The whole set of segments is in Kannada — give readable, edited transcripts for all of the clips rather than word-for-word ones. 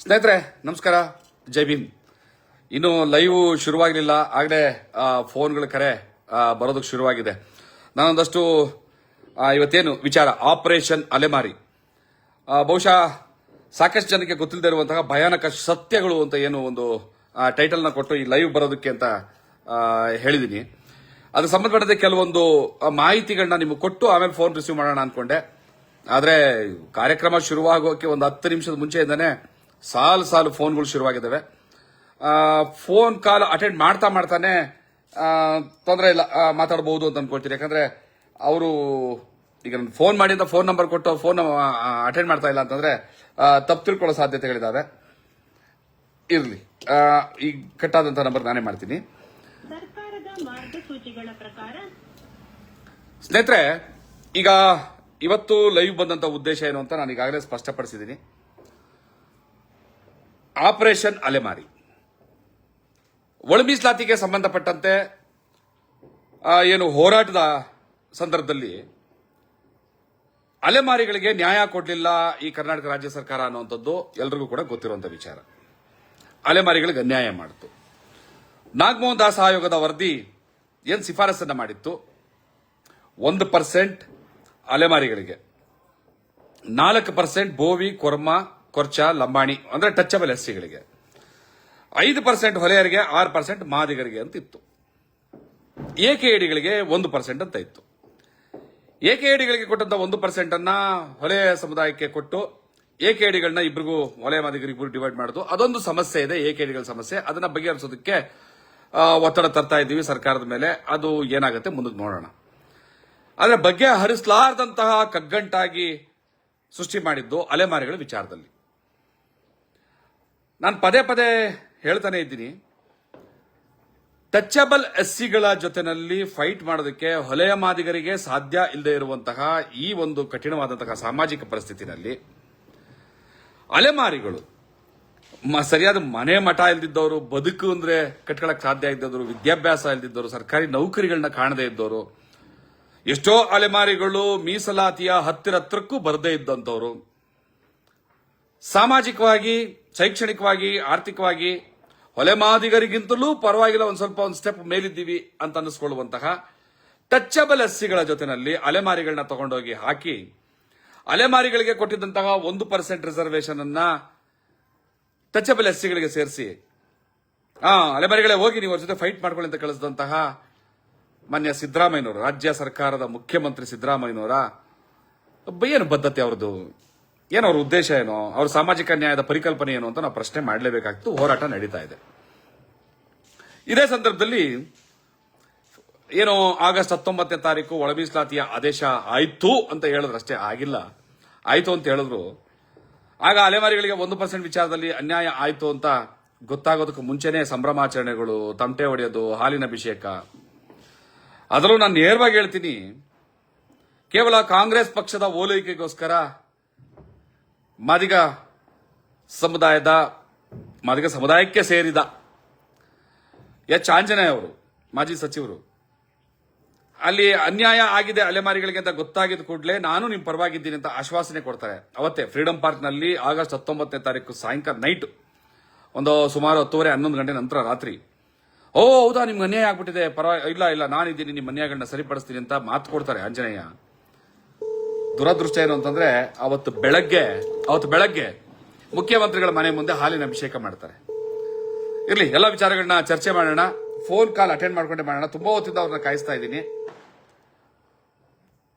ಸ್ನೇಹಿತರೆ ನಮಸ್ಕಾರ, ಜೈ ಭೀಮ್. ಇನ್ನು ಲೈವ್ ಶುರುವಾಗಲಿಲ್ಲ, ಆಗಲೇ ಫೋನ್ಗಳ ಕರೆ ಬರೋದಕ್ಕೆ ಶುರುವಾಗಿದೆ. ನಾನೊಂದಷ್ಟು ಇವತ್ತೇನು ವಿಚಾರ ಆಪರೇಷನ್ ಅಲೆಮಾರಿ, ಬಹುಶಃ ಸಾಕಷ್ಟು ಜನಕ್ಕೆ ಗೊತ್ತಿಲ್ಲದೆ ಇರುವಂತಹ ಭಯಾನಕ ಸತ್ಯಗಳು ಅಂತ ಏನು ಒಂದು ಟೈಟಲ್ನ ಕೊಟ್ಟು ಈ ಲೈವ್ ಬರೋದಕ್ಕೆ ಅಂತ ಹೇಳಿದ್ದೀನಿ. ಅದಕ್ಕೆ ಸಂಬಂಧಪಟ್ಟಂತೆ ಕೆಲವೊಂದು ಮಾಹಿತಿಗಳನ್ನ ನಿಮಗೆ ಕೊಟ್ಟು ಆಮೇಲೆ ಫೋನ್ ರಿಸೀವ್ ಮಾಡೋಣ ಅನ್ಕೊಂಡೆ. ಆದರೆ ಕಾರ್ಯಕ್ರಮ ಶುರುವಾಗೋಕೆ ಒಂದು 10 ನಿಮಿಷದ ಮುಂಚೆಯಿಂದಾನೆ ಸಾಲು ಫೋನ್ಗಳು ಶುರುವಾಗಿದ್ದಾವೆ. ಫೋನ್ ಕಾಲ್ ಅಟೆಂಡ್ ಮಾಡ್ತಾನೆ ತೊಂದರೆ ಇಲ್ಲ, ಮಾತಾಡಬಹುದು ಅಂತ ಅನ್ಕೊಳ್ತೀನಿ. ಯಾಕಂದ್ರೆ ಅವರು ಈಗ ಫೋನ್ ಮಾಡಿ ಅಂತ ಫೋನ್ ನಂಬರ್ ಕೊಟ್ಟು ಫೋನ್ ಅಟೆಂಡ್ ಮಾಡ್ತಾ ಇಲ್ಲ ಅಂತಂದ್ರೆ ತಪ್ಪು ತಿಳ್ಕೊಳ್ಳೋ ಸಾಧ್ಯತೆಗಳಿದಾವೆ. ಇರ್ಲಿ, ಈಗ ಕಟ್ಟಾದಂತ ನಂಬರ್ ನಾನೇ ಮಾಡ್ತೀನಿ. ಸರ್ಕಾರದ ಮಾರ್ಗಸೂಚಿಗಳ ಪ್ರಕಾರ ಸ್ನೇಹಿತರೆ, ಈಗ ಇವತ್ತು ಲೈವ್ ಬಂದಂತ ಉದ್ದೇಶ ಏನು ಅಂತ ನಾನು ಈಗಾಗಲೇ ಸ್ಪಷ್ಟಪಡಿಸಿದ್ದೀನಿ. ಆಪರೇಷನ್ ಅಲೆಮಾರಿ, ಒಳ ಮೀಸಲಾತಿಗೆ ಸಂಬಂಧಪಟ್ಟಂತೆ ಏನು ಹೋರಾಟದ ಸಂದರ್ಭದಲ್ಲಿ ಅಲೆಮಾರಿಗಳಿಗೆ ನ್ಯಾಯ ಕೊಡಲಿಲ್ಲ ಈ ಕರ್ನಾಟಕ ರಾಜ್ಯ ಸರ್ಕಾರ ಅನ್ನುವಂಥದ್ದು ಎಲ್ರಿಗೂ ಕೂಡ ಗೊತ್ತಿರುವಂತಹ ವಿಚಾರ. ಅಲೆಮಾರಿಗಳಿಗೆ ಅನ್ಯಾಯ ಮಾಡಿತು. ನಾಗಮೋಹನ್ ದಾಸ್ ಆಯೋಗದ ವರದಿ ಏನು ಶಿಫಾರಸನ್ನ ಮಾಡಿತ್ತು, 1% ಅಲೆಮಾರಿಗಳಿಗೆ, 4% ಬೋವಿ, ಕೊರ್ಮ, ಕೊರ್ಚ, ಲಂಬಾಣಿ ಅಂದ್ರೆ ಟಚಬಲ್ ಎಸ್ಸಿಗಳಿಗೆ, 5% ಹೊಲೆಯರಿಗೆ, 6% ಮಾದಿಗರಿಗೆ ಅಂತ ಇತ್ತು. ಏಕೆಎಡಿಗಳಿಗೆ 1% ಅಂತ ಇತ್ತು. ಏಕೆಎಡಿಗಳಿಗೆ ಕೊಟ್ಟಂತ 1% ಅನ್ನ ಹೊಲೆ ಸಮುದಾಯಕ್ಕೆ ಕೊಟ್ಟು ಏಕೆಎಡಿಗಳನ್ನ ಇಬ್ಬರಿಗೂ, ಹೊಲೆ ಮಾದಿಗರಿಗೂ ಡಿವೈಡ್ ಮಾಡೋದು ಅದೊಂದು ಸಮಸ್ಯೆ ಇದೆ. ಏಕೆಎಡಿಗಳ ಸಮಸ್ಯೆ, ಅದನ್ನ ಬಗೆಹರಿಸೋದಕ್ಕೆ ಒತ್ತಡ ತರ್ತಾ ಇದ್ದೀವಿ ಸರ್ಕಾರದ ಮೇಲೆ. ಅದು ಏನಾಗುತ್ತೆ ಮುಂದಕ್ಕೆ ನೋಡೋಣ. ಆದ್ರೆ ಬಗ್ಗೆ ಹರಿಸಲಾರದಂತಹ ಕಗ್ಗಂಟಾಗಿ ಸೃಷ್ಟಿ ಮಾಡಿದ್ದು ಅಲೆಮಾರಿಗಳ ವಿಚಾರದಲ್ಲಿ. ನಾನು ಪದೇ ಹೇಳ್ತಾನೆ ಇದ್ದೀನಿ, ಟಚಬಲ್ ಎಸ್ಸಿಗಳ ಜೊತೆನಲ್ಲಿ ಫೈಟ್ ಮಾಡೋದಕ್ಕೆ ಹೊಲೆಯ ಮಾದಿಗರಿಗೆ ಸಾಧ್ಯ ಇಲ್ಲದೆ ಇರುವಂತಹ ಈ ಒಂದು ಕಠಿಣವಾದಂತಹ ಸಾಮಾಜಿಕ ಪರಿಸ್ಥಿತಿನಲ್ಲಿ ಅಲೆಮಾರಿಗಳು, ಸರಿಯಾದ ಮನೆ ಮಠ ಇಲ್ದಿದ್ದವರು, ಬದುಕು ಅಂದ್ರೆ ಕಟ್ಕೊಳಕ್ ಸಾಧ್ಯ ಇದ್ದವರು, ವಿದ್ಯಾಭ್ಯಾಸ ಇಲ್ದಿದ್ದವರು, ಸರ್ಕಾರಿ ನೌಕರಿಗಳನ್ನ ಕಾಣದೇ ಇದ್ದವರು, ಎಷ್ಟೋ ಅಲೆಮಾರಿಗಳು ಮೀಸಲಾತಿಯ ಹತ್ತಿರಕ್ಕೂ ಬರದೇ ಇದ್ದಂಥವ್ರು, ಸಾಮಾಜಿಕವಾಗಿ, ಶೈಕ್ಷಣಿಕವಾಗಿ, ಆರ್ಥಿಕವಾಗಿ ಹೊಲೆಮಾದಿಗರಿಗಿಂತಲೂ ಪರವಾಗಿಲ್ಲ, ಒಂದು ಸ್ಟೆಪ್ ಮೇಲಿದ್ದೀವಿ ಅಂತ ಅನ್ನಿಸ್ಕೊಳ್ಳುವಂತಹ ಟಚಬಲ್ ಎಸ್ಸಿಗಳ ಜೊತೆನಲ್ಲಿ ಅಲೆಮಾರಿಗಳನ್ನ ತಗೊಂಡೋಗಿ ಹಾಕಿ ಅಲೆಮಾರಿಗಳಿಗೆ ಕೊಟ್ಟಿದ್ದಂತಹ 1% ರಿಸರ್ವೇಶನ್ ಅನ್ನ ಟಚಬಲ್ ಎಸ್ಸಿಗಳಿಗೆ ಸೇರಿಸಿ ಅಲೆಮಾರಿಗಳೇ ಹೋಗಿ ನೀವು ಅವ್ರ ಜೊತೆ ಫೈಟ್ ಮಾಡ್ಕೊಳ್ಳಿ ಅಂತ ಕಳಿಸಿದಂತಹ ಮಾನ್ಯ ಸಿದ್ದರಾಮಯ್ಯನವರು, ರಾಜ್ಯ ಸರ್ಕಾರದ ಮುಖ್ಯಮಂತ್ರಿ ಸಿದ್ದರಾಮಯ್ಯನವರ ಏನು ಬದ್ಧತೆ ಅವ್ರದ್ದು, ಏನು ಅವ್ರ ಉದ್ದೇಶ ಏನೋ, ಅವ್ರ ಸಾಮಾಜಿಕ ನ್ಯಾಯದ ಪರಿಕಲ್ಪನೆ ಏನು ಅಂತ ನಾವು ಪ್ರಶ್ನೆ ಮಾಡಲೇಬೇಕಾಗ್ತು. ಹೋರಾಟ ನಡೀತಾ ಇದೆ. ಇದೇ ಸಂದರ್ಭದಲ್ಲಿ ಏನು ಆಗಸ್ಟ್ 19ನೇ ತಾರೀಕು ಒಳ ಮೀಸಲಾತಿಯ ಆದೇಶ ಆಯ್ತು ಅಂತ ಹೇಳಿದ್ರಷ್ಟೇ, ಆಗಿಲ್ಲ, ಆಯ್ತು ಅಂತ ಹೇಳಿದ್ರು. ಆಗ ಅಲೆಮಾರಿಗಳಿಗೆ 1% ವಿಚಾರದಲ್ಲಿ ಅನ್ಯಾಯ ಆಯ್ತು ಅಂತ ಗೊತ್ತಾಗೋದಕ್ಕೆ ಮುಂಚೆನೆ ಸಂಭ್ರಮಾಚರಣೆಗಳು, ತಮಟೆ ಹೊಡೆಯೋದು, ಹಾಲಿನ ಅಭಿಷೇಕ. ಅದರಲ್ಲೂ ನಾನು ನೇರವಾಗಿ ಹೇಳ್ತೀನಿ, ಕೇವಲ ಕಾಂಗ್ರೆಸ್ ಪಕ್ಷದ ಓಲೈಕೆಗೋಸ್ಕರ ಮಾದಿಗ ಸಮುದಾಯಕ್ಕೆ ಸೇರಿದ ಆಂಜನೇಯ ಅವರು, ಮಾಜಿ ಸಚಿವರು, ಅಲ್ಲಿ ಅನ್ಯಾಯ ಆಗಿದೆ ಅಲೆಮಾರಿಗಳಿಗೆ ಅಂತ ಗೊತ್ತಾಗಿದ್ದ ಕೂಡಲೇ ನಾನು ನಿಮ್ಮ ಪರವಾಗಿದ್ದೀನಿ ಅಂತ ಆಶ್ವಾಸನೆ ಕೊಡ್ತಾರೆ. ಅವತ್ತೇ ಫ್ರೀಡಂ ಪಾರ್ಕ್ ನಲ್ಲಿ ಆಗಸ್ಟ್ 19ನೇ ತಾರೀಕು ಸಾಯಂಕಾಲ ನೈಟ್ ಒಂದು ಸುಮಾರು 10:30-11 ಗಂಟೆ ನಂತರ ರಾತ್ರಿ, ಓ ಹೌದಾ ನಿಮ್ಗೆ ಅನ್ಯಾಯ ಆಗ್ಬಿಟ್ಟಿದೆ, ಇಲ್ಲ ನಾನಿದ್ದೀನಿ, ನಿಮ್ಮ ಅನ್ಯಾಯಗಳನ್ನ ಸರಿಪಡಿಸ್ತೀನಿ ಅಂತ ಮಾತು ಕೊಡ್ತಾರೆ ಆಂಜನೇಯ. ದುರದೃಷ್ಟ ಏನು ಅಂತಂದ್ರೆ ಅವತ್ತು ಬೆಳಗ್ಗೆ ಮುಖ್ಯಮಂತ್ರಿಗಳ ಮನೆ ಮುಂದೆ ಹಾಲಿನ ಅಭಿಷೇಕ ಮಾಡ್ತಾರೆ. ಇರ್ಲಿ, ಎಲ್ಲ ವಿಚಾರಗಳನ್ನ ಚರ್ಚೆ ಮಾಡೋಣ. ಫೋನ್ ಕಾಲ್ ಅಟೆಂಡ್ ಮಾಡ್ಕೊಂಡೆ ಮಾಡೋಣ. ತುಂಬಾ ಹೊತ್ತಿಂದ ಅವ್ರನ್ನ ಕಾಯಿಸ್ತಾ ಇದ್ದೀನಿ.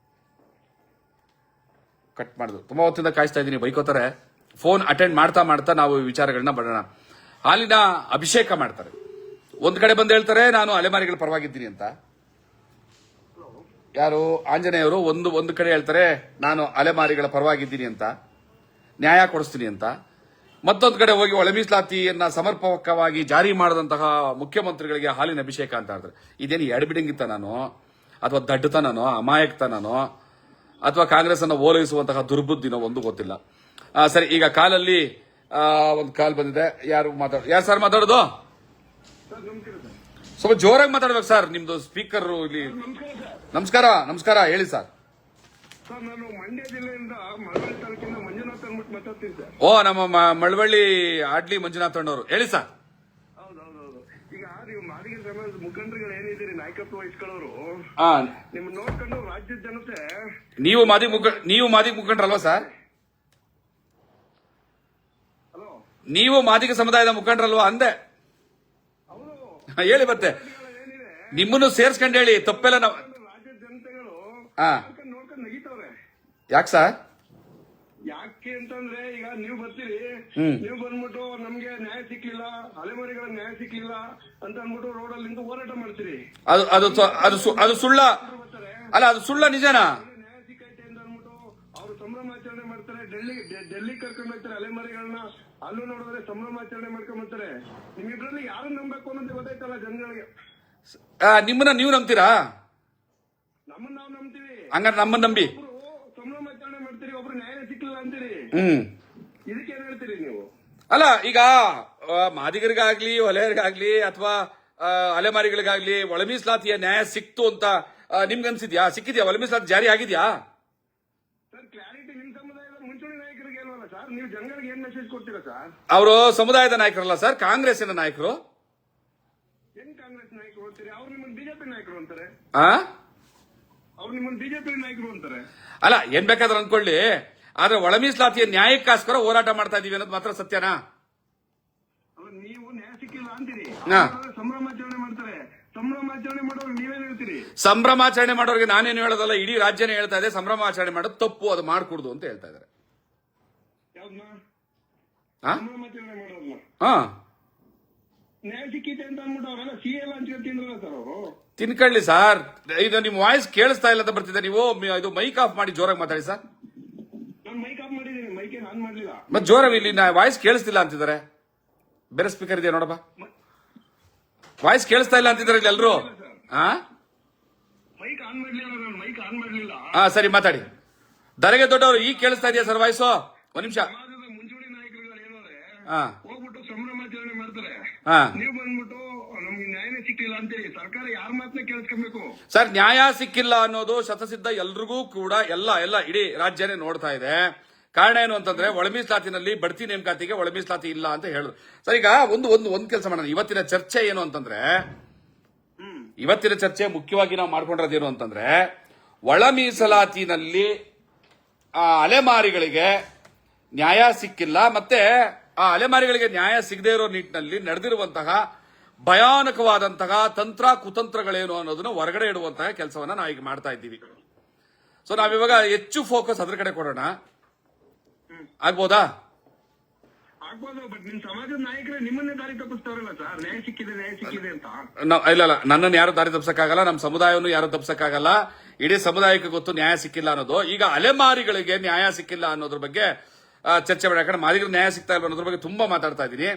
ಕಟ್ ಮಾಡುದು, ತುಂಬಾ ಹೊತ್ತಿಂದ ಕಾಯಿಸ್ತಾ ಇದ್ದೀನಿ, ಬೈಕೋತಾರೆ. ಫೋನ್ ಅಟೆಂಡ್ ಮಾಡ್ತಾ ನಾವು ವಿಚಾರಗಳನ್ನ ಮಾಡೋಣ. ಹಾಲಿನ ಅಭಿಷೇಕ ಮಾಡ್ತಾರೆ. ಒಂದ್ ಕಡೆ ಬಂದು ಹೇಳ್ತಾರೆ ನಾನು ಅಲೆಮಾರಿಗಳ ಪರವಾಗಿದ್ದೀನಿ ಅಂತ, ಯಾರು ಆಂಜನೇಯವರು. ಒಂದು ಕಡೆ ಹೇಳ್ತಾರೆ ನಾನು ಅಲೆಮಾರಿಗಳ ಪರವಾಗಿದ್ದೀನಿ ಅಂತ, ನ್ಯಾಯ ಕೊಡಿಸ್ತೀನಿ ಅಂತ. ಮತ್ತೊಂದು ಕಡೆ ಹೋಗಿ ಒಳ ಮೀಸಲಾತಿಯನ್ನ ಸಮರ್ಪಕವಾಗಿ ಜಾರಿ ಮಾಡದಂತಹ ಮುಖ್ಯಮಂತ್ರಿಗಳಿಗೆ ಹಾಲಿನ ಅಭಿಷೇಕ ಅಂತ ಹೇಳ್ತಾರೆ. ಇದೇನು ಎಡಬಿಡಂಗಿತನೋ ಅಥವಾ ದಡ್ಡತನೋ ಅಮಾಯಕತನೋ ಅಥವಾ ಕಾಂಗ್ರೆಸ್ ಅನ್ನು ಓಲೈಸುವಂತಹ ದುರ್ಬುದ್ಧಿನೋ ಒಂದು ಗೊತ್ತಿಲ್ಲ. ಸರಿ, ಈಗ ಕಾಲಲ್ಲಿ ಒಂದು ಕಾಲ್ ಬಂದಿದೆ. ಯಾರು ಸರ್ ಮಾತಾಡೋದು? ಸ್ವಲ್ಪ ಜೋರಾಗಿ ಮಾತಾಡ್ಬೇಕು ಸರ್, ನಿಮ್ದು ಸ್ಪೀಕರ್ ಇಲ್ಲಿ. ನಮಸ್ಕಾರ ಹೇಳಿ ಸರ್. ನಾನು ಮಂಡ್ಯ ಜಿಲ್ಲೆಯಿಂದ ಮಳವಳ್ಳಿ ತಾಲೂಕಿನ ಮಂಜುನಾಥ್ ಬಂದ್ಬಿಟ್ಟು ಮಾತಾಡ್ತೀನಿ ಸರ್. ಓ ನಮ್ಮ ಮಳವಳ್ಳಿ ಆಡ್ಲಿ ಮಂಜುನಾಥ್ ಅಣ್ಣವರು ಹೇಳಿ ಸರ್. ಹೌದೌದೌದು. ಈಗ ನೀವು ಮಾದಿಗ ಸಮಾಜದ ಮುಖಂಡರುಗಳು ಏನಿದ್ದೀರಿ, ನಾಯಕತ್ವ ವಹಿಸ್ಕೊಳ್ಳೋರು, ಆ, ನಿಮ್ ನೋಡ್ಕೊಂಡು ರಾಜ್ಯದ ಜನತೆ ನೀವು ಮಾದಿಗ ಮುಖಂಡ್ರಲ್ವಾ ಸರ್? ಹಲೋ ನೀವು ಮಾದಿಗ ಸಮುದಾಯದ ಮುಖಂಡ್ರಲ್ವಾ ಅಂದೆ. ಅವರು ಹೇಳಿ ಮತ್ತೆ ಏನಿದೆ ನಿಮ್ಮನ್ನು ಸೇರ್ಸ್ಕೊಂಡು ಹೇಳಿ, ತಪ್ಪೆಲ್ಲ ನಾವು. ರಾಜ್ಯದ ಜನತೆಗಳು ಹಾ, ನೋಡ್ಕೊಂಡು ನಗಿತವ್ರೆ. ಯಾಕೆ ಸರ್? ಯಾಕೆ ಅಂತಂದ್ರೆ ಈಗ ನೀವು ಬರ್ತೀರಿ, ಹ್ಮ್. ನೀವು ಬಂದ್ಬಿಟ್ಟು ನಮ್ಗೆ ನ್ಯಾಯ ಸಿಕ್ಲಿಲ್ಲ, ಅಲೆಮಾರಿಗಳ ನ್ಯಾಯ ಸಿಕ್ಲಿಲ್ಲ ಅಂತ ಅಂದ್ಬಿಟ್ಟು ರೋಡಲ್ಲಿ ನಿಂತು ಹೋರಾಟ ಮಾಡ್ತೀರಿ. ಅದು ಸುಳ್ಳ ಬರ್ತಾರೆ, ಅಲ್ಲ, ಅದು ಸುಳ್ಳ ನಿಜನಾ? ನ್ಯಾಯ ಸಿಕ್ಕೈತೆ ಅಂತ ಅಂದ್ಬಿಟ್ಟು ಅವರು ಸಂಭ್ರಮಾಚರಣೆ ಮಾಡ್ತಾರೆ. ಡೆಲ್ಲಿ ಕರ್ಕೊಂಡು ಹೋಗ್ತಾರೆ ಅಲೆಮಾರಿಗಳನ್ನ. ಅಲ್ಲೂ ನೋಡಿದ್ರೆ ಸಂಭ್ರಮಾಚರಣೆ ಮಾಡ್ಕೊಂಡ್ ಬರ್ತಾರೆ. ನಿಮ್ಮಿಬ್ರಲ್ಲಿ ಯಾರನ್ನ ನಂಬೇಕು ಅನ್ನೋದು ಗೊತ್ತಾಯ್ತಲ್ಲ ಜನಗಳಿಗೆ. ನಿಮ್ಮನ್ನ ನೀವು ನಂಬ್ತೀರಾ? ನಮ್ಮನ್ನ ನಾವು ನಂಬ್ತೀವಿ. ಹಂಗಾರೆ ನಮ್ಮನ್ನ ನಂಬಿ. ಒಬ್ರು ಸಂಭ್ರಮಾಚರಣೆ ಮಾಡ್ತೀರಿ, ಒಬ್ರು ನ್ಯಾಯ ಸಿಕ್ಕಿಲ್ಲ ಅಂತೀರಿ. ಇದಕ್ಕೇನ್ ಹೇಳ್ತೀರಿ ನೀವು? ಅಲ್ಲ, ಈಗ ಮಾದಿಗರಿಗಾಗ್ಲಿ ಹೊಲೆಯರಿಗಾಗ್ಲಿ ಅಥವಾ ಅಲೆಮಾರಿಗಳಿಗಾಗ್ಲಿ ಒಳ ಮೀಸಲಾತಿಯ ನ್ಯಾಯ ಸಿಕ್ತು ಅಂತ ನಿಮ್ಗೆ ಅನ್ಸಿದ್ಯಾ? ಸಿಕ್ಕಿದ್ಯಾ? ಒಳ ಮೀಸಲಾತಿ ಜಾರಿ ಆಗಿದ್ಯಾ? ಸರ್, ಕ್ಲಾರಿಟಿ ನಿಮ್ ಸಮುದಾಯದ ಮುಂಚೂಣಿ ನಾಯಕರಿಗೆ ಇಲ್ವಲ್ಲ ಸರ್? ನೀವು ಜನಗಳಿಗೆ ಏನ್ ಮೆಸೇಜ್ ಕೊಡ್ತೀರಾ ಸರ್? ಅವರು ಸಮುದಾಯದ ನಾಯಕರಲ್ಲ ಸರ್, ಕಾಂಗ್ರೆಸ್ಸಿನ ನಾಯಕರು. ಹೆಂಗ್ ಕಾಂಗ್ರೆಸ್ ನಾಯಕರು ಅಂತೀರಿ? ಅವ್ರು ನಿಮ್ಮನ್ನ ಬಿಜೆಪಿ ನಾಯಕರು ಅಂತಾರೆ. ಆ ಅವ್ರು ನಿಮ್ಮನ್ನ ಬಿಜೆಪಿ ನಾಯಕರು ಅಂತಾರೆ. ಅಲ್ಲ, ಏನ್ ಬೇಕಾದ್ರೂ ಅನ್ಕೊಳ್ಳಿ, ಆದ್ರೆ ಒಳ ಮೀಸಲಾತಿಯ ನ್ಯಾಯಕ್ಕೋಸ್ಕರ ಹೋರಾಟ ಮಾಡ್ತಾ ಇದೀವಿ ಅನ್ನೋದು ಮಾತ್ರ ಸತ್ಯನಾ? ಅಲ್ಲ, ನೀವು ನ್ಯಾಯ ಸಿಕ್ಕಿಲ್ಲ ಅಂತೀರಿ, ಹಾ. ಸಂಭ್ರಮಾಚರಣೆ ಮಾಡ್ತಾರೆ. ಸಂಭ್ರಮಾಚರಣೆ ಮಾಡೋರು ನೀವೇನ್ ಹೇಳ್ತೀರಿ? ಸಂಭ್ರಮಾಚರಣೆ ಮಾಡೋರಿಗೆ ನಾನೇನು ಹೇಳೋದಲ್ಲ, ಇಡೀ ರಾಜ್ಯನೇ ಹೇಳ್ತಾ ಇದೆ ಸಂಭ್ರಮಾಚರಣೆ ಮಾಡೋದು ತಪ್ಪು, ಅದು ಮಾಡ್ಕೊಡುದು ಅಂತ ಹೇಳ್ತಾ ಇದಾರೆ. ಯಾವ್ದನ್ನ ಹಾ ಸಂಭ್ರಮಾಚರಣೆ ಮಾಡೋದನ್ನ? ಹಾ ನ್ಯಾಯ ಸಿಕ್ಕಿದೆ ಅಂತ ಅಂದ್ಬಿಟ್ಟು ಅವರೆಲ್ಲ ಸಿಎಲ್ ಅಂತ ತಿಂದ್ರಲ್ಲ ಸರ್ ಅವರು. ತಿನ್ಕೊಳ್ಳಿ ಸರ್. ಇದು ನಿಮ್ ವಾಯ್ಸ್ ಕೇಳಿಸ್ತಾ ಇಲ್ಲ ಅಂತ ಬರ್ತಿದೆ. ನೀವು ಇದು ಮೈಕ್ ಆಫ್ ಮಾಡಿ ಜೋರಾಗಿ ಮಾತಾಡಿ ಸರ್. ನಾನು ಮೈಕ್ ಆಫ್ ಮಾಡಿದ್ದೀನಿ, ಮೈಕ್ ಆನ್ ಮಾಡ್ಲಿಲ್ಲ. ಮತ್ತೆ ಜೋರಾಗಿ ಇಲ್ಲಿ ವಾಯ್ಸ್ ಕೇಳಿಸ್ತಿಲ್ಲ ಅಂತಿದ್ದಾರೆ. ಬೇರೆ ಸ್ಪೀಕರ್ ಇದೆಯಾ ನೋಡಪ್ಪ. ವಾಯ್ಸ್ ಕೇಳಿಸ್ತಾ ಇಲ್ಲ ಅಂತಿದ್ದಾರೆ ಇಲ್ಲಿ ಎಲ್ರು. ಹಾ ಮೈಕ್ ಆನ್ ಮಾಡ್ಲಿಲ್ಲ, ನಾನು ಮೈಕ್ ಆನ್ ಮಾಡ್ಲಿಲ್ಲ. ಹಾ, ಸರಿ ಮಾತಾಡಿ. ದರೆಗೆ ದೊಡ್ಡವರು ಈಗ ಕೇಳಿಸ್ತಾ ಇದೆಯಾ ಸರ್ ವಾಯ್ಸು? ಒಂದ್ ನಿಮಿಷ. ಸಮಾಜದ ಮುಂಚೂಣಿ ನಾಯಕರುಗಳು ಏನೋರೆ ಹಾ ಹೋಗ್ಬಿಟ್ಟು ಸಂಭ್ರಮಾಚರಣೆ ಮಾಡ್ತಾರೆ. ಹಾ ನೀವು ಬಂದ್ಬಿಟ್ಟು ನಮ್ಗೆ ನ್ಯಾಯನೇ ಸಿಕ್ಕಿಲ್ಲ ಅಂತೇಳಿ ಸರ್ಕಾರ ಯಾರ ಮಾತನ್ನ ಕೇಳಿಸ್ಕೊಬೇಕು? ಸರ್, ನ್ಯಾಯ ಸಿಕ್ಕಿಲ್ಲ ಅನ್ನೋದು ಶತಸಿದ್ಧ ಎಲ್ರಿಗೂ ಕೂಡ ಎಲ್ಲ ಇಡೀ ರಾಜ್ಯನೇ ನೋಡ್ತಾ ಇದೆ. ಕಾರಣ ಏನು ಅಂತಂದ್ರೆ ಒಳ ಮೀಸಲಾತಿನಲ್ಲಿ ಬಡ್ತಿ ನೇಮಕಾತಿಗೆ ಒಳ ಮೀಸಲಾತಿ ಇಲ್ಲ ಅಂತ ಹೇಳಿದ್ರು. ಸರ್, ಈಗ ಒಂದು ಕೆಲಸ ಮಾಡೋಣ. ಇವತ್ತಿನ ಚರ್ಚೆ ಏನು ಅಂತಂದ್ರೆ, ಇವತ್ತಿನ ಚರ್ಚೆ ಮುಖ್ಯವಾಗಿ ನಾವು ಮಾಡ್ಕೊಂಡಿರೋದೇನು ಅಂತಂದ್ರೆ, ಒಳ ಮೀಸಲಾತಿನಲ್ಲಿ ಅಲೆಮಾರಿಗಳಿಗೆ ನ್ಯಾಯ ಸಿಕ್ಕಿಲ್ಲ, ಮತ್ತೆ ಆ ಅಲೆಮಾರಿಗಳಿಗೆ ನ್ಯಾಯ ಸಿಗದೇ ಇರೋ ನಿಟ್ಟಿನಲ್ಲಿ ನಡೆದಿರುವಂತಹ ಭಯಾನಕವಾದಂತಹ ತಂತ್ರ ಕುತಂತ್ರಗಳೇನು ಅನ್ನೋದನ್ನ ಹೊರಗಡೆ ಇಡುವಂತಹ ಕೆಲಸವನ್ನ ನಾವೀಗ ಮಾಡ್ತಾ ಇದ್ದೀವಿ. ಸೊ ನಾವಿವಾಗ ಹೆಚ್ಚು ಫೋಕಸ್ ಅದ್ರ ಕಡೆ ಕೊಡೋಣ. ಆಗ್ಬೋದಾ? ಆಗ್ಬೋದು. ಬಟ್ ನಿಮ್ ಸಮಾಜದ ನಾಯಕರೇ ನಿಮ್ಮನ್ನೇ ದಾರಿ ತಪ್ಪಿಸ್ತಾರಲ್ಲ ಸರ್, ನ್ಯಾಯ ಸಿಕ್ಕಿದೆ ಅಂತ. ಇಲ್ಲ, ನನ್ನನ್ನು ಯಾರು ದಾರಿ ತಪ್ಸಕ್ಕಾಗಲ್ಲ, ನಮ್ಮ ಸಮುದಾಯವನ್ನು ಯಾರು ತಪ್ಸಕ್ಕಾಗಲ್ಲ. ಇಡೀ ಸಮುದಾಯಕ್ಕೆ ಗೊತ್ತು ನ್ಯಾಯ ಸಿಕ್ಕಿಲ್ಲ ಅನ್ನೋದು. ಈಗ ಅಲೆಮಾರಿಗಳಿಗೆ ನ್ಯಾಯ ಸಿಕ್ಕಿಲ್ಲ ಅನ್ನೋದ್ರ ಬಗ್ಗೆ ಚರ್ಚೆ ಮಾಡಿ. ಯಾಕಂದ್ರೆ ಮಾದಿಗರು ನ್ಯಾಯ ಸಿಗ್ತಾ ಇಲ್ಲ ಅನ್ನೋದ್ರ ಬಗ್ಗೆ ತುಂಬಾ ಮಾತಾಡ್ತಾ ಇದ್ದೀನಿ.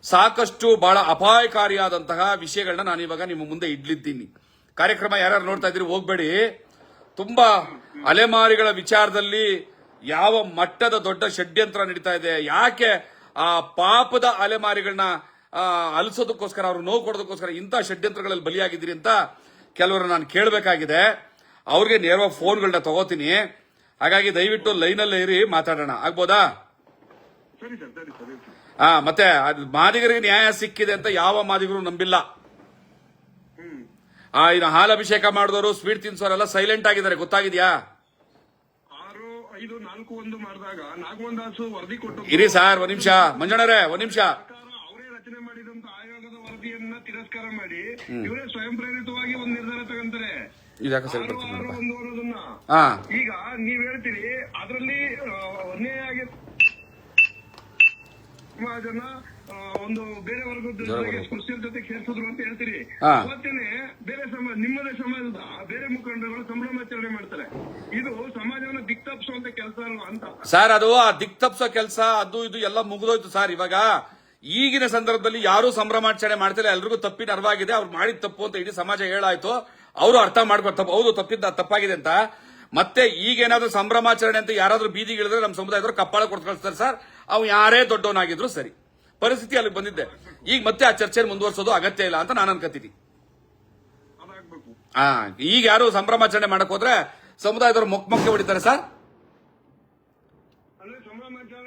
ಸಾಕಷ್ಟು ಬಹಳ ಅಪಾಯಕಾರಿಯಾದಂತಹ ವಿಷಯಗಳನ್ನ ನಾನು ಇವಾಗ ನಿಮ್ಮ ಮುಂದೆ ಇಡ್ಲಿದ್ದೀನಿ. ಕಾರ್ಯಕ್ರಮ ಯಾರ್ಯಾರು ನೋಡ್ತಾ ಇದ್ದೀರಿ ಹೋಗ್ಬೇಡಿ. ತುಂಬಾ ಅಲೆಮಾರಿಗಳ ವಿಚಾರದಲ್ಲಿ ಯಾವ ಮಟ್ಟದ ದೊಡ್ಡ ಷಡ್ಯಂತ್ರ ನಡೀತಾ ಇದೆ, ಯಾಕೆ ಆ ಪಾಪದ ಅಲೆಮಾರಿಗಳನ್ನ ಅಲಿಸೋದಕ್ಕೋಸ್ಕರ, ಅವ್ರು ನೋವು ಕೊಡೋದಕ್ಕೋಸ್ಕರ ಇಂಥ ಷಡ್ಯಂತ್ರಗಳಲ್ಲಿ ಬಲಿಯಾಗಿದ್ದೀರಿ ಅಂತ ಕೆಲವರು ನಾನು ಕೇಳಬೇಕಾಗಿದೆ. ಅವ್ರಿಗೆ ನೇರವಾಗಿ ಫೋನ್ಗಳನ್ನ ತಗೋತೀನಿ. ಹಾಗಾಗಿ ದಯವಿಟ್ಟು ಲೈನಲ್ಲೇ ಇರಿ, ಮಾತಾಡೋಣ. ಆಗ್ಬೋದಾ? ಸರಿ ಸರ್, ಸರಿ ಸರಿ. ಮತ್ತೆ ಮಾದಿಗರಿಗೆ ನ್ಯಾಯ ಸಿಕ್ಕಿದೆ ಅಂತ ಯಾವ ಮಾದಿಗರು ನಂಬಿಲ್ಲ. ಇನ್ನು ಹಾಲಭಿಷೇಕ ಮಾಡಿದವರು, ಸ್ವೀಟ್ ತಿನ್ಸೋರೆಲ್ಲ ಸೈಲೆಂಟ್ ಆಗಿದ್ದಾರೆ, ಗೊತ್ತಾಗಿದ್ಯಾ? 6-5-4-1 ಮಾಡಿದಾಗ ನಾಗಮೋಹನ್ ವರದಿ ಕೊಟ್ಟು ಇರಿ ಸರ್, ಒಂದ್ ನಿಮಿಷ ಮಂಜಣ್ಣರೇ, ಒಂದ್ ನಿಮಿಷ. ಅವರೇ ರಚನೆ ಮಾಡಿದಂತ ಆಯೋಗದ ವರದಿಯನ್ನ ತಿರಸ್ಕಾರ ಮಾಡಿ ಇವರೇ ಸ್ವಯಂ ಪ್ರೇರಿತವಾಗಿ ಒಂದು ನಿರ್ಧಾರ ತಗೊಂತಾರೆ. ಇದ್ಯಾಕೆ ಸರಿ 6-6-1 ಅನ್ನೋದನ್ನ. ಹಾ ಈಗ ನೀವ್ ಹೇಳ್ತೀರಿ ಅದ್ರಲ್ಲಿ ಅನ್ಯಾಯ ಆಗಿ ಸಮಾಜನ ಒಂದು ಬೇರೆ ವರ್ಗದ ಸ್ಪೃಶ್ಯರ ಜೊತೆ ಸೇರಿಸಿದ್ರು ಅಂತ ಹೇಳ್ತೀರಿ. ಅವತ್ತೇನೆ ಬೇರೆ ಸಮಾಜ, ನಿಮ್ಮದೇ ಸಮಾಜದ ಬೇರೆ ಮುಖಂಡರುಗಳು ಸಂಭ್ರಮಾಚರಣೆ ಮಾಡ್ತಾರೆ. ಇದು ಸಮಾಜವನ್ನ ದಿಕ್ತಪ್ಸುವಂತ ಕೆಲಸ ಅಲ್ವಾ ಅಂತ ಸರ್. ಅದು ಆ ದಿಕ್ತಪ್ಸೋ ಕೆಲಸ, ಅದು ಇದು ಎಲ್ಲ ಮುಗಿದೋಯ್ತು ಸರ್. ಇವಾಗ ಈಗಿನ ಸಂದರ್ಭದಲ್ಲಿ ಯಾರು ಸಂಭ್ರಮಾಚರಣೆ ಮಾಡ್ತಿಲ್ಲ, ಎಲ್ರಿಗೂ ತಪ್ಪಿನ ಅರ್ವಾಗಿದೆ. ಅವ್ರು ಮಾಡಿದ ತಪ್ಪು ಅಂತ ಇಡೀ ಸಮಾಜ ಹೇಳಾಯ್ತು. ಅವರು ಅರ್ಥ ಮಾಡ್ಕೊಂಡು ಹೌದು ತಪ್ಪಾಗಿದೆ ಅಂತ. ಮತ್ತೆ ಈಗೇನಾದ್ರೂ ಸಂಭ್ರಮಾಚರಣೆ ಅಂತ ಯಾರಾದ್ರೂ ಬೀದಿಗೆ ಇಳಿದ್ರೆ ನಮ್ಮ ಸಮುದಾಯದವರು ಕಪ್ಪಾಳ ಕೊಟ್ಟು ಕಳಿಸ್ತಾರೆ ಸರ್. ಅವು ಯಾರೇ ದೊಡ್ಡವನಾಗಿದ್ರು ಸರಿ. ಪರಿಸ್ಥಿತಿ ಅಲ್ಲಿ ಬಂದಿದ್ದೆ. ಈಗ ಮತ್ತೆ ಆ ಚರ್ಚೆ ಮುಂದುವರಿಸೋದು ಅಗತ್ಯ ಇಲ್ಲ ಅಂತ ನಾನು ಅನ್ಕೋತೀನಿ. ಈಗ ಯಾರು ಸಂಭ್ರಮಾಚರಣೆ ಮಾಡಕ್ ಹೋದ್ರೆ ಸಮುದಾಯದವರು ಮೊಕ್ಕೆ ಹೊಡಿತಾರೆ ಸರ್. ಅಂದ್ರೆ ಸಂಭ್ರಮಾಚರಣೆ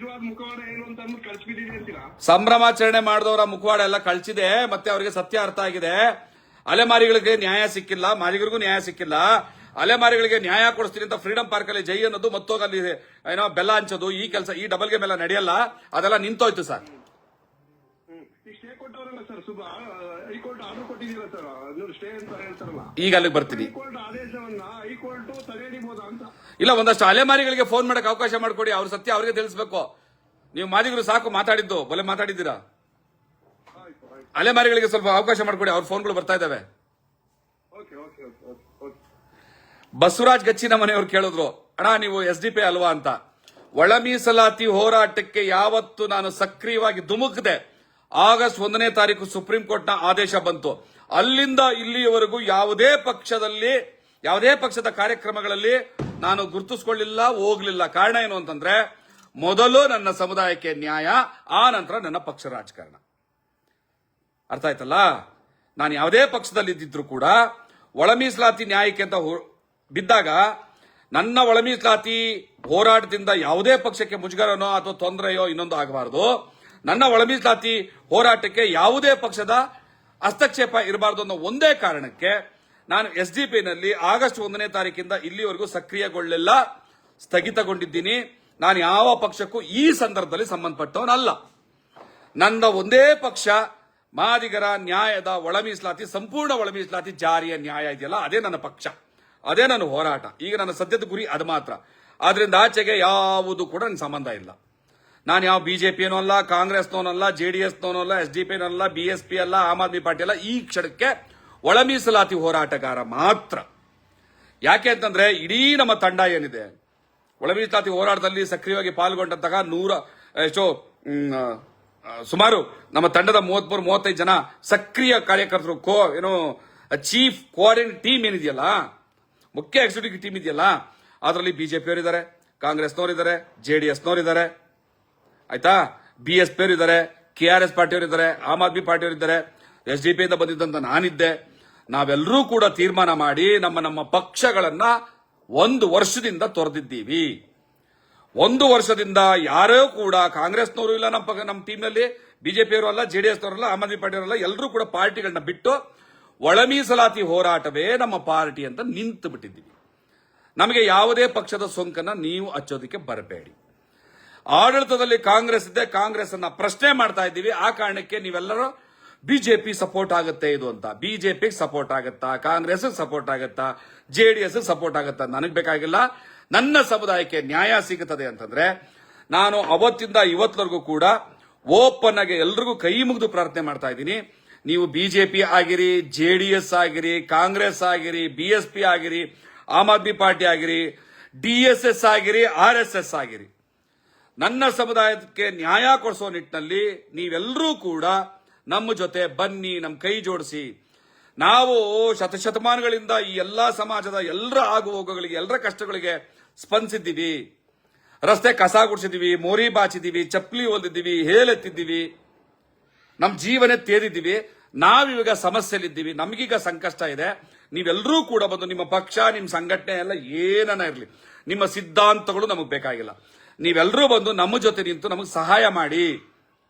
ನಿಜವಾದ ಮುಖವಾಡ ಏನು ಅಂತ ಅಂದ್ಬಿಟ್ಟು ಕಳ್ಸಿಬಿಟ್ಟಿದೆ ಅಂತೀರಾ? ಸಂಭ್ರಮಾಚರಣೆ ಮಾಡಿದವರ ಮುಖವಾಡ ಎಲ್ಲ ಕಳ್ಸಿದೆ, ಮತ್ತೆ ಅವರಿಗೆ ಸತ್ಯ ಅರ್ಥ ಆಗಿದೆ. ಅಲೆಮಾರಿಗಳಿಗೆ ನ್ಯಾಯ ಸಿಕ್ಕಿಲ್ಲ, ಮಾದಿಗರಿಗೂ ನ್ಯಾಯ ಸಿಕ್ಕಿಲ್ಲ. ಅಲೆಮಾರಿಗಳಿಗೆ ನ್ಯಾಯ ಕೊಡಿಸ್ತೀನಿ ಅಂತ ಫ್ರೀಡಂ ಪಾರ್ಕ್ ಅಲ್ಲಿ ಜೈ ಅನ್ನೋದು ಮತ್ತೋಗ ಅಲ್ಲಿ ಏನೋ ಬೆಲ್ಲ ಹಂಚೋದು ಈ ಕೆಲಸ, ಈ ಡಬಲ್ ಗೇಮ್ ಎಲ್ಲ ನಡೆಯಲ್ಲ, ಅದೆಲ್ಲ ನಿಂತೋಯ್ತು ಸರ್. ಈ ಸ್ಟೇ ಕೊಟ್ಟವರಲ್ಲ ಸರ್, ಹೈಕೋರ್ಟ್ ಆರ್ಡರ್ ಕೊಟ್ಟಿದ್ದೀರಾ ಸರ್, ನೀವು ಸ್ಟೇ ಅಂತ ಹೇಳ್ತಾರಲ್ಲ, ಈಗ ಅಲ್ಲಿಗೆ ಬರ್ತೀನಿ. ಹೈಕೋರ್ಟ್ ಆದೇಶವನ್ನ ಹೈಕೋರ್ಟ್ ತಡೆ ಹಿಡಿಬಹುದಾ ಅಂತ. ಇಲ್ಲ, ಒಂದಷ್ಟು ಅಲೆಮಾರಿಗಳಿಗೆ ಫೋನ್ ಮಾಡಕ್ಕೆ ಅವಕಾಶ ಮಾಡಿಕೊಡಿ, ಅವ್ರ ಸತ್ಯ ಅವ್ರಿಗೆ ತಿಳಿಸ್ಬೇಕು. ನೀವು ಮಾದಿಗರು ಸಾಕು ಮಾತಾಡಿದ್ದು, ಬಲೆ ಮಾತಾಡಿದ್ದೀರಾ. ಅಲೆಮಾರಿಗಳಿಗೆ ಸ್ವಲ್ಪ ಅವಕಾಶ ಮಾಡಿಕೊಡಿ, ಅವ್ರ ಫೋನ್ಗಳು ಬರ್ತಾ ಇದಾವೆ. ಬಸವರಾಜ್ ಗಚ್ಚಿನ ಮನೆಯವ್ರು ಕೇಳಿದ್ರು, ಅಣ್ಣ ನೀವು SDP ಅಲ್ವಾ ಅಂತ. ಒಳ ಮೀಸಲಾತಿ ಹೋರಾಟಕ್ಕೆ ಯಾವತ್ತು ನಾನು ಸಕ್ರಿಯವಾಗಿ ಧುಮುಕದೆ, ಆಗಸ್ಟ್ 1ನೇ ತಾರೀಕು ಸುಪ್ರೀಂ ಕೋರ್ಟ್ನ ಆದೇಶ ಬಂತು. ಅಲ್ಲಿಂದ ಇಲ್ಲಿಯವರೆಗೂ ಯಾವುದೇ ಪಕ್ಷದ ಕಾರ್ಯಕ್ರಮಗಳಲ್ಲಿ ನಾನು ಗುರುತಿಸಿಕೊಳ್ಳಿಲ್ಲ, ಹೋಗ್ಲಿಲ್ಲ. ಕಾರಣ ಏನು ಅಂತಂದ್ರೆ, ಮೊದಲು ನನ್ನ ಸಮುದಾಯಕ್ಕೆ ನ್ಯಾಯ, ಆ ನಂತರ ನನ್ನ ಪಕ್ಷ ರಾಜಕಾರಣ. ಅರ್ಥ ಆಯ್ತಲ್ಲ? ನಾನು ಯಾವುದೇ ಪಕ್ಷದಲ್ಲಿ ಇದ್ದಿದ್ರು ಕೂಡ ಒಳ ಮೀಸಲಾತಿ ನ್ಯಾಯಕ್ಕೆ ಅಂತ ಬಿದ್ದಾಗ ನನ್ನ ಒಳ ಮೀಸಲಾತಿ ಹೋರಾಟದಿಂದ ಯಾವುದೇ ಪಕ್ಷಕ್ಕೆ ಮುಜುಗರನೋ ಅಥವಾ ತೊಂದರೆಯೋ ಇನ್ನೊಂದು ಆಗಬಾರದು. ನನ್ನ ಒಳ ಮೀಸಲಾತಿ ಹೋರಾಟಕ್ಕೆ ಯಾವುದೇ ಪಕ್ಷದ ಹಸ್ತಕ್ಷೇಪ ಇರಬಾರದು ಅನ್ನೋ ಒಂದೇ ಕಾರಣಕ್ಕೆ ನಾನು SDP-ನಲ್ಲಿ ಆಗಸ್ಟ್ 1ನೇ ತಾರೀಕಿಂದ ಇಲ್ಲಿವರೆಗೂ ಸಕ್ರಿಯಗೊಳ್ಳಿಲ್ಲ, ಸ್ಥಗಿತಗೊಂಡಿದ್ದೀನಿ. ನಾನು ಯಾವ ಪಕ್ಷಕ್ಕೂ ಈ ಸಂದರ್ಭದಲ್ಲಿ ಸಂಬಂಧಪಟ್ಟವನಲ್ಲ. ನನ್ನ ಒಂದೇ ಪಕ್ಷ ಮಾದಿಗರ ನ್ಯಾಯದ ಒಳ ಮೀಸಲಾತಿ, ಸಂಪೂರ್ಣ ಒಳ ಮೀಸಲಾತಿ ಜಾರಿಯ ನ್ಯಾಯ ಇದೆಯಲ್ಲ, ಅದೇ ನನ್ನ ಪಕ್ಷ, ಅದೇ ನನ್ನ ಹೋರಾಟ. ಈಗ ನನ್ನ ಸದ್ಯದ ಗುರಿ ಅದು ಮಾತ್ರ. ಆದ್ರಿಂದ ಆಚೆಗೆ ಯಾವುದು ಕೂಡ ನನ್ನ ಸಂಬಂಧ ಇಲ್ಲ. ನಾನು ಯಾವ BJPನೂ ಅಲ್ಲ, ಕಾಂಗ್ರೆಸ್ನವನಲ್ಲ, JDSನವನೂ ಅಲ್ಲ, SDP ಅಲ್ಲ, BSP ಅಲ್ಲ, ಆಮ್ ಆದ್ಮಿ ಪಾರ್ಟಿ ಅಲ್ಲ. ಈ ಕ್ಷಣಕ್ಕೆ ಒಳ ಮೀಸಲಾತಿ ಹೋರಾಟಗಾರ ಮಾತ್ರ. ಯಾಕೆ ಅಂತಂದ್ರೆ, ಇಡೀ ನಮ್ಮ ತಂಡ ಏನಿದೆ ಒಳ ಮೀಸಲಾತಿ ಹೋರಾಟದಲ್ಲಿ ಸಕ್ರಿಯವಾಗಿ ಪಾಲ್ಗೊಂಡಂತಹ ಸುಮಾರು ನಮ್ಮ ತಂಡದ 33-35 ಜನ ಸಕ್ರಿಯ ಕಾರ್ಯಕರ್ತರು, ಚೀಫ್ ಕೋಆರ್ಡಿನೇಟ್ ಟೀಮ್ ಏನಿದೆಯಲ್ಲ, ಮುಖ್ಯ ಎಕ್ಸಿಕ್ಯೂಟಿವ್ ಟೀಮ್ ಇದೆಯಲ್ಲ, ಅದರಲ್ಲಿ BJPಯವರು ಇದ್ದಾರೆ, ಕಾಂಗ್ರೆಸ್ನವರು ಇದ್ದಾರೆ, JDSನವರು ಇದ್ದಾರೆ, ಆಯ್ತಾ, BSPಯವರು ಇದ್ದಾರೆ, KRS ಪಾರ್ಟಿಯವರು ಇದ್ದಾರೆ, ಆಮ್ ಆದ್ಮಿ ಪಾರ್ಟಿಯವರು ಇದ್ದಾರೆ, SDP ಬಂದಿದ್ದಂತ ನಾನಿದ್ದೆ. ನಾವೆಲ್ಲರೂ ಕೂಡ ತೀರ್ಮಾನ ಮಾಡಿ ನಮ್ಮ ಪಕ್ಷಗಳನ್ನ 1 ವರ್ಷದಿಂದ ತೊರೆದಿದ್ದೀವಿ. 1 ವರ್ಷದಿಂದ ಯಾರೂ ಕೂಡ ಕಾಂಗ್ರೆಸ್ನವರು ಇಲ್ಲ ನಮ್ಮ ಟೀಮ್ನಲ್ಲಿ, BJPಯವರು ಅಲ್ಲ, JDSನವರಲ್ಲ, ಆಮ್ ಆದ್ಮಿ ಪಾರ್ಟಿಯವರಲ್ಲ, ಎಲ್ಲರೂ ಕೂಡ ಪಾರ್ಟಿಗಳನ್ನ ಬಿಟ್ಟು ಒಳ ಮೀಸಲಾತಿ ಹೋರಾಟವೇ ನಮ್ಮ ಪಾರ್ಟಿ ಅಂತ ನಿಂತು ಬಿಟ್ಟಿದ್ದೀವಿ. ನಮಗೆ ಯಾವುದೇ ಪಕ್ಷದ ಸೋಂಕನ್ನ ನೀವು ಹಚ್ಚೋದಕ್ಕೆ ಬರಬೇಡಿ. ಆಡಳಿತದಲ್ಲಿ ಕಾಂಗ್ರೆಸ್ ಇದೆ, ಕಾಂಗ್ರೆಸ್ ಅನ್ನ ಪ್ರಶ್ನೆ ಮಾಡ್ತಾ ಇದ್ದೀವಿ. ಆ ಕಾರಣಕ್ಕೆ ನೀವೆಲ್ಲರೂ BJP ಸಪೋರ್ಟ್ ಆಗುತ್ತೆ ಇದು ಅಂತ. BJP ಸಪೋರ್ಟ್ ಆಗುತ್ತಾ, ಕಾಂಗ್ರೆಸ್ ಸಪೋರ್ಟ್ ಆಗುತ್ತಾ, JDS ಸಪೋರ್ಟ್ ಆಗುತ್ತಾ, ನನಗೆ ಬೇಕಾಗಿಲ್ಲ. ನನ್ನ ಸಮುದಾಯಕ್ಕೆ ನ್ಯಾಯ ಸಿಗುತ್ತದೆ ಅಂತಂದ್ರೆ ನಾನು ಅವತ್ತಿಂದ ಇವತ್ತವರೆಗೂ ಕೂಡ ಓಪನ್ ಆಗಿ ಎಲ್ರಿಗೂ ಕೈ ಮುಗಿದು ಪ್ರಾರ್ಥನೆ ಮಾಡ್ತಾ ಇದ್ದೀನಿ. ನೀವು BJP ಆಗಿರಿ, JDS ಆಗಿರಿ, ಕಾಂಗ್ರೆಸ್ ಆಗಿರಿ, BSP ಆಗಿರಿ, ಆಮ್ ಆದ್ಮಿ ಪಾರ್ಟಿ ಆಗಿರಿ, DSS ಆಗಿರಿ, RSS ಆಗಿರಿ, ನನ್ನ ಸಮುದಾಯಕ್ಕೆ ನ್ಯಾಯ ಕೊಡಿಸೋ ನಿಟ್ಟಿನಲ್ಲಿ ನೀವೆಲ್ಲರೂ ಕೂಡ ನಮ್ಮ ಜೊತೆ ಬನ್ನಿ, ನಮ್ಮ ಕೈ ಜೋಡಿಸಿ. ನಾವು ಶತಮಾನಗಳಿಂದ ಈ ಎಲ್ಲಾ ಸಮಾಜದ ಎಲ್ಲರ ಆಗು ಹೋಗುಗಳಿಗೆ, ಎಲ್ಲರ ಕಷ್ಟಗಳಿಗೆ ಸ್ಪಂದಿಸಿದ್ದೀವಿ. ರಸ್ತೆ ಕಸ ಗುಡಿಸಿದೀವಿ, ಮೋರಿ ಬಾಚಿದೀವಿ, ಚಪ್ಪಲಿ ಹೊಲಿದಿದ್ದೀವಿ, ಹೇಳೆತ್ತಿದ್ದೀವಿ, ನಮ್ಮ ಜೀವನ ತೇರಿದ್ದೀವಿ. ನಾವೀಗ ಸಮಸ್ಯೆಲಿದ್ದೀವಿ, ನಮಗೀಗ ಸಂಕಷ್ಟ ಇದೆ. ನೀವೆಲ್ಲರೂ ಕೂಡ ಬಂದು ನಿಮ್ಮ ಪಕ್ಷ, ನಿಮ್ಮ ಸಂಘಟನೆ ಎಲ್ಲ ಏನನ್ನ ಇರಲಿ, ನಿಮ್ಮ ಸಿದ್ಧಾಂತಗಳು ನಮಗೆ ಬೇಕಾಗಿಲ್ಲ. ನೀವೆಲ್ಲರೂ ಬಂದು ನಮ್ಮ ಜೊತೆ ನಿಂತು ನಮಗೆ ಸಹಾಯ ಮಾಡಿ.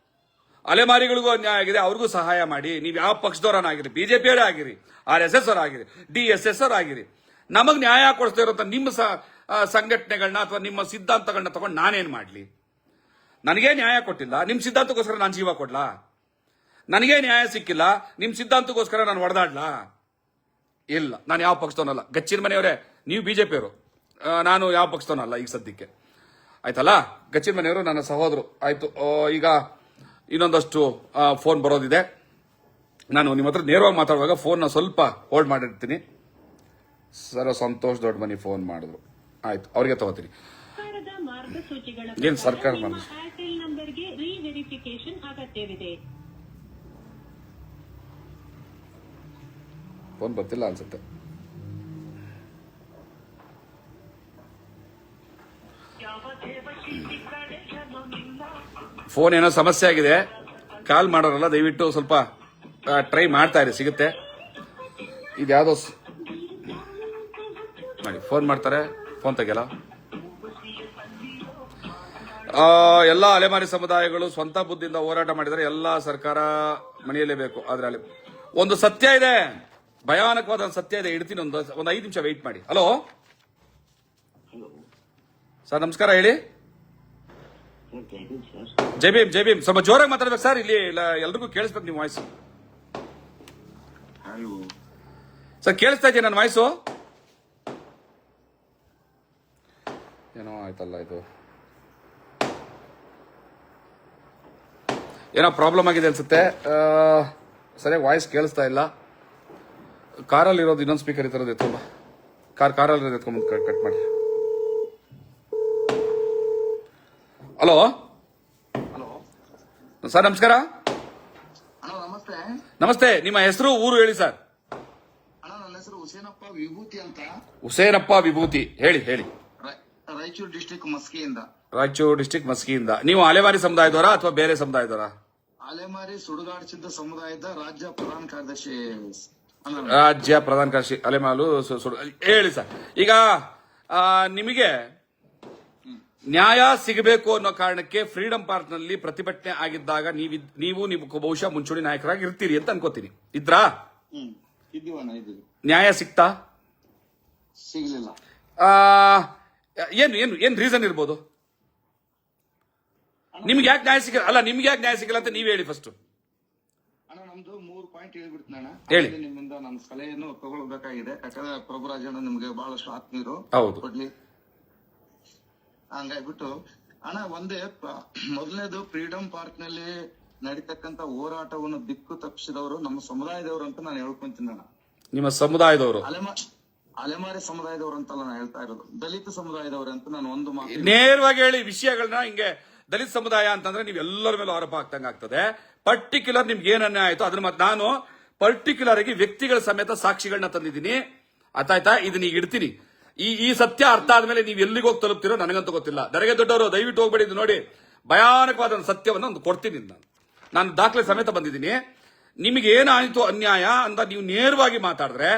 ಅಲೆಮಾರಿಗಳಿಗೂ ಅನ್ಯಾಯ ಆಗಿದೆ, ಅವ್ರಿಗೂ ಸಹಾಯ ಮಾಡಿ. ನೀವು ಯಾವ ಪಕ್ಷದವರನ್ನಾಗಿರಿ, BJPಯವರೇ ಆಗಿರಿ, RSS ಅವರಾಗಿರಿ, DSS ಅವರಾಗಿರಿ, ನಮಗ್ ನ್ಯಾಯ ಕೊಡಿಸ್ತಾ ಇರೋ ನಿಮ್ಮ ಸಂಘಟನೆಗಳನ್ನ ಅಥವಾ ನಿಮ್ಮ ಸಿದ್ಧಾಂತಗಳನ್ನ ತಗೊಂಡು ನಾನೇನ್ ಮಾಡ್ಲಿ? ನನಗೇ ನ್ಯಾಯ ಕೊಟ್ಟಿಲ್ಲ, ನಿಮ್ ಸಿದ್ಧಾಂತಕ್ಕೋಸ್ಕರ ನಾನು ಜೀವ ಕೊಡ್ಲಾ? ನನಗೇ ನ್ಯಾಯ ಸಿಕ್ಕಿಲ್ಲ, ನಿಮ್ ಸಿದ್ಧಾಂತಕ್ಕೋಸ್ಕರ ನಾನು ಹೊಡೆದಾಡ್ಲಾ? ಇಲ್ಲ, ನಾನು ಯಾವ ಪಕ್ಷದವನಲ್ಲ. ಗಚ್ಚಿನ ಮನೆಯವರೇ, ನೀವು BJPಯವರು, ನಾನು ಯಾವ ಪಕ್ಷದವನಲ್ಲ ಈಗ ಸದ್ಯಕ್ಕೆ. ಆಯ್ತಲ್ಲ, ಗಚ್ಚಿನ ಮನೆಯವರು ನನ್ನ ಸಹೋದರು. ಆಯ್ತು, ಈಗ ಇನ್ನೊಂದಷ್ಟು ಫೋನ್ ಬರೋದಿದೆ. ನಾನು ನಿಮ್ಮ ಹತ್ರ ನೇರವಾಗಿ ಮಾತಾಡುವಾಗ ಫೋನ್ನ ಸ್ವಲ್ಪ ಹೋಲ್ಡ್ ಮಾಡಿರ್ತೀನಿ. ಸರ್ ಸಂತೋಷ್ ದೊಡ್ಡ ಮನಿ ಫೋನ್ ಮಾಡಿದ್ರು, ಆಯ್ತು, ಅವ್ರಿಗೆ ತಗೋತೀನಿ. ಸರ್ಕಾರದ ಮಾರ್ಗಸೂಚಿಗಳ ಏನ್ ಸರ್ಕಾರ ಏರ್ಟೆಲ್ ನಂಬರ್ಗೆ ರೀವೆರಿಫಿಕೇಶನ್ ಅಗತ್ಯವಿದೆ. ಫೋನ್ ಬರ್ತಿಲ್ಲ ಅನ್ಸುತ್ತೆ. ಫೋನ್ ಏನೋ ಸಮಸ್ಯೆ ಆಗಿದೆ. ಕಾಲ್ ಮಾಡೋರಲ್ಲ ದಯವಿಟ್ಟು ಸ್ವಲ್ಪ ಟ್ರೈ ಮಾಡ್ತಾ ಇರಿ, ಸಿಗುತ್ತೆ. ಇದ್ಯಾವುದೋ ನೋಡಿ ಫೋನ್ ಮಾಡ್ತಾರೆ, ಫೋನ್ ತೆಗಿಯಲ್ಲ. ಎಲ್ಲ ಅಲೆಮಾರಿ ಸಮುದಾಯಗಳು ಸ್ವಂತ ಬುದ್ಧಿಯಿಂದ ಹೋರಾಟ ಮಾಡಿದರೆ ಎಲ್ಲ ಸರ್ಕಾರ ಮಣಿಯಲೇಬೇಕು. ಆದ್ರೆ ಅಲ್ಲಿ ಒಂದು ಸತ್ಯ ಇದೆ, ಭಯಾನಕವಾದ ಒಂದು ಸತ್ಯ ಇದೆ. ಇಡ್ತೀನಿ, ಒಂದು 5 ನಿಮಿಷ ವೆಯ್ಟ್ ಮಾಡಿ. ಹಲೋ ಸರ್, ನಮಸ್ಕಾರ, ಹೇಳಿ. ಜೈ ಭೀಮ್, ಜೈ ಭೀಮ್. ಸ್ವಲ್ಪ ಜೋರಾಗಿ ಮಾತಾಡ್ಬೇಕು ಸರ್, ಇಲ್ಲಿ ಎಲ್ರಿಗೂ ಕೇಳಿಸ್ಬೇಕು ನಿಮ್ಮ ವಾಯ್ಸು. ಸರ್, ಕೇಳಿಸ್ತಾ ಇದೆಯಾ ನನ್ನ ವಾಯ್ಸು? ಏನೋ ಆಯ್ತಲ್ಲ, ಇದು ಏನೋ ಪ್ರಾಬ್ಲಮ್ ಆಗಿದೆ ಅನ್ಸುತ್ತೆ. ಸರಿಯಾಗಿ ವಾಯ್ಸ್ ಕೇಳಿಸ್ತಾ ಇಲ್ಲ. ಕಾರಲ್ಲಿ ಇರೋದು ಇನ್ನೊಂದು ಸ್ಪೀಕರ್ ಇರೋದು ಎತ್ಕೊಂಬ, ಕಾರಲ್ಲಿ ಇರೋದು ಎತ್ಕೊಂಬ, ಕಟ್ ಮಾಡಿ. ಹಲೋ ಸರ್, ನಮಸ್ಕಾರ. ನಮಸ್ತೆ. ನಮಸ್ತೆ, ನಿಮ್ಮ ಹೆಸರು, ಊರು ಹೇಳಿ ಸರ್. ಅಣ್ಣ, ನನ್ನ ಹೆಸರು ಹುಸೇನಪ್ಪ ವಿಭೂತಿ ಅಂತ. ಹುಸೇನಪ್ಪ ವಿಭೂತಿ, ಹೇಳಿ ಹೇಳಿ. ರಾಯಚೂರು ಡಿಸ್ಟಿಕ್ ಮಸ್ಕಿಯಿಂದ. ರಾಯಚೂರು ಡಿಸ್ಟಿಕ್ ಮಸ್ಕಿಯಿಂದ. ನೀವು ಅಲೆಮಾರಿ ಸಮುದಾಯದವರ ಅಥವಾ ಬೇರೆ ಸಮುದಾಯದವರ? ಅಲೆಮಾರಿ ಸುಡುಗಾಡು ಸಿದ್ಧ ಸಮುದಾಯದ ರಾಜ್ಯ ಪ್ರಧಾನ ಕಾರ್ಯದರ್ಶಿ. ರಾಜ್ಯ ಪ್ರಧಾನ ಕಾರ್ಯದರ್ಶಿ ಅಲೆಮಾಲು. ಹೇಳಿ ಸರ್, ಈಗ ನಿಮಗೆ ನ್ಯಾಯ ಸಿಗಬೇಕು ಅನ್ನೋ ಕಾರಣಕ್ಕೆ ಫ್ರೀಡಂ ಪಾರ್ಕ್ ನಲ್ಲಿ ಪ್ರತಿಭಟನೆ ಆಗಿದ್ದಾಗ ನೀವು ಬಹುಶಃ ಮುಂಚೂಣಿ ನಾಯಕರಾಗಿ ಇರ್ತೀರಿ ಅಂತ ಅನ್ಕೋತೀನಿ. ಇದ್ರಾ? ಇದ್ದೀವಣ್ಣ, ಇದ್ದೀವಿ. ನ್ಯಾಯ ಸಿಕ್ತಾ? ಸಿಗ್ಲಿಲ್ಲ. ಏನ್ ರೀಸನ್ ಇರ್ಬೋದು? ನಿಮ್ಗೆ ಯಾಕೆ ನ್ಯಾಯ ಸಿಗಲ್ಲ? ಅಲ್ಲ, ನಿಮ್ಗೆ ಯಾಕೆ ನ್ಯಾಯ ಸಿಗಲ್ಲ ಅಂತ ನೀವ್ ಹೇಳಿ ಫಸ್ಟ್. ಅಣ್ಣ, ನಮ್ದು 3 ಪಾಯಿಂಟ್ ಹೇಳ್ಬಿಡ್ತೀನಿ ಅಣ್ಣ. ಹೇಳಿ. ನಿಮ್ಮಿಂದ ನನ್ನ ಸಲಹೆಯನ್ನು ತಗೊಳ್ಬೇಕಾಗಿದೆ. ಯಾಕಂದ್ರೆ ಪ್ರಭುರಾಜಣ್ಣ ನಿಮ್ಗೆ ಬಹಳಷ್ಟು ಆತ್ಮೀಯರು. ಹೌದು. ಕೊಡ್ಲಿ ಹಂಗಾಗ್ಬಿಟ್ಟು ಅಣ್ಣ, ಮೊದಲನೇದು ಫ್ರೀಡಂ ಪಾರ್ಕ್ ನಲ್ಲಿ ನಡೀತಕ್ಕಂತ ಹೋರಾಟವನ್ನು ದಿಕ್ಕು ತಪ್ಪಿಸಿದವರು ನಮ್ಮ ಸಮುದಾಯದವರು ಅಂತ ನಾನು ಹೇಳ್ಕೊಂತೀನಿ ಅಣ್ಣ. ನಿಮ್ಮ ಸಮುದಾಯದವರು? ಅಲೆಮಾರಿ ಸಮುದಾಯದವರು ಅಂತಲ್ಲ ನಾನು ಹೇಳ್ತಾ ಇರೋದು, ದಲಿತ ಸಮುದಾಯದವರು ಅಂತ ನಾನು ಒಂದು ಮಾತು ನೇರವಾಗಿ ಹೇಳಿ. ವಿಷಯಗಳನ್ನ ಹಿಂಗೆ ದಲಿತ ಸಮುದಾಯ ಅಂತಂದ್ರೆ ನೀವು ಎಲ್ಲರ ಮೇಲೂ ಆರೋಪ ಆಗ್ತಂಗ ಆಗ್ತದೆ. ಪರ್ಟಿಕ್ಯುಲರ್ ನಿಮ್ಗೆ ಏನ್ ಅನ್ಯಾಯ ಆಯ್ತು ಅದನ್ನ ಮತ್ತೆ ನಾನು ಪರ್ಟಿಕ್ಯುಲರ್ ಆಗಿ ವ್ಯಕ್ತಿಗಳ ಸಮೇತ ಸಾಕ್ಷಿಗಳನ್ನ ತಂದಿದ್ದೀನಿ. ಅರ್ಥಾಯ್ತಾ? ಇದನ್ನ ಈಗ ಇಡ್ತೀನಿ. ಈ ಸತ್ಯ ಅರ್ಥ ಆದ್ಮೇಲೆ ನೀವು ಎಲ್ಲಿಗೆ ಹೋಗಿ ತಲುಪ್ತಿರೋ ನನಗಂತೂ ಗೊತ್ತಿಲ್ಲ. ದರೆಗೆ ದೊಡ್ಡವರು ದಯವಿಟ್ಟು ಹೋಗ್ಬೇಡಿ. ಇದು ನೋಡಿ, ಭಯಾನಕವಾದ ಒಂದು ಸತ್ಯವನ್ನು ಒಂದು ಕೊಡ್ತೀನಿ. ನಾನು ದಾಖಲೆ ಸಮೇತ ಬಂದಿದ್ದೀನಿ. ನಿಮಗೆ ಏನಾಯಿತು ಅನ್ಯಾಯ ಅಂತ ನೀವು ನೇರವಾಗಿ ಮಾತಾಡಿದ್ರೆ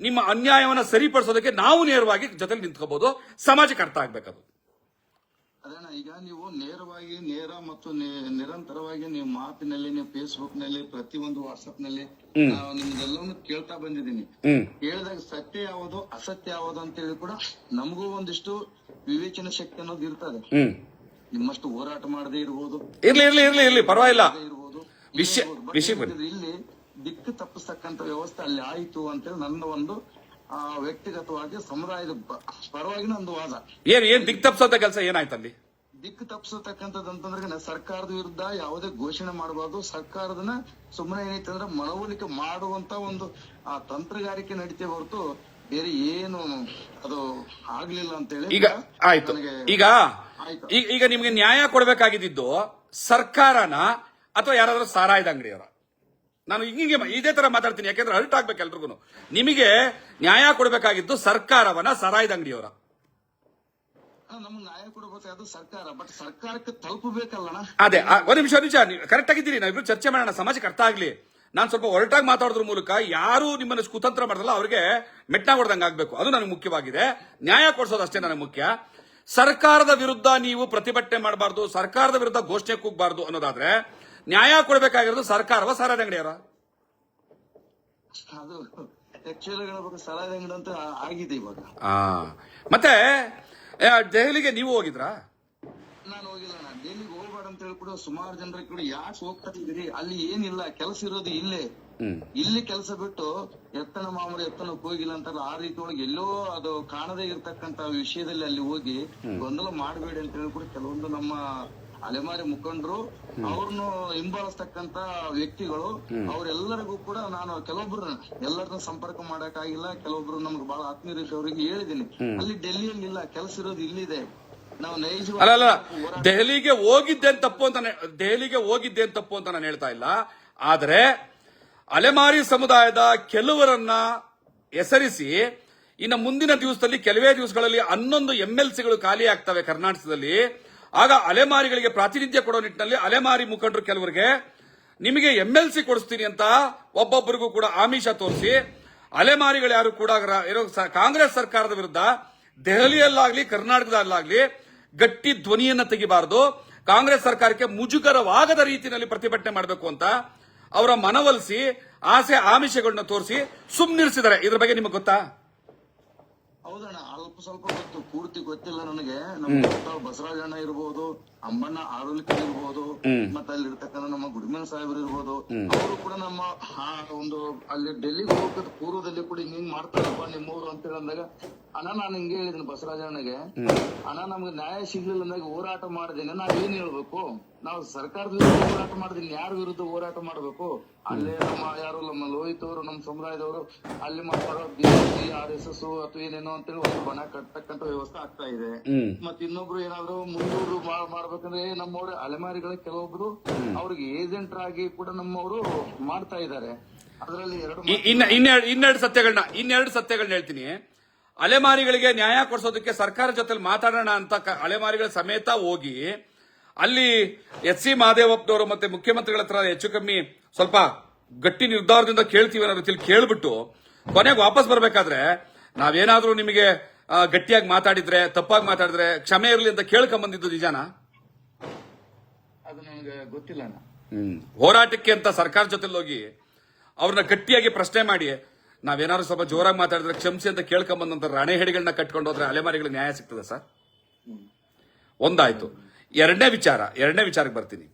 ನಿಮ್ಮ ಅನ್ಯಾಯವನ್ನು ಸರಿಪಡಿಸೋದಕ್ಕೆ ನಾವು ನೇರವಾಗಿ ಜೊತೆಲಿ ನಿಂತ್ಕೋಬಹುದು. ಸಮಾಜಕ್ಕೆ ಅರ್ಥ ಆಗ್ಬೇಕದು. ಅದೇನ, ಈಗ ನೀವು ನೇರ ಮತ್ತು ನಿರಂತರವಾಗಿ ನೀವು ಮಾತಿನಲ್ಲಿ, ನೀವು ಫೇಸ್ಬುಕ್ ನಲ್ಲಿ, ಪ್ರತಿಯೊಂದು ವಾಟ್ಸ್ಆಪ್ ನಲ್ಲಿ ನಾವು ನಿಮ್ದೆಲ್ಲವನ್ನು ಕೇಳ್ತಾ ಬಂದಿದ್ದೀನಿ. ಹೇಳಿದಾಗ ಸತ್ಯ ಯಾವುದು ಅಸತ್ಯ ಯಾವುದು ಅಂತ ಹೇಳಿ ಕೂಡ ನಮಗೂ ಒಂದಿಷ್ಟು ವಿವೇಚನ ಶಕ್ತಿ ಅನ್ನೋದು ಇರ್ತದೆ. ನಿಮ್ಮಷ್ಟು ಹೋರಾಟ ಮಾಡದೇ ಇರ್ಬೋದು, ಇರ್ಲಿ ಪರವಾಗಿಲ್ಲ. ಇರ್ಬೋದು. ಇಲ್ಲಿ ದಿಕ್ಕು ತಪ್ಪಿಸ್ತಕ್ಕಂತ ವ್ಯವಸ್ಥೆ ಅಲ್ಲಿ ಆಯ್ತು ಅಂತೇಳಿ ನನ್ನ ಒಂದು ವ್ಯಕ್ತಿಗತವಾಗಿ ಸಮುದಾಯದ ಪರವಾಗಿನ ಒಂದು ವಾದ. ಏನ್ ದಿಕ್ಕು ತಪ್ಪಿಸೋಂತ ಕೆಲಸ ಏನಾಯ್ತು ಅಲ್ಲಿ? ದಿಕ್ಕು ತಪ್ಪಿಸತಕ್ಕಂಥದ್ದಂತಂದ್ರೆ ಸರ್ಕಾರದ ವಿರುದ್ಧ ಯಾವುದೇ ಘೋಷಣೆ ಮಾಡಬಾರ್ದು. ಸರ್ಕಾರದನ್ನ ಸುಮ್ಮನೆ ಏನೈತೆ ಅಂದ್ರೆ ಮನವೊಲಿಕೆ ಮಾಡುವಂತ ಒಂದು ತಂತ್ರಗಾರಿಕೆ ನಡೀತೇ ಹೊರತು ಬೇರೆ ಏನು ಅದು ಆಗ್ಲಿಲ್ಲ ಅಂತ ಹೇಳಿ. ಈಗ ಆಯ್ತು. ಈಗ ನಿಮ್ಗೆ ನ್ಯಾಯ ಕೊಡ್ಬೇಕಾಗಿದ್ದು ಸರ್ಕಾರನ ಅಥವಾ ಯಾರಾದ್ರೂ ಸಾರಾಯದ ಅಂಗಡಿಯವರ? ನಾನು ಹಿಂಗೆ ಇದೇ ತರ ಮಾತಾಡ್ತೀನಿ, ಯಾಕೆಂದ್ರೆ ಅರ್ಟ್ ಆಗ್ಬೇಕು ಎಲ್ರಿಗೂ. ನಿಮಗೆ ನ್ಯಾಯ ಕೊಡಬೇಕಾಗಿದ್ದು ಸರ್ಕಾರವನ ಸಾರಾಯದ ಅಂಗಡಿಯವರ? ನಮ್ಗೆ ನ್ಯಾಯ ಕೊಡಬೇಕಾದ ಸರ್ಕಾರ, ಬಟ್ ಸರ್ಕಾರಕ್ಕೆ ತಲುಪಬೇಕಲ್ಲ. ಅದೇ, ಒಂದ್ ನಿಮಿಷ ಕರೆಕ್ಟ್ ಆಗಿದ್ದೀರಿ. ನಾವಿಬ್ರು ಚರ್ಚೆ ಮಾಡೋಣ, ಸಮಾಜಕ್ಕೆ ಅರ್ಥ ಆಗ್ಲಿ. ನಾನು ಸ್ವಲ್ಪ ಹೊರಟಾಗಿ ಮಾತಾಡೋದ್ರ ಮೂಲಕ ಯಾರು ನಿಮ್ಮನ್ನು ಕುತಂತ್ರ ಮಾಡಲ್ಲ ಅವ್ರಿಗೆ ಮೆಟ್ಟ ಹೊಡೆದಂಗೆ ಆಗ್ಬೇಕು. ಅದು ನನಗೆ ಮುಖ್ಯವಾಗಿದೆ. ನ್ಯಾಯ ಕೊಡಿಸೋದು ಅಷ್ಟೇ ನನಗೆ ಮುಖ್ಯ. ಸರ್ಕಾರದ ವಿರುದ್ಧ ನೀವು ಪ್ರತಿಭಟನೆ ಮಾಡಬಾರ್ದು, ಸರ್ಕಾರದ ವಿರುದ್ಧ ಘೋಷಣೆ ಕೂಗಬಾರ್ದು ಅನ್ನೋದಾದ್ರೆ ನ್ಯಾಯ ಕೊಡಬೇಕಾಗಿರೋದು ಸರ್ಕಾರವ ಸಾರಾಯದ ಅಂಗಡಿಯವರ? ಅದು ಆಕ್ಚುಲಿ ಹೇಳ್ಬೇಕು, ಸಾರಾಯದ ಅಂಗಡಿ ಅಂತ ಆಗಿದೆ ಇವಾಗ. ಮತ್ತೆ ದೆಹಲಿಗೆ ನೀವು ಹೋಗಿದ್ರಾ? ನಾನು ಹೋಗಿಲ್ಲ. ನಾನು ದೆಹಲಿಗೆ ಹೋಗ್ಬೇಡ ಅಂತ ಹೇಳಿ ಕೂಡ ಸುಮಾರು ಜನರಿಗೆ ಕೂಡ ಯಾಕೆ ಹೋಗ್ತಿದ್ರಿ, ಅಲ್ಲಿ ಏನಿಲ್ಲ, ಕೆಲಸ ಇರೋದು ಇಲ್ಲೇ. ಇಲ್ಲಿ ಕೆಲಸ ಬಿಟ್ಟು ಎತ್ತನ ಮಾಮೂಲಿ ಎತ್ತನಕ್ಕೆ ಹೋಗಿಲ್ಲ ಅಂತಾರಲ್ಲ, ಆ ರೀತಿ ಒಳಗೆ ಎಲ್ಲೋ ಅದು ಕಾಣದೇ ಇರ್ತಕ್ಕಂತ ವಿಷಯದಲ್ಲಿ ಅಲ್ಲಿ ಹೋಗಿ ಗೊಂದಲ ಮಾಡಬೇಡಿ ಅಂತ ಹೇಳಿ ಕೂಡ ಕೆಲವೊಂದು ನಮ್ಮ ಅಲೆಮಾರಿ ಮುಖಂಡರು, ಅವ್ರನ್ನು ಹಿಂಬಾಲಿಸ್ತಕ್ಕಂತ ವ್ಯಕ್ತಿಗಳು, ಅವ್ರೆಲ್ಲರಿಗೂ ಕೂಡ ನಾನು ಕೆಲವೊಬ್ರು ಎಲ್ಲರನ್ನ ಸಂಪರ್ಕ ಮಾಡಕ್ಕಾಗಿಲ್ಲ. ಕೆಲವೊಬ್ರು ನಮ್ಗೆ ಬಹಳ ಆತ್ಮೀಯ ಅವರಿಗೆ ಹೇಳಿದೀನಿ, ಅಲ್ಲಿ ಡೆಲ್ಲಿಯಲ್ಲಿ ಇಲ್ಲ, ಕೆಲಸ ಇರೋದು ಇಲ್ಲಿದೆ. ನಾವು ಅಲ್ಲ, ದೆಹಲಿಗೆ ಹೋಗಿದ್ದೇನ್ ತಪ್ಪು ಅಂತ ನಾನು ಹೇಳ್ತಾ ಇಲ್ಲ. ಆದ್ರೆ ಅಲೆಮಾರಿ ಸಮುದಾಯದ ಕೆಲವರನ್ನ ಹೆಸರಿಸಿ ಇನ್ನು ಮುಂದಿನ ದಿವಸದಲ್ಲಿ ಕೆಲವೇ ದಿವಸಗಳಲ್ಲಿ 11 MLCಗಳು ಖಾಲಿ ಆಗ್ತವೆ ಕರ್ನಾಟಕದಲ್ಲಿ. ಆಗ ಅಲೆಮಾರಿಗಳಿಗೆ ಪ್ರಾತಿನಿಧ್ಯ ಕೊಡೋ ನಿಟ್ಟಿನಲ್ಲಿ ಅಲೆಮಾರಿ ಮುಖಂಡರು ಕೆಲವರಿಗೆ ನಿಮಗೆ MLC ಕೊಡಿಸ್ತೀನಿ ಅಂತ ಒಬ್ಬೊಬ್ಬರಿಗೂ ಕೂಡ ಆಮಿಷ ತೋರಿಸಿ ಅಲೆಮಾರಿಗಳು ಯಾರು ಕೂಡ ಕಾಂಗ್ರೆಸ್ ಸರ್ಕಾರದ ವಿರುದ್ಧ ದೆಹಲಿಯಲ್ಲಾಗ್ಲಿ ಕರ್ನಾಟಕದಲ್ಲಾಗ್ಲಿ ಗಟ್ಟಿ ಧ್ವನಿಯನ್ನ ತೆಗಿಬಾರದು, ಕಾಂಗ್ರೆಸ್ ಸರ್ಕಾರಕ್ಕೆ ಮುಜುಗರವಾಗದ ರೀತಿಯಲ್ಲಿ ಪ್ರತಿಭಟನೆ ಮಾಡಬೇಕು ಅಂತ ಅವರ ಮನವೊಲಿಸಿ ಆಸೆ ಆಮಿಷಗಳನ್ನ ತೋರಿಸಿ ಸುಮ್ನಿರಿಸಿದ್ದಾರೆ. ಇದ್ರ ಬಗ್ಗೆ ನಿಮಗೆ ಗೊತ್ತಾ? ಹೌದಣ್ಣ, ಅಲ್ಪ ಸ್ವಲ್ಪ ಗೊತ್ತು, ಪೂರ್ತಿ ಗೊತ್ತಿಲ್ಲ ನನಗೆ. ನಮ್ಗೆ ಬಸವರಾಜಣ್ಣ ಇರ್ಬೋದು, ಅಂಬಣ್ಣ ಆರೋಲಿಕರ್ ಇರ್ಬೋದು, ಮತ್ತೆ ಅಲ್ಲಿ ಇರ್ತಕ್ಕಂಥ ನಮ್ಮ ಗುಡಿಮೇಲ್ ಸಾಹೇಬ್ರು ಇರ್ಬೋದು, ಅವರು ಕೂಡ ನಮ್ಮ ಒಂದು ಅಲ್ಲಿ ಡೆಲ್ಲಿಗೆ ಹೋಗೋದ್ ಪೂರ್ವದಲ್ಲಿ ಕೂಡ ಹಿಂಗ್ ಮಾಡ್ತಾರಪ್ಪ ನಿಮ್ಮವ್ರು ಅಂತ ಹೇಳಂದಾಗ, ಅಣ್ಣ ನಾನು ಹಿಂಗೆ ಹೇಳಿದ್ದೀನಿ ಬಸವರಾಜಣ್ಣಗೆ, ಅಣ್ಣ ನಮ್ಗೆ ನ್ಯಾಯ ಸಿಗ್ಲಿಲ್ಲ ಅಂದಾಗ ಹೋರಾಟ ಮಾಡಿದ್ದೀನಿ. ನಾವ್ ಏನ್ ಹೇಳ್ಬೇಕು? ನಾವು ಸರ್ಕಾರದಲ್ಲಿ ಹೋರಾಟ ಮಾಡಿದೀನಿ, ಯಾರ ವಿರುದ್ಧ ಹೋರಾಟ ಮಾಡ್ಬೇಕು? ಅಲ್ಲೇ ನಮ್ಮ ಯಾರು ನಮ್ಮ ಲೋಹಿತ್ ಅವರು, ನಮ್ಮ ಸಮುದಾಯದವರು ಅಲ್ಲಿ ಮಾಡ್ತಾರೋ ಬಿಜೆಪಿ RSS ಅಥವಾ ಏನೇನೋ ಅಂತೇಳಿ ಒಂದು ಬಣ ಕಟ್ಟತಕ್ಕಂತ ವ್ಯವಸ್ಥೆ ಆಗ್ತಾ ಇದೆ. ಮತ್ ಇನ್ನೊಬ್ರು ಏನಾದ್ರು ಮುಂದೂರು ಮಾಡ್ಬೇಕಂದ್ರೆ ನಮ್ಮವ್ರ ಅಲೆಮಾರಿಗಳ ಕೆಲವೊಬ್ರು ಅವ್ರಿಗೆ ಏಜೆಂಟ್ ಆಗಿ ಕೂಡ ನಮ್ಮವರು ಮಾಡ್ತಾ ಇದ್ದಾರೆ. ಅದರಲ್ಲಿ ಇನ್ನೆರಡು ಸತ್ಯಗಳನ್ನ ಹೇಳ್ತೀನಿ. ಅಲೆಮಾರಿಗಳಿಗೆ ನ್ಯಾಯ ಕೊಡಿಸೋದಕ್ಕೆ ಸರ್ಕಾರ ಜೊತೆ ಮಾತಾಡೋಣ ಅಂತ ಅಲೆಮಾರಿಗಳ ಸಮೇತ ಹೋಗಿ ಅಲ್ಲಿ ಎಚ್ ಸಿ ಮಹದೇವಪ್ಪನವರು ಮತ್ತೆ ಮುಖ್ಯಮಂತ್ರಿಗಳ ಹತ್ರ ಹೆಚ್ಚು ಕಮ್ಮಿ ಸ್ವಲ್ಪ ಗಟ್ಟಿ ನಿರ್ಧಾರದಿಂದ ಕೇಳ್ತೀವಿ ಅನ್ನೋ ರೀತಿಯಲ್ಲಿ ಕೇಳ್ಬಿಟ್ಟು ಕೊನೆಗೆ ವಾಪಸ್ ಬರ್ಬೇಕಾದ್ರೆ ನಾವೇನಾದ್ರೂ ನಿಮಗೆ ಗಟ್ಟಿಯಾಗಿ ಮಾತಾಡಿದ್ರೆ, ತಪ್ಪಾಗಿ ಮಾತಾಡಿದ್ರೆ ಕ್ಷಮೆ ಇರಲಿ ಅಂತ ಕೇಳ್ಕೊಂಬಂದಿದ್ದು ನಿಜಾನಾ? ಅದು ನನಗೆ ಗೊತ್ತಿಲ್ಲ. ಹೋರಾಟಕ್ಕೆ ಅಂತ ಸರ್ಕಾರ ಜೊತೆ ಹೋಗಿ ಅವ್ರನ್ನ ಗಟ್ಟಿಯಾಗಿ ಪ್ರಶ್ನೆ ಮಾಡಿ ನಾವೇನಾದ್ರು ಸ್ವಲ್ಪ ಜೋರಾಗಿ ಮಾತಾಡಿದ್ರೆ ಕ್ಷಮಿಸಿ ಅಂತ ಕೇಳ್ಕೊಂಬಂದಂತ ರಣಹೆಡಿಗಳನ್ನ ಕಟ್ಕೊಂಡು ಹೋದ್ರೆ ಅಲೆಮಾರಿಗಳಿಗೆ ನ್ಯಾಯ ಸಿಗ್ತದೆ ಸರ್? ಒಂದಾಯ್ತು. ಎರಡನೇ ವಿಚಾರಕ್ಕೆ ಬರ್ತೀನಿ.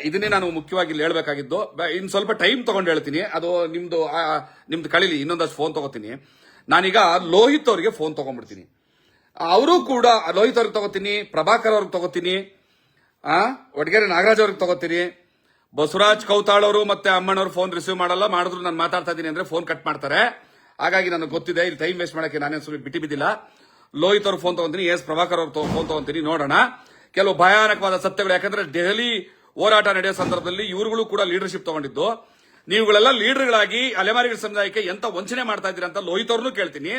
ಇದನ್ನೇ ನಾನು ಮುಖ್ಯವಾಗಿ ಇಲ್ಲಿ ಹೇಳ್ಬೇಕಾಗಿದ್ದು. ಇನ್ ಸ್ವಲ್ಪ ಟೈಮ್ ತಗೊಂಡು ಹೇಳ್ತೀನಿ. ಅದು ನಿಮ್ದು ಕಳೀಲಿ, ಇನ್ನೊಂದಷ್ಟು ಫೋನ್ ತಗೋತೀನಿ. ನಾನೀಗ ಲೋಹಿತ್ ಅವರಿಗೆ ಫೋನ್ ತಗೊಂಡ್ಬಿಡ್ತೀನಿ. ಅವರು ಕೂಡ ಲೋಹಿತ್ ಅವ್ರಿಗೆ ತಗೋತೀನಿ, ಪ್ರಭಾಕರ್ ಅವ್ರಿಗೆ ತಗೋತೀನಿ, ಒಡಗೇರಿ ನಾಗರಾಜ್ ಅವ್ರಿಗೆ ತಗೋತೀನಿ. ಬಸವರಾಜ್ ಕೌತಾಳ್ ಅವರು ಮತ್ತೆ ಅಮ್ಮನವ್ರು ಫೋನ್ ರಿಸೀವ್ ಮಾಡಲ್ಲ, ಮಾಡಿದ್ರು ನಾನು ಮಾತಾಡ್ತಾ ಇದ್ದೀನಿ ಅಂದ್ರೆ ಫೋನ್ ಕಟ್ ಮಾಡ್ತಾರೆ. ಹಾಗಾಗಿ ನನಗೆ ಗೊತ್ತಿದೆ, ಇಲ್ಲಿ ಟೈಮ್ ವೇಸ್ಟ್ ಮಾಡಕ್ಕೆ ನಾನೇನು ಸುಮ್ಮನೆ ಬಿಟ್ಟಿದ್ದಿಲ್ಲ. ಲೋಹಿತ್ ಅವ್ರ ಫೋನ್ ತಗೊಂತೀನಿ, ಎಸ್ ಪ್ರಭಾಕರ್ ಅವ್ರ ಫೋನ್ ತಗೊಂತೀನಿ. ನೋಡೋಣ ಕೆಲವು ಭಯಾನಕವಾದ ಸತ್ಯಗಳು. ಯಾಕಂದ್ರೆ ದೆಹಲಿ ಹೋರಾಟ ನಡೆಯೋ ಸಂದರ್ಭದಲ್ಲಿ ಇವರುಗಳು ಕೂಡ ಲೀಡರ್ಶಿಪ್ ತಗೊಂಡಿದ್ದು. ನೀವುಗಳೆಲ್ಲ ಲೀಡರ್ಗಳಾಗಿ ಅಲೆಮಾರಿಗಳ ಸಮುದಾಯಕ್ಕೆ ಎಂತ ವಂಚನೆ ಮಾಡ್ತಾ ಇದ್ದೀರಾ ಅಂತ ಲೋಹಿತ್ ಅವ್ರನ್ನೂ ಕೇಳ್ತೀನಿ,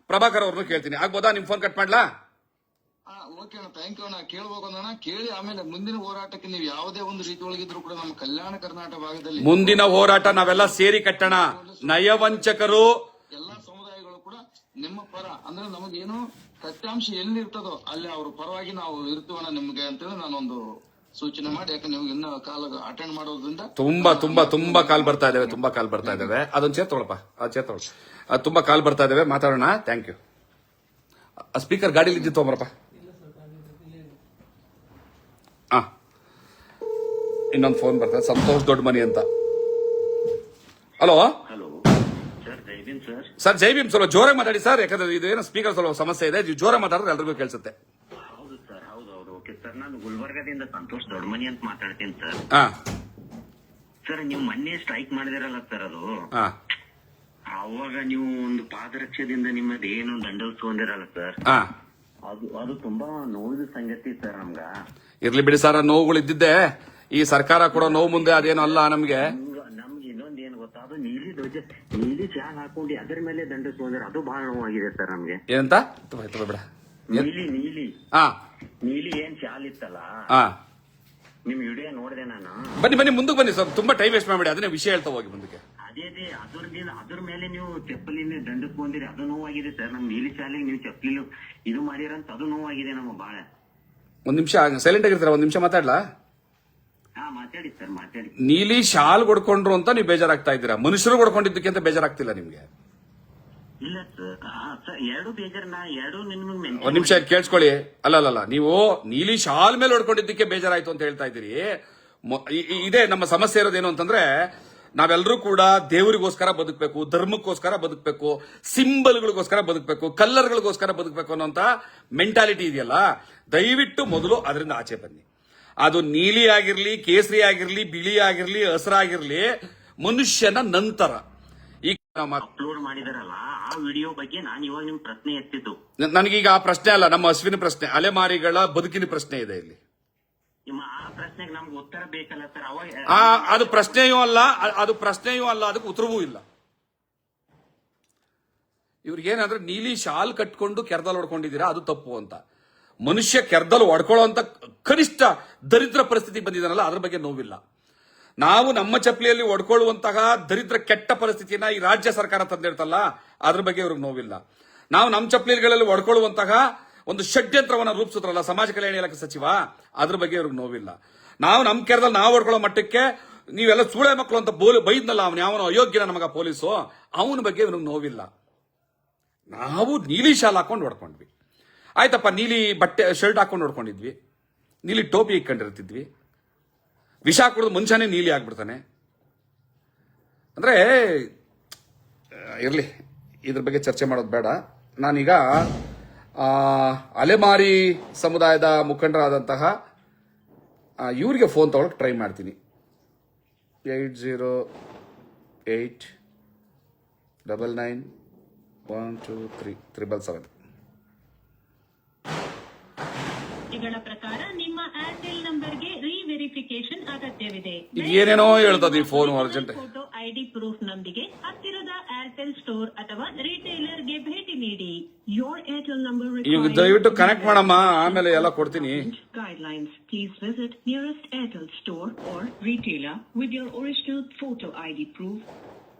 ಪ್ರಭಾಕರ್ ಅವ್ರನ್ನೂ ಕೇಳ್ತೀನಿ. ಆಗ್ಬೋದಾ? ನಿಮ್ ಫೋನ್ ಕಟ್ ಮಾಡ್ಲಾ? ಓಕೆ ಅಣ್ಣ, ಥ್ಯಾಂಕ್ ಯು ಅಣ್ಣ. ಕೇಳ್ಬೇಕು ಅಣ್ಣ, ಕೇಳಿ ಆಮೇಲೆ ಮುಂದಿನ ಹೋರಾಟಕ್ಕೆ ನೀವು ಯಾವುದೇ ಒಂದು ರೀತಿ ಒಳಗಿದ್ರು ಕೂಡ ನಮ್ಮ ಕಲ್ಯಾಣ ಕರ್ನಾಟಕ ಭಾಗದಲ್ಲಿ ಮುಂದಿನ ಹೋರಾಟ ನಾವೆಲ್ಲ ಸೇರಿ ಕಟ್ಟಣ. ನಯವಂಚಕರು ಎಲ್ಲಾ ಸಮುದಾಯಗಳು ಕೂಡ ನಿಮ್ಮ ಪರ, ಅಂದ್ರೆ ನಮಗೇನು ಸತ್ಯಾಂಶ ಎಲ್ಲಿರ್ತದೋ ಅಲ್ಲಿ ಅವ್ರ ಪರವಾಗಿ ನಾವು ಇರ್ತೀವಣ್ಣ ನಿಮ್ಗೆ ಅಂತೇಳಿ ನಾನೊಂದು ಸೂಚನೆ ಮಾಡಿ. ಯಾಕಂದ್ರೆ ನೀವು ಇನ್ನ ಕಾಲ ಅಟೆಂಡ್ ಮಾಡೋದ್ರಿಂದ ತುಂಬಾ ಕಾಲ್ ಬರ್ತಾ ಇದಾವೆ. ಅದೊಂದು ಚೇರ್ತೊಳಪ್ಪ, ತುಂಬಾ ಕಾಲ್ ಬರ್ತಾ ಇದಾವೆ, ಮಾತಾಡೋಣ. Thank you. ಸ್ಪೀಕರ್ ಗಾಡಿಲಿ ಇದ್ದಿತ್ತು ತೊಗೊಂಬರಪ್ಪ. ಇನ್ನೊಂದು ಫೋನ್ ಬರ್ತದೆ, ಸಂತೋಷ್ ದೊಡ್ಡ ಮನಿ ಅಂತ. ಹಲೋ ಸರ್, ಜೈ ಭೀಮ್. ಸ್ವಲ್ಪ ಜೋರಾಗಿ ಮಾತಾಡಿ ಸರ್, ಯಾಕಂದ್ರೆ ಇದೇನೋ ಸ್ಪೀಕರ್ ಸ್ವಲ್ಪ ಸಮಸ್ಯೆ ಇದೆ. ಜೋರಾಗಿ ಮಾತಾಡಿದ್ರೆ ಎಲ್ರಿಗೂ ಕೇಳಿಸುತ್ತೆ. ಹೌದು ಸರ್, ಹೌದು. ಓಕೆ ಸರ್, ನಾನು ಗುಲ್ಬರ್ಗದಿಂದ ಸಂತೋಷ್ ದೊಡ್ಡಮನಿ ಅಂತ ಮಾತಾಡ್ತೀನಿ ಸರ್. ಸರ್, ನೀವು ಮೊನ್ನೆ ಸ್ಟ್ರೈಕ್ ಮಾಡಿದಿರಲ್ಲ ಸರ್, ಅದು ಅವಾಗ ನೀವು ಒಂದು ಪಾದರಕ್ಷೆದಿಂದ ನಿಮ್ಮದು ಏನು ದಂಡಲ್ಸ್ಕೊಂಡಿರಲ್ಲ ಸರ್, ಅದು ತುಂಬಾ ನೋವಿದ ಸಂಗತಿ ಸರ್ ನಮ್ಗ. ಇರ್ಲಿ ಬಿಡಿ ಸರ್, ನೋವುಗಳು ಇದ್ದಿದ್ದೆ. ಈ ಸರ್ಕಾರ ಕೊಡೋ ನೋವು ಮುಂದೆ ಅದೇನು ಅಲ್ಲ ನಮ್ಗೆ. ನಮ್ಗೆ ಇನ್ನೊಂದ್ ಏನ್ ಗೊತ್ತಾ, ಅದು ನೀಲಿ ಚಾಲ್ ಹಾಕೊಂಡು ಅದರ ಮೇಲೆ ದಂಡಸ್ಕೊಂಡ್ರೆ ಅದು ಬಹಳ ನೋವಾಗಿದೆ ಸರ್ ನಮ್ಗೆ. ಏನಂತ ಬಿಡ, ನೀಲಿ ಏನ್ ಚಾಲ್ ಇತ್ತಲ್ಲ, ನಿಮ್ ವಿಡಿಯೋ ನೋಡಿದೆ ನಾನು. ಬನ್ನಿ ಮುಂದಕ್ಕೆ ಬನ್ನಿ ಸರ್, ತುಂಬಾ ಟೈಮ್ ವೇಸ್ಟ್ ಮಾಡಬೇಡಿ, ಅದನ್ನೇ ವಿಷಯ ಹೇಳ್ತಾ ಹೋಗಿ ಮುಂದಕ್ಕೆ. ಅದ್ರ ಮೇಲೆ ನೀವು ಚಪ್ಪಲಿನ ದಂಡಸ್ಕೊಂಡಿರಿ, ಅದು ನೋವಾಗಿದೆ ಸರ್. ನಮ್ ನೀಲಿ ಚಾಲಿಗೆ ನೀವು ಚಪ್ಪಲಿ ಇದು ಮಾಡಿರಂತ ಅದು ನೋವಾಗಿದೆ ನಮ್ಗೆ ಬಾಳ. ಒಂದ್ ನಿಮಿಷ ಸೈಲೆಂಟ್ ಆಗಿರ್ತಾರ, ಒಂದ್ ನಿಮಿಷ ಮಾತಾಡ್ಲಾ? ಮಾತಾಡಿ ಸರ್, ಮಾತಾಡಿ. ನೀಲಿ ಶಾಲ್ ಹೊಡ್ಕೊಂಡ್ರು ಅಂತ ನೀವು ಬೇಜಾರಾಗ್ತಾ ಇದ್ದೀರಾ, ಮನುಷ್ಯರು ಹೊಡ್ಕೊಂಡಿದ್ದಕ್ಕೆ ಅಂತ ಬೇಜಾರಾಗ್ತಿಲ್ಲ ನಿಮ್ಗೆ? ಇಲ್ಲ ಸರ್, ಎರಡು ಎರಡು ನಿಮ್ಗೆ ಒಂದ್ ನಿಮಿಷ ಕೇಳಿಸ್ಕೊಳ್ಳಿ. ಅಲ್ಲ, ನೀವು ನೀಲಿ ಶಾಲ್ ಮೇಲೆ ಹೊಡ್ಕೊಂಡಿದ್ದಕ್ಕೆ ಬೇಜಾರಾಯ್ತು ಅಂತ ಹೇಳ್ತಾ ಇದ್ದೀರಿ. ಇದೇ ನಮ್ಮ ಸಮಸ್ಯೆ ಇರೋದೇನು ಅಂತಂದ್ರೆ, ನಾವೆಲ್ಲರೂ ಕೂಡ ದೇವರಿಗೋಸ್ಕರ ಬದುಕಬೇಕು, ಧರ್ಮಕ್ಕೋಸ್ಕರ ಬದುಕಬೇಕು, ಸಿಂಬಲ್ಗಳಿಗೋಸ್ಕರ ಬದುಕಬೇಕು, ಕಲ್ಲರ್ಗಳಿಗೋಸ್ಕರ ಬದುಕಬೇಕು ಅನ್ನೋಂತ ಮೆಂಟಾಲಿಟಿ ಇದೆಯಲ್ಲ, ದಯವಿಟ್ಟು ಮೊದಲು ಅದರಿಂದ ಆಚೆ ಬನ್ನಿ. ಅದು ನೀಲಿ ಆಗಿರ್ಲಿ, ಕೇಸರಿ ಆಗಿರ್ಲಿ, ಬಿಳಿ ಆಗಿರ್ಲಿ, ಹಸಿರಾಗಿರ್ಲಿ, ಮನುಷ್ಯನ ನಂತರ. ಈಗ ಅಪ್ಲೋಡ್ ಮಾಡಿದಾರಲ್ಲ ಆ ವಿಡಿಯೋ ಬಗ್ಗೆ ನಾನು ಇವಾಗ ನಿಮ್ ಪ್ರಶ್ನೆ ಎತ್ತಿದ್ದು. ನನಗೀಗ ಆ ಪ್ರಶ್ನೆ ಅಲ್ಲ, ನಮ್ಮ ಹಸುವಿನ ಪ್ರಶ್ನೆ, ಅಲೆಮಾರಿಗಳ ಬದುಕಿನ ಪ್ರಶ್ನೆ ಇದೆ ಇಲ್ಲಿ. ಆ ಪ್ರಶ್ನೆಗೆ ನಮ್ಗೆ ಉತ್ತರ ಬೇಕಲ್ಲ ಸರ್. ಅವಾಗ ಅದು ಪ್ರಶ್ನೆಯೂ ಅಲ್ಲ, ಅದಕ್ಕೆ ಉತ್ತರವೂ ಇಲ್ಲ. ಇವ್ರಿಗೇನಾದ್ರೆ ನೀಲಿ ಶಾಲ್ ಕಟ್ಕೊಂಡು ಕೆರ್ದಲ್ಲಿ ಹೊಡ್ಕೊಂಡಿದ್ದೀರಾ, ಅದು ತಪ್ಪು ಅಂತ. ಮನುಷ್ಯ ಕೆರ್ದಲ್ಲಿ ಹೊಡ್ಕೊಳ್ಳೋ ಅಂತ ಕನಿಷ್ಠ ದರಿದ್ರ ಪರಿಸ್ಥಿತಿ ಬಂದಿದ್ದಾನಲ್ಲ, ಅದ್ರ ಬಗ್ಗೆ ನೋವಿಲ್ಲ. ನಾವು ನಮ್ಮ ಚಪ್ಪಲಿಯಲ್ಲಿ ಹೊಡ್ಕೊಳ್ಳುವಂತಹ ದರಿದ್ರ ಕೆಟ್ಟ ಪರಿಸ್ಥಿತಿಯನ್ನ ಈ ರಾಜ್ಯ ಸರ್ಕಾರ ತಂದಿರ್ತಲ್ಲ, ಅದ್ರ ಬಗ್ಗೆ ಇವ್ರಿಗೆ ನೋವಿಲ್ಲ. ನಾವು ನಮ್ಮ ಚಪ್ಪಲಿಗಳಲ್ಲಿ ಹೊಡ್ಕೊಳ್ಳುವಂತಹ ಒಂದು ಷಡ್ಯಂತ್ರವನ್ನ ರೂಪಿಸಿದ್ರಲ್ಲ ಸಮಾಜ ಕಲ್ಯಾಣ ಇಲಾಖೆ ಸಚಿವ, ಅದ್ರ ಬಗ್ಗೆ ಇವ್ರಿಗೆ ನೋವಿಲ್ಲ. ನಾವು ನಮ್ಮ ಕೆರದಲ್ಲಿ ನಾವು ಹೊಡ್ಕೊಳ್ಳೋ ಮಟ್ಟಕ್ಕೆ ನೀವೆಲ್ಲ ಸೂಳೆ ಮಕ್ಕಳು ಅಂತ ಬೈದ್ನಲ್ಲ ಅವನು, ಯಾವನೋ ಅಯೋಗ್ಯನ ನಮಗ ಪೊಲೀಸು, ಅವನ ಬಗ್ಗೆ ಇವ್ರಿಗೆ ನೋವಿಲ್ಲ. ನಾವು ನೀಲಿ ಶಾಲ್ ಹಾಕೊಂಡು ಹೊಡ್ಕೊಂಡ್ವಿ, ಆಯ್ತಪ್ಪ, ನೀಲಿ ಬಟ್ಟೆ ಶರ್ಟ್ ಹಾಕೊಂಡು ಹೊಡ್ಕೊಂಡಿದ್ವಿ, ನೀಲಿ ಟೋಪಿ ಇಟ್ಕೊಂಡಿರ್ತಿದ್ವಿ, ವಿಷ ಕುಡಿದು ಮುಂಚಾನೆ ನೀಲಿ ಆಗ್ಬಿಡ್ತಾನೆ. ಅಂದ್ರೆ ಇರ್ಲಿ, ಇದ್ರ ಬಗ್ಗೆ ಚರ್ಚೆ ಮಾಡೋದು ಬೇಡ. ನಾನೀಗ ಅಲೆಮಾರಿ ಸಮುದಾಯದ ಮುಖಂಡರಾದಂತಹ ಇವರಿಗೆ ಫೋನ್ ತಗೊಳಕ್ ಟ್ರೈ ಮಾಡ್ತೀನಿ. 80899123777. ಗಳ ಪ್ರಕಾರ ನಿಮ್ಮ ಏರ್ಟೆಲ್ ನಂಬರ್ಗೆ ರೀವೆರಿಫಿಕೇಶನ್ ಅಗತ್ಯವಿದೆ. ಏನೇನೋ ಹೇಳ್ತದೆ ಈ phone urgent. Photo ID proof ನೊಂದಿಗೆ ಹತ್ತಿರದ ಏರ್ಟೆಲ್ ಸ್ಟೋರ್ ಅಥವಾ ರಿಟೇಲರ್ಗೆ ಭೇಟಿ ನೀಡಿ. ಯೋರ್ ಏರ್ಟೆಲ್ ನಂಬರ್ ಈಗ ದಯವಿಟ್ಟು ಕನೆಕ್ಟ್ ಮಾಡಮ್ಮ, ಆಮೇಲೆ ಎಲ್ಲ ಕೊಡ್ತೀನಿ. guidelines. Please visit nearest Airtel store or retailer with your original photo ID proof.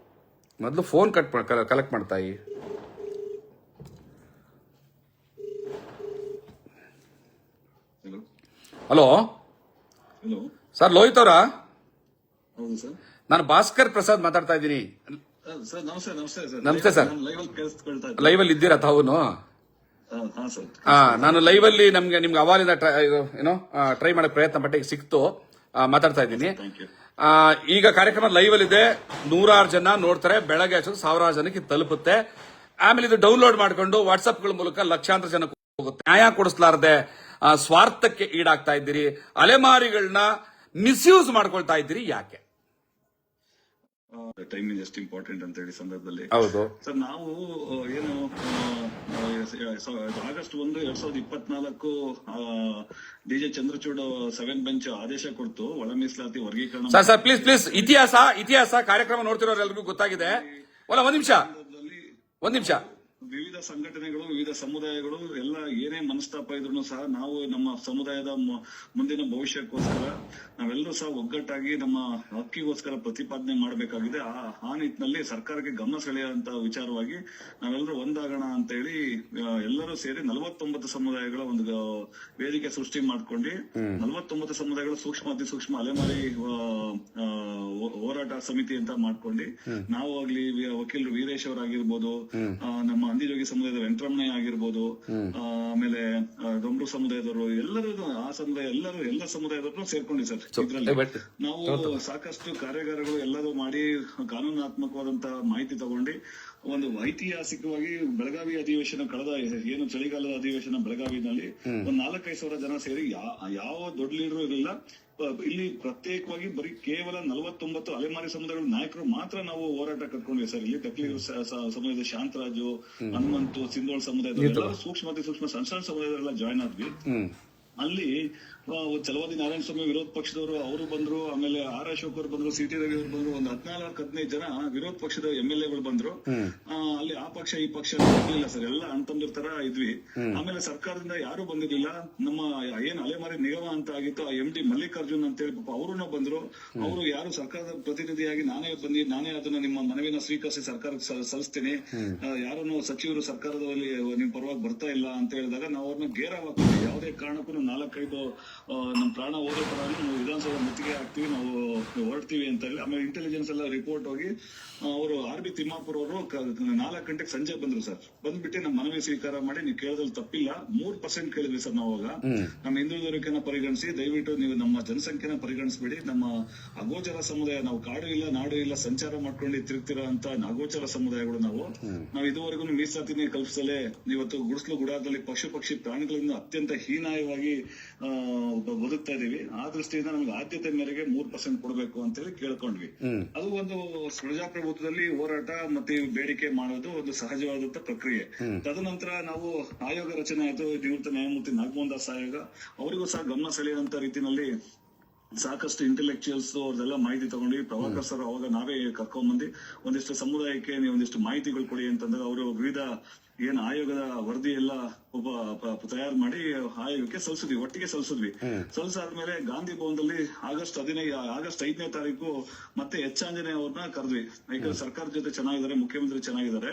ಮೊದಲು ಫೋನ್ ಕಲೆಕ್ಟ್ ಮಾಡ್ತಾಯಿ. ಹಲೋ ಸರ್, ಲೋಹಿತ್ ಅವರಾ? ಹೌದು ಸರ್, ನಾನು ಭಾಸ್ಕರ್ ಪ್ರಸಾದ್ ಮಾತಾಡ್ತಾ ಇದ್ದೀನಿ. ಸರ್ ನಮಸ್ತೆ. ನಮಸ್ತೆ ಸರ್. ಲೈವ್ ಅಲ್ಲಿ ಇದ್ದೀರಾ ತಾವು? ಸರ್, ನಾನು ಲೈವ್ ಅಲ್ಲಿ ನಿಮ್ಗೆ ಅವಾಲಿಂದ ಟ್ರೈ ಮಾಡೋ ಪ್ರಯತ್ನ ಪಟ್ಟೆ ಸಿಕ್ತು, ಮಾತಾಡ್ತಾ ಇದ್ದೀನಿ. ಈಗ ಕಾರ್ಯಕ್ರಮ ಲೈವ್ ಅಲ್ಲಿ ಇದೆ, 100 ಜನ ನೋಡ್ತಾರೆ, ಬೆಳಗ್ಗೆ 1000 ಜನಕ್ಕೆ ತಲುಪುತ್ತೆ. ಆಮೇಲೆ ಇದು ಡೌನ್ಲೋಡ್ ಮಾಡ್ಕೊಂಡು ವಾಟ್ಸ್ಆಪ್ಗಳ ಮೂಲಕ ಲಕ್ಷಾಂತರ ಜನಕ್ಕೆ ಹೋಗುತ್ತೆ. ನ್ಯಾಯ ಕೊಡಿಸಲಾರದೆ ಸ್ವಾರ್ಥಕ್ಕೆ ಈಡಾಗ್ತಾ ಇದ್ದೀರಿ, ಅಲೆಮಾರಿಗಳನ್ನ ಮಿಸ್ಯೂಸ್ ಮಾಡ್ಕೊಳ್ತಾ ಇದ್ದೀರಿ, ಯಾಕೆ? ಟೈಮ್ ಇಸ್ ಎಷ್ಟು ಇಂಪಾರ್ಟೆಂಟ್ ಅಂತ ಹೇಳಿ ಸಂದರ್ಭದಲ್ಲಿ ಹೌದು ಸರ್, ನಾವು ಏನು ಆಗಸ್ಟ್ 1, 2024 ಡಿಜೆ ಚಂದ್ರಚೂಡ್ 7 ಬೆಂಚ್ ಆದೇಶ ಕೊಡ್ತು ಒಳ ಮೀಸಲಾತಿ ವರ್ಗೀಕರಣ. ಸರ್ ಪ್ಲೀಸ್ ಇತಿಹಾಸ ಕಾರ್ಯಕ್ರಮ ನೋಡ್ತಿರೋರು ಎಲ್ರಿಗೂ ಗೊತ್ತಾಗಿದೆ. ಒಂದ್ ನಿಮಿಷ. ವಿವಿಧ ಸಂಘಟನೆಗಳು, ವಿವಿಧ ಸಮುದಾಯಗಳು ಎಲ್ಲ ಏನೇ ಮನಸ್ತಾಪ ಇದ್ರು ಸಹ ನಾವು ನಮ್ಮ ಸಮುದಾಯದ ಮುಂದಿನ ಭವಿಷ್ಯಕ್ಕೋಸ್ಕರ ನಾವೆಲ್ಲರೂ ಸಹ ಒಗ್ಗಟ್ಟಾಗಿ ನಮ್ಮ ಹಕ್ಕಿಗೋಸ್ಕರ ಪ್ರತಿಪಾದನೆ ಮಾಡಬೇಕಾಗಿದೆ. ಆ ನಿಟ್ಟಿನಲ್ಲಿ ಸರ್ಕಾರಕ್ಕೆ ಗಮನ ಸೆಳೆಯುವಂತ ವಿಚಾರವಾಗಿ ನಾವೆಲ್ಲರೂ ಒಂದಾಗೋಣ ಅಂತ ಹೇಳಿ ಎಲ್ಲರೂ ಸೇರಿ 49 ಸಮುದಾಯಗಳ ಒಂದು ವೇದಿಕೆ ಸೃಷ್ಟಿ ಮಾಡ್ಕೊಂಡು 49 ಸಮುದಾಯಗಳ ಸೂಕ್ಷ್ಮ ಅತಿ ಸೂಕ್ಷ್ಮ ಅಲೆಮಾರಿ ಹೋರಾಟ ಸಮಿತಿ ಅಂತ ಮಾಡ್ಕೊಂಡು ನಾವು ಆಗ್ಲಿ ವಕೀಲರು ವೀರೇಶ್ ಅವರಾಗಿರ್ಬೋದು, ನಮ್ಮ ಅಂದಿಜೋಗಿ ಸಮುದಾಯದ ವೆಂಕಟರಮಣಯ್ಯ ಆಗಿರ್ಬೋದು, ಆಮೇಲೆ ಡೊಂಬ್ರು ಸಮುದಾಯದವರು, ಎಲ್ಲರೂ ಆ ಸಮುದಾಯ ಎಲ್ಲ ಸಮುದಾಯದವರು ಸೇರ್ಕೊಂಡಿ ಸರ್. ಇದ್ರಲ್ಲಿ ನಾವು ಸಾಕಷ್ಟು ಕಾರ್ಯಾಗಾರಗಳು ಎಲ್ಲರೂ ಮಾಡಿ ಕಾನೂನಾತ್ಮಕವಾದಂತಹ ಮಾಹಿತಿ ತಗೊಂಡು ಒಂದು ಐತಿಹಾಸಿಕವಾಗಿ ಬೆಳಗಾವಿ ಅಧಿವೇಶನ ಕಳೆದ ಏನು ಚಳಿಗಾಲದ ಅಧಿವೇಶನ ಬೆಳಗಾವಿನಲ್ಲಿ ಒಂದ್ 4-5 ಸಾವಿರ ಜನ ಸೇರಿ ಯಾವ ದೊಡ್ಡ ಲೀಡರ್ ಇರಲಿಲ್ಲ. ಇಲ್ಲಿ ಪ್ರತ್ಯೇಕವಾಗಿ ಬರೀ ಕೇವಲ 49 ಅಲೆಮಾರಿ ಸಮುದಾಯಗಳ ನಾಯಕರು ಮಾತ್ರ ನಾವು ಹೋರಾಟ ಕಟ್ಕೊಂಡ್ವಿ ಸರ್. ಇಲ್ಲಿ ಟಕ್ಲೀಗರ ಸಮುದಾಯದ ಶಾಂತರಾಜು, ಹನುಮಂತು, ಸಿಂಧೋಳ್ ಸಮುದಾಯದ ಸೂಕ್ಷ್ಮ ಅತಿ ಸೂಕ್ಷ್ಮ ಸಣ್ಣ ಸಮುದಾಯದವರೆಲ್ಲ ಜಾಯ್ನ್ ಆದ್ವಿ. ಅಲ್ಲಿ ಚಲವಾದಿ ನಾರಾಯಣ ಸ್ವಾಮಿ ವಿರೋಧ ಪಕ್ಷದವರು ಅವರು ಬಂದ್ರು, ಆಮೇಲೆ ಆರ್ ಅಶೋಕ್ ಅವರು ಬಂದ್ರು, ಸಿ ಟಿ ರವಿ ಅವರು ಬಂದ್ರು, ಒಂದು 14-15 ಜನ ವಿರೋಧ ಪಕ್ಷದ MLA-ಗಳು ಬಂದ್ರು. ಅಲ್ಲಿ ಆ ಪಕ್ಷ ಈ ಪಕ್ಷ ಇರ್ಲಿಲ್ಲ ಸರ್, ಎಲ್ಲ ಅಣ್ತಂದಿರ್ ತರ ಇದ್ವಿ. ಆಮೇಲೆ ಸರ್ಕಾರದಿಂದ ಯಾರು ಬಂದಿರ್ಲಿಲ್ಲ. ನಮ್ಮ ಏನ್ ಅಲೆಮಾರಿ ನಿಗಮ ಅಂತ ಆಗಿತ್ತು, ಆ MD ಮಲ್ಲಿಕಾರ್ಜುನ್ ಅಂತ ಹೇಳಿ ಪಾಪ ಅವರು ಬಂದ್ರು. ಅವರು ಯಾರು ಸರ್ಕಾರದ ಪ್ರತಿನಿಧಿಯಾಗಿ ನಾನೇ ಅದನ್ನ ನಿಮ್ಮ ಮನವಿನ ಸ್ವೀಕರಿಸಿ ಸರ್ಕಾರಕ್ಕೆ ಸಲ್ಲಿಸ್ತೀನಿ, ಯಾರನ್ನು ಸಚಿವರು ಸರ್ಕಾರದಲ್ಲಿ ನಿಮ್ ಪರವಾಗಿ ಬರ್ತಾ ಇಲ್ಲ ಅಂತ ಹೇಳಿದಾಗ ನಾವು ಅವ್ರನ್ನ ಗೇರವಾಗ್ತೀವಿ. ಯಾವುದೇ ಕಾರಣಕ್ಕೂ 4-5 ನಮ್ ಪ್ರಾಣ ಹೋಗೋ ತರ ನಾವು ವಿಧಾನಸಭಾ ಮುತ್ತಿಗೆ ಹಾಕ್ತಿವಿ, ನಾವು ಹೊರಡ್ತೀವಿ ಅಂತ ಹೇಳಿ. ಆಮೇಲೆ ಇಂಟೆಲಿಜೆನ್ಸ್ ಎಲ್ಲ ರಿಪೋರ್ಟ್ ಹೋಗಿ ಅವರು RB ತಿಮ್ಮಾಪುರ್ ಅವರು 4 ಗಂಟೆಗೆ ಸಂಜೆ ಬಂದ್ರು ಸರ್. ಬಂದ್ಬಿಟ್ಟು ನಮ್ಮ ಮನವಿ ಸ್ವೀಕಾರ ಮಾಡಿ, ನೀವು ಕೇಳೋದ್ರಲ್ಲಿ ತಪ್ಪಿಲ್ಲ, 3% ಕೇಳಿದ್ವಿ ಸರ್ ನಾವು. ಅವಾಗ ನಮ್ಮ ಹಿಂದುಳಿದವರಿಕೆನ ಪರಿಗಣಿಸಿ ದಯವಿಟ್ಟು ನೀವು ನಮ್ಮ ಜನಸಂಖ್ಯೆನ ಪರಿಗಣಿಸ್ಬೇಡಿ, ನಮ್ಮ ಅಗೋಚರ ಸಮುದಾಯ, ನಾವು ಕಾಡು ಇಲ್ಲ ನಾಡು ಇಲ್ಲ ಸಂಚಾರ ಮಾಡ್ಕೊಂಡು ತಿರುಗ್ತಿರೋ ಅಂತ ಅಗೋಚರ ಸಮುದಾಯಗಳು ನಾವು ಇದುವರೆಗೂ ಮೀಸಲಾತಿನೇ ಕಲ್ಪಿಸಲೇ ಇವತ್ತು ಗುಡಿಸ್ಲು ಗುಡಾರದಲ್ಲಿ ಪಕ್ಷಿ ಪ್ರಾಣಿಗಳಿಂದ ಅತ್ಯಂತ ಹೀನಾಯವಾಗಿ ಬದುಕ್ತಾ ಇದೀವಿ. ಆ ದೃಷ್ಟಿಯಿಂದ ನಮ್ಗೆ ಆದ್ಯತೆ ಮೇರೆಗೆ 3% ಕೊಡಬೇಕು ಅಂತ ಹೇಳಿ ಕೇಳ್ಕೊಂಡ್ವಿ. ಅದು ಒಂದು ಪ್ರಜಾಪ್ರಭುತ್ವದಲ್ಲಿ ಹೋರಾಟ ಮತ್ತೆ ಬೇಡಿಕೆ ಮಾಡೋದು ಒಂದು ಸಹಜವಾದಂತ ಪ್ರಕ್ರಿಯೆ. ತದನಂತರ ನಾವು ಆಯೋಗ ರಚನೆ ಆಯ್ತು, ನಿವೃತ್ತ ನ್ಯಾಯಮೂರ್ತಿ ನಾಗಮೋಹನ್ ದಾಸ್ ಆಯೋಗ. ಅವರಿಗೂ ಸಹ ಗಮನ ಸೆಳೆಯುವಂತ ರೀತಿನಲ್ಲಿ ಸಾಕಷ್ಟು ಇಂಟೆಲೆಕ್ಚುಯಲ್ಸ್ ಅವ್ರದೆಲ್ಲ ಮಾಹಿತಿ ತಗೊಂಡ್ವಿ. ಪ್ರಭಾಕರ್ ಸರ್ ಅವಾಗ ನಾವೇ ಕರ್ಕೊಂಡ್ಬಂದು ಒಂದಿಷ್ಟು ಸಮುದಾಯಕ್ಕೆ ನೀವು ಒಂದಿಷ್ಟು ಮಾಹಿತಿಗಳು ಕೊಡಿ ಅಂತಂದಾಗ ಅವರು ವಿವಿಧ ಏನ್ ಆಯೋಗದ ವರದಿ ಎಲ್ಲ ತಯಾರು ಮಾಡಿ ಆಯೋಗಕ್ಕೆ ಸಲ್ಲಿಸಿದ್ವಿ, ಒಟ್ಟಿಗೆ ಸಲ್ಲಿಸಿದ್ವಿ. ಸಲ್ಲಿಸಾದ್ಮೇಲೆ ಗಾಂಧಿ ಭವನದಲ್ಲಿ ಆಗಸ್ಟ್ 5ನೇ ತಾರೀಕು ಮತ್ತೆ ಎಚ್ ಆಂಜನೇಯ ಅವ್ರನ್ನ ಕರೆದ್ವಿ. ಯಾಕಂದ್ರೆ ಸರ್ಕಾರದ ಜೊತೆ ಚೆನ್ನಾಗಿದ್ದಾರೆ, ಮುಖ್ಯಮಂತ್ರಿ ಚೆನ್ನಾಗಿದ್ದಾರೆ,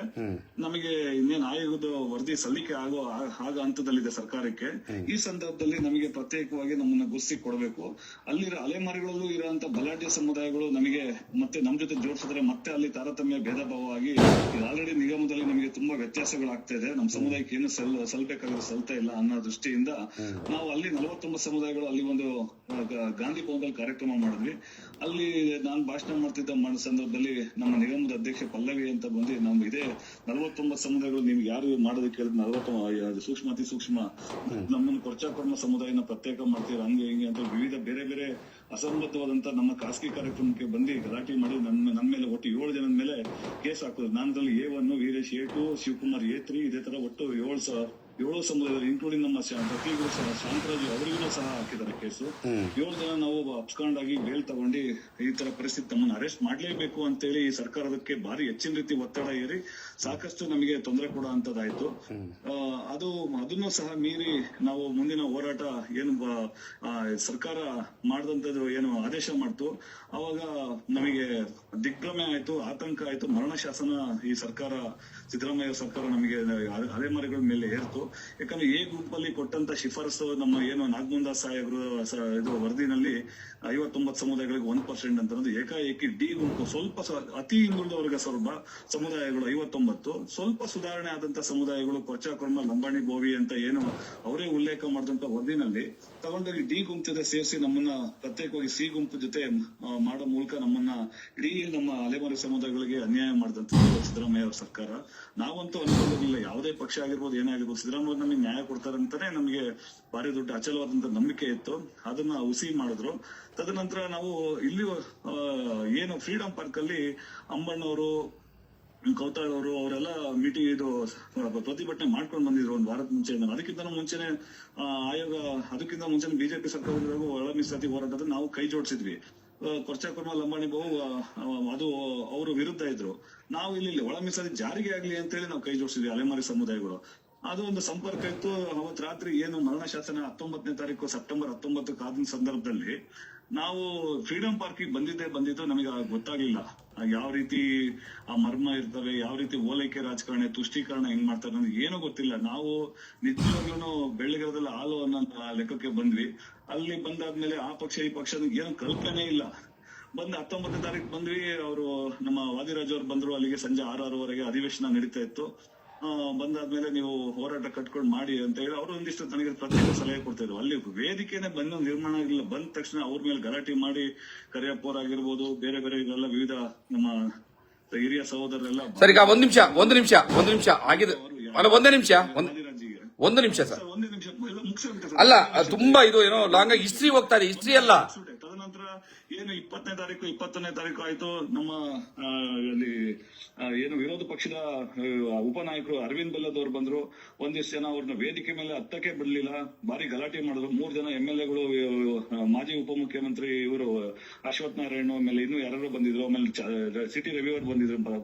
ನಮಗೆ ಇನ್ನೇನ್ ಆಯೋಗದ ವರದಿ ಸಲ್ಲಿಕೆ ಆಗೋ ಹಂತದಲ್ಲಿದೆ ಸರ್ಕಾರಕ್ಕೆ. ಈ ಸಂದರ್ಭದಲ್ಲಿ ನಮಗೆ ಪ್ರತ್ಯೇಕವಾಗಿ ನಮ್ಮನ್ನ ಗುರ್ಸಿ ಕೊಡಬೇಕು. ಅಲ್ಲಿರೋ ಅಲೆಮಾರಿಗಳಲ್ಲೂ ಇರುವಂತ ಬಲಾಢ್ಯ ಸಮುದಾಯಗಳು ನಮಗೆ ಮತ್ತೆ ನಮ್ ಜೊತೆ ಜೋಡಿಸಿದ್ರೆ ಮತ್ತೆ ಅಲ್ಲಿ ತಾರತಮ್ಯ ಭೇದ ಭಾವವಾಗಿ ಆಲ್ರೆಡಿ ನಿಗಮದಲ್ಲಿ ನಮಗೆ ತುಂಬಾ ವ್ಯತ್ಯಾಸಗಳಾಗ್ತಾ ಇದೆ. ನಮ್ಮ ಸಮುದಾಯಕ್ಕೆ ಏನು ಸಲ್ಬೇಕಾದ್ರೆ ಸಲ್ತಾ ಇಲ್ಲ ಅನ್ನೋ ದೃಷ್ಟಿಯಿಂದ ನಾವು ಅಲ್ಲಿ 49 ಸಮುದಾಯಗಳು ಅಲ್ಲಿ ಒಂದು ಗಾಂಧಿ ಭವನದಲ್ಲಿ ಕಾರ್ಯಕ್ರಮ ಮಾಡಿದ್ವಿ. ಅಲ್ಲಿ ನಾನು ಭಾಷಣ ಮಾಡ್ತಿದ್ದ ಸಂದರ್ಭದಲ್ಲಿ ನಮ್ಮ ನಿಗಮದ ಅಧ್ಯಕ್ಷ ಪಲ್ಲವಿ ಅಂತ ಬಂದು ನಮ್ ಇದೇ 49 ಸಮುದಾಯಗಳು ನಿಮ್ಗೆ ಯಾರು ಮಾಡೋದಕ್ಕೆ ಹೇಳಿದ್ 40 ಸೂಕ್ಷ್ಮ ಅತಿ ಸೂಕ್ಷ್ಮ ನಮ್ಮನ್ನು ಕೊರ್ಚಾಕರ್ಮ ಸಮುದಾಯನ ಪ್ರತ್ಯೇಕ ಮಾಡ್ತೀರ ಹಂಗೆ ಹಿಂಗೆ ಅಂತ ವಿವಿಧ ಬೇರೆ ಬೇರೆ ಅಸಂಬದ್ಧವಾದಂತ ನಮ್ಮ ಖಾಸಗಿ ಕಾರ್ಯಕ್ರಮಕ್ಕೆ ಬಂದು ಗಲಾಟೆ ಮಾಡಿ ನನ್ನ ಮೇಲೆ ಒಟ್ಟು 7 ಜನದ ಮೇಲೆ ಕೇಸ್ ಹಾಕೋದು. ನಾನದ್ರಲ್ಲಿ A1, Veeresh A2, Shivakumar A3, ಇದೇ ತರ ಒಟ್ಟು 7 ಸಮುದಾಯಗಳು ಇನ್ಕ್ಲೂಡಿಂಗ್ ನಮ್ಮ ಪ್ರತಿಗಳು ಶಾಂತರಾಜು ಅವರಿಗೂ ಸಹ ಹಾಕಿದ್ದಾರೆ ಕೇಸು. 7 ಜನ ನಾವು ಅಬ್ಸ್ಕಾಂಡ್ ಆಗಿ ಬೇಲ್ ತಗೊಂಡು ಈ ತರ ಪರಿಸ್ಥಿತಿ ನಮ್ಮನ್ನು ಅರೆಸ್ಟ್ ಮಾಡ್ಲೇಬೇಕು ಅಂತೇಳಿ ಈ ಸರ್ಕಾರಕ್ಕೆ ಭಾರಿ ಹೆಚ್ಚಿನ ರೀತಿ ಒತ್ತಡ ಏರಿ ಸಾಕಷ್ಟು ನಮಗೆ ತೊಂದರೆ ಕೊಡೋ ಅಂತದಾಯ್ತು. ಅದನ್ನು ಸಹ ಮೀರಿ ನಾವು ಮುಂದಿನ ಹೋರಾಟ ಏನು ಸರ್ಕಾರ ಮಾಡಿದಂತದ್ದು ಏನು ಆದೇಶ ಮಾಡ್ತು, ಅವಾಗ ನಮಗೆ ದಿಗ್ಭ್ರಮೆ ಆಯ್ತು, ಆತಂಕ ಆಯ್ತು. ಮರಣ ಶಾಸನ ಈ ಸರ್ಕಾರ, ಸಿದ್ದರಾಮಯ್ಯ ಸರ್ಕಾರ ನಮಗೆ ಅಲೆಮಾರಿಗಳ ಮೇಲೆ ಏರ್ತು. ಯಾಕಂದ್ರೆ ಎ ಗುಂಪಲ್ಲಿ ಕೊಟ್ಟಂತ ಶಿಫಾರಸು ನಮ್ಮ ಏನು ನಾಗಮೋಹನ್ ಸಾಹೇಬ್ರು ಇದು ವರದಿನಲ್ಲಿ 59 ಸಮುದಾಯಗಳಿಗೆ 1% ಅಂತ ಏಕಾಏಕಿ ಡಿ ಗುಂಪು ಸ್ವಲ್ಪ ಅತಿ ಹಿಂದುಳಿದ ವರ್ಗ ಸಮುದಾಯಗಳು 59, ಸ್ವಲ್ಪ ಸುಧಾರಣೆ ಆದಂತ ಸಮುದಾಯಗಳು ಕೊರ್ಚಾಕರ್ಮ, ಲಂಬಾಣಿ, ಬೋವಿ ಅಂತ ಏನು ಅವರೇ ಉಲ್ಲೇಖ ಮಾಡಿದಂತ ವರದಿನಲ್ಲಿ ತಗೊಂಡೋಗಿ ಡಿ ಗುಂಪು ಜೊತೆ ಸೇರಿಸಿ ನಮ್ಮನ್ನ ಪ್ರತ್ಯೇಕವಾಗಿ ಸಿ ಗುಂಪು ಜೊತೆ ಮಾಡೋ ಮೂಲಕ ನಮ್ಮನ್ನ ಇಡೀ ನಮ್ಮ ಅಲೆಮಾರಿ ಸಮುದಾಯಗಳಿಗೆ ಅನ್ಯಾಯ ಮಾಡಿದಂತ ಸಿದ್ದರಾಮಯ್ಯ ಅವರ ಸರ್ಕಾರ. ನಾವಂತೂ ಅನ್ಕೊಂಡಿರ್ಲಿಲ್ಲ, ಯಾವುದೇ ಪಕ್ಷ ಆಗಿರ್ಬೋದು, ಏನೇ ಆಗಿರ್ಬೋದು, ಸಿದ್ದರಾಮಯ್ಯ ನಮಗೆ ನ್ಯಾಯ ಕೊಡ್ತಾರೆ ಅಂತಾನೆ ನಮಗೆ ಭಾರಿ ದೊಡ್ಡ ಅಚಲವಾದಂತ ನಂಬಿಕೆ ಇತ್ತು. ಅದನ್ನ ಹುಸಿ ಮಾಡಿದ್ರು. ತದನಂತರ ನಾವು ಇಲ್ಲಿ ಏನು ಫ್ರೀಡಂ ಪಾರ್ಕ್ ಅಲ್ಲಿ ಅಂಬಣ್ಣವರು, ಕೌತಾಳ್ ಅವರು ಅವರೆಲ್ಲ ಮೀಟಿಂಗ್ ಇದು ಪ್ರತಿಭಟನೆ ಮಾಡ್ಕೊಂಡು ಬಂದಿದ್ರು ಒಂದು ವಾರದ ಮುಂಚೆ. ಅದಕ್ಕಿಂತ ಮುಂಚೆನೆ ಆಯೋಗ, ಅದಕ್ಕಿಂತ ಮುಂಚೆ ಬಿಜೆಪಿ ಸರ್ಕಾರದವರೆಗೂ ಒಳ ಮೀಸಲಾತಿ ಹೋರಾಟದ ನಾವು ಕೈ ಜೋಡಿಸಿದ್ವಿ. ಕೊರ್ಚಾಕರ್ಮ, ಲಂಬಾಣಿ ಬಹು ಅದು ಅವರು ವಿರುದ್ಧ ಇದ್ರು. ನಾವು ಇಲ್ಲಿ ಒಳ ಮೀಸಲಾತಿ ಜಾರಿಗೆ ಆಗ್ಲಿ ಅಂತೇಳಿ ನಾವು ಕೈ ಜೋಡಿಸಿದ್ವಿ ಅಲೆಮಾರಿ ಸಮುದಾಯಗಳು. ಅದು ಒಂದು ಸಂಪರ್ಕ ಇತ್ತು. ಅವತ್ ರಾತ್ರಿ ಏನು ಮರಣ ಶಾಸನ 19ನೇ ತಾರೀಕು ಸೆಪ್ಟೆಂಬರ್ 19 ಆದ ಸಂದರ್ಭದಲ್ಲಿ ನಾವು ಫ್ರೀಡಂ ಪಾರ್ಕಿಗೆ ಬಂದಿದ್ದು ನಮಗೆ ಗೊತ್ತಾಗ್ಲಿಲ್ಲ ಯಾವ ರೀತಿ ಆ ಮರ್ಮ ಇರ್ತವೆ, ಯಾವ ರೀತಿ ಓಲೈಕೆ ರಾಜಕಾರಣ, ತುಷ್ಟೀಕರಣ ಹೆಂಗ್ ಮಾಡ್ತಾರೆ ನಮ್ಗೆ ಏನೂ ಗೊತ್ತಿಲ್ಲ. ನಾವು ನಿಜವಾಗ್ಲೂ ಬೆಳ್ಳಿಗರದಲ್ಲಿ ಹಾಲು ಅನ್ನೋ ಲೆಕ್ಕಕ್ಕೆ ಬಂದ್ವಿ. ಅಲ್ಲಿ ಬಂದಾದ್ಮೇಲೆ ಆ ಪಕ್ಷ ಈ ಪಕ್ಷ ಏನು ಕಲ್ಪನೆ ಇಲ್ಲ. 19ನೇ ತಾರೀಕು ಬಂದ್ವಿ. ಅವರು ನಮ್ಮ ವಾದಿರಾಜ್ ಅವ್ರು ಬಂದ್ರು. ಅಲ್ಲಿಗೆ ಸಂಜೆ 6:30ವರೆಗೆ ಅಧಿವೇಶನ ನಡೀತಾ ಇತ್ತು. ಬಂದಾದ್ಮೇಲೆ ನೀವು ಹೋರಾಟ ಕಟ್ಕೊಂಡು ಮಾಡಿ ಅಂತ ಹೇಳಿ ಅವರು ಒಂದಿಷ್ಟು ನನಗೆ ಪ್ರತ್ಯೇಕ ಸಲಹೆ ಕೊಡ್ತಾ ಇದ್ರು. ಅಲ್ಲಿ ವೇದಿಕೆನೆ ನಿರ್ಮಾಣ ಆಗಿಲ್ಲ. ಬಂದ ತಕ್ಷಣ ಅವ್ರ ಮೇಲೆ ಗಲಾಟೆ ಮಾಡಿ ಕರಿಯಪ್ಪೋರ್ ಆಗಿರ್ಬೋದು, ಬೇರೆ ಬೇರೆ ಇವರೆಲ್ಲ ವಿವಿಧ ನಮ್ಮ ಹಿರಿಯ ಸಹೋದರರೆಲ್ಲ. ಸರ್, ಈಗ ಒಂದು ನಿಮಿಷ ಆಗಿದೆ. ಅಲ್ಲ, ಒಂದೇ ನಿಮಿಷ ಸರ್, ಒಂದೇ ನಿಮಿಷ ಅಲ್ಲ, ತುಂಬಾ ಇದು ಏನೋ ಲಾಂಗ್ ಆಗಿ ಹಿಸ್ಟ್ರಿ ಹೋಗ್ತಾ ಇದೆ. ಹಿಸ್ಟ್ರಿ ಅಲ್ಲ. ತದನಂತರ ಏನು 21ನೇ ತಾರೀಕು ಆಯ್ತು. ನಮ್ಮ ಅಲ್ಲಿ ಏನು ವಿರೋಧ ಪಕ್ಷದ ಉಪನಾಯಕರು ಅರವಿಂದ್ ಬೆಲ್ಲದವ್ರು ಬಂದ್ರು. ಒಂದಿಷ್ಟು ಜನ ಅವ್ರನ್ನ ವೇದಿಕೆ ಮೇಲೆ ಹತ್ತಕ್ಕೆ ಬಿಡ್ಲಿಲ್ಲ, ಭಾರಿ ಗಲಾಟೆ ಮಾಡಿದ್ರು. 3 ಜನ MLA ಗಳು, ಮಾಜಿ ಉಪಮುಖ್ಯಮಂತ್ರಿ ಇವರು ಅಶ್ವಥ್ ನಾರಾಯಣ, ಆಮೇಲೆ ಇನ್ನೂ ಯಾರು ಬಂದಿದ್ರು, ಆಮೇಲೆ ಸಿಟಿ ರವಿ ಅವರು ಬಂದಿದ್ರು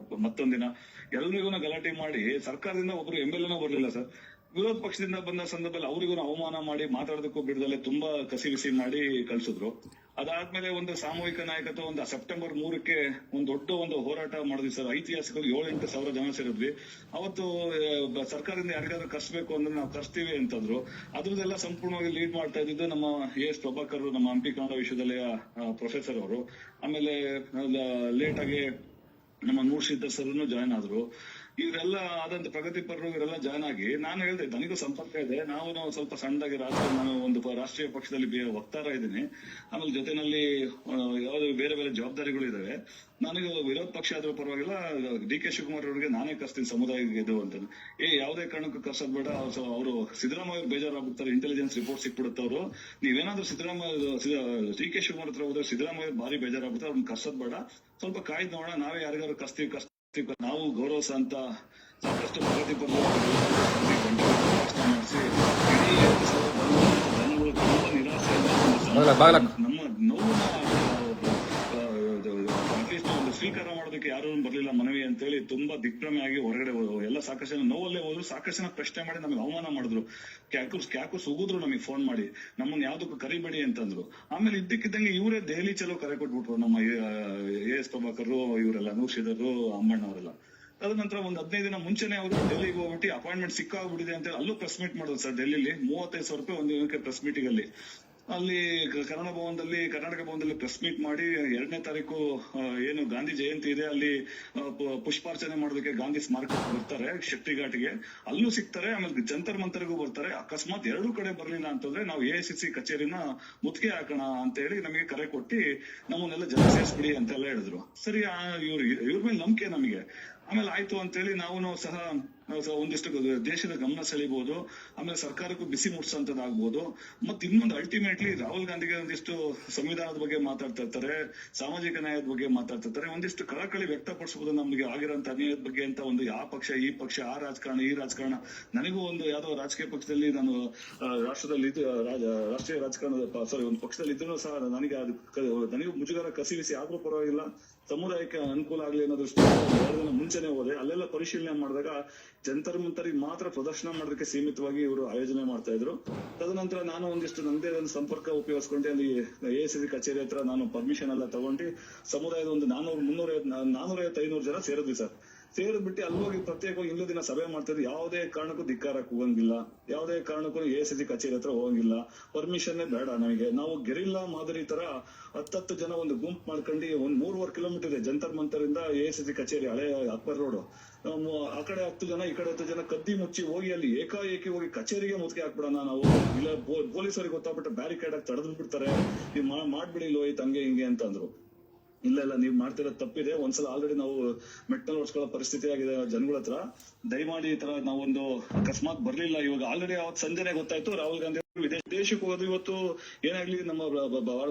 ಮತ್ತೊಂದಿನ. ಎಲ್ರಿಗೂ ಗಲಾಟೆ ಮಾಡಿ ಸರ್ಕಾರದಿಂದ ಒಬ್ರು MLA ಬರ್ಲಿಲ್ಲ ಸರ್. ವಿರೋಧ ಪಕ್ಷದಿಂದ ಬಂದ ಸಂದರ್ಭದಲ್ಲಿ ಅವರಿಗೂ ಅವಮಾನ ಮಾಡಿ ಮಾತಾಡೋದಕ್ಕೂ ಬಿಡದಲ್ಲೇ ತುಂಬಾ ಕಸಿವಿಸಿ ಮಾಡಿ ಕಳ್ಸಿದ್ರು. ಅದಾದ್ಮೇಲೆ ಒಂದು ಸಾಮೂಹಿಕ ನಾಯಕತ್ವ, ಒಂದು ಸೆಪ್ಟೆಂಬರ್ 3ಕ್ಕೆ ಒಂದು ದೊಡ್ಡ ಒಂದು ಹೋರಾಟ ಮಾಡಿದ್ವಿ ಸರ್. ಐತಿಹಾಸಿಕ 7-8 ಸಾವಿರ ಜನ ಸೇರಿದ್ವಿ. ಅವತ್ತು ಸರ್ಕಾರದಿಂದ ಯಾರಿಗಾದ್ರೂ ಕರ್ಸ್ಬೇಕು ಅಂದ್ರೆ ನಾವು ಕರ್ಸ್ತೀವಿ ಅಂತಂದ್ರು. ಅದ್ರದ್ದೆಲ್ಲ ಸಂಪೂರ್ಣವಾಗಿ ಲೀಡ್ ಮಾಡ್ತಾ ಇದ್ದಿದ್ದು ನಮ್ಮ AS ಪ್ರಭಾಕರ್, ನಮ್ಮ ಹಂಪಿ ಕನ್ನಡ ವಿಶ್ವವಿದ್ಯಾಲಯ ಪ್ರೊಫೆಸರ್ ಅವರು. ಆಮೇಲೆ ಲೇಟ್ ಆಗಿ ನಮ್ಮ ನೂರ್ ಸಿದ್ದರ್ ಸರ್ ಜಾಯ್ನ್ ಆದ್ರು. ಇವರೆಲ್ಲ ಆದಂತ ಪ್ರಗತಿಪರರು ಇವರೆಲ್ಲ ಜಾಯ್ನ್ ಆಗಿ, ನಾನು ಹೇಳ್ದೆ ನನಗೂ ಸಂಪರ್ಕ ಇದೆ, ನಾವು ಸ್ವಲ್ಪ ಸಣ್ಣದಾಗಿ ನಾನು ಒಂದು ರಾಷ್ಟ್ರೀಯ ಪಕ್ಷದಲ್ಲಿ ವಕ್ತಾರ ಇದ್ದೀನಿ. ಆಮೇಲೆ ಜೊತೆನಲ್ಲಿ ಯಾವ್ದು ಬೇರೆ ಬೇರೆ ಜವಾಬ್ದಾರಿಗಳು ಇದಾವೆ. ನನಗೆ ವಿರೋಧ ಪಕ್ಷ ಆದ್ರೂ ಪರವಾಗಿಲ್ಲ, DK ಶಿವಕುಮಾರ್ ಅವರಿಗೆ ನಾನೇ ಕರ್ಸ್ತೀನಿ ಸಮುದಾಯಕ್ಕೆ ಇದು ಅಂತ. ಯಾವುದೇ ಕಾರಣಕ್ಕೂ ಕರ್ಸೋದ್ ಬೇಡ. ಅವರು ಸಿದ್ದರಾಮಯ್ಯ ಅವ್ರು ಬೇಜಾರಾಗ್ಬಿಡ್ತಾರೆ, ಇಂಟೆಲಿಜೆನ್ಸ್ ರಿಪೋರ್ಟ್ ಸಿಕ್ಬಿಡುತ್ತೆ. ಅವರು ನೀವೇನಾದ್ರೂ DK ಶಿವಕುಮಾರ್ ಹತ್ರ ಹೋದ್ರೆ ಸಿದ್ದರಾಮಯ್ಯ ಭಾರಿ ಬೇಜಾರಾಗುತ್ತೆ, ಅವ್ರನ್ನ ಕರ್ಸೋದ್ ಬೇಡ, ಸ್ವಲ್ಪ ಕಾಯ್ದು ನೋಡೋಣ, ನಾವೇ ಯಾರಿಗಾದ್ರು ಕರ್ಸ್ತೀವಿ. ನಾವು ಗೌರವ ಅಂತ ಸಾಕಷ್ಟು ಪ್ರಗತಿಪರರು ಮಾಡಿಸಿ ಇಡೀ ಜನಗಳು ತುಂಬಾ ನಿರಾಸೆಯಿಂದ ನಮ್ಮ ನೋವನ್ನ ಅಟ್ಲೀಸ್ಟ್ ಒಂದು ಸ್ವೀಕಾರ ಮಾಡೋದು ಮಾಡೋದಕ್ಕೆ ಯಾರು ಬರ್ಲಿಲ್ಲ ಮನವಿ ಅಂತೇಳಿ ತುಂಬಾ ದಿಗ್ಭ್ರಮೆ ಆಗಿ ಹೊರಗಡೆ ಹೋದ್ರು. ಎಲ್ಲ ಸಾಕಷ್ಟು ಜನ ನೋವಲ್ಲೇ ಹೋದ್ರು, ಸಾಕಷ್ಟು ಜನ ಪ್ರಶ್ನೆ ಮಾಡಿ ನಮಗೆ ಅವಮಾನ ಮಾಡಿದ್ರು. ಕ್ಯಾಕು ಸುಗಿದ್ರು ನಮಗೆ ಫೋನ್ ಮಾಡಿ, ನಮ್ಮನ್ನ ಯಾವ್ದಕ್ಕೂ ಕರಿಬೇಡಿ ಅಂತಂದ್ರು. ಆಮೇಲೆ ಇದ್ದಕ್ಕಿದ್ದಂಗೆ ಇವರೇ ದೆಹಲಿ ಚಲೋ ಕರೆ ಕೊಟ್ಬಿಟ್ರು, ನಮ್ಮ ಎಸ್ ಪ್ರಭಾಕರ್ ಇವರೆಲ್ಲ, ನೂರ್ಶಿದರು, ಅಮ್ಮಣ್ಣ ಅವರೆಲ್ಲ. ತದನಂತರ ಒಂದ್ 15 ದಿನ ಮುಂಚೆನೆ ಅವರು ಡೆಲ್ಲಿಗೆ ಹೋಗ್ಬಿಟ್ಟು ಅಪಾಯಿಂಟ್ಮೆಂಟ್ ಸಿಕ್ಕಾಗ್ಬಿಟ್ಟಿದೆ ಅಂತ ಅಲ್ಲೂ ಪ್ರೆಸ್ ಮೀಟ್ ಮಾಡೋದು ಸರ್. ಡೆಲ್ಲಿಲಿ 35,000 ರೂಪಾಯಿ ಒಂದು ದಿನಕ್ಕೆ ಪ್ರೆಸ್ ಮೀಟಿಂಗ್ ಅಲ್ಲಿ ಕರ್ನಾಟಕ ಭವನದಲ್ಲಿ ಪ್ರೆಸ್ ಮೀಟ್ ಮಾಡಿ 2ನೇ ತಾರೀಕು ಏನು ಗಾಂಧಿ ಜಯಂತಿ ಇದೆ, ಅಲ್ಲಿ ಪುಷ್ಪಾರ್ಚನೆ ಮಾಡೋದಕ್ಕೆ ಗಾಂಧಿ ಸ್ಮಾರಕಕ್ಕೆ ಬರ್ತಾರೆ, ಶಕ್ತಿ ಘಾಟ್ಗೆ, ಅಲ್ಲೂ ಸಿಗ್ತಾರೆ. ಆಮೇಲೆ ಜಂತರ್ ಮಂತರ್ಗೂ ಬರ್ತಾರೆ. ಅಕಸ್ಮಾತ್ 2 ಕಡೆ ಬರ್ಲಿಲ್ಲ ಅಂತಂದ್ರೆ ನಾವು AICC ಕಚೇರಿನ ಮುತ್ತಿಗೆ ಹಾಕೋಣ ಅಂತ ಹೇಳಿ ನಮಗೆ ಕರೆ ಕೊಟ್ಟು ನಮ್ಮನ್ನೆಲ್ಲ ಜನ ಸೇರಿಸ್ಬಿಡಿ ಅಂತೆಲ್ಲ ಹೇಳಿದ್ರು. ಸರಿ, ಇವ್ರ ಮೇಲೆ ನಂಬಿಕೆ ನಮಗೆ. ಆಮೇಲೆ ಆಯ್ತು ಅಂತೇಳಿ ನಾವು ಸಹ ಒಂದಿಷ್ಟು ದೇಶದ ಗಮನ ಸೆಳಿಬಹುದು, ಆಮೇಲೆ ಸರ್ಕಾರಕ್ಕೂ ಬಿಸಿ ಮುಟ್ಸಂತದ್ದಾಗ್ಬೋದು. ಮತ್ತೆ ಇನ್ನೊಂದು ಅಲ್ಟಿಮೇಟ್ಲಿ ರಾಹುಲ್ ಗಾಂಧಿಗೆ ಒಂದಿಷ್ಟು ಸಂವಿಧಾನದ ಬಗ್ಗೆ ಮಾತಾಡ್ತಾ ಇರ್ತಾರೆ, ಸಾಮಾಜಿಕ ನ್ಯಾಯದ ಬಗ್ಗೆ ಮಾತಾಡ್ತಾ ಇರ್ತಾರೆ, ಒಂದಿಷ್ಟು ಕಳಕಳಿ ವ್ಯಕ್ತಪಡಿಸಬಹುದು ನಮ್ಗೆ ಆಗಿರೋಂತ ಅನ್ಯಾಯದ ಬಗ್ಗೆ ಅಂತ. ಒಂದು ಆ ಪಕ್ಷ ಈ ಪಕ್ಷ, ಆ ರಾಜಕಾರಣ ಈ ರಾಜಕಾರಣ, ನನಗೂ ಒಂದು ಯಾವ್ದೋ ರಾಜಕೀಯ ಪಕ್ಷದಲ್ಲಿ ನಾನು ರಾಷ್ಟ್ರದಲ್ಲಿ ರಾಷ್ಟ್ರೀಯ ರಾಜಕಾರಣದ ಒಂದು ಪಕ್ಷದಲ್ಲಿ ಇದ್ರೂ ಸಹ ನನಗೂ ಮುಜುಗರ ಕಸಿವಿಸಿ ಆದ್ರೂ ಪರವಾಗಿಲ್ಲ, ಸಮುದಾಯಕ್ಕೆ ಅನುಕೂಲ ಆಗ್ಲಿ ಅನ್ನೋ ದೃಷ್ಟಿಯಿಂದ 2 ದಿನ ಮುಂಚೆನೆ ಹೋದೆ. ಅಲ್ಲೆಲ್ಲ ಪರಿಶೀಲನೆ ಮಾಡಿದಾಗ ಜಂತರ್ ಮಂತರಿಗೆ ಮಾತ್ರ ಪ್ರದರ್ಶನ ಮಾಡೋದಕ್ಕೆ ಸೀಮಿತವಾಗಿ ಇವರು ಆಯೋಜನೆ ಮಾಡ್ತಾ ಇದ್ರು. ತದನಂತರ ನಾನು ಒಂದಿಷ್ಟು ನಂದೇ ಒಂದು ಸಂಪರ್ಕ ಉಪಯೋಗಿಸ್ಕೊಂಡೆ ಅಲ್ಲಿ AICC ಕಚೇರಿ ಹತ್ರ ನಾನು ಪರ್ಮಿಷನ್ ಎಲ್ಲ ತಗೊಂಡು ಸಮುದಾಯದ ಒಂದು 450-500 ಜನ ಸೇರಿದ್ವಿ ಸರ್. ಸೇರಿದ್ಬಿಟ್ಟು ಅಲ್ಲಿ ಹೋಗಿ ಪ್ರತ್ಯೇಕವಾಗಿ ಇನ್ನೂ ದಿನ ಸಭೆ ಮಾಡ್ತಿದ್ವಿ. ಯಾವುದೇ ಕಾರಣಕ್ಕೂ ಧಿಕ್ಕಾರಕ್ಕೆ ಹೋಗಂಗಿಲ್ಲ, ಯಾವುದೇ ಕಾರಣಕ್ಕೂ AICC ಕಚೇರಿ ಹತ್ರ ಹೋಗಂಗಿಲ್ಲ, ಪರ್ಮಿಷನ್ನೇ ಬೇಡ ನಮಗೆ. ನಾವು ಗೆರಿಲ್ಲಾ ಮಾದರಿ ತರ 10 ಜನ ಒಂದು ಗುಂಪು ಮಾಡ್ಕೊಂಡು ಒಂದು 3.5 ಕಿಲೋಮೀಟರ್ ಇದೆ ಜಂತರ್ ಮಂತರ್ ಇಂದ AICC ಕಚೇರಿ, ಹಳೆ ಅಕ್ಬರ್ ರೋಡ್. ಆ ಕಡೆ 10 ಜನ, ಈ ಕಡೆ 10 ಜನ ಕದ್ದಿ ಮುಚ್ಚಿ ಹೋಗಿ ಅಲ್ಲಿ ಏಕಾಏಕಿ ಹೋಗಿ ಕಚೇರಿಗೆ ಮುತ್ತಿಗೆ ಹಾಕ್ಬಿಡೋಣ ನಾವು, ಇಲ್ಲ ಪೊಲೀಸರಿಗೆ ಗೊತ್ತಾಗ್ಬಿಟ್ಟು ಬ್ಯಾರಿಕೇಡ್ ಆಗಿ ತಡೆದು ಬಿಡ್ತಾರೆ, ನೀವು ಮಾಡ್ಬಿಡಿ ಲೋಹಿತ್ ಹಂಗೆ ಹಿಂಗೆ ಅಂತ ಅಂದ್ರು. ಇಲ್ಲ ನೀವ್ ಮಾಡ್ತಿರೋದು ತಪ್ಪಿದೆ, ಒಂದ್ಸಲ ಆಲ್ರೆಡಿ ನಾವು ಮೆಟ್ನಲ್ಲಿ ಓಡಿಸ್ಕೊಳ್ಳೋ ಪರಿಸ್ಥಿತಿ ಆಗಿದೆ ಜನಗಳ ಹತ್ರ, ದಯಮಾಡಿ ಈ ತರ ನಾವೊಂದು ಅಕಸ್ಮಾತ್ ಬರ್ಲಿಲ್ಲ. ಇವಾಗ ಆಲ್ರೆಡಿ ಅವತ್ತು ಸಂಜೆನೆ ಗೊತ್ತಾಯ್ತು ರಾಹುಲ್ ಗಾಂಧಿ ವಿದೇಶಕ್ಕೆ ಹೋಗೋದು. ಇವತ್ತು ಏನಾಗ್ಲಿ ನಮ್ಮ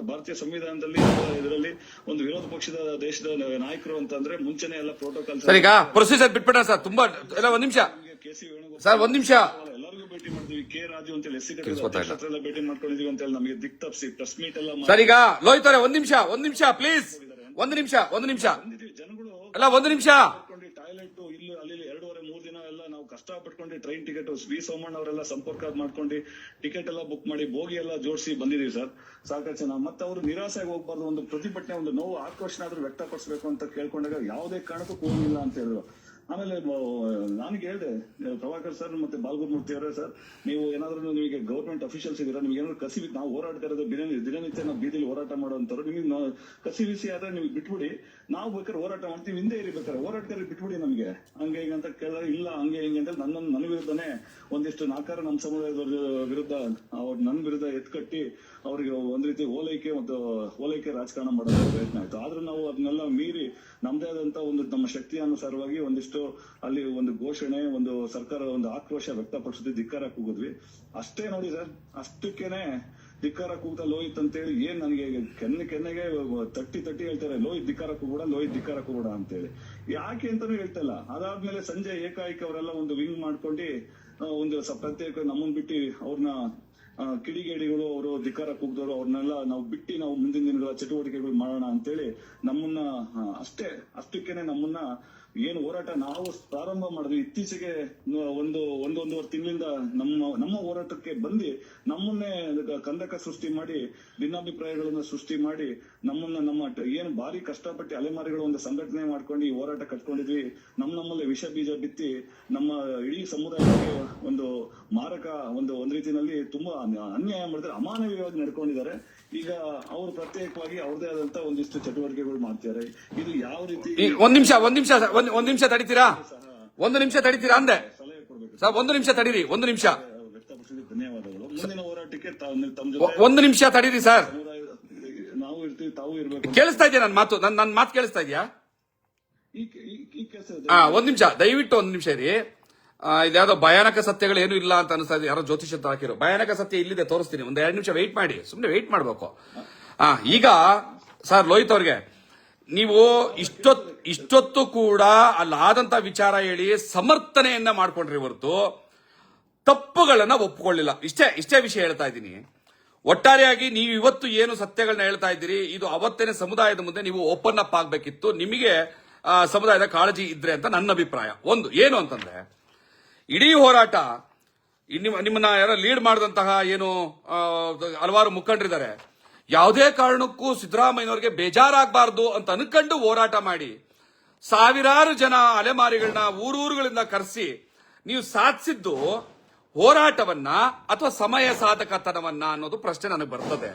ಭಾರತೀಯ ಸಂವಿಧಾನದಲ್ಲಿ ಇದರಲ್ಲಿ ಒಂದು ವಿರೋಧ ಪಕ್ಷದ ದೇಶದ ನಾಯಕರು ಅಂತಂದ್ರೆ ಮುಂಚೆನೆ ಎಲ್ಲ ಪ್ರೋಟೋಕಾಲ್. ಸರ್, ಈಗ ಪ್ರೊಸೀಜರ್ ಬಿಟ್ಬಿಡ ಸರ್, ತುಂಬಾ ಎಲ್ಲ ಒಂದ್ ನಿಮಿಷ KC ವೇಣುಗೋಪಾಲ್ ಸರ್, ಒಂದ್ ನಿಮಿಷ. ಎಲ್ಲರಿಗೂ ಭೇಟಿ ಮಾಡಿದ್ವಿ, K. ರಾಜು ಅಂತ ಹೇಳಿ SC ಹತ್ರ ಎಲ್ಲ ಭೇಟಿ ಮಾಡ್ಕೊಂಡಿದೀವಿ ಅಂತ ಹೇಳಿ ನಮಗೆ ದಿಕ್ ತಪ್ಪಿಸಿ ಪ್ರೆಸ್ ಮೀಟ್ ಎಲ್ಲ ಸರ್, ಈಗ ಲೋಹಿತ್ ಅವರೇ ಒಂದ್ ನಿಮಿಷ ಪ್ಲೀಸ್, ಒಂದು ನಿಮಿಷ ಜನಗಳು ಅಲ್ಲ, ಒಂದು ನಿಮಿಷ. ಟಾಯ್ಲೆಟ್ ಇಲ್ಲಿ ಅಲ್ಲಿ 2.5-3 ದಿನ ಎಲ್ಲ ನಾವು ಕಷ್ಟ ಪಟ್ಕೊಂಡು ಟ್ರೈನ್ ಟಿಕೆಟ್ ವಿ ಸೋಮಣ್ಣ ಅವರೆಲ್ಲ ಸಂಪರ್ಕ ಮಾಡ್ಕೊಂಡು ಟಿಕೆಟ್ ಎಲ್ಲ ಬುಕ್ ಮಾಡಿ ಬೋಗಿ ಎಲ್ಲ ಜೋಡಿಸಿ ಬಂದಿದೀವಿ ಸರ್. ಸಾಕಷ್ಟು ಜನ ಮತ್ತೆ ಅವರು ನಿರಾಸೆಗೆ ಹೋಗ್ಬಾರ್ದು, ಒಂದು ಪ್ರತಿಭಟನೆ, ಒಂದು ನೋವು ಆಕ್ರೋಶನಾದ್ರೂ ವ್ಯಕ್ತಪಡಿಸಬೇಕು ಅಂತ ಕೇಳ್ಕೊಂಡಾಗ ಯಾವುದೇ ಕಾರಣಕ್ಕೂ ಹೋಗಿಲ್ಲ ಅಂತ ಹೇಳಿದ್ರು. ಆಮೇಲೆ ನನಗೆ ಹೇಳಿದೆ ಪ್ರಭಾಕರ್ ಸರ್ ಮತ್ತೆ ಬಾಲಗುರುಮೂರ್ತಿ ಅವರೇ, ಸರ್ ನೀವು ಏನಾದ್ರೂ ನಿಮಗೆ ಗವರ್ಮೆಂಟ್ ಅಫಿಷಿಯಲ್ಸ್ ಇದೀರಾ, ನಿಮ್ಗೆ ಏನಾದ್ರು ಕಸಿವಿ, ನಾವು ಹೋರಾಡ್ತಾ ಇರೋದು ದಿನನಿತ್ಯ ನಾವು ಬೀದಿಲಿ ಹೋರಾಟ ಮಾಡೋಂಥವ್ರು, ನಿಮಗೆ ಕಸಿವಿಸಿ ಆದ್ರೆ ನೀವು ಬಿಟ್ಬಿಡಿ, ನಾವು ಬೇಕಾದ್ರೆ ಹೋರಾಟ ಮಾಡ್ತೀವಿ, ಹಿಂದೆ ಇರ್ಬೇಕಾರೆ ಹೋರಾಟಗಾರರಿಗೆ ಬಿಟ್ಬಿಡಿ ನಮಗೆ ಹಂಗೆ ಹಿಂಗೆ ಅಂತ ಕೇಳಿದ್ರೆ ಇಲ್ಲ ಹಂಗೆ ಹಿಂಗೆ ಅಂತ ನನ್ನ ವಿರುದ್ಧನೇ ಒಂದಿಷ್ಟು ನಾಕಾರ ನಮ್ಮ ಸಮುದಾಯದ ವಿರುದ್ಧ ನನ್ನ ವಿರುದ್ಧ ಎತ್ಕಟ್ಟಿ ಅವ್ರಿಗೆ ಒಂದ್ ರೀತಿ ಓಲೈಕೆ ರಾಜಕಾರಣ ಮಾಡೋದಕ್ಕೆ ಪ್ರಯತ್ನ ಆಯ್ತು. ಆದ್ರೂ ನಾವು ಅದನ್ನೆಲ್ಲ ಮೀರಿ ನಮ್ದೇ ಆದಂತ ಒಂದು ನಮ್ಮ ಶಕ್ತಿಯಾನುಸಾರವಾಗಿ ಒಂದಿಷ್ಟು ಅಲ್ಲಿ ಒಂದು ಘೋಷಣೆ, ಒಂದು ಸರ್ಕಾರ ಒಂದು ಆಕ್ರೋಶ ವ್ಯಕ್ತಪಡಿಸಿದ್ವಿ, ಧಿಕ್ಕಾರ ಕೂಗಿದ್ವಿ ಅಷ್ಟೇ ನೋಡಿ ಸರ್. ಅಷ್ಟಕ್ಕೇನೆ ಧಿಕ್ಕಾರ ಕೂಗ್ತಾ ಲೋಹಿತ್ ಅಂತೇಳಿ ಏನ್ ನನಗೆ ಕೆನ್ನೆಗೆ ತಟ್ಟಿ ಹೇಳ್ತಾರೆ, ಲೋಹಿತ್ ಧಿಕ್ಕಾರ ಕೂಗೂಡ ಅಂತೇಳಿ. ಯಾಕೆ ಅಂತಾನು ಹೇಳ್ತಾ ಇಲ್ಲ. ಅದಾದ್ಮೇಲೆ ಸಂಜೆ ಏಕಾಏಕಿ ಅವರೆಲ್ಲ ಒಂದು ವಿಂಗ್ ಮಾಡ್ಕೊಂಡು ಒಂದು ಪ್ರತ್ಯೇಕ ನಮ್ಮನ್ ಬಿಟ್ಟು ಅವ್ರನ್ನ ಕಿಡಿಗೇಡಿಗಳು, ಅವರು ಧಿಕ್ಕಾರ ಕೂಗ್ದವರು, ಅವ್ರನ್ನೆಲ್ಲ ನಾವು ಬಿಟ್ಟು ನಾವು ಮುಂದಿನ ದಿನಗಳ ಚಟುವಟಿಕೆಗಳು ಮಾಡೋಣ ಅಂತೇಳಿ ನಮ್ಮನ್ನ ಅಷ್ಟಕ್ಕೇನೆ ನಮ್ಮನ್ನ ಏನು ಹೋರಾಟ ನಾವು ಪ್ರಾರಂಭ ಮಾಡಿದ್ವಿ ಇತ್ತೀಚೆಗೆ ಒಂದೂವರೆ ತಿಂಗಳಿಂದ ನಮ್ಮ ಹೋರಾಟಕ್ಕೆ ಬಂದು ನಮ್ಮನ್ನೇ ಕಂದಕ ಸೃಷ್ಟಿ ಮಾಡಿ, ಭಿನ್ನಾಭಿಪ್ರಾಯಗಳನ್ನ ಸೃಷ್ಟಿ ಮಾಡಿ ನಮ್ಮ ಏನು ಬಾರಿ ಕಷ್ಟಪಟ್ಟು ಅಲೆಮಾರಿಗಳು ಒಂದು ಸಂಘಟನೆ ಮಾಡ್ಕೊಂಡು ಈ ಹೋರಾಟ ಕಟ್ಕೊಂಡಿದ್ವಿ. ನಮ್ಮಲ್ಲಿ ವಿಷ ಬೀಜ ಬಿತ್ತಿ ನಮ್ಮ ಇಡೀ ಸಮುದಾಯಕ್ಕೆ ಒಂದು ಮಾರಕ ಒಂದು ರೀತಿಯಲ್ಲಿ ತುಂಬಾ ಅನ್ಯಾಯ ಮಾಡಿದ್ರೆ, ಅಮಾನವೀಯವಾಗಿ ನಡ್ಕೊಂಡಿದ್ದಾರೆ. ಈಗ ಅವರು ಪ್ರತ್ಯೇಕವಾಗಿ ಅವ್ರದೇ ಆದಂತ ಒಂದಿಷ್ಟು ಚಟುವಟಿಕೆಗಳು ಮಾಡ್ತಿದ್ದಾರೆ. ಇದು ಯಾವ ರೀತಿ ಒಂದ್ ನಿಮಿಷ ತಡಿತೀರಾ? ಅಂದೆ ಸರ್, ಒಂದು ನಿಮಿಷ ತಡೀರಿ, ವ್ಯಕ್ತಪಡಿಸಿದ ಧನ್ಯವಾದಗಳು. ಮುಂದಿನ ಹೋರಾಟಕ್ಕೆ ತಮ್ಮ ಜೊತೆ ಒಂದು ನಿಮಿಷ ತಡೀರಿ ಸರ್. ನಾವು ಇರ್ತೀವಿ, ತಾವು ಇರ್ಬೇಕು. ಕೇಳಿಸ್ತಾ ಇದೆಯಾ ನನ್ನ ಮಾತು ಕೇಳಿಸ್ತಾ ಇದೆಯಾ? ಒಂದ್ ನಿಮಿಷ, ದಯವಿಟ್ಟು ಒಂದ್ ನಿಮಿಷ ಇರಿ. ಇದ್ಯಾವುದೋ ಭಯಾನಕ ಸತ್ಯಗಳು ಏನು ಇಲ್ಲ ಅಂತ ಅನಿಸ್ತಾ ಇದೆ, ಯಾರೋ ಜ್ಯೋತಿಷ ಹಾಕಿರೋ. ಭಯಾನಕ ಸತ್ಯ ಇಲ್ಲಿದೆ, ತೋರಿಸ್ತೀನಿ. ಒಂದ್ 2 ನಿಮಿಷ ವೆಯ್ಟ್ ಮಾಡಿ, ಸುಮ್ನೆ ವೆಯ್ಟ್ ಮಾಡ್ಬೇಕು. ಈಗ ಸರ್ ಲೋಹಿತ್ ಅವ್ರಿಗೆ, ನೀವು ಇಷ್ಟೊತ್ತು ಕೂಡ ಅಲ್ಲಾದಂತ ವಿಚಾರ ಹೇಳಿ ಸಮರ್ಥನೆಯನ್ನ ಮಾಡ್ಕೊಂಡ್ರಿ ಹೊರತು ತಪ್ಪುಗಳನ್ನ ಒಪ್ಪಿಕೊಳ್ಳಿಲ್ಲ. ಇಷ್ಟೇ ವಿಷಯ ಹೇಳ್ತಾ ಇದ್ದೀನಿ. ಒಟ್ಟಾರೆಯಾಗಿ ನೀವು ಇವತ್ತು ಏನು ಸತ್ಯಗಳನ್ನ ಹೇಳ್ತಾ ಇದ್ದೀರಿ, ಇದು ಅವತ್ತೇನೆ ಸಮುದಾಯದ ಮುಂದೆ ನೀವು ಓಪನ್ ಅಪ್ ಆಗ್ಬೇಕಿತ್ತು. ನಿಮಗೆ ಸಮುದಾಯದ ಕಾಳಜಿ ಇದ್ರೆ ಅಂತ ನನ್ನ ಅಭಿಪ್ರಾಯ. ಒಂದು ಏನು ಅಂತಂದ್ರೆ, ಇಡೀ ಹೋರಾಟ ನಿಮ್ಮನ್ನ ಯಾರೋ ಲೀಡ್ ಮಾಡಿದಂತಹ ಏನು ಹಲವಾರು ಮುಖಂಡರಿದ್ದಾರೆ, ಯಾವುದೇ ಕಾರಣಕ್ಕೂ ಸಿದ್ದರಾಮಯ್ಯನವರಿಗೆ ಬೇಜಾರಾಗಬಾರ್ದು ಅಂತ ಅನ್ಕೊಂಡು ಹೋರಾಟ ಮಾಡಿ ಸಾವಿರಾರು ಜನ ಅಲೆಮಾರಿಗಳನ್ನ ಊರೂರುಗಳಿಂದ ಕರೆಸಿ ನೀವು ಸಾಧಿಸಿದ್ದು ಹೋರಾಟವನ್ನ ಅಥವಾ ಸಮಯ ಸಾಧಕತನವನ್ನ ಅನ್ನೋದು ಪ್ರಶ್ನೆ ನನಗೆ ಬರ್ತದೆ.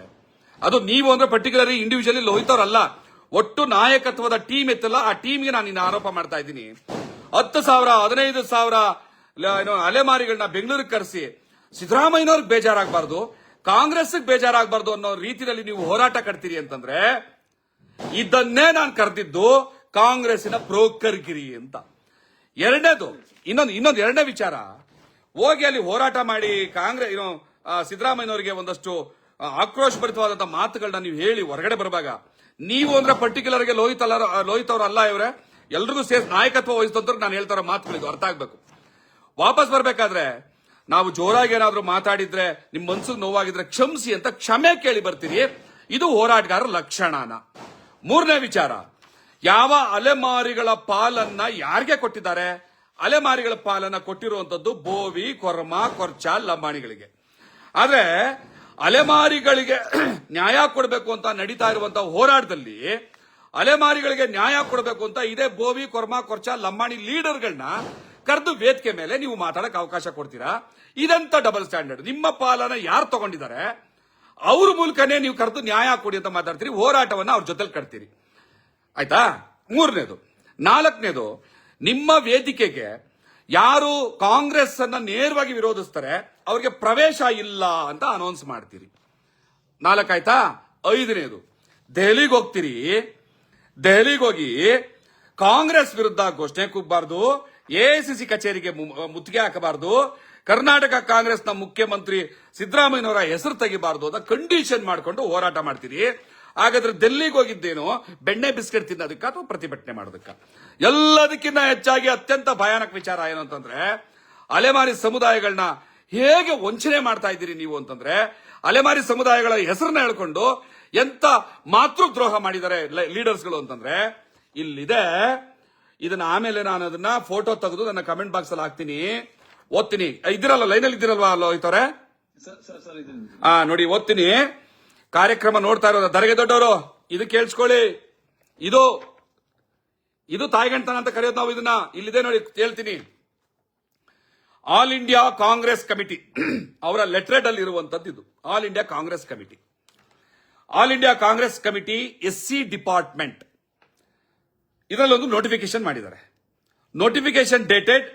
ಅದು ನೀವು ಅಂದ್ರೆ ಪರ್ಟಿಕ್ಯುಲರ್ ಇಂಡಿವಿಜುವಲಿ ಲೋಹಿತವ್ರಲ್ಲ, ಒಟ್ಟು ನಾಯಕತ್ವದ ಟೀಮ್ ಇತ್ತಲ್ಲ, ಆ ಟೀಮ್ಗೆ ನಾನು ಇನ್ನು ಆರೋಪ ಮಾಡ್ತಾ ಇದ್ದೀನಿ. 10,000 15,000 ಅಲೆಮಾರಿಗಳನ್ನ ಬೆಂಗಳೂರಿಗೆ ಕರೆಸಿ ಸಿದ್ದರಾಮಯ್ಯನವ್ರಿಗೆ ಬೇಜಾರಾಗಬಾರ್ದು, ಕಾಂಗ್ರೆಸ್ಗೆ ಬೇಜಾರಾಗಬಾರ್ದು ಅನ್ನೋ ರೀತಿಯಲ್ಲಿ ನೀವು ಹೋರಾಟ ಕಟ್ತೀರಿ ಅಂತಂದ್ರೆ ಇದನ್ನೇ ನಾನು ಕರೆದಿದ್ದು ಕಾಂಗ್ರೆಸ್ಸಿನ ಬ್ರೋಕರ್ಗಿರಿ ಅಂತ. ಇನ್ನೊಂದು ಎರಡನೇ ವಿಚಾರ, ಹೋಗಿ ಅಲ್ಲಿ ಹೋರಾಟ ಮಾಡಿ ಕಾಂಗ್ರೆಸ್ ಸಿದ್ದರಾಮಯ್ಯನವರಿಗೆ ಒಂದಷ್ಟು ಆಕ್ರೋಶಭರಿತವಾದಂತಹ ಮಾತುಗಳನ್ನ ನೀವು ಹೇಳಿ ಹೊರಗಡೆ ಬರುವಾಗ, ನೀವು ಅಂದ್ರೆ ಪರ್ಟಿಕ್ಯುಲರ್ ಗೆ ಲೋಹಿತ್ ಅವರಲ್ಲ, ಇವರೇ ಎಲ್ರಿಗೂ ಸೇರಿಸಿ ನಾಯಕತ್ವ ವಹಿಸಿದಂತ ನಾನು ಹೇಳ್ತಾರ ಮಾತುಗಳಿದು ಅರ್ಥ ಆಗ್ಬೇಕು. ವಾಪಸ್ ಬರ್ಬೇಕಾದ್ರೆ ನಾವು ಜೋರಾಗಿ ಏನಾದ್ರೂ ಮಾತಾಡಿದ್ರೆ ನಿಮ್ ಮನ್ಸಿಗೆ ನೋವಾಗಿದ್ರೆ ಕ್ಷಮಿಸಿ ಅಂತ ಕ್ಷಮೆ ಕೇಳಿ ಬರ್ತೀರಿ. ಇದು ಹೋರಾಟಗಾರರ ಲಕ್ಷಣನ. ಮೂರನೇ ವಿಚಾರ, ಯಾವ ಅಲೆಮಾರಿಗಳ ಪಾಲನ್ನ ಯಾರಿಗೆ ಕೊಟ್ಟಿದ್ದಾರೆ? ಅಲೆಮಾರಿಗಳ ಪಾಲನ್ನ ಕೊಟ್ಟಿರುವಂತದ್ದು ಬೋವಿ, ಕೊರ್ಮ, ಕೊರ್ಚ, ಲಂಬಾಣಿಗಳಿಗೆ. ಆದ್ರೆ ಅಲೆಮಾರಿಗಳಿಗೆ ನ್ಯಾಯ ಕೊಡಬೇಕು ಅಂತ ನಡೀತಾ ಇರುವಂತಹ ಹೋರಾಟದಲ್ಲಿ ಅಲೆಮಾರಿಗಳಿಗೆ ನ್ಯಾಯ ಕೊಡಬೇಕು ಅಂತ ಇದೇ ಬೋವಿ, ಕೊರ್ಮ, ಕೊರ್ಚ, ಲಂಬಾಣಿ ಲೀಡರ್ಗಳನ್ನ ಕರೆದು ವೇದಿಕೆ ಮೇಲೆ ನೀವು ಮಾತಾಡಕ್ ಅವಕಾಶ ಕೊಡ್ತೀರಾ? ಇದಂತ ಡಬಲ್ ಸ್ಟ್ಯಾಂಡರ್ಡ್. ನಿಮ್ಮ ಪಾಲನ ಯಾರು ತಗೊಂಡಿದ್ದಾರೆ ಅವ್ರ ಮೂಲಕನೇ ನೀವು ಕರೆದು ನ್ಯಾಯ ಕೊಡಿ ಅಂತ ಮಾತಾಡ್ತೀರಿ, ಹೋರಾಟವನ್ನ ಅವ್ರ ಜೊತೆಲಿ ಕಟ್ತೀರಿ. ಆಯ್ತಾ? ಮೂರನೇದು. ನಾಲ್ಕನೇದು, ನಿಮ್ಮ ವೇದಿಕೆಗೆ ಯಾರು ಕಾಂಗ್ರೆಸ್ ಅನ್ನ ನೇರವಾಗಿ ವಿರೋಧಿಸ್ತಾರೆ ಅವ್ರಿಗೆ ಪ್ರವೇಶ ಇಲ್ಲ ಅಂತ ಅನೌನ್ಸ್ ಮಾಡ್ತೀರಿ. 4 ಆಯ್ತಾ? 5ನೇದು, ದೆಹಲಿಗೆ ಹೋಗ್ತೀರಿ. ದೆಹಲಿಗೆ ಹೋಗಿ ಕಾಂಗ್ರೆಸ್ ವಿರುದ್ಧ ಘೋಷಣೆ ಕೂಗಬಾರ್ದು, ಎಐಸಿಸಿ ಕಚೇರಿಗೆ ಮುತ್ತಿಗೆ ಹಾಕಬಾರ್ದು, ಕರ್ನಾಟಕ ಕಾಂಗ್ರೆಸ್ನ ಮುಖ್ಯಮಂತ್ರಿ ಸಿದ್ದರಾಮಯ್ಯನವರ ಹೆಸರು ತೆಗಿಬಾರ್ದು ಅಂತ ಕಂಡೀಷನ್ ಮಾಡಿಕೊಂಡು ಹೋರಾಟ ಮಾಡ್ತೀರಿ. ಹಾಗಾದ್ರೆ ಡೆಲ್ಲಿಗೆ ಹೋಗಿದ್ದೇನೋ ಬೆಣ್ಣೆ ಬಿಸ್ಕೆಟ್ ತಿನ್ನೋದಕ್ಕ ಅಥವಾ ಪ್ರತಿಭಟನೆ ಮಾಡೋದಕ್ಕ? ಎಲ್ಲದಕ್ಕಿಂತ ಹೆಚ್ಚಾಗಿ ಅತ್ಯಂತ ಭಯಾನಕ ವಿಚಾರ ಏನು ಅಂತಂದ್ರೆ, ಅಲೆಮಾರಿ ಸಮುದಾಯಗಳನ್ನ ಹೇಗೆ ವಂಚನೆ ಮಾಡ್ತಾ ಇದ್ದೀರಿ ನೀವು ಅಂತಂದ್ರೆ, ಅಲೆಮಾರಿ ಸಮುದಾಯಗಳ ಹೆಸರನ್ನ ಹೇಳ್ಕೊಂಡು ಎಂತ ಮಾತೃದ್ರೋಹ ಮಾಡಿದ್ದಾರೆ ಲೀಡರ್ಸ್ಗಳು ಅಂತಂದ್ರೆ ಇಲ್ಲಿದೆ. ಇದನ್ನ ಆಮೇಲೆ ನಾನು ಅದನ್ನ ಫೋಟೋ ತೆಗೆದು ನನ್ನ ಕಮೆಂಟ್ ಬಾಕ್ಸ್ ಅಲ್ಲಿ ಹಾಕ್ತೀನಿ, ಓದ್ತೀನಿ. ಇದ್ದೀರಲ್ಲ, ಲೈನಲ್ಲಿ ಇದ್ದೀರಲ್ವಾ ಲೋಹಿತವ್ರೆ? ನೋಡಿ ಓದ್ತೀನಿ. ಕಾರ್ಯಕ್ರಮ ನೋಡ್ತಾ ಇರೋದು ದರಗೆ ದೊಡ್ಡವರು, ಇದು ಕೇಳಿಸ್ಕೊಳ್ಳಿ. ಇದು ತಾಯಿಗಂಟನ ಅಂತ ಕರೆಯೋದು ನಾವು ಇದನ್ನ. ಇಲ್ಲಿದೆ ನೋಡಿ, ಹೇಳ್ತೀನಿ. ಆಲ್ ಇಂಡಿಯಾ ಕಾಂಗ್ರೆಸ್ ಕಮಿಟಿ ಅವರ ಲೆಟರ್ ಅಲ್ಲಿ ಇರುವಂತದ್ದು ಇದು. All India Congress committee, all India Congress committee SC department ಇದರಲ್ಲಿ ಒಂದು ನೋಟಿಫಿಕೇಶನ್ ಮಾಡಿದ್ದಾರೆ. ನೋಟಿಫಿಕೇಶನ್ ಡೇಟೆಡ್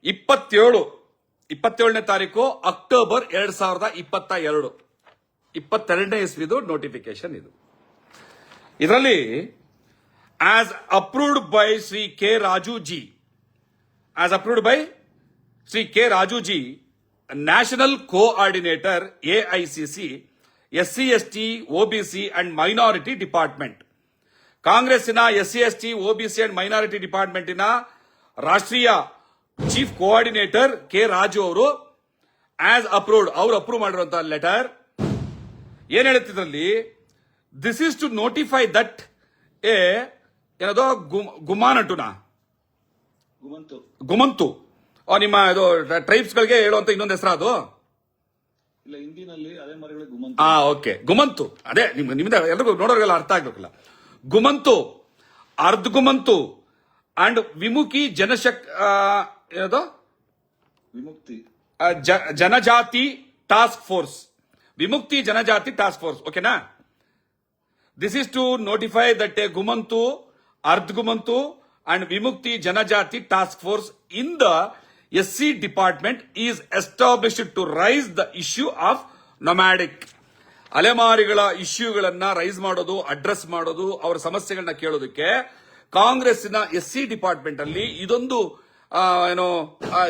27ನೇ ತಾರೀಕು ಅಕ್ಟೋಬರ್ 2022, 22ನೇ ಇಸ್ವಿದು ನೋಟಿಫಿಕೇಶನ್ ಇದು. ಇದರಲ್ಲಿ as approved by Shri K Raju ji, national coordinator AICC SC ST OBC and minority department. ಕಾಂಗ್ರೆಸ್ಸಿನ SC ST OBC and minority ಡಿಪಾರ್ಟ್ಮೆಂಟಿನ ರಾಷ್ಟ್ರೀಯ ಚೀಫ್ ಕೋಆರ್ಡಿನೇಟರ್ ಕೆ ರಾಜು ಅವರು ಆಸ್ ಅಪ್ರೂವ್ಡ್, ಅವರು ಅಪ್ರೂವ್ ಮಾಡಿರುವಂತಹ ಲೆಟರ್ ಏನ್ ಹೇಳುತ್ತಿದ್ರಲ್ಲಿ, this is to notify that ಏನದೋ ಗುಮಂತು ನಿಮ್ಮ ಇದು ಟ್ರೈಬ್ಸ್ ಗಳಿಗೆ ಹೇಳುವಂತ ಇನ್ನೊಂದು ಹೆಸರು ಅದು. ಇಲ್ಲ, ಹಿಂದಿನಲ್ಲಿ ಅಲೆಮಾರಿಗಳಿಗೆ ಗುಮಂತು. ಓಕೆ, ಗುಮಂತು. ಅದೇ ನಿಮ್ದ ಎಲ್ರಿಗೂ ನೋಡೋರಿಗೆಲ್ಲ ಅರ್ಥ ಆಗ್ಬೇಕಲ್ಲ. ಗುಮಂತು, ಅರ್ಧ ಗುಮಂತು ಅಂಡ್ ವಿಮುಖಿ ಏನದು Vimukti Janjati task force, Vimukti Janjati task force. ಓಕೆನಾ? This is to notify that a Ghumantu, ಅರ್ಧ Ghumantu and Vimukti Janjati task force in the SC department is established to raise the issue of nomadic. ಅಲೆಮಾರಿಗಳ ಇಶ್ಯೂಗಳನ್ನ ರೈಸ್ ಮಾಡೋದು, ಅಡ್ರೆಸ್ ಮಾಡೋದು, ಅವರ ಸಮಸ್ಯೆಗಳನ್ನ ಕೇಳೋದಕ್ಕೆ ಕಾಂಗ್ರೆಸ್ಸಿನ SC ಡಿಪಾರ್ಟ್ಮೆಂಟ್ ಅಲ್ಲಿ ಇದೊಂದು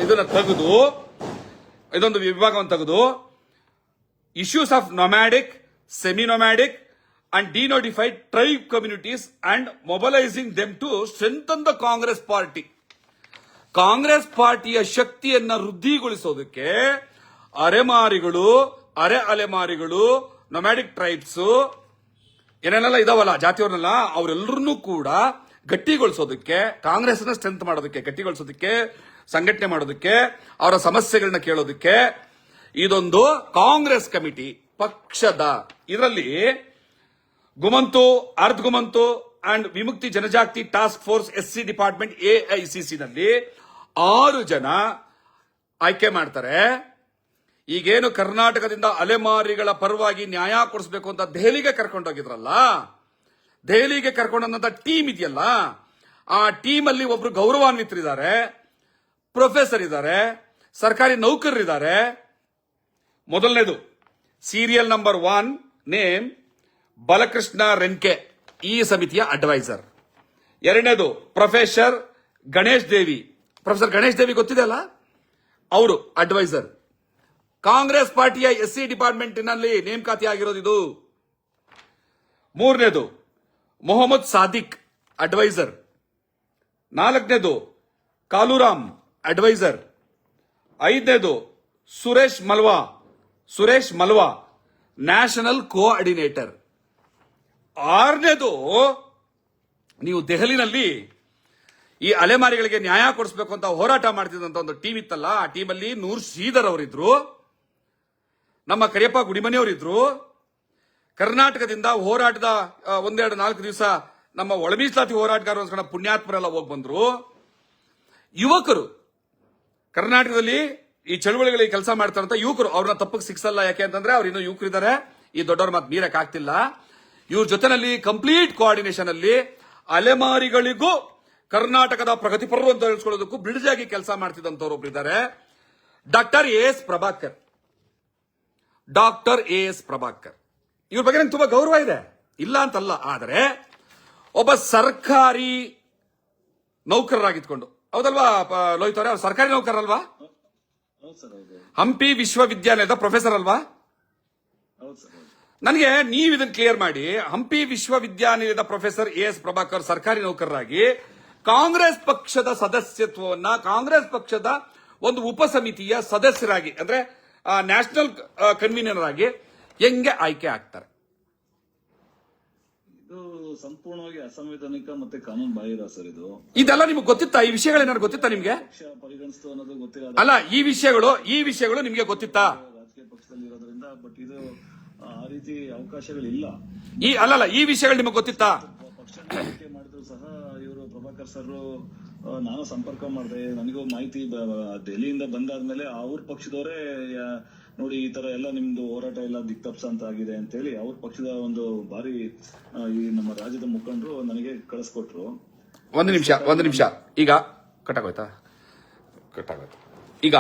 ಇದನ್ನ ತೆಗೆದು, ಇದೊಂದು ವಿಭಾಗವನ್ನು ತೆಗೆದು issues of nomadic, semi nomadic and denotified tribe communities and mobilising them to strengthen the Congress party. Congress ಪಾರ್ಟಿಯ ಶಕ್ತಿಯನ್ನ ವೃದ್ಧಿಗೊಳಿಸೋದಕ್ಕೆ ಅರೆಮಾರಿಗಳು, ಅರೆ ಅಲೆಮಾರಿಗಳು, ನೊಮ್ಯಾಡಿಕ್ ಟ್ರೈಬ್ಸ್ ಏನೇನೆಲ್ಲ ಇದಾವಲ್ಲ ಜಾತಿಯವ್ರನ್ನೆಲ್ಲ, ಅವರೆಲ್ಲರನ್ನೂ ಕೂಡ ಗಟ್ಟಿಗೊಳಿಸೋದಕ್ಕೆ, ಕಾಂಗ್ರೆಸ್ನ ಸ್ಟ್ರೆಂತ್ ಮಾಡೋದಕ್ಕೆ, ಗಟ್ಟಿಗೊಳಿಸೋದಕ್ಕೆ, ಸಂಘಟನೆ ಮಾಡೋದಕ್ಕೆ, ಅವರ ಸಮಸ್ಯೆಗಳನ್ನ ಕೇಳೋದಕ್ಕೆ ಇದೊಂದು ಕಾಂಗ್ರೆಸ್ ಕಮಿಟಿ ಪಕ್ಷದ. ಇದರಲ್ಲಿ ಗುಮಂತು, ಅರ್ಧ ಗುಮಂತು ಅಂಡ್ ವಿಮುಕ್ತಿ ಜನಜಾಗೃತಿ task force SC department AICC ನಲ್ಲಿ 6 ಜನ ಆಯ್ಕೆ ಮಾಡ್ತಾರೆ. ಈಗೇನು ಕರ್ನಾಟಕದಿಂದ ಅಲೆಮಾರಿಗಳ ಪರವಾಗಿ ನ್ಯಾಯ ಕೊಡಿಸಬೇಕು ಅಂತ ದೆಹಲಿಗೆ ಕರ್ಕೊಂಡೋಗಿದ್ರಲ್ಲ, ದೆಹಲಿಗೆ ಕರ್ಕೊಂಡಂತ ಟೀಮ್ ಇದೆಯಲ್ಲ, ಆ ಟೀಮ್ ಅಲ್ಲಿ ಒಬ್ರು ಗೌರವಾನ್ವಿತರಿದ್ದಾರೆ, ಪ್ರೊಫೆಸರ್ ಇದ್ದಾರೆ, ಸರ್ಕಾರಿ ನೌಕರರಿದ್ದಾರೆ. ಮೊದಲನೇದು ಸೀರಿಯಲ್ ನಂಬರ್ 1 ನೇಮ್ ಬಾಲಕೃಷ್ಣ ರೆನ್ಕೆ, ಈ ಸಮಿತಿಯ ಅಡ್ವೈಸರ್. ಎರಡನೇದು ಪ್ರೊಫೆಸರ್ ಗಣೇಶ್ ದೇವಿ. ಪ್ರೊಫೆಸರ್ ಗಣೇಶ್ ದೇವಿ ಗೊತ್ತಿದೆ ಅಲ್ಲ, ಅವರು ಅಡ್ವೈಸರ್. ಕಾಂಗ್ರೆಸ್ ಪಾರ್ಟಿಯ SC ಡಿಪಾರ್ಟ್ಮೆಂಟ್ನಲ್ಲಿ ನೇಮಕಾತಿ ಆಗಿರೋದು ಇದು. ಮೂರನೇದು ಮೊಹಮ್ಮದ್ ಸಾದಿಕ್, ಅಡ್ವೈಸರ್. ನಾಲ್ಕನೇದು ಕಾಲುರಾಮ್, ಅಡ್ವೈಸರ್. ಐದನೇದು ಸುರೇಶ್ ಮಲ್ವಾ, ನ್ಯಾಷನಲ್ ಕೋಆರ್ಡಿನೇಟರ್. ಆರನೇದು, ನೀವು ದೆಹಲಿನಲ್ಲಿ ಈ ಅಲೆಮಾರಿಗಳಿಗೆ ನ್ಯಾಯ ಕೊಡಿಸಬೇಕು ಅಂತ ಹೋರಾಟ ಮಾಡ್ತಿದ್ದಂತ ಒಂದು ಟೀಮ್ ಇತ್ತಲ್ಲ, ಆ ಟೀಮಲ್ಲಿ ನೂರ್ ಶ್ರೀಧರ್ ಅವರಿದ್ರು, ನಮ್ಮ ಕರಿಯಪ್ಪ ಗುಡಿಮನಿಯವರಿದ್ರು. ಕರ್ನಾಟಕದಿಂದ ಹೋರಾಟದ 1-2-4 ದಿವಸ ನಮ್ಮ ಒಳ ಮೀಸಲಾತಿ ಹೋರಾಟಗಾರರ ಪುಣ್ಯಾತ್ಮರೆಲ್ಲ ಹೋಗಿ ಬಂದ್ರು. ಯುವಕರು ಕರ್ನಾಟಕದಲ್ಲಿ ಈ ಚಳುವಳಿಗಳಿಗೆ ಕೆಲಸ ಮಾಡ್ತಾರಂತ ಯುವಕರು, ಅವ್ರನ್ನ ತಪ್ಪಕ್ಕೆ ಸಿಕ್ಸಲ್ಲ. ಯಾಕೆ ಅಂತಂದ್ರೆ ಅವ್ರು ಇನ್ನೂ ಯುವಕರಿದ್ದಾರೆ, ಈ ದೊಡ್ಡವ್ರ ಮಾತು ಮೀರಕ್ ಆಗ್ತಿಲ್ಲ. ಇವ್ರ ಜೊತೆನಲ್ಲಿ ಕಂಪ್ಲೀಟ್ ಕೋಆರ್ಡಿನೇಷನ್ ಅಲ್ಲಿ ಅಲೆಮಾರಿಗಳಿಗೂ ಕರ್ನಾಟಕದ ಪ್ರಗತಿಪರರು ಅಂತ ಹೇಳಿಸ್ಕೊಳ್ಳೋದಕ್ಕೂ ಬ್ರಿಡ್ಜ್ ಆಗಿ ಕೆಲಸ ಮಾಡ್ತಿದ್ದಂತವ್ರು ಒಬ್ರು ಇದ್ದಾರೆ, ಡಾಕ್ಟರ್ ಎಸ್ ಪ್ರಭಾಕರ್. ಇವ್ರ ಬಗ್ಗೆ ನಂಗೆ ತುಂಬಾ ಗೌರವ ಇದೆ, ಇಲ್ಲ ಅಂತಲ್ಲ. ಆದರೆ ಒಬ್ಬ ಸರ್ಕಾರಿ ನೌಕರರಾಗಿದ್ಕೊಂಡು, ಹೌದಲ್ವಾ ಲೋಹಿತ್ ಅವರೇ, ಅವ್ರು ಸರ್ಕಾರಿ ನೌಕರಲ್ವಾ? ಹಂಪಿ ವಿಶ್ವವಿದ್ಯಾಲಯದ ಪ್ರೊಫೆಸರ್ ಅಲ್ವಾ? ನನಗೆ ನೀವು ಇದನ್ನು ಕ್ಲಿಯರ್ ಮಾಡಿ. ಹಂಪಿ ವಿಶ್ವವಿದ್ಯಾನಿಲಯದ ಪ್ರೊಫೆಸರ್ AS ಪ್ರಭಾಕರ್ ಸರ್ಕಾರಿ ನೌಕರರಾಗಿ ಕಾಂಗ್ರೆಸ್ ಪಕ್ಷದ ಸದಸ್ಯತ್ವವನ್ನ, ಕಾಂಗ್ರೆಸ್ ಪಕ್ಷದ ಒಂದು ಉಪಸಮಿತಿಯ ಸದಸ್ಯರಾಗಿ, ಅಂದ್ರೆ ನ್ಯಾಷನಲ್ ಕನ್ವೀನರ್ ಆಗಿ ಹೆಂಗೆ ಆಯ್ಕೆ ಆಗ್ತಾರೆ? ಇದು ಸಂಪೂರ್ಣವಾಗಿ ಅಸಂವಿಧಾನಿಕ ಮತ್ತೆ ಕಾನೂನು ಬಾಹಿರ ಸರ್. ಇದೆಲ್ಲ ನಿಮ್ಗೆ ಗೊತ್ತಿತ್ತಾ? ಈ ವಿಷಯಗಳೇನಾದ್ರು ಗೊತ್ತಿತ್ತಾ ನಿಮ್ಗೆ? ಪಕ್ಷ ಪರಿಗಣಿಸ್ತು ಅನ್ನೋದು ಗೊತ್ತಿಲ್ಲ. ಅಲ್ಲ, ಈ ವಿಷಯಗಳು ನಿಮ್ಗೆ ಗೊತ್ತಿತ್ತಾ? ರಾಜಕೀಯ ಪಕ್ಷದಲ್ಲಿ ಇರೋದ್ರಿಂದ, ಬಟ್ ಇದು ಆ ರೀತಿ ಅವಕಾಶಗಳಿಲ್ಲ. ಈ ವಿಷಯಗಳು ನಿಮಗೆ ಗೊತ್ತಿತ್ತಾ? ಪಕ್ಷ ಆಯ್ಕೆ ಮಾಡಿದ್ರು ಸಹ ಇವರು ಪ್ರಭಾಕರ್ ಸರ್ ನಾನು ಸಂಪರ್ಕ ಮಾಡಿದೆ, ನನಗೂ ಮಾಹಿತಿ ದೆಹಲಿಯಿಂದ ಬಂದಾದ್ಮೇಲೆ ಅವ್ರ ಪಕ್ಷದವರೇ ನೋಡಿ ಈ ತರ ಎಲ್ಲ ನಿಮ್ದು ಹೋರಾಟ ಎಲ್ಲ ದಿಕ್ತಪ್ಸ ಅಂತ ಆಗಿದೆ ಅಂತ ಹೇಳಿ ಅವ್ರ ಪಕ್ಷದ ಒಂದು ಬಾರಿ ಈ ನಮ್ಮ ರಾಜ್ಯದ ಮುಖಂಡರು ನನಗೆ ಕಳಿಸ್ಕೊಟ್ರು. ಒಂದು ನಿಮಿಷ ಈಗ ಕಟ್ಟಾಗೋಯ್ತಾ? ಈಗ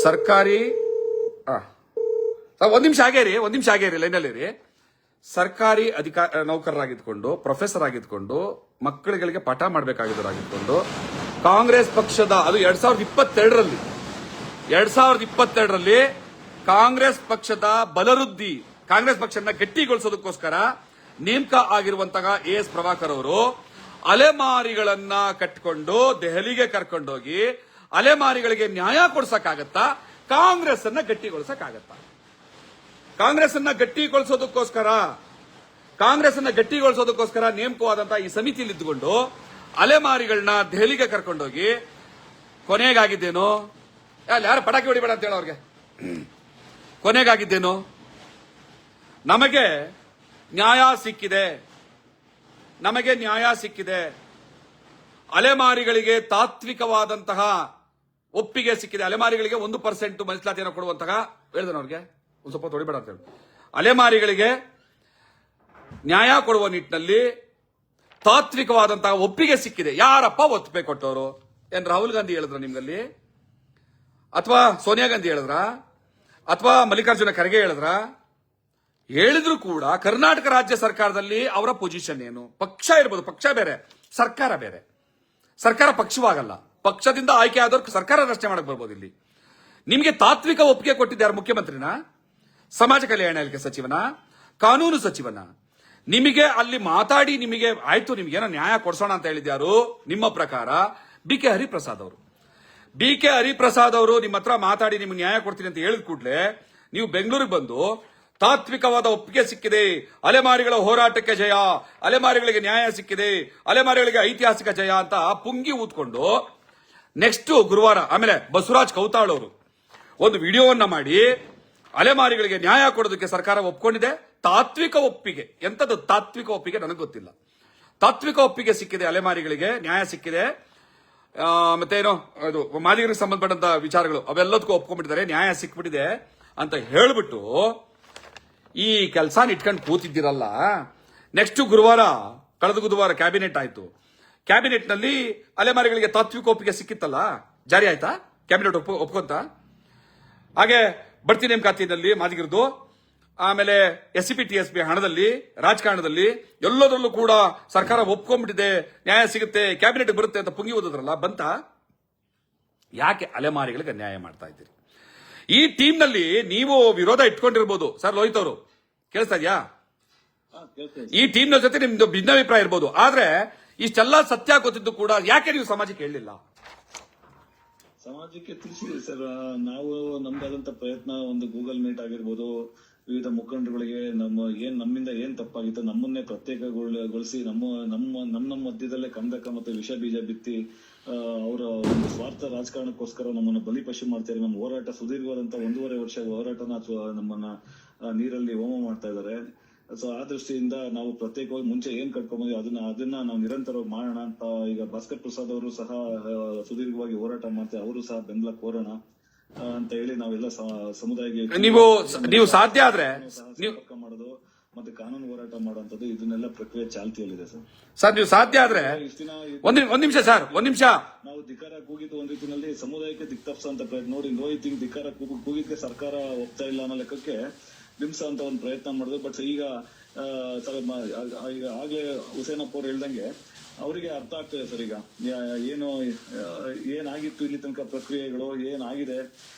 ಸರ್ಕಾರಿ ಒಂದ್ ನಿಮಿಷ ಆಗೇರಿ ಲೈನಲ್ಲಿ. ಸರ್ಕಾರಿ ನೌಕರರಾಗಿದ್ಕೊಂಡು, ಪ್ರೊಫೆಸರ್ ಆಗಿದ್ಕೊಂಡು, ಮಕ್ಕಳುಗಳಿಗೆ ಪಾಠ ಮಾಡಬೇಕಾಗಿದ್ದರಾಗಿದ್ಕೊಂಡು, ಕಾಂಗ್ರೆಸ್ ಪಕ್ಷದ, ಅದು 2022ರಲ್ಲಿ ಕಾಂಗ್ರೆಸ್ ಪಕ್ಷದ ಬಲವೃದ್ಧಿ, ಕಾಂಗ್ರೆಸ್ ಪಕ್ಷನ ಗಟ್ಟಿಗೊಳಿಸೋದಕ್ಕೋಸ್ಕರ ನೇಮಕ ಆಗಿರುವಂತಹ AS ಪ್ರಭಾಕರ್ ಅವರು ಅಲೆಮಾರಿಗಳನ್ನ ಕಟ್ಟಿಕೊಂಡು ದೆಹಲಿಗೆ ಕರ್ಕೊಂಡೋಗಿ ಅಲೆಮಾರಿಗಳಿಗೆ ನ್ಯಾಯ ಕೊಡ್ಸಕ್ಕಾಗತ್ತಾ? ಕಾಂಗ್ರೆಸ್ ಅನ್ನ ಗಟ್ಟಿಗೊಳಿಸಕ್ಕಾಗತ್ತಾ? ಕಾಂಗ್ರೆಸ್ ಅನ್ನ ಗಟ್ಟಿಗೊಳಿಸೋದಕ್ಕೋಸ್ಕರ ನೇಮಕವಾದಂತಹ ಈ ಸಮಿತಿಯಲ್ಲಿ ಇದ್ದುಕೊಂಡು ಅಲೆಮಾರಿಗಳನ್ನ ದೆಹಲಿಗೆ ಕರ್ಕೊಂಡೋಗಿ ಕೊನೆಗಾಗಿದ್ದೇನು? ಯಾರು ಪಟಾಕಿ ಹೊಡಿಬೇಡ ಅಂತ ಹೇಳ ಅವ್ರಿಗೆ. ಕೊನೆಗಾಗಿದ್ದೇನು? ನಮಗೆ ನ್ಯಾಯ ಸಿಕ್ಕಿದೆ. ಅಲೆಮಾರಿಗಳಿಗೆ ತಾತ್ವಿಕವಾದಂತಹ ಒಪ್ಪಿಗೆ ಸಿಕ್ಕಿದೆ. ಅಲೆಮಾರಿಗಳಿಗೆ 1% ಮೀಸಲಾತಿಯನ್ನು ಕೊಡುವಂತಹ ಹೇಳಿದನು ಅವ್ರಿಗೆ, ಒಂದು ಸ್ವಲ್ಪ ಹೊಡಿಬೇಡ ಅಂತ ಹೇಳಿ. ಅಲೆಮಾರಿಗಳಿಗೆ ನ್ಯಾಯ ಕೊಡುವ ನಿಟ್ಟಿನಲ್ಲಿ ತಾತ್ವಿಕವಾದಂತಹ ಒಪ್ಪಿಗೆ ಸಿಕ್ಕಿದೆ. ಯಾರಪ್ಪ ಒಪ್ಪಿಗೆ ಕೊಟ್ಟವರು? ಏನ್ ರಾಹುಲ್ ಗಾಂಧಿ ಹೇಳಿದ್ರ ನಿಮ್ಗಲ್ಲಿ? ಅಥವಾ ಸೋನಿಯಾ ಗಾಂಧಿ ಹೇಳಿದ್ರ? ಅಥವಾ ಮಲ್ಲಿಕಾರ್ಜುನ ಖರ್ಗೆ ಹೇಳಿದ್ರ? ಹೇಳಿದ್ರು ಕೂಡ ಕರ್ನಾಟಕ ರಾಜ್ಯ ಸರ್ಕಾರದಲ್ಲಿ ಅವರ ಪೊಸಿಷನ್ ಏನು? ಪಕ್ಷ ಇರ್ಬೋದು, ಪಕ್ಷ ಬೇರೆ, ಸರ್ಕಾರ ಬೇರೆ. ಸರ್ಕಾರ ಪಕ್ಷವಾಗಲ್ಲ. ಪಕ್ಷದಿಂದ ಆಯ್ಕೆ ಆದವ್ರು ಸರ್ಕಾರ ರಚನೆ ಮಾಡಕ್ ಬರ್ಬೋದು. ಇಲ್ಲಿ ನಿಮಗೆ ತಾತ್ವಿಕ ಒಪ್ಪಿಗೆ ಕೊಟ್ಟಿದ್ದಾರೆ ಮುಖ್ಯಮಂತ್ರಿನ, ಸಮಾಜ ಕಲ್ಯಾಣ ಇಲಾಖೆ ಸಚಿವನ, ಕಾನೂನು ಸಚಿವನ. ನಿಮಗೆ ಅಲ್ಲಿ ಮಾತಾಡಿ ನಿಮಗೆ ಆಯ್ತು, ನಿಮ್ಗೇನೋ ನ್ಯಾಯ ಕೊಡ್ಸೋಣ ಅಂತ ಹೇಳಿದ್ಯಾರು? ನಿಮ್ಮ ಪ್ರಕಾರ BK ಹರಿಪ್ರಸಾದ್ ಅವರು ನಿಮ್ಮ ಹತ್ರ ಮಾತಾಡಿ ನಿಮ್ಗೆ ನ್ಯಾಯ ಕೊಡ್ತೀನಿ ಅಂತ ಹೇಳಿದ ಕೂಡಲೇ ನೀವು ಬೆಂಗಳೂರಿಗೆ ಬಂದು ತಾತ್ವಿಕವಾದ ಒಪ್ಪಿಗೆ ಸಿಕ್ಕಿದೆ, ಅಲೆಮಾರಿಗಳ ಹೋರಾಟಕ್ಕೆ ಜಯ, ಅಲೆಮಾರಿಗಳಿಗೆ ನ್ಯಾಯ ಸಿಕ್ಕಿದೆ, ಅಲೆಮಾರಿಗಳಿಗೆ ಐತಿಹಾಸಿಕ ಜಯ ಅಂತ ಪುಂಗಿ ಊದ್ಕೊಂಡು ನೆಕ್ಸ್ಟ್ ಗುರುವಾರ ಆಮೇಲೆ ಬಸವರಾಜ್ ಕೌತಾಳ್ ಅವರು ಒಂದು ವಿಡಿಯೋವನ್ನ ಮಾಡಿ ಅಲೆಮಾರಿಗಳಿಗೆ ನ್ಯಾಯ ಕೊಡೋದಕ್ಕೆ ಸರ್ಕಾರ ಒಪ್ಕೊಂಡಿದೆ. ತಾತ್ವಿಕ ಒಪ್ಪಿಗೆ, ಎಂತದ್ದು ತಾತ್ವಿಕ ಒಪ್ಪಿಗೆ ನನಗೆ ಗೊತ್ತಿಲ್ಲ. ತಾತ್ವಿಕ ಒಪ್ಪಿಗೆ ಸಿಕ್ಕಿದೆ, ಅಲೆಮಾರಿಗಳಿಗೆ ನ್ಯಾಯ ಸಿಕ್ಕಿದೆ. ಮತ್ತೇನೋ ಅದು ಮಾದಿಗರಿಗೆ ಸಂಬಂಧಪಟ್ಟಂತ ವಿಚಾರಗಳು ಅವೆಲ್ಲದಕ್ಕೂ ಒಪ್ಕೊಂಡ್ಬಿಟ್ಟಿದ್ದಾರೆ, ನ್ಯಾಯ ಸಿಕ್ಬಿಟ್ಟಿದೆ ಅಂತ ಹೇಳ್ಬಿಟ್ಟು ಈ ಕೆಲಸ ಇಟ್ಕೊಂಡು ಕೂತಿದ್ದೀರಲ್ಲ. ನೆಕ್ಸ್ಟ್ ಗುರುವಾರ, ಕಳೆದ ಗುರುವಾರ ಕ್ಯಾಬಿನೆಟ್ ಆಯ್ತು. ಕ್ಯಾಬಿನೆಟ್ ನಲ್ಲಿ ಅಲೆಮಾರಿಗಳಿಗೆ ತಾತ್ವಿಕ ಒಪ್ಪಿಗೆ ಸಿಕ್ಕಿತ್ತಲ್ಲ, ಜಾರಿ ಆಯ್ತಾ? ಕ್ಯಾಬಿನೆಟ್ ಒಪ್ಕೊಂತ ಹಾಗೆ ಬಡ್ತಿ ನೇಮಕಾತಿನಲ್ಲಿ ಮಾದಿಗಿರದು, ಆಮೇಲೆ SCP TSP ಹಣದಲ್ಲಿ, ರಾಜಕಾರಣದಲ್ಲಿ ಎಲ್ಲದರಲ್ಲೂ ಕೂಡ ಸರ್ಕಾರ ಒಪ್ಕೊಂಡ್ಬಿಟ್ಟಿದೆ, ನ್ಯಾಯ ಸಿಗುತ್ತೆ, ಕ್ಯಾಬಿನೆಟ್ ಬರುತ್ತೆ ಅಂತ ಪುಂಗಿ ಓದಿದ್ರಲ್ಲ, ಬಂತ? ಯಾಕೆ ಅಲೆಮಾರಿಗಳಿಗೆ ನ್ಯಾಯ ಮಾಡ್ತಾ ಇದ್ದೀರಿ? ಈ ಟೀಮ್ ನಲ್ಲಿ ನೀವು ವಿರೋಧ ಇಟ್ಕೊಂಡಿರ್ಬೋದು ಸರ್. ಲೋಹಿತ್ ಅವರು ಕೇಳಿಸ್ತಾ ಇದೆಯಾ? ಈ ಟೀಮ್ ನ ಜೊತೆ ನಿಮ್ದು ಭಿನ್ನಾಭಿಪ್ರಾಯ ಇರ್ಬೋದು, ಆದ್ರೆ ಇಷ್ಟೆಲ್ಲ ಸತ್ಯ ಗೊತ್ತಿದ್ದು ಕೂಡ ಯಾಕೆ ನೀವು ಸಮಾಜಕ್ಕೆ ಹೇಳಲಿಲ್ಲ? ಸಮಾಜಕ್ಕೆ ತಿಳಿಸಿದ್ರಿ ಸರ್. ನಾವು ನಮ್ದಾದಂತ ಪ್ರಯತ್ನ, ಒಂದು ಗೂಗಲ್ ಮೀಟ್ ಆಗಿರ್ಬೋದು, ವಿವಿಧ ಮುಖಂಡರುಗಳಿಗೆ ನಮ್ಮಿಂದ ಏನ್ ತಪ್ಪಾಗಿತ್ತು ನಮ್ಮನ್ನೇ ಪ್ರತ್ಯೇಕಗೊಳಿಸಿ ನಮ್ಮ ಮಧ್ಯದಲ್ಲೇ ಕಂದಕ ಮತ್ತೆ ವಿಷ ಬೀಜ ಬಿತ್ತಿ ಅವರ ಒಂದು ಸ್ವಾರ್ಥ ರಾಜಕಾರಣಕ್ಕೋಸ್ಕರ ನಮ್ಮನ್ನ ಬಲಿಪಶು ಮಾಡ್ತಾರೆ. ನಮ್ಮ ಹೋರಾಟ ಸುದೀರ್ಘವಾದಂತ 1.5 ವರ್ಷ ಹೋರಾಟನ ನಮ್ಮನ್ನ ನೀರಲ್ಲಿ ಹೋಮ ಮಾಡ್ತಾ ಇದ್ದಾರೆ. ಸೊ ಆ ದೃಷ್ಟಿಯಿಂದ ನಾವು ಪ್ರತ್ಯೇಕವಾಗಿ ಮುಂಚೆ ಏನ್ ಕಟ್ಕೊಂಡ್ಬಂದ್ವಿ ಅದನ್ನ ನಾವು ನಿರಂತರವಾಗಿ ಮಾಡೋಣ ಅಂತ ಈಗ ಭಾಸ್ಕರ್ ಪ್ರಸಾದ್ ಅವರು ಸಹ ಸುದೀರ್ಘವಾಗಿ ಹೋರಾಟ ಮಾಡ್ತಾರೆ, ಅವರು ಸಹ ಬೆಂಬಲ ಕೋರೋಣ ಅಂತ ಹೇಳಿ ನಾವೆಲ್ಲ ಸಮುದಾಯಕ್ಕೆ ನೀವು ಸಾಧ್ಯ ಆದ್ರೆ ಸಂಪರ್ಕ ಮಾಡೋದು ಮತ್ತೆ ಕಾನೂನು ಹೋರಾಟ ಮಾಡುವಂತದ್ದು ಇದನ್ನೆಲ್ಲ ಪ್ರಕ್ರಿಯೆ ಚಾಲ್ತಿಯಲ್ಲಿದೆ ಸರ್. ನೀವು ಸಾಧ್ಯ ಆದ್ರೆ ಒಂದ್ ನಿಮಿಷ ಸರ್, ಒಂದ್ ನಿಮಿಷ. ನಾವು ಧಿಕ್ಕಾರ ಕೂಗಿದ್ದು ಒಂದ್ ರೀತಿಯಲ್ಲಿ ಸಮುದಾಯಕ್ಕೆ ದಿಕ್ತಪ್ಸಂತ ಪ್ರಯತ್ನ ನೋಡಿ. ರೋಹಿತ್ ಹಿಂಗ್ ಧಿಕ್ಕಾರ ಕೂಗಿದ್ಕೆ ಸರ್ಕಾರ ಒಪ್ತಾ ಇಲ್ಲ ಅನ್ನೋ ಲೆಕ್ಕಕ್ಕೆ ಬಿಂಸ ಅಂತ ಒಂದು ಪ್ರಯತ್ನ ಮಾಡಿದ್ರು. ಬಟ್ ಈಗ ಆಗ್ಲೇ ಹುಸೇನಪ್ಪ ಅವ್ರು ಹೇಳ್ದಂಗೆ ಅವರಿಗೆ ಅರ್ಥ ಆಗ್ತದೆ ಸರ್. ಈಗ ಏನು ಏನಾಗಿತ್ತು ಇಲ್ಲಿ ತನಕ ಪ್ರಕ್ರಿಯೆಗಳು ಏನಾಗಿದೆ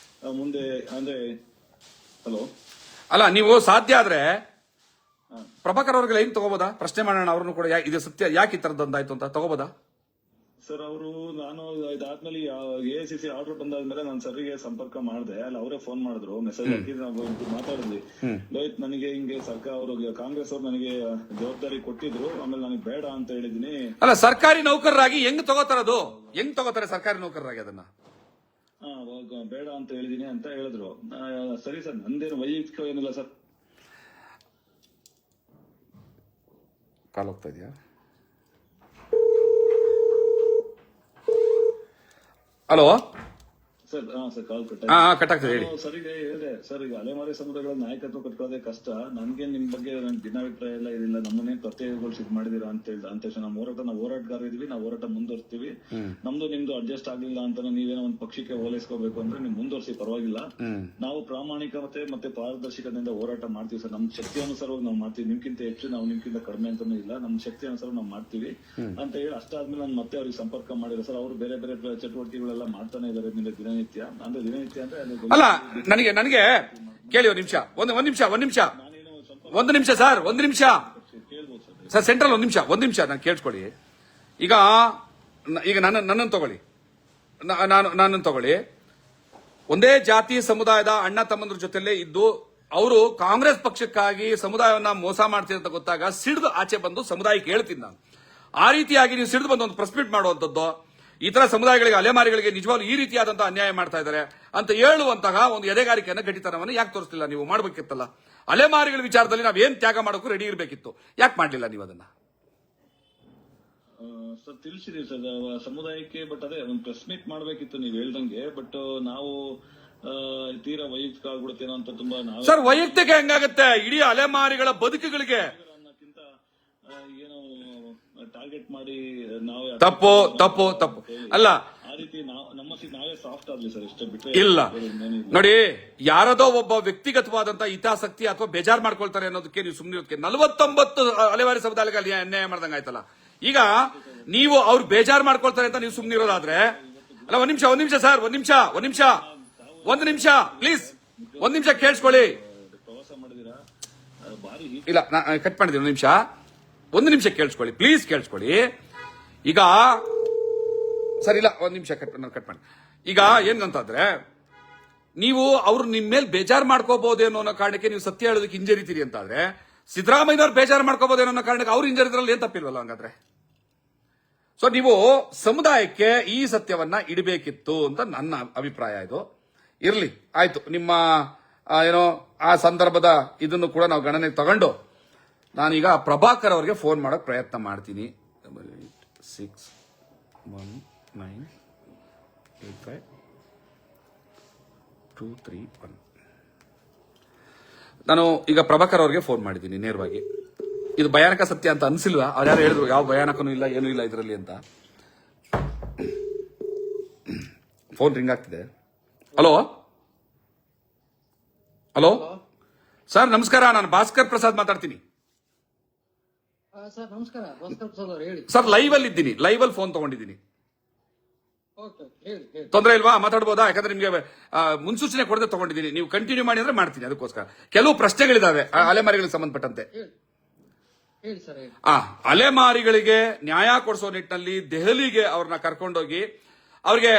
ಮುಂದೆ ಅಂದ್ರೆ. ಹಲೋ ಅಲ್ಲ, ನೀವು ಸಾಧ್ಯ ಆದ್ರೆ ಪ್ರಭಾಕರ್ ಅವ್ರಿಗೆ ಲೈನ್ ತಗೋಬೋದಾ? ಪ್ರಶ್ನೆ ಮಾಡೋಣ ಅವ್ರನ್ನು ಕೂಡ, ಇದು ಸತ್ಯ ಯಾಕೆ ಈ ತರದೊಂದಾಯ್ತು ಅಂತ ತಗೋಬೋದಾ ಸರ್? ಅವರು ನಾನು ಇದಾದ್ಮೇಲೆ AICC ಆರ್ಡರ್ ಬಂದಾದ್ಮೇಲೆ ನಾನು ಸರ್ಗೆ ಸಂಪರ್ಕ ಮಾಡಿದೆ. ಅಲ್ಲಿ ಅವರೇ ಫೋನ್ ಮಾಡಿದ್ರು, ಮೆಸೇಜ್ ಹಾಕಿ ನಾವು ಮಾತಾಡಿದ್ವಿ. ಲೋಹಿತ್, ನನಗೆ ಹಿಂಗೆ ಸರ್ಕಾರ ಅವರು ಕಾಂಗ್ರೆಸ್ ಅವ್ರು ನನಗೆ ಜವಾಬ್ದಾರಿ ಕೊಟ್ಟಿದ್ರು, ಆಮೇಲೆ ನನಗೆ ಬೇಡ ಅಂತ ಹೇಳಿದೀನಿ. ಅಲ್ಲ, ಸರ್ಕಾರಿ ನೌಕರರಾಗಿ ಹೆಂಗ್ ತಗೋತಾರೆ ಸರ್ಕಾರಿ ನೌಕರರಾಗಿ ಅದನ್ನ? ಬೇಡ ಅಂತ ಹೇಳಿದೀನಿ ಅಂತ ಹೇಳಿದ್ರು. ಸರಿ ಸರ್, ನಂದೇನು ವೈಯಕ್ತಿಕ ಏನಿಲ್ಲ ಸರ್. ಕಾಲ್ ಹೋಗ್ತಾ ಇದೆಯಾ? Hello sir. ಸರ್ ಕಾಲ್ ಕಟ್ಟಾಗ್ತದೆ ಹೇಳಿ. ಸರಿಗೆ ಹೇಳಿದೆ ಸರ್, ಈಗ ಅಲೆಮಾರಿ ಸಮುದಾಯಗಳ ನಾಯಕತ್ವ ಕಟ್ಕೊಳ್ಳೋದೇ ಕಷ್ಟ. ನನ್ಗೆ ನಿಮ್ ಬಗ್ಗೆ ಭಿನ್ನಾಭಿಪ್ರಾಯ ಎಲ್ಲ ಇದಿಲ್ಲ, ನಮ್ಮನ್ನೇ ಪ್ರತ್ಯೇಕಗೊಳಿಸಿ ಮಾಡಿದಿರಾ ಅಂತ ಹೇಳಿದ ಅಂತ ತಕ್ಷಣ ನಾವು ಹೋರಾಟಗಾರ ಇದೀವಿ, ನಾವು ಹೋರಾಟ ಮುಂದುವರಿಸ್ತೀವಿ. ನಮ್ದು ನಿಮ್ದು ಅಡ್ಜಸ್ಟ್ ಆಗ್ಲಿಲ್ಲ ಅಂತ ನೀವೇನೋ ಒಂದು ಪಕ್ಷಕ್ಕೆ ಹೋಲಿಸ್ಕೋಬೇಕು ಅಂದ್ರೆ ನೀವು ಮುಂದುವರಿಸಿ, ಪರವಾಗಿಲ್ಲ. ನಾವು ಪ್ರಾಮಾಣಿಕತೆ ಮತ್ತೆ ಪಾರದರ್ಶಕತೆಯಿಂದ ಹೋರಾಟ ಮಾಡ್ತೀವಿ ಸರ್. ನಮ್ ಶಕ್ತಿ ಅನುಸಾರವಾಗಿ ನಾವು ಮಾಡ್ತೀವಿ. ನಿಮ್ಗಿಂತ ಹೆಚ್ಚು, ನಾವು ನಿಮ್ಗಿಂತ ಕಡಿಮೆ ಅಂತಾನೂ ಇಲ್ಲ, ನಮ್ ಶಕ್ತಿ ಅನುಸಾರ ನಾವು ಮಾಡ್ತೀವಿ ಅಂತ ಹೇಳಿ ಅಷ್ಟಾದ್ಮೇಲೆ ನಾನು ಮತ್ತೆ ಅವ್ರಿಗೆ ಸಂಪರ್ಕ ಮಾಡಿರೋ ಸರ್. ಅವರು ಬೇರೆ ಬೇರೆ ಚಟುವಟಿಕೆಗಳೆಲ್ಲ ಮಾಡ್ತಾನೆ ಇದಾರೆ ದಿನನಿತ್ಯ ಅಲ್ಲ. ನನಗೆ ಕೇಳಿ ಒಂದ್ ನಿಮಿಷ ಸರ್, ಸೆಂಟ್ರಲ್ ಒಂದ್ ನಿಮಿಷ ನಾನು ಕೇಳಿಸ್ಕೊಳ್ಳಿ. ಈಗ ನನ್ನನ್ನು ತಗೊಳ್ಳಿ. ಒಂದೇ ಜಾತಿ ಸಮುದಾಯದ ಅಣ್ಣ ತಮ್ಮಂದ್ರ ಜೊತೆಲೇ ಇದ್ದು ಅವರು ಕಾಂಗ್ರೆಸ್ ಪಕ್ಷಕ್ಕಾಗಿ ಸಮುದಾಯವನ್ನ ಮೋಸ ಮಾಡ್ತೀನಿ ಅಂತ ಗೊತ್ತಾಗ ಸಿಡಿದು ಆಚೆ ಬಂದು ಸಮುದಾಯಕ್ಕೆ ಹೇಳ್ತೀನಿ ನಾನು. ಆ ರೀತಿಯಾಗಿ ನೀವು ಸಿಡಿದು ಬಂದು ಒಂದು ಪ್ರೆಸ್ ಮೀಟ್ ಮಾಡುವಂತದ್ದು, ಈ ತರ ಸಮುದಾಯಗಳಿಗೆ, ಅಲೆಮಾರಿಗಳಿಗೆ ನಿಜವಾಗ್ಲೂ ಈ ರೀತಿಯಾದಂತಹ ಅನ್ಯಾಯ ಮಾಡ್ತಾ ಇದ್ದಾರೆ ಅಂತ ಹೇಳುವಂತಹ ಒಂದು ಎದೆಗಾರಿಕೆಯನ್ನು, ಗಟ್ಟಿತನವನ್ನು ಯಾಕೆ ತೋರಿಸ್ತಿಲ್ಲ? ನೀವು ಮಾಡಬೇಕಿತ್ತಲ್ಲ. ಅಲೆಮಾರಿಗಳ ವಿಚಾರದಲ್ಲಿ ನಾವೇನ್ ತ್ಯಾಗ ಮಾಡೋಕ್ಕೂ ರೆಡಿ ಇರಬೇಕಿತ್ತು, ಯಾಕೆ ಮಾಡ್ಲಿಲ್ಲ ನೀವು ಅದನ್ನ? ಸರ್ ತಿಳಿಸಿದೀವಿ ಸರ್ ಸಮುದಾಯಕ್ಕೆ, ಬಟ್ ಅದೇ ಒಂದು ಪ್ರೆಸ್ ಮೀಟ್ ಮಾಡ್ಬೇಕಿತ್ತು ನೀವು ಹೇಳ್ದಂಗೆ. ಬಟ್ ನಾವು ತೀರಾ ವೈಯಕ್ತಿಕ ಆಗ್ಬಿಡುತ್ತೇನೋ ಅಂತ ತುಂಬಾ ಸರ್, ವೈಯಕ್ತಿಕ ಹೆಂಗಾಗತ್ತೆ? ಇಡೀ ಅಲೆಮಾರಿಗಳ ಬದುಕುಗಳಿಗೆ ಏನೋ ಟಾರ್ಗೆಟ್ ಮಾಡಿ ನಾವು ತಪ್ಪು ಅಲ್ಲ. ಆ ರೀತಿ ನಮ್ಮ ನಾವೇ ಸಾಫ್ಟ್ ಆಗ್ಲಿ ಸರ್, ಇಷ್ಟೇ ಬಿಟ್ಟರೆ ಇಲ್ಲ. ನೋಡಿ, ಯಾರದೋ ಒಬ್ಬ ವ್ಯಕ್ತಿಗತವಾದಂತಹ ಹಿತಾಸಕ್ತಿ ಅಥವಾ ಬೇಜಾರ್ ಮಾಡ್ಕೊಳ್ತಾರೆ ಅನ್ನೋದಕ್ಕೆ ನೀವು ಸುಮ್ಮನಿರೋದಕ್ಕೆ 49 ಅಲೆಮಾರಿ ಸಮುದಾಯಗಳಿಗೆ ಅನ್ಯಾಯ ಮಾಡ್ದಂಗ ಆಯ್ತಲ್ಲ. ಈಗ ನೀವು ಅವ್ರು ಬೇಜಾರ್ ಮಾಡ್ಕೊಳ್ತಾರೆ ಅಂತ ನೀವು ಸುಮ್ಮನಿರೋದಾದ್ರೆ, ಅಲ್ಲ, ಒಂದ್ ನಿಮಿಷ ಸರ್, ಒಂದ್ ನಿಮಿಷ ಪ್ಲೀಸ್, ಒಂದ್ ನಿಮಿಷ ಕೇಳಿಸ್ಕೊಳ್ಳಿ. ಪ್ರವಾಸ ಮಾಡಿದಿರಾ? ಬಾರಿ ಇಲ್ಲ, ಕಟ್ ಮಾಡಿದ್ದೀನಿ. ಒಂದು ನಿಮಿಷ ಕೇಳಿಸ್ಕೊಳ್ಳಿ, ಪ್ಲೀಸ್ ಕೇಳಿಸ್ಕೊಳ್ಳಿ. ಈಗ ಸರ್, ಇಲ್ಲ, ಒಂದ್ ನಿಮಿಷ ಕಟ್ ಮಾಡಿ. ಈಗ ಏನಂತಂದ್ರೆ, ನೀವು ಅವ್ರು ನಿಮ್ ಮೇಲೆ ಬೇಜಾರು ಮಾಡ್ಕೋಬಹುದೇನೋ ಅನ್ನೋ ಕಾರಣಕ್ಕೆ ನೀವು ಸತ್ಯ ಹೇಳೋದಕ್ಕೆ ಹಿಂಜರಿತೀರಿ ಅಂತಾದ್ರೆ, ಸಿದ್ದರಾಮಯ್ಯನವ್ರು ಬೇಜಾರು ಮಾಡ್ಕೋಬಹುದೇನೋ ಅನ್ನೋ ಕಾರಣಕ್ಕೆ ಅವ್ರು ಹಿಂಜರಿದ್ರಲ್ಲಿ ಏನ್ ತಪ್ಪಿಲ್ವಲ್ಲ ಹಂಗಾದ್ರೆ? ಸೊ ನೀವು ಸಮುದಾಯಕ್ಕೆ ಈ ಸತ್ಯವನ್ನ ಇಡಬೇಕಿತ್ತು ಅಂತ ನನ್ನ ಅಭಿಪ್ರಾಯ. ಇದು ಇರ್ಲಿ, ಆಯ್ತು. ನಿಮ್ಮ ಏನೋ ಆ ಸಂದರ್ಭದ ಇದನ್ನು ಕೂಡ ನಾವು ಗಣನೆಗೆ ತಗೊಂಡು ನಾನೀಗ ಪ್ರಭಾಕರ್ ಅವರಿಗೆ ಫೋನ್ ಮಾಡೋಕೆ ಪ್ರಯತ್ನ ಮಾಡ್ತೀನಿ. 6198523 ನಾನು ಈಗ ಪ್ರಭಾಕರ್ ಅವರಿಗೆ ಫೋನ್ ಮಾಡಿದ್ದೀನಿ ನೇರವಾಗಿ. ಇದು ಭಯಾನಕ ಸತ್ಯ ಅಂತ ಅನ್ಸಿಲ್ವಾ? ಅವ್ರು ಯಾರು ಹೇಳಿದ್ರು ಯಾವ ಭಯಾನಕನೂ ಇಲ್ಲ, ಏನೂ ಇಲ್ಲ ಇದರಲ್ಲಿ ಅಂತ. ಫೋನ್ ರಿಂಗ್ ಆಗ್ತಿದೆ. ಹಲೋ ಹಲೋ ಸರ್, ನಮಸ್ಕಾರ. ನಾನು ಭಾಸ್ಕರ್ ಪ್ರಸಾದ್ ಮಾತಾಡ್ತೀನಿ ಸರ್. ನಮಸ್ಕಾರ ಭಾಸ್ಕರ್ ಪ್ರಸಾದ್ ಅವರು, ಹೇಳಿ ಸರ್. ಲೈವ್ ಅಲ್ಲಿ ಇದ್ದೀನಿ, ಲೈವ್ ಅಲ್ಲಿ ಫೋನ್ ತಗೊಂಡಿದ್ದೀನಿ. ಓಕೆ, ಹೇಳಿ ಹೇಳಿ. ತೊಂದರೆ ಇಲ್ವಾ? ಮಾತಾಡ್ಬೋದಾ? ಯಾಕಂದ್ರೆ ನಿಮ್ಗೆ ಮುನ್ಸೂಚನೆ ಕೊಡದೆ ತಗೊಂಡಿದ್ದೀನಿ. ನೀವು ಕಂಟಿನ್ಯೂ ಮಾಡಿ ಅಂದ್ರೆ ಮಾಡ್ತೀನಿ. ಅದಕ್ಕೋಸ್ಕರ ಕೆಲವು ಪ್ರಶ್ನೆಗಳಿದಾವೆ ಅಲೆಮಾರಿಗಳಿಗೆ ಸಂಬಂಧಪಟ್ಟಂತೆ. ಹೇಳಿ ಸರ್, ಹೇಳಿ. ಅಲೆಮಾರಿಗಳಿಗೆ ನ್ಯಾಯ ಕೊಡಿಸೋ ನಿಟ್ಟಿನಲ್ಲಿ ದೆಹಲಿಗೆ ಅವ್ರನ್ನ ಕರ್ಕೊಂಡೋಗಿ ಅವ್ರಿಗೆ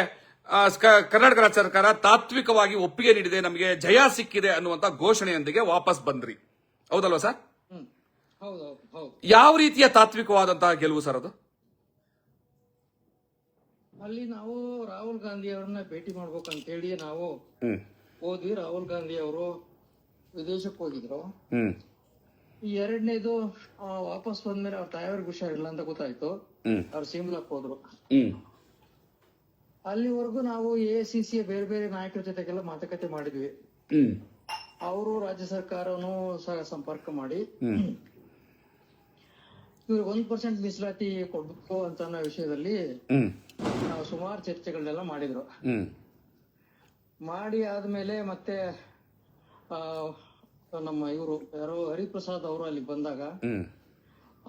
ಕರ್ನಾಟಕ ರಾಜ್ಯ ಸರ್ಕಾರ ತಾತ್ವಿಕವಾಗಿ ಒಪ್ಪಿಗೆ ನೀಡಿದೆ, ನಮಗೆ ಜಯ ಸಿಕ್ಕಿದೆ ಅನ್ನುವಂತ ಘೋಷಣೆಯೊಂದಿಗೆ ವಾಪಸ್ ಬಂದ್ರಿ, ಹೌದಲ್ವಾ ಸರ್? ಹೌದು ಹೌದು. ಯಾವ ರೀತಿಯ ತಾತ್ವಿಕವಾದಂತಹ ಗೆಲುವು ಸರ್ ಅದು? ಅಲ್ಲಿ ನಾವು ರಾಹುಲ್ ಗಾಂಧಿ ಅವರನ್ನ ಭೇಟಿ ಮಾಡ್ಬೇಕಂತ ಹೇಳಿ ನಾವು ಹೋದ್ವಿ. ರಾಹುಲ್ ಗಾಂಧಿ ಅವರು ವಿದೇಶಕ್ಕೆ ಹೋಗಿದ್ರು. ಈ ಎರಡನೇದು ವಾಪಸ್ ಬಂದ್ಮೇಲೆ ಅವ್ರ ತಾಯಿಯವ್ರಿಗೆ ಹುಷಾರಿಲ್ಲ ಅಂತ ಗೊತ್ತಾಯ್ತು. ಅವ್ರು ಸಿಮ್ಲಾಕ್ ಹೋದ್ರು. ಅಲ್ಲಿವರೆಗೂ ನಾವು AICC ಬೇರೆ ಬೇರೆ ನಾಯಕರ ಜೊತೆಗೆಲ್ಲ ಮಾತುಕತೆ ಮಾಡಿದ್ವಿ. ಅವರು ರಾಜ್ಯ ಸರ್ಕಾರನು ಸಹ ಸಂಪರ್ಕ ಮಾಡಿ ಇವ್ರಿಗೆ 1% ಮೀಸಲಾತಿ ಕೊಡ್ಬೇಕು ಅಂತ ಅನ್ನೋ ವಿಷಯದಲ್ಲಿ ನಾವು ಸುಮಾರು ಚರ್ಚೆಗಳನ್ನೆಲ್ಲ ಮಾಡಿದ್ರು. ಮಾಡಿ ಆದ್ಮೇಲೆ ಮತ್ತೆ ನಮ್ಮ ಇವರು ಯಾರೋ ಹರಿಪ್ರಸಾದ್ ಅವರು ಅಲ್ಲಿ ಬಂದಾಗ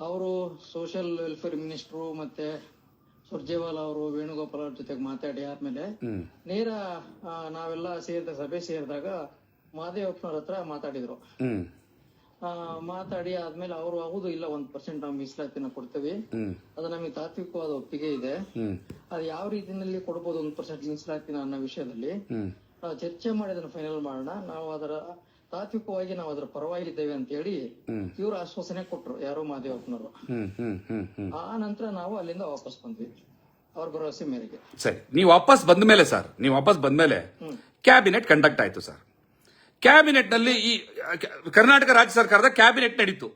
ಅವರು ಸೋಷಿಯಲ್ ವೆಲ್ಫೇರ್ ಮಿನಿಸ್ಟ್ರು ಮತ್ತೆ ಸುರ್ಜೇವಾಲಾ ಅವರು ವೇಣುಗೋಪಾಲ್ ಅವ್ರ ಜೊತೆಗೆ ಮಾತಾಡಿ ಆದ್ಮೇಲೆ ನೇರ ನಾವೆಲ್ಲ ಸಭೆ ಸೇರಿದಾಗ ಮಹದೇವಪ್ಪನವ್ರ ಹತ್ರ ಮಾತಾಡಿದ್ರು. ಮಾತಾಡಿ ಆದ್ಮೇಲೆ ಅವರು ಹೌದು ಇಲ್ಲ 1% ನಾವು ಮೀಸಲಾತಿನ ಕೊಡ್ತೇವೆ, ಅದು ನಮಗೆ ತಾತ್ವಿಕವಾದ ಒಪ್ಪಿಗೆ ಇದೆ, ಅದು ಯಾವ ರೀತಿಯಲ್ಲಿ ಕೊಡ್ಬೋದು 1% ಮೀಸಲಾತಿನ ಅನ್ನೋ ವಿಷಯದಲ್ಲಿ ನಾವು ಚರ್ಚೆ ಮಾಡಿ ಅದನ್ನ ಫೈನಲ್ ಮಾಡೋಣ, ನಾವು ಅದರ ತಾತ್ವಿಕವಾಗಿ ನಾವು ಅದರ ಪರವಾಗಿದ್ದೇವೆ ಅಂತ ಹೇಳಿ ಇವರು ಆಶ್ವಾಸನೆ ಕೊಟ್ರು, ಯಾರೋ ಮಹದೇವಪ್ಪನವರು. ಆ ನಂತರ ನಾವು ಅಲ್ಲಿಂದ ವಾಪಸ್ ಬಂದ್ವಿ ಅವ್ರ ಭರವಸೆ ಮೇರೆಗೆ. ಸರಿ, ನೀವು ವಾಪಸ್ ಬಂದ್ಮೇಲೆ ಸರ್, ನೀವು ವಾಪಸ್ ಬಂದ್ಮೇಲೆ ಕ್ಯಾಬಿನೆಟ್ ಕಂಡಕ್ಟ್ ಆಯ್ತು ಸರ್. ಕ್ಯಾಬಿನೆಟ್ ನಲ್ಲಿ ಈ ಕರ್ನಾಟಕ ರಾಜ್ಯ ಸರ್ಕಾರದ ಕ್ಯಾಬಿನೆಟ್ ನಡೀತು.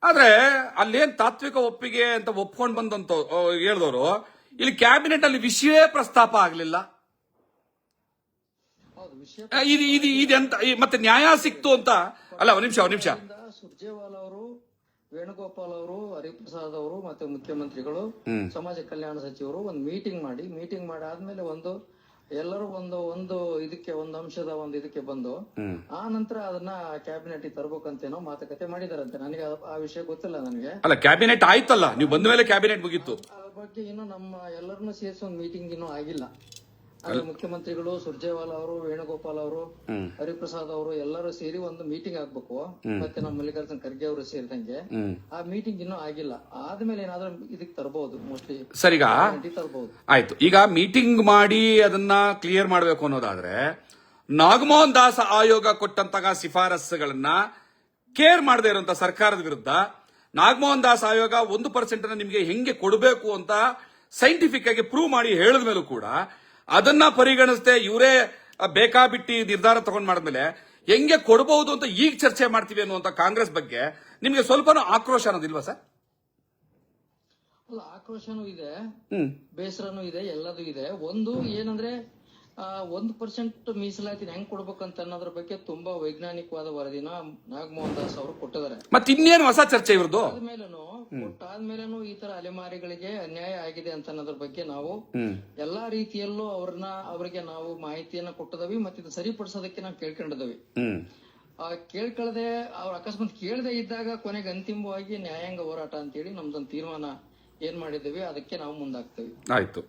ಆದ್ರೆ ಅಲ್ಲೇನ್ ತಾತ್ವಿಕ ಒಪ್ಪಿಗೆ ಅಂತ ಒಪ್ಕೊಂಡ್ ಬಂದಂತ ಹೇಳಿದವರು, ಇಲ್ಲಿ ಕ್ಯಾಬಿನೆಟ್ ಅಲ್ಲಿ ವಿಷಯವೇ ಪ್ರಸ್ತಾಪ ಆಗ್ಲಿಲ್ಲ. ಇದೆಂತ ಮತ್ತೆ ನ್ಯಾಯ ಸಿಕ್ತು ಅಂತ ಅಲ್ಲ? ಒಂದ್ ನಿಮಿಷ. ಸುರ್ಜೇವಾಲಾ ಅವರು, ವೇಣುಗೋಪಾಲ್ ಅವರು, ಹರಿಪ್ರಸಾದ್ ಅವರು ಮತ್ತೆ ಮುಖ್ಯಮಂತ್ರಿಗಳು, ಸಮಾಜ ಕಲ್ಯಾಣ ಸಚಿವರು ಒಂದು ಮೀಟಿಂಗ್ ಮಾಡಿ ಆದ್ಮೇಲೆ ಎಲ್ಲರೂ ಒಂದು ಅಂಶದ ಇದಕ್ಕೆ ಬಂದು ಆ ನಂತರ ಅದನ್ನ ಕ್ಯಾಬಿನೆಟ್ ತರಬೇಕಂತೇನೋ ಮಾತುಕತೆ ಮಾಡಿದಾರಂತೆ. ನನಗೆ ಆ ವಿಷಯ ಗೊತ್ತಿಲ್ಲ ನನಗೆ. ಅಲ್ಲ, ಕ್ಯಾಬಿನೆಟ್ ಆಯ್ತಲ್ಲ, ನೀವು ಬಂದ ಮೇಲೆ ಕ್ಯಾಬಿನೆಟ್ ಮುಗೀತು. ಅದ್ರ ಬಗ್ಗೆ ಇನ್ನು ನಮ್ಮ ಎಲ್ಲರನ್ನು ಸೇರಿಸಿ ಒಂದು ಮೀಟಿಂಗ್ ಇನ್ನೂ ಆಗಿಲ್ಲ. ಮುಖ್ಯಮಂತ್ರಿಗಳು, ಸುರ್ಜೇವಾಲಾ ಅವರು, ವೇಣುಗೋಪಾಲ್ ಅವರು, ಹರಿಪ್ರಸಾದ್ ಅವರು ಎಲ್ಲರೂ ಸೇರಿ ಒಂದು ಮೀಟಿಂಗ್ ಆಗ್ಬೇಕು. ಮತ್ತೆ ನಮ್ಮ ಮಲ್ಲಿಕಾರ್ಜುನ್ ಖರ್ಗೆ ಅವರು ಸೇರಿದಂಗೆ ಆ ಮೀಟಿಂಗ್ ಇನ್ನೂ ಆಗಿಲ್ಲ. ಆದ್ಮೇಲೆ ಏನಾದ್ರೂ ಇದಕ್ಕೆ ತರಬಹುದು, ಮೋಸ್ಟ್ಲಿ ಸರಿಗ ತರಬಹುದು. ಆಯ್ತು. ಈಗ ಮೀಟಿಂಗ್ ಮಾಡಿ ಅದನ್ನ ಕ್ಲಿಯರ್ ಮಾಡಬೇಕು ಅನ್ನೋದಾದ್ರೆ, ನಾಗಮೋಹನ್ ದಾಸ್ ಆಯೋಗ ಕೊಟ್ಟಂತಹ ಶಿಫಾರಸ್ಸುಗಳನ್ನ ಕೇರ್ ಮಾಡದೇ ಇರುವಂತ ಸರ್ಕಾರದ ವಿರುದ್ಧ ನಾಗಮೋಹನ್ ದಾಸ್ ಆಯೋಗ 1% ನಿಮಗೆ ಹೆಂಗೆ ಕೊಡಬೇಕು ಅಂತ ಸೈಂಟಿಫಿಕ್ ಆಗಿ ಪ್ರೂವ್ ಮಾಡಿ ಹೇಳಿದ ಮೇಲೂ ಕೂಡ ಅದನ್ನ ಪರಿಗಣಿಸದೆ ಇವರೇ ಬೇಕಾಬಿಟ್ಟಿ ನಿರ್ಧಾರ ತಗೊಂಡ್ ಮಾಡಿದ್ಮೇಲೆ ಹೆಂಗೆ ಕೊಡಬಹುದು ಅಂತ ಈಗ ಚರ್ಚೆ ಮಾಡ್ತೀವಿ ಅನ್ನುವಂತ ಕಾಂಗ್ರೆಸ್ ಬಗ್ಗೆ ನಿಮ್ಗೆ ಸ್ವಲ್ಪನೂ ಆಕ್ರೋಶ ಅನ್ನೋದಿಲ್ವಾ ಸರ್? ಅಲ್ಲ, ಆಕ್ರೋಶನೂ ಇದೆ, ಬೇಸರನೂ ಇದೆ, ಎಲ್ಲದೂ ಇದೆ. ಒಂದು ಏನಂದ್ರೆ 1% ಮೀಸಲಾತಿ ಹೆಂಗ್ ಕೊಡ್ಬೇಕಂತ ಅನ್ನೋದ್ರ ಬಗ್ಗೆ ತುಂಬಾ ವೈಜ್ಞಾನಿಕವಾದ ವರದಿನ ನಾಗಮೋಹನ್ ದಾಸ್ ಅವರು ಕೊಟ್ಟಿದ್ದಾರೆ. ಮತ್ತೆ ಇನ್ನೇನು ಹೊಸ ಚರ್ಚೆ ಇವ್ರದ್ದು? ಕೊಟ್ಟಾದ್ಮೇಲೆನೂ ಈ ತರ ಅಲೆಮಾರಿಗಳಿಗೆ ಅನ್ಯಾಯ ಆಗಿದೆ ಅಂತ ಅನ್ನೋದ್ರ ಬಗ್ಗೆ ನಾವು ಎಲ್ಲಾ ರೀತಿಯಲ್ಲೂ ಅವರಿಗೆ ನಾವು ಮಾಹಿತಿಯನ್ನ ಕೊಟ್ಟಿದವಿ. ಮತ್ತೆ ಇದು ಸರಿಪಡಿಸೋದಕ್ಕೆ ನಾವು ಕೇಳ್ಕೊಂಡಿದವಿ. ಕೇಳ್ಕೊಳ್ಳದೆ ಅವ್ರ ಅಕಸ್ಮಾತ್ ಕೇಳದೆ ಇದ್ದಾಗ ಕೊನೆಗೆ ಅಂತಿಮವಾಗಿ ನ್ಯಾಯಾಂಗ ಹೋರಾಟ ಅಂತೇಳಿ ನಮ್ದೊಂದು ತೀರ್ಮಾನ ಏನ್ ಮಾಡಿದ್ದೀವಿ ಅದಕ್ಕೆ ನಾವು ಮುಂದಾಗ್ತೇವೆ. ಆಯ್ತು.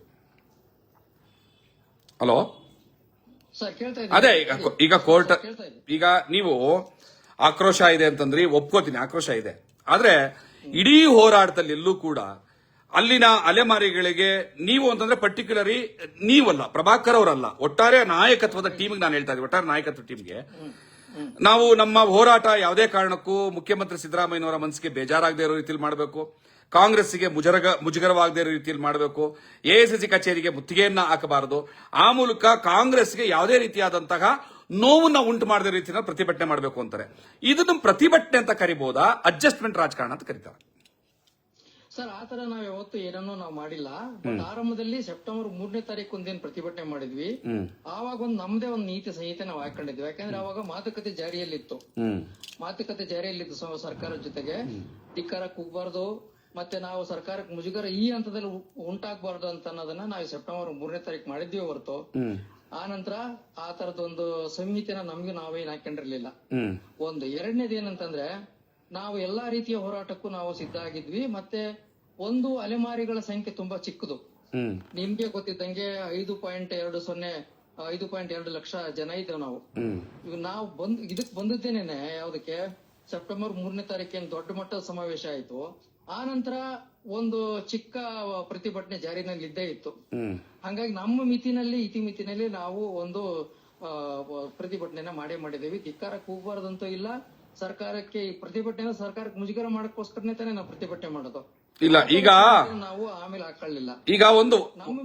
ಹಲೋ ಸರ್, ಕೇಳ್ತಾ ಅದೇ ಈಗ ಕೋರ್ಟ್, ಈಗ ನೀವು ಆಕ್ರೋಶ ಇದೆ ಅಂತಂದ್ರಿ, ಒಪ್ಕೋತೀನಿ, ಆಕ್ರೋಶ ಇದೆ. ಆದ್ರೆ ಇಡೀ ಹೋರಾಟದಲ್ಲಿ ಎಲ್ಲೂ ಕೂಡ ಅಲ್ಲಿನ ಅಲೆಮಾರಿಗಳಿಗೆ ನೀವು ಅಂತಂದ್ರೆ ಪರ್ಟಿಕ್ಯುಲರಿ ನೀವಲ್ಲ, ಪ್ರಭಾಕರ್ ಅವರಲ್ಲ, ಒಟ್ಟಾರೆ ನಾಯಕತ್ವದ ಟೀಮ್ಗೆ ನಾನು ಹೇಳ್ತಾ ಇದ್ದೀನಿ, ಒಟ್ಟಾರೆ ನಾಯಕತ್ವ ಟೀಮ್ಗೆ ನಾವು ನಮ್ಮ ಹೋರಾಟ ಯಾವುದೇ ಕಾರಣಕ್ಕೂ ಮುಖ್ಯಮಂತ್ರಿ ಸಿದ್ದರಾಮಯ್ಯನವರ ಮನಸ್ಸಿಗೆ ಬೇಜಾರಾಗದೇ ಇರೋ ರೀತಿಯಲ್ಲಿ ಮಾಡಬೇಕು, ಕಾಂಗ್ರೆಸ್ಸಿಗೆ ಮುಜುಗರವಾಗದೇ ಇರೋ ರೀತಿಯಲ್ಲಿ ಮಾಡಬೇಕು, ಎಐಸಿಸಿ ಕಚೇರಿಗೆ ಮುತ್ತಿಗೆಯನ್ನ ಹಾಕಬಾರದು, ಆ ಮೂಲಕ ಕಾಂಗ್ರೆಸ್ಗೆ ಯಾವುದೇ ರೀತಿಯಾದಂತಹ ನೋವನ್ನ ಉಂಟು ಮಾಡದ ರೀತಿಯಲ್ಲಿ ಪ್ರತಿಭಟನೆ ಮಾಡಬೇಕು ಅಂತಾರೆ. ಇದನ್ನು ಪ್ರತಿಭಟನೆ ಅಂತ ಕರಿಬಹುದಾ, ಅಡ್ಜಸ್ಟ್ಮೆಂಟ್ ರಾಜಕಾರಣ ಅಂತ ಕರೀತಾರೆ? ಸರ್, ಆತರ ನಾವ್ ಯಾವತ್ತು ಏನನ್ನೂ ನಾವು ಮಾಡಿಲ್ಲ. ಬಟ್ ಆರಂಭದಲ್ಲಿ ಸೆಪ್ಟೆಂಬರ್ 3ನೇ ತಾರೀಕು ಒಂದೇನ್ ಪ್ರತಿಭಟನೆ ಮಾಡಿದ್ವಿ, ಆವಾಗ ನಮ್ದೇ ಒಂದು ನೀತಿ ಸಂಹಿತೆ ನಾವು ಹಾಕೊಂಡಿದ್ವಿ. ಯಾಕಂದ್ರೆ ಅವಾಗ ಮಾತುಕತೆ ಜಾರಿಯಲ್ಲಿತ್ತು ಸರ್ಕಾರದ ಜೊತೆಗೆ. ಧಿಕ್ಕಾರ ಕೂಗಬಾರ್ದು, ಮತ್ತೆ ನಾವು ಸರ್ಕಾರಕ್ಕೆ ಮುಜುಗರ ಈ ಹಂತದಲ್ಲಿ ಉಂಟಾಗಬಾರ್ದು ಅಂತ ಅನ್ನೋದನ್ನ ನಾವು ಸೆಪ್ಟೆಂಬರ್ 3ನೇ ತಾರೀಕು ಮಾಡಿದ್ವಿ ಹೊರತು ಆ ನಂತರ ಆ ತರದೊಂದು ಸಂಹಿತೆನ ನಮ್ಗೆ ನಾವೇನ್ ಹಾಕೊಂಡಿರ್ಲಿಲ್ಲ. ಒಂದು ಎರಡನೇದು ಏನಂತಂದ್ರೆ, ನಾವು ಎಲ್ಲಾ ರೀತಿಯ ಹೋರಾಟಕ್ಕೂ ನಾವು ಸಿದ್ಧ ಆಗಿದ್ವಿ. ಮತ್ತೆ ಒಂದು ಅಲೆಮಾರಿಗಳ ಸಂಖ್ಯೆ ತುಂಬಾ ಚಿಕ್ಕದು. ನಿಮ್ಗೆ ಗೊತ್ತಿದ್ದಂಗೆ 5.2 ಲಕ್ಷ ಜನ ಇದ್ದೇವೆ ನಾವು. ಇದಕ್ ಬಂದಿದ್ದೇನೆ ಯಾವ್ದಕ್ಕೆ, ಸೆಪ್ಟೆಂಬರ್ 3ನೇ ತಾರೀಕೇನು ದೊಡ್ಡ ಮಟ್ಟದ ಸಮಾವೇಶ ಆಯ್ತು. ಆ ನಂತರ ಒಂದು ಚಿಕ್ಕ ಪ್ರತಿಭಟನೆ ಜಾರಿನಲ್ಲಿ ಇದ್ದೇ ಇತ್ತು. ಹಂಗಾಗಿ ನಮ್ಮ ಇತಿಮಿತಿನಲ್ಲಿ ನಾವು ಒಂದು ಪ್ರತಿಭಟನೆನ ಮಾಡಿದ್ದೇವೆ. ಧಿಕ್ಕಾರ ಕೂಗಬಾರ್ದಂತೂ ಇಲ್ಲ. ಸರ್ಕಾರಕ್ಕೆ ಈ ಪ್ರತಿಭಟನೆ ಸರ್ಕಾರಕ್ಕೆ ಮುಜುಗರ ಮಾಡಕ್ಕೋಸ್ಕರನೇ ತಾನೇ ನಾವು ಪ್ರತಿಭಟನೆ ಮಾಡೋದು. ಇಲ್ಲ, ಈಗ ನಾವು ಆಮೇಲೆ ಹಾಕೊಳ್ಳಿಲ್ಲ. ಈಗ ಒಂದು ನಮ್ಮ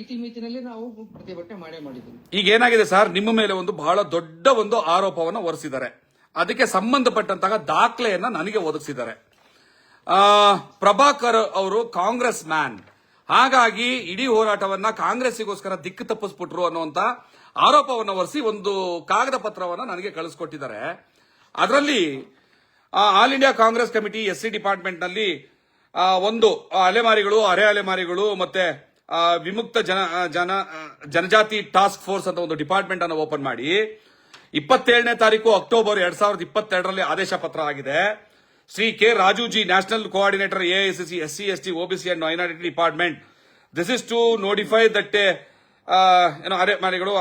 ಇತಿಮಿತಿನಲ್ಲಿ ನಾವು ಪ್ರತಿಭಟನೆ ಮಾಡಿದ್ವಿ. ಈಗ ಏನಾಗಿದೆ ಸರ್, ನಿಮ್ಮ ಮೇಲೆ ಒಂದು ಬಹಳ ದೊಡ್ಡ ಒಂದು ಆರೋಪವನ್ನು ಹೊರಿಸಿದ್ದಾರೆ. ಅದಕ್ಕೆ ಸಂಬಂಧಪಟ್ಟಂತಹ ದಾಖಲೆಯನ್ನ ನನಗೆ ಒದಗಿಸಿದ್ದಾರೆ. ಪ್ರಭಾಕರ್ ಅವರು ಕಾಂಗ್ರೆಸ್ ಮ್ಯಾನ್, ಹಾಗಾಗಿ ಇಡೀ ಹೋರಾಟವನ್ನ ಕಾಂಗ್ರೆಸ್ಸಿಗೋಸ್ಕರ ದಿಕ್ಕು ತಪ್ಪಿಸ್ಬಿಟ್ರು ಅನ್ನುವಂತ ಆರೋಪವನ್ನು ಹೊರಿಸಿ ಒಂದು ಕಾಗದ ಪತ್ರವನ್ನು ನನಗೆ ಕಳಿಸ್ಕೊಟ್ಟಿದ್ದಾರೆ. ಅದರಲ್ಲಿ all India Congress committee SC department ನಲ್ಲಿ ಒಂದು ಅಲೆಮಾರಿಗಳು, ಅರೆ ಅಲೆಮಾರಿಗಳು ಮತ್ತೆ ವಿಮುಕ್ತ ಜನಜಾತಿ ಟಾಸ್ಕ್ ಫೋರ್ಸ್ ಅಂತ ಒಂದು ಡಿಪಾರ್ಟ್ಮೆಂಟ್ ಅನ್ನು ಓಪನ್ ಮಾಡಿ 27ನೇ ತಾರೀಕು ಅಕ್ಟೋಬರ್ 2022ರಲ್ಲಿ ಆದೇಶ ಪತ್ರ ಆಗಿದೆ. Shri K Raju ji, national coordinator AICC SC ST OBC and minority department. This is to notify that ಅಲೆಮಾರಿಗಳು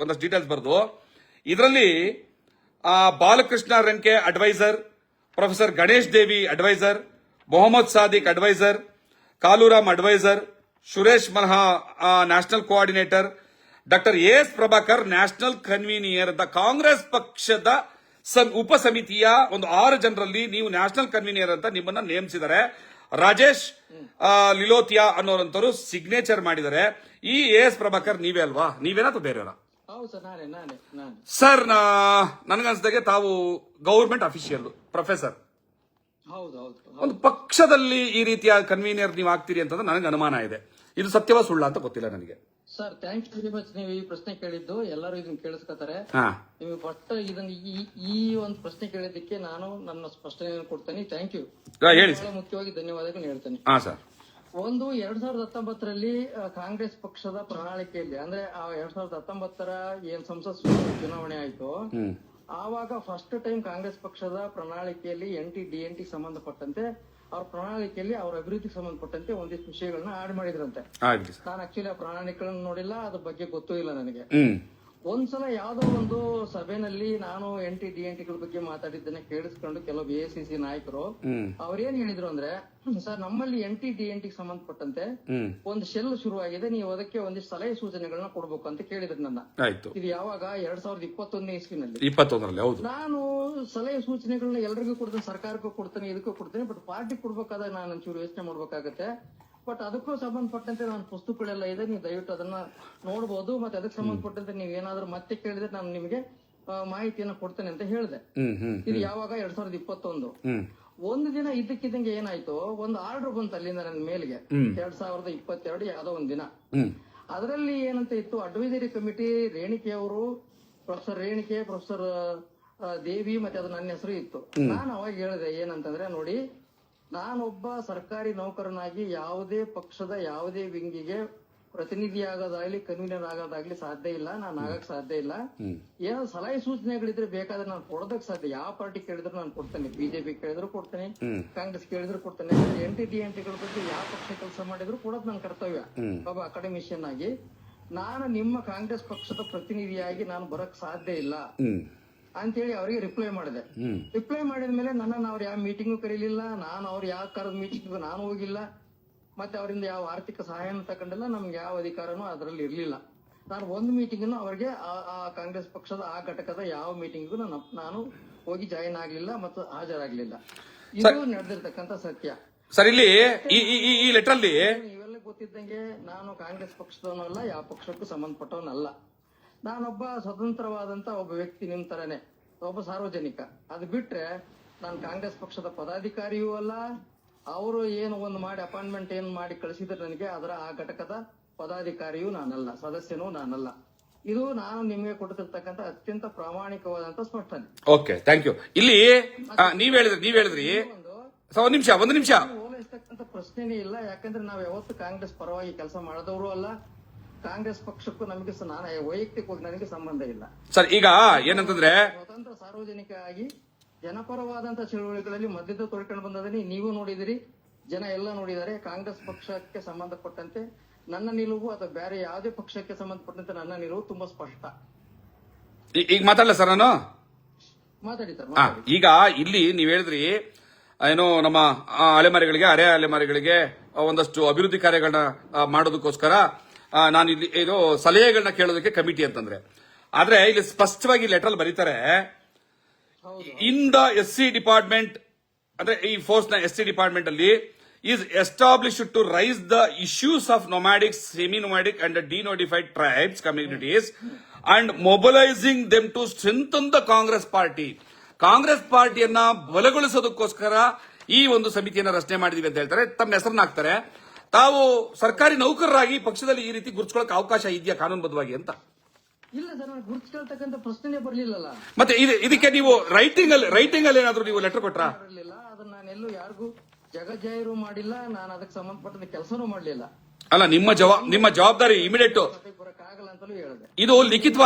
ಒಂದಷ್ಟು ಡೀಟೇಲ್ಸ್ ಬರೆದು ಇದರಲ್ಲಿ Balakrishna Renke adviser, professor Ganesh Devi adviser, Mohammad Sadiq adviser, Kaluram adviser, Suresh Malha national coordinator, doctor AS Prabhakar national convenor ಅಂತ ಕಾಂಗ್ರೆಸ್ ಪಕ್ಷದ ಉಪ ಸಮಿತಿಯ ಒಂದು 6 ಜನರಲ್ಲಿ ನೀವು ನ್ಯಾಷನಲ್ ಕನ್ವೀನಿಯರ್ ಅಂತ ನಿಮ್ಮನ್ನ ನೇಮಿಸಿದ್ದಾರೆ. ರಾಜೇಶ್ ಲಿಲೋತಿಯಾ ಅನ್ನೋರಂತವರು ಸಿಗ್ನೇಚರ್ ಮಾಡಿದ್ದಾರೆ. ಈ AS ಪ್ರಭಾಕರ್ ನೀವೇ ಅಲ್ವಾ? ನೀವೇನಾ ಅಥವಾ ಬೇರೆಯವರ? ಹೌದು ಸರ್, ನಾನೇ. ಸರ್, ನನಗನ್ಸಿದಾಗೆ ತಾವು ಗವರ್ಮೆಂಟ್ ಅಫಿಷಿಯಲ್ ಪ್ರೊಫೆಸರ್. ಹೌದೌದು. ಒಂದು ಪಕ್ಷದಲ್ಲಿ ಈ ರೀತಿಯ ಕನ್ವೀನಿಯರ್ ನೀವು ಆಗ್ತೀರಿ ಅಂತಂದ್ರೆ ನನಗೆ ಅನುಮಾನ ಇದೆ. ಇದು ಸತ್ಯವ ಸುಳ್ಳ ಅಂತ ಗೊತ್ತಿಲ್ಲ ನನಗೆ. Sir, thank you very much. ನೀವು ಈ ಪ್ರಶ್ನೆ ಕೇಳಿದ್ದು ಎಲ್ಲರೂ ಇದನ್ನ ಕೇಳಿಸ್ಕೊತಾರೆ. ನೀವು ಫಸ್ಟ್ ಇದನ್ನ ಈ ಒಂದು ಪ್ರಶ್ನೆ ಕೇಳಿದ್ದಕ್ಕೆ ನಾನು ನನ್ನ ಸ್ಪಷ್ಟನೆಯನ್ನು ಕೊಡ್ತೇನೆ. Thank you. ಹೇಳಿ. ಬಹಳ ಮುಖ್ಯವಾಗಿ ಧನ್ಯವಾದಗಳು ಹೇಳ್ತೇನೆ. ಸರ್, ಒಂದು 2019ರಲ್ಲಿ ಕಾಂಗ್ರೆಸ್ ಪಕ್ಷದ ಪ್ರಣಾಳಿಕೆಯಲ್ಲಿ, ಅಂದ್ರೆ 2019ರ ಏನ್ ಸಂಸತ್ ಚುನಾವಣೆ ಆಯ್ತು, ಆವಾಗ ಫಸ್ಟ್ ಟೈಮ್ ಕಾಂಗ್ರೆಸ್ ಪಕ್ಷದ ಪ್ರಣಾಳಿಕೆಯಲ್ಲಿ NT-DNT ಸಂಬಂಧಪಟ್ಟಂತೆ ಅವ್ರ ಪ್ರಣಾಳಿಕೆಯಲ್ಲಿ ಅವ್ರ ಅಭಿವೃದ್ಧಿಗೆ ಸಂಬಂಧಪಟ್ಟಂತೆ ಒಂದಿಷ್ಟು ವಿಷಯಗಳನ್ನ ಆಡ್ ಮಾಡಿದ್ರಂತೆ. ನಾನು ಆಕ್ಚುಲಿ ಆ ಪ್ರಣಾಳಿಕೆಗಳನ್ನ ನೋಡಿಲ್ಲ, ಅದ್ರ ಬಗ್ಗೆ ಗೊತ್ತೂ ಇಲ್ಲ ನನಗೆ. ಒಂದ್ಸಲ ಯಾವ್ದೋ ಒಂದು ಸಭೆನಲ್ಲಿ ನಾನು NT-DNTಗಳ ಬಗ್ಗೆ ಮಾತಾಡಿದ್ದನ್ನ ಕೇಳಿಸ್ಕೊಂಡು ಕೆಲವು AICC ನಾಯಕರು ಅವ್ರೇನ್ ಹೇಳಿದ್ರು ಅಂದ್ರೆ, ಸರ್ ನಮ್ಮಲ್ಲಿ NT-DNT ಸಂಬಂಧಪಟ್ಟಂತೆ ಒಂದು ಶೆಲ್ ಶುರುವಾಗಿದೆ, ನೀವು ಅದಕ್ಕೆ ಒಂದಿಷ್ಟು ಸಲಹೆ ಸೂಚನೆಗಳನ್ನ ಕೊಡ್ಬೇಕು ಅಂತ ಕೇಳಿದ್ರು ನನ್ನ. ಇದು ಯಾವಾಗ 2021ನೇ ಇಸ್ವಿನಲ್ಲಿ. 21ರಲ್ಲಿ. ಹೌದು. ನಾನು ಸಲಹೆ ಸೂಚನೆಗಳನ್ನ ಎಲ್ರಿಗೂ ಕೊಡ್ತೇನೆ, ಸರ್ಕಾರಕ್ಕೂ ಕೊಡ್ತೇನೆ, ಇದಕ್ಕೂ ಕೊಡ್ತೇನೆ. ಬಟ್ ಪಾರ್ಟಿ ಕೊಡ್ಬೇಕಾದ್ರೆ ನಾನು ಒಂಚೂರು ಯೋಚನೆ ಮಾಡ್ಬೇಕಾಗತ್ತೆ. ಬಟ್ ಅದಕ್ಕೂ ಸಂಬಂಧಪಟ್ಟಂತೆ ನನ್ನ ಪುಸ್ತಕಗಳೆಲ್ಲ ಇದೆ, ನೀವು ದಯವಿಟ್ಟು ಅದನ್ನ ನೋಡಬಹುದು. ಮತ್ತೆ ಅದಕ್ಕೆ ಸಂಬಂಧಪಟ್ಟಂತೆ ನೀವ್ ಏನಾದ್ರು ಮತ್ತೆ ಕೇಳಿದ್ರೆ ನಾನು ನಿಮಗೆ ಮಾಹಿತಿಯನ್ನ ಕೊಡ್ತೇನೆ ಅಂತ ಹೇಳಿದೆ. ಇದು ಯಾವಾಗ 2021. ಒಂದು ದಿನ ಇದ್ದಕ್ಕಿದ್ದಂಗೆ ಏನಾಯ್ತು, ಒಂದು ಆರ್ಡರ್ ಬಂತು ಅಲ್ಲಿಂದ ನನ್ನ ಮೇಲ್ಗೆ 2022 ಯಾವ್ದೋ ಒಂದ್ ದಿನ. ಅದರಲ್ಲಿ ಏನಂತ ಇತ್ತು, ಅಡ್ವೈಸರಿ ಕಮಿಟಿ ರೇಣಿಕೆ ಅವರು, ಪ್ರೊಫೆಸರ್ ರೇಣಿಕೆ, ಪ್ರೊಫೆಸರ್ ದೇವಿ, ಮತ್ತೆ ಅದು ನನ್ನ ಹೆಸರು ಇತ್ತು. ನಾನು ಅವಾಗ ಹೇಳಿದೆ ಏನಂತಂದ್ರೆ, ನೋಡಿ ನಾನೊಬ್ಬ ಸರ್ಕಾರಿ ನೌಕರನಾಗಿ ಯಾವುದೇ ಪಕ್ಷದ ಯಾವುದೇ ವಿಂಗಿಗೆ ಪ್ರತಿನಿಧಿ ಆಗೋದಾಗ್ಲಿ ಕನ್ವೀನರ್ ಆಗೋದಾಗ್ಲಿ ಸಾಧ್ಯ ಇಲ್ಲ, ನಾನು ಆಗಕ್ ಸಾಧ್ಯ ಇಲ್ಲ. ಏನೋ ಸಲಹೆ ಸೂಚನೆಗಳಿದ್ರೆ ಬೇಕಾದ್ರೆ ನಾನು ಕೊಡೋದಕ್ ಸಾಧ್ಯ. ಯಾವ ಪಾರ್ಟಿ ಕೇಳಿದ್ರು ನಾನು ಕೊಡ್ತೇನೆ, ಬಿಜೆಪಿ ಕೇಳಿದ್ರು ಕೊಡ್ತೇನೆ, ಕಾಂಗ್ರೆಸ್ ಕೇಳಿದ್ರು ಕೊಡ್ತೇನೆ. NT-DNTಗಳ ಬಗ್ಗೆ ಯಾವ ಪಕ್ಷ ಕೆಲಸ ಮಾಡಿದ್ರು ಕೊಡೋದು ನನ್ನ ಕರ್ತವ್ಯ ಒಬ್ಬ ಅಕಾಡೆಮಿಷಿಯನ್ ಆಗಿ. ನಾನು ನಿಮ್ಮ ಕಾಂಗ್ರೆಸ್ ಪಕ್ಷದ ಪ್ರತಿನಿಧಿಯಾಗಿ ನಾನು ಬರಕ್ ಸಾಧ್ಯ ಇಲ್ಲ ಅಂತೇಳಿ ಅವರಿಗೆ ರಿಪ್ಲೈ ಮಾಡಿದೆ. ರಿಪ್ಲೈ ಮಾಡಿದ ಮೇಲೆ ನನ್ನನ್ನು ಅವ್ರು ಯಾವ ಮೀಟಿಂಗು ಕರೀಲಿಲ್ಲ, ನಾನು ಅವ್ರು ಯಾವ ಕರೆದ ಮೀಟಿಂಗ್ ನಾನು ಹೋಗಿಲ್ಲ. ಮತ್ತೆ ಅವರಿಂದ ಯಾವ ಆರ್ಥಿಕ ಸಹಾಯನೂ ತಗೊಂಡಿಲ್ಲ, ನಮ್ಗೆ ಯಾವ ಅಧಿಕಾರನೂ ಅದರಲ್ಲಿ ಇರ್ಲಿಲ್ಲ. ನಾನು ಒಂದು ಮೀಟಿಂಗ್ ಅವರಿಗೆ ಆ ಕಾಂಗ್ರೆಸ್ ಪಕ್ಷದ ಆ ಘಟಕದ ಯಾವ ಮೀಟಿಂಗ್ಗೂ ನಾನು ಹೋಗಿ ಜಾಯಿನ್ ಆಗ್ಲಿಲ್ಲ ಮತ್ತು ಹಾಜರಾಗ್ಲಿಲ್ಲ. ಇದು ನಡೆದಿರ್ತಕ್ಕಂಥ ಸತ್ಯ. ಸರ್, ಇಲ್ಲಿ ಈ ಲೆಟರ್ ಅಲ್ಲಿ ನೀವೆಲ್ಲ ಗೊತ್ತಿದ್ದಂಗೆ ನಾನು ಕಾಂಗ್ರೆಸ್ ಪಕ್ಷದವನು ಅಲ್ಲ, ಯಾವ ಪಕ್ಷಕ್ಕೂ ಸಂಬಂಧಪಟ್ಟವನಲ್ಲ. ನಾನೊಬ್ಬ ಸ್ವತಂತ್ರವಾದಂತ ಒಬ್ಬ ವ್ಯಕ್ತಿ, ನಿಮ್ ತರನೇ ಒಬ್ಬ ಸಾರ್ವಜನಿಕ. ಅದು ಬಿಟ್ರೆ ನಾನು ಕಾಂಗ್ರೆಸ್ ಪಕ್ಷದ ಪದಾಧಿಕಾರಿಯೂ ಅಲ್ಲ. ಅವರು ಏನು ಒಂದು ಮಾಡಿ ಅಪಾಯಿಂಟ್ಮೆಂಟ್ ಏನು ಮಾಡಿ ಕಳಿಸಿದ್ರೆ ನನಗೆ ಅದರ ಆ ಘಟಕದ ಪದಾಧಿಕಾರಿಯೂ ನಾನಲ್ಲ, ಸದಸ್ಯನೂ ನಾನಲ್ಲ. ಇದು ನಾನು ನಿಮಗೆ ಕೊಡ್ತಿರ್ತಕ್ಕಂಥ ಅತ್ಯಂತ ಪ್ರಾಮಾಣಿಕವಾದಂತ ಸ್ಪಷ್ಟನೆ. Okay, thank you. ಇಲ್ಲಿ ನೀವ್ ಹೇಳಿದ್ರಿ ಒಂದು ನಿಮಿಷ ಹೋಲಿಸ್ತಕ್ಕಂಥ ಪ್ರಶ್ನೆನೇ ಇಲ್ಲ. ಯಾಕಂದ್ರೆ ನಾವು ಯಾವತ್ತು ಕಾಂಗ್ರೆಸ್ ಪರವಾಗಿ ಕೆಲಸ ಮಾಡದವರು ಅಲ್ಲ. ಕಾಂಗ್ರೆಸ್ ಪಕ್ಷಕ್ಕೂ ನಮಗೆ ನಾನು ವೈಯಕ್ತಿಕವಾಗಿ ನನಗೆ ಸಂಬಂಧ ಇಲ್ಲ. ಸರ್, ಈಗ ಏನಂತಂದ್ರೆ ಸ್ವತಂತ್ರ ಸಾರ್ವಜನಿಕ ಆಗಿ ಜನಪರವಾದಂತ ಚಳುವಳಿಗಳಲ್ಲಿ ಮಧ್ಯದ ತೊಡ್ಕೊಂಡು ಬಂದದನಿ ನೀವು ನೋಡಿದಿರಿ, ಜನ ಎಲ್ಲ ನೋಡಿದ್ದಾರೆ. ಕಾಂಗ್ರೆಸ್ ಪಕ್ಷಕ್ಕೆ ಸಂಬಂಧಪಟ್ಟಂತೆ ನನ್ನ ನಿಲುವು ಅಥವಾ ಬೇರೆ ಯಾವುದೇ ಪಕ್ಷಕ್ಕೆ ಸಂಬಂಧಪಟ್ಟಂತೆ ನನ್ನ ನಿಲುವು ತುಂಬಾ ಸ್ಪಷ್ಟ. ಈಗ ಮಾತಾಡಲ್ಲ ಸರ್ ನಾನು ಮಾತಾಡಿ ಸರ್. ಈಗ ಇಲ್ಲಿ ನೀವ್ ಹೇಳಿದ್ರಿ ಏನು ನಮ್ಮ ಅಲೆಮಾರಿಗಳಿಗೆ, ಅರೆ ಅಲೆಮಾರಿಗಳಿಗೆ ಒಂದಷ್ಟು ಅಭಿವೃದ್ಧಿ ಕಾರ್ಯಗಳನ್ನ ಮಾಡೋದಕ್ಕೋಸ್ಕರ ನಾನು ಇಲ್ಲಿ ಇದು ಸಲಹೆಗಳನ್ನ ಕೇಳೋದಕ್ಕೆ ಕಮಿಟಿ ಅಂತಂದ್ರೆ, ಆದ್ರೆ ಇಲ್ಲಿ ಸ್ಪಷ್ಟವಾಗಿ ಲೆಟರ್ ಬರೀತಾರೆ, ಇನ್ ದ SC ಡಿಪಾರ್ಟ್ಮೆಂಟ್ ಅಂದ್ರೆ ಈ ಫೋರ್ಸ್ ನ SC ಡಿಪಾರ್ಟ್ಮೆಂಟ್ ಅಲ್ಲಿ is established to raise the issues of nomadic, semi nomadic and denotified tribes communities and mobilising them to strengthen the Congress party. Congress ಪಾರ್ಟಿಯನ್ನ ಬಲಗೊಳಿಸೋದಕ್ಕೋಸ್ಕರ ಈ ಒಂದು ಸಮಿತಿಯನ್ನ ರಚನೆ ಮಾಡಿದೀವಿ ಅಂತ ಹೇಳ್ತಾರೆ. ತಮ್ಮ ಹೆಸರನ್ನ ಹಾಕ್ತಾರೆ. ತಾವು ಸರ್ಕಾರಿ ನೌಕರರಾಗಿ ಪಕ್ಷದಲ್ಲಿ ಈ ರೀತಿ ಗುರುತಿಸ್ಕೊಳ್ಳೋಕೆ ಅವಕಾಶ ಇದೆಯಾ ಕಾನೂನುಬದ್ಧವಾಗಿ ಅಂತ? ಇಲ್ಲ ಸರ್, ನಾನು ಗುರುತಿಸ್ಕೊಳ್ತಕ್ಕಂಥ ಪ್ರಶ್ನೆನೇ ಬರ್ಲಿಲ್ಲಲ್ಲ. ಮತ್ತೆ ಇದಕ್ಕೆ ನೀವು ರೈಟಿಂಗ್ ಅಲ್ಲಿ ಏನಾದ್ರು ನೀವು ಲೆಟರ್ ಕೊಟ್ರಾ? ಬರಲಿಲ್ಲ. ಅದನ್ನ ನಾನೆಲ್ಲೂ ಯಾರಿಗೂ ಜಗಜಾಹಿರು ಮಾಡಿಲ್ಲ. ನಾನು ಅದಕ್ಕೆ ಸಂಬಂಧಪಟ್ಟ ಕೆಲಸನೂ ಮಾಡ್ಲಿಲ್ಲ. ಅಲ್ಲ, ನಿಮ್ಮ ಜವಾಬ್ದಾರಿ ಇಮಿಡಿಯೇಟ್ ಬರಕ್ಕಾಗಲ್ಲ ಅಂತಲೂ ಹೇಳಿದೆ. ಇದು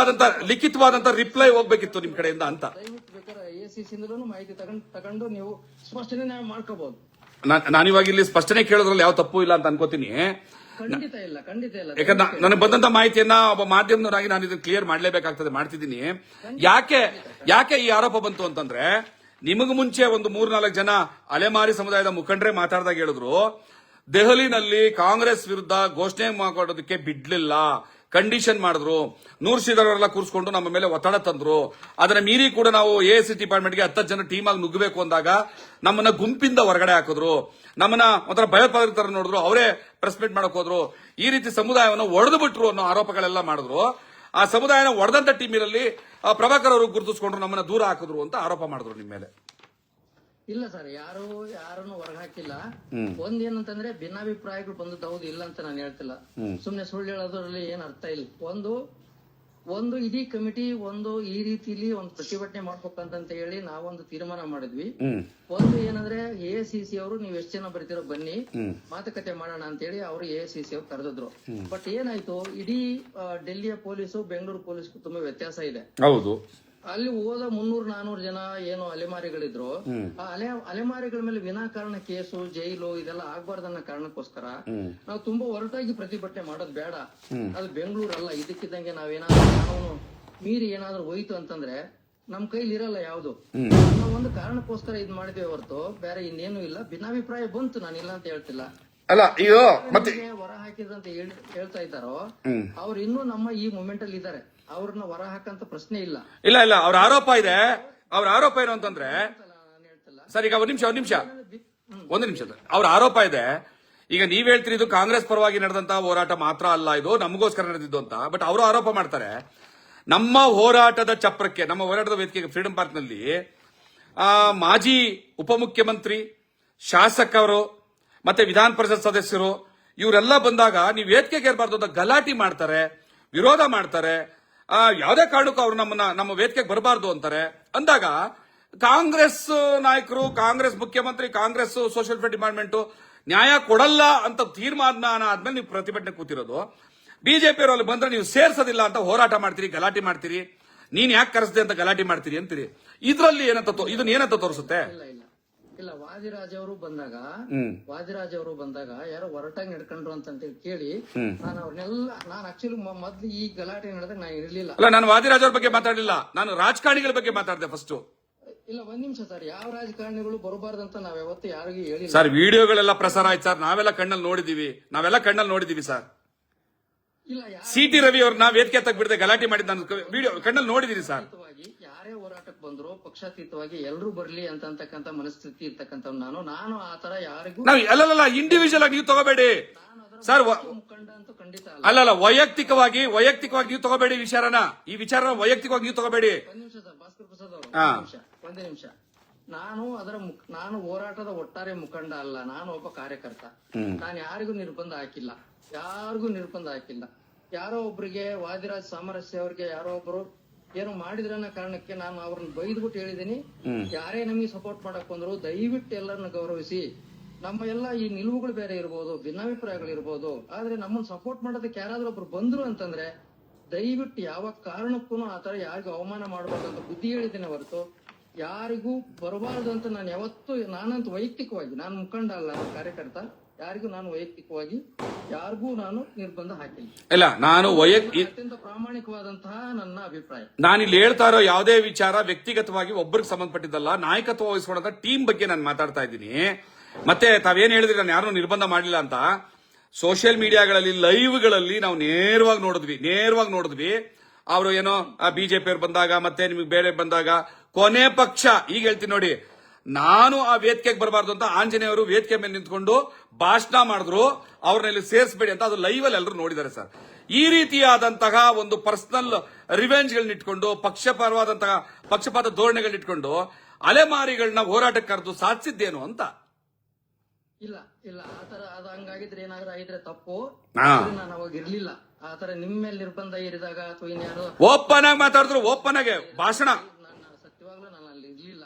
ಲಿಖಿತವಾದಂತ ರಿಪ್ಲೈ ಹೋಗ್ಬೇಕಿತ್ತು ನಿಮ್ ಕಡೆಯಿಂದ ಅಂತ. ದಯವಿಟ್ಟು ಬೇಕಾದ್ರೆ ACC ಮಾಹಿತಿ ತಗೊಂಡು ನೀವು ಸ್ಪಷ್ಟನೆ ಮಾಡ್ಕೋಬಹುದು. ನಾನಿವಾಗ ಇಲ್ಲಿ ಸ್ಪಷ್ಟನೆ ಕೇಳೋದ್ರಲ್ಲಿ ಯಾವ ತಪ್ಪು ಇಲ್ಲ ಅಂತ ಅನ್ಕೋತೀನಿ. ಖಂಡಿತ ಇಲ್ಲ. ಯಾಕಂದ್ರೆ ನನಗೆ ಬಂದಂತ ಮಾಹಿತಿಯನ್ನ ಒಬ್ಬ ಮಾಧ್ಯಮದವರಾಗಿ ನಾನು ಇದನ್ನ ಕ್ಲಿಯರ್ ಮಾಡ್ಲೇಬೇಕಾಗ್ತದೆ, ಮಾಡ್ತಿದ್ದೀನಿ. ಯಾಕೆ ಈ ಆರೋಪ ಬಂತು ಅಂತಂದ್ರೆ, ನಿಮಗೂ ಮುಂಚೆ ಒಂದು 3-4 ಜನ ಅಲೆಮಾರಿ ಸಮುದಾಯದ ಮುಖಂಡರೇ ಮಾತಾಡಿದಾಗ ಹೇಳಿದ್ರು, ದೆಹಲಿನಲ್ಲಿ ಕಾಂಗ್ರೆಸ್ ವಿರುದ್ಧ ಘೋಷಣೆ ಮಾಡೋದಕ್ಕೆ ಬಿಡ್ಲಿಲ್ಲ, ಕಂಡೀಷನ್ ಮಾಡಿದ್ರು, ನೂರ್ಸಿದವರೆಲ್ಲ ಕೂರಿಸ್ಕೊಂಡು ನಮ್ಮ ಮೇಲೆ ಒತ್ತಡ ತಂದ್ರು. ಅದನ್ನ ಮೀರಿ ಕೂಡ ನಾವು ASC ಡಿಪಾರ್ಟ್ಮೆಂಟ್ಗೆ 10 ಜನ ಟೀಮ್ ಆಗಿ ನುಗ್ಗಬೇಕು ಅಂದಾಗ ನಮ್ಮನ್ನ ಗುಂಪಿಂದ ಹೊರಗಡೆ ಹಾಕಿದ್ರು, ನಮ್ಮನ್ನ ಒಂಥರ ಭಯೋತ್ಪಾದಕರ ನೋಡಿದ್ರು, ಅವರೇ ಪ್ರೆಸ್ ಮೀಟ್ ಮಾಡಕ್ ಹೋದ್ರು, ಈ ರೀತಿ ಸಮುದಾಯವನ್ನು ಒಡೆದು ಬಿಟ್ರು ಅನ್ನೋ ಆರೋಪಗಳೆಲ್ಲ ಮಾಡಿದ್ರು. ಆ ಸಮುದಾಯನ ಒಡೆದಂತ ಟೀಮಿನಲ್ಲಿ ಪ್ರಭಾಕರ್ ಅವರು ಗುರುತಿಸ್ಕೊಂಡ್ರು, ನಮ್ಮನ್ನ ದೂರ ಹಾಕಿದ್ರು ಅಂತ ಆರೋಪ ಮಾಡಿದ್ರು ನಿಮ್ಮ ಮೇಲೆ. ಇಲ್ಲ ಸರ್, ಯಾರನ್ನು ಹೊರಗೆ ಹಾಕಿಲ್ಲ. ಒಂದೇನಂತಂದ್ರೆ ಭಿನ್ನಾಭಿಪ್ರಾಯಗಳು ಬಂದದ್ದು ಹೌದು, ಇಲ್ಲ ಅಂತ ನಾನು ಹೇಳ್ತಿಲ್ಲ. ಸುಮ್ನೆ ಸುಳ್ಳು ಹೇಳೋದ್ರಲ್ಲಿ ಏನ್ ಅರ್ಥ ಇಲ್ಲ. ಒಂದು ಇಡೀ ಕಮಿಟಿ ಈ ರೀತಿಲಿ ಒಂದು ಪ್ರತಿಭಟನೆ ಮಾಡ್ಬೇಕಂತ ಹೇಳಿ ನಾವೊಂದು ತೀರ್ಮಾನ ಮಾಡಿದ್ವಿ. ಒಂದು ಏನಂದ್ರೆ ACC ಅವರು ನೀವು ಎಷ್ಟು ಜನ ಬರ್ತೀರೋ ಬನ್ನಿ ಮಾತುಕತೆ ಮಾಡೋಣ ಅಂತ ಹೇಳಿ ಅವರು ACC ಅವ್ರು ಕರೆದಿದ್ರು. ಬಟ್ ಏನಾಯ್ತು, ಇಡೀ ಡೆಲ್ಲಿಯ ಪೊಲೀಸು ಬೆಂಗಳೂರು ಪೊಲೀಸ್ಗೂ ತುಂಬಾ ವ್ಯತ್ಯಾಸ ಇದೆ. ಹೌದು. ಅಲ್ಲಿ ಹೋದ 300-400 ಜನ ಏನು ಅಲೆಮಾರಿಗಳಿದ್ರು, ಆ ಅಲೆಮಾರಿಗಳ ಮೇಲೆ ವಿನಾಕಾರಣ ಕೇಸು, ಜೈಲು ಇದೆಲ್ಲ ಆಗ್ಬಾರ್ದನ್ನ ಕಾರಣಕ್ಕೋಸ್ಕರ ನಾವು ತುಂಬಾ ಹೊರಟಾಗಿ ಪ್ರತಿಭಟನೆ ಮಾಡೋದು ಬೇಡ. ಅದು ಬೆಂಗಳೂರಲ್ಲ. ಇದಕ್ಕಿದ್ದಂಗೆ ನಾವೇನಾದ್ರೂ ಕಾನೂನು ಮೀರಿ ಏನಾದ್ರೂ ಹೋಯ್ತು ಅಂತಂದ್ರೆ ನಮ್ ಕೈಲಿ ಇರಲ್ಲ ಯಾವ್ದು. ನಾವು ಒಂದು ಕಾರಣಕ್ಕೋಸ್ಕರ ಇದ್ ಮಾಡಿದ್ವಿ ಹೊರತು ಬೇರೆ ಇನ್ನೇನು ಇಲ್ಲ. ಭಿನ್ನಾಭಿಪ್ರಾಯ ಬಂತು, ನಾನು ಇಲ್ಲ ಅಂತ ಹೇಳ್ತಿಲ್ಲ. ಅಲ್ಲ, ಇದು ಮತ್ತೆ ಹೊರ ಹಾಕಿದಂತ ಹೇಳ್ತಾ ಇದ್ದಾರೋ ಅವ್ರು ಇನ್ನೂ ನಮ್ಮ ಈ ಮೂಮೆಂಟ್ ಅಲ್ಲಿ ಇದ್ದಾರೆ. ಅವ್ರನ್ನ ಹೊರ ಹಾಕಂತ ಪ್ರಶ್ನೆ ಇಲ್ಲ. ಅವ್ರ ಆರೋಪ ಇದೆ. ಅವ್ರ ಆರೋಪ ಏನು ಅಂತಂದ್ರೆ, ಸರ್ ಈಗ ಒಂದು ನಿಮಿಷ ಅವ್ರ ಆರೋಪ ಇದೆ. ಈಗ ನೀವ್ ಹೇಳ್ತೀರಿ ಇದು ಕಾಂಗ್ರೆಸ್ ಪರವಾಗಿ ನಡೆದಂತ ಹೋರಾಟ ಮಾತ್ರ ಅಲ್ಲ, ಇದು ನಮಗೋಸ್ಕರ ನಡೆದಿದ್ದು ಅಂತ. ಬಟ್ ಅವರು ಆರೋಪ ಮಾಡ್ತಾರೆ, ನಮ್ಮ ಹೋರಾಟದ ಚಪ್ರಕ್ಕೆ, ನಮ್ಮ ಹೋರಾಟದ ವೇದಿಕೆಗೆ ಫ್ರೀಡಂ ಪಾರ್ಕ್ ನಲ್ಲಿ ಮಾಜಿ ಉಪಮುಖ್ಯಮಂತ್ರಿ, ಶಾಸಕರು ಮತ್ತೆ ವಿಧಾನ ಪರಿಷತ್ ಸದಸ್ಯರು ಇವರೆಲ್ಲ ಬಂದಾಗ ನೀವು ವೇದಿಕೆಗೆ ಇರಬಾರ್ದು ಅಂತ ಗಲಾಟೆ ಮಾಡ್ತಾರೆ, ವಿರೋಧ ಮಾಡ್ತಾರೆ. ಯಾವುದೇ ಕಾರಣಕ್ಕೂ ಅವರು ನಮ್ಮ ವೇದಿಕೆಗೆ ಬರಬಾರ್ದು ಅಂತಾರೆ. ಅಂದಾಗ ಕಾಂಗ್ರೆಸ್ ನಾಯಕರು, ಕಾಂಗ್ರೆಸ್ ಮುಖ್ಯಮಂತ್ರಿ, ಕಾಂಗ್ರೆಸ್ ಸೋಷಿಯಲ್ ವೆಲ್ಫೇರ್ ಡಿಪಾರ್ಟ್ಮೆಂಟ್ ನ್ಯಾಯ ಕೊಡಲ್ಲ ಅಂತ ತೀರ್ಮಾನ ಆದ್ಮೇಲೆ ನೀವು ಪ್ರತಿಭಟನೆ ಕೂತಿರೋದು. ಬಿಜೆಪಿ ಅವರು ಅಲ್ಲಿ ಬಂದ್ರೆ ನೀವು ಸೇರ್ಸೋದಿಲ್ಲ ಅಂತ ಹೋರಾಟ ಮಾಡ್ತೀರಿ, ಗಲಾಟೆ ಮಾಡ್ತೀರಿ, ನೀನ್ ಯಾಕೆ ಕರೆಸ್ದೆ ಅಂತ ಗಲಾಟೆ ಮಾಡ್ತೀರಿ ಅಂತೀರಿ. ಇದರಲ್ಲಿ ಇದನ್ನ ಏನಂತ ತೋರಿಸುತ್ತೆ? ಇಲ್ಲ, ವಾದಿರಾಜ್ ಅವರು ಬಂದಾಗ ಯಾರೋ ಹೊರಟಾಗಿ ನಡ್ಕೊಂಡ್ರು ಅಂತ ಕೇಳಿ ನಾನು ಅವ್ರನ್ನೆಲ್ಲ, ನಾನು ಆಕ್ಚುಲಿ ಮೊದ್ಲು ಈ ಗಲಾಟೆ ನಡೆದಾಗ ನಾನು ಇರ್ಲಿಲ್ಲ. ಅಲ್ಲ, ನಾನು ವಾದಿರಾಜ್ ಅವ್ರ ಬಗ್ಗೆ ಮಾತಾಡಲಿಲ್ಲ, ನಾನು ರಾಜಕಾರಣಿಗಳ ಬಗ್ಗೆ ಮಾತಾಡಿದೆ ಫಸ್ಟ್. ಇಲ್ಲ ಒಂದ್ ನಿಮಿಷ ಸರ್, ಯಾವ ರಾಜಕಾರಣಿಗಳು ಬರಬಾರ್ದಂತ ನಾವ್ ಯಾವತ್ತು ಯಾರಿಗೂ ಹೇಳಿಲ್ಲ ಸರ್ ವಿಡಿಯೋಗಳೆಲ್ಲ ಪ್ರಸಾರ ಆಯ್ತು ಸರ್, ನಾವೆಲ್ಲ ಕಣ್ಣಲ್ಲಿ ನೋಡಿದೀವಿ ಸರ್. ಇಲ್ಲ ಸಿಟಿ ರವಿ ಅವ್ರನ್ನ ವೇದಿಕೆ ತೆಗ್ಬಿಡದೆ ಗಲಾಟೆ ಮಾಡಿದ ನಾನು ವಿಡಿಯೋ ಕಣ್ಣಲ್ಲಿ ನೋಡಿದೀನಿ ಸರ್. ಯಾರೇ ಹೋರಾಟಕ್ಕೆ ಬಂದ್ರು ಪಕ್ಷಾತೀತವಾಗಿ ಎಲ್ಲರೂ ಬರ್ಲಿ ಅಂತಕ್ಕಂತ ಮನಸ್ಥಿತಿ ಇರ್ತಕ್ಕಂಥ ನಾನು ಆತರ ಯಾರಿಗೂ ನಾವು ಅಲ್ಲಲ್ಲ ಇಂಡಿವಿಜುವಲ್ ಆಗಿ ನೀವು ತಗೋಬೇಡಿ ಸರ್. ಮುಖಂಡ ಅಂತೂ ಖಂಡಿತ ಅಲ್ಲ. ಅಲ್ಲಲ್ಲ ವೈಯಕ್ತಿಕವಾಗಿ ನೀವು ತಗೋಬೇಡಿ ಈ ವಿಚಾರನ ವೈಯಕ್ತಿಕವಾಗಿ ನೀವು ತಗೋಬೇಡಿ. ಒಂದ್ ನಿಮಿಷ ಸರ್, ಭಾಸ್ಕರ್ ಪ್ರಸಾದ್ ಅವರು ಒಂದೇ ನಿಮಿಷ. ನಾನು ಹೋರಾಟದ ಒಟ್ಟಾರೆ ಮುಖಂಡ ಅಲ್ಲ, ನಾನು ಒಬ್ಬ ಕಾರ್ಯಕರ್ತ. ನಾನು ಯಾರಿಗೂ ನಿರ್ಬಂಧ ಹಾಕಿಲ್ಲ, ಯಾರೋ ಒಬ್ರಿಗೆ ವಾದಿರಾಜ್ ಸಾಮರಸ್ಯ ಅವ್ರಿಗೆ ಯಾರೋ ಒಬ್ರು ಏನೋ ಮಾಡಿದ್ರ ಕಾರಣಕ್ಕೆ ನಾನು ಅವ್ರನ್ನ ಬೈದ್ಬಿಟ್ಟು ಹೇಳಿದೀನಿ. ಯಾರೇ ನಮಗೆ ಸಪೋರ್ಟ್ ಮಾಡಕ್ ಬಂದ್ರು ದಯವಿಟ್ಟು ಎಲ್ಲರನ್ನ ಗೌರವಿಸಿ. ನಮ್ಮ ಎಲ್ಲ ಈ ನಿಲುವುಗಳು ಬೇರೆ ಇರ್ಬೋದು, ಭಿನ್ನಾಭಿಪ್ರಾಯಗಳು ಇರ್ಬೋದು, ಆದ್ರೆ ನಮ್ಮನ್ನ ಸಪೋರ್ಟ್ ಮಾಡೋದಕ್ಕೆ ಯಾರಾದ್ರೂ ಒಬ್ರು ಬಂದ್ರು ಅಂತಂದ್ರೆ ದಯವಿಟ್ಟು ಯಾವ ಕಾರಣಕ್ಕೂ ಆತರ ಯಾರಿಗೂ ಅವಮಾನ ಮಾಡಬಾರ್ದು ಅಂತ ಬುದ್ಧಿ ಹೇಳಿದ್ದೇನೆ ಹೊರತು ಯಾರಿಗೂ ಬರಬಾರ್ದು ಅಂತ ನಾನು ಯಾವತ್ತೂ, ನಾನಂತೂ ವೈಯಕ್ತಿಕವಾಗಿ, ನಾನು ಮುಖಂಡ ಅಲ್ಲ, ಕಾರ್ಯಕರ್ತ, ಯಾರಿಗೂ ನಾನು ವೈಯಕ್ತಿಕವಾಗಿ ಯಾರಿಗೂ ನಾನು ನಿರ್ಬಂಧ ಹಾಕಿಲ್ಲ. ಇಲ್ಲ, ನಾನು ಅತ್ಯಂತ ಪ್ರಾಮಾಣಿಕವಾದಂತಹ ನನ್ನ ಅಭಿಪ್ರಾಯ. ನಾನಿಲ್ಲಿ ಹೇಳ್ತಾ ಇರೋ ಯಾವುದೇ ವಿಚಾರ ವ್ಯಕ್ತಿಗತವಾಗಿ ಒಬ್ಬರಿಗೆ ಸಂಬಂಧಪಟ್ಟಿದ್ದಲ್ಲ, ನಾಯಕತ್ವ ವಹಿಸ್ಕೊಂಡ ಟೀಮ್ ಬಗ್ಗೆ ನಾನು ಮಾತಾಡ್ತಾ ಇದ್ದೀನಿ. ಮತ್ತೆ ತಾವೇನ್ ಹೇಳಿದ್ರಿ ನಾನು ಯಾರನ್ನೂ ನಿರ್ಬಂಧ ಮಾಡಲಿಲ್ಲ ಅಂತ. ಸೋಷಿಯಲ್ ಮೀಡಿಯಾಗಳಲ್ಲಿ ಲೈವ್ಗಳಲ್ಲಿ ನಾವು ನೇರವಾಗಿ ನೋಡಿದ್ವಿ. ಅವರು ಏನೋ ಬಿಜೆಪಿ ಅವ್ರು ಬಂದಾಗ ಮತ್ತೆ ನಿಮಗೆ ಬೇರೆ ಬಂದಾಗ ಕೊನೆ ಪಕ್ಷ ಈಗ ಹೇಳ್ತೀನಿ ನೋಡಿ, ನಾನು ಆ ವೇದಿಕೆಗೆ ಬರಬಾರ್ದು ಅಂತ ಆಂಜನೇಯವರು ವೇದಿಕೆ ಮೇಲೆ ನಿಂತ್ಕೊಂಡು ಭಾಷಣ ಮಾಡಿದ್ರು, ಅವ್ರನ್ನ ಇಲ್ಲಿ ಸೇರಿಸಬೇಡಿ ಅಂತ. ಅದು ಲೈವ್ ಅಲ್ಲಿ ಎಲ್ಲರೂ ನೋಡಿದ್ದಾರೆ ಸರ್. ಈ ರೀತಿಯಾದಂತಹ ಒಂದು ಪರ್ಸನಲ್ ರಿವೆಂಜ್ಗಳನ್ನಿಟ್ಕೊಂಡು ಪಕ್ಷಪಾತ ಧೋರಣೆಗಳನ್ನಿಟ್ಕೊಂಡು ಅಲೆಮಾರಿಗಳನ್ನ ಹೋರಾಟಕ್ಕೆ ಕರೆದು ಸಾಧಿಸಿದ್ದೇನು ಅಂತ. ಇಲ್ಲ ಆತರ ಅದು ಹಂಗಾಗಿದ್ರೆ ಏನಾದ್ರೂ ಆಗಿದ್ರೆ ತಪ್ಪು. ಹಾ. ನಾನು ಅವಾಗ ಇರ್ಲಿಲ್ಲ. ಆತರ ನಿಮ್ಮ ಮೇಲೆ ನಿರ್ಬಂಧ ಇರಿದಾಗ ಅಥವಾ ಇನ್ಯಾರು ಓಪನ್ ಆಗಿ ಮಾತಾಡಿದ್ರು, ಓಪನ್ ಆಗಿ ಭಾಷಣ. ಸತ್ಯವಾಗ್ಲೂ ನಾನು ಅಲ್ಲಿ ಇರ್ಲಿಲ್ಲ.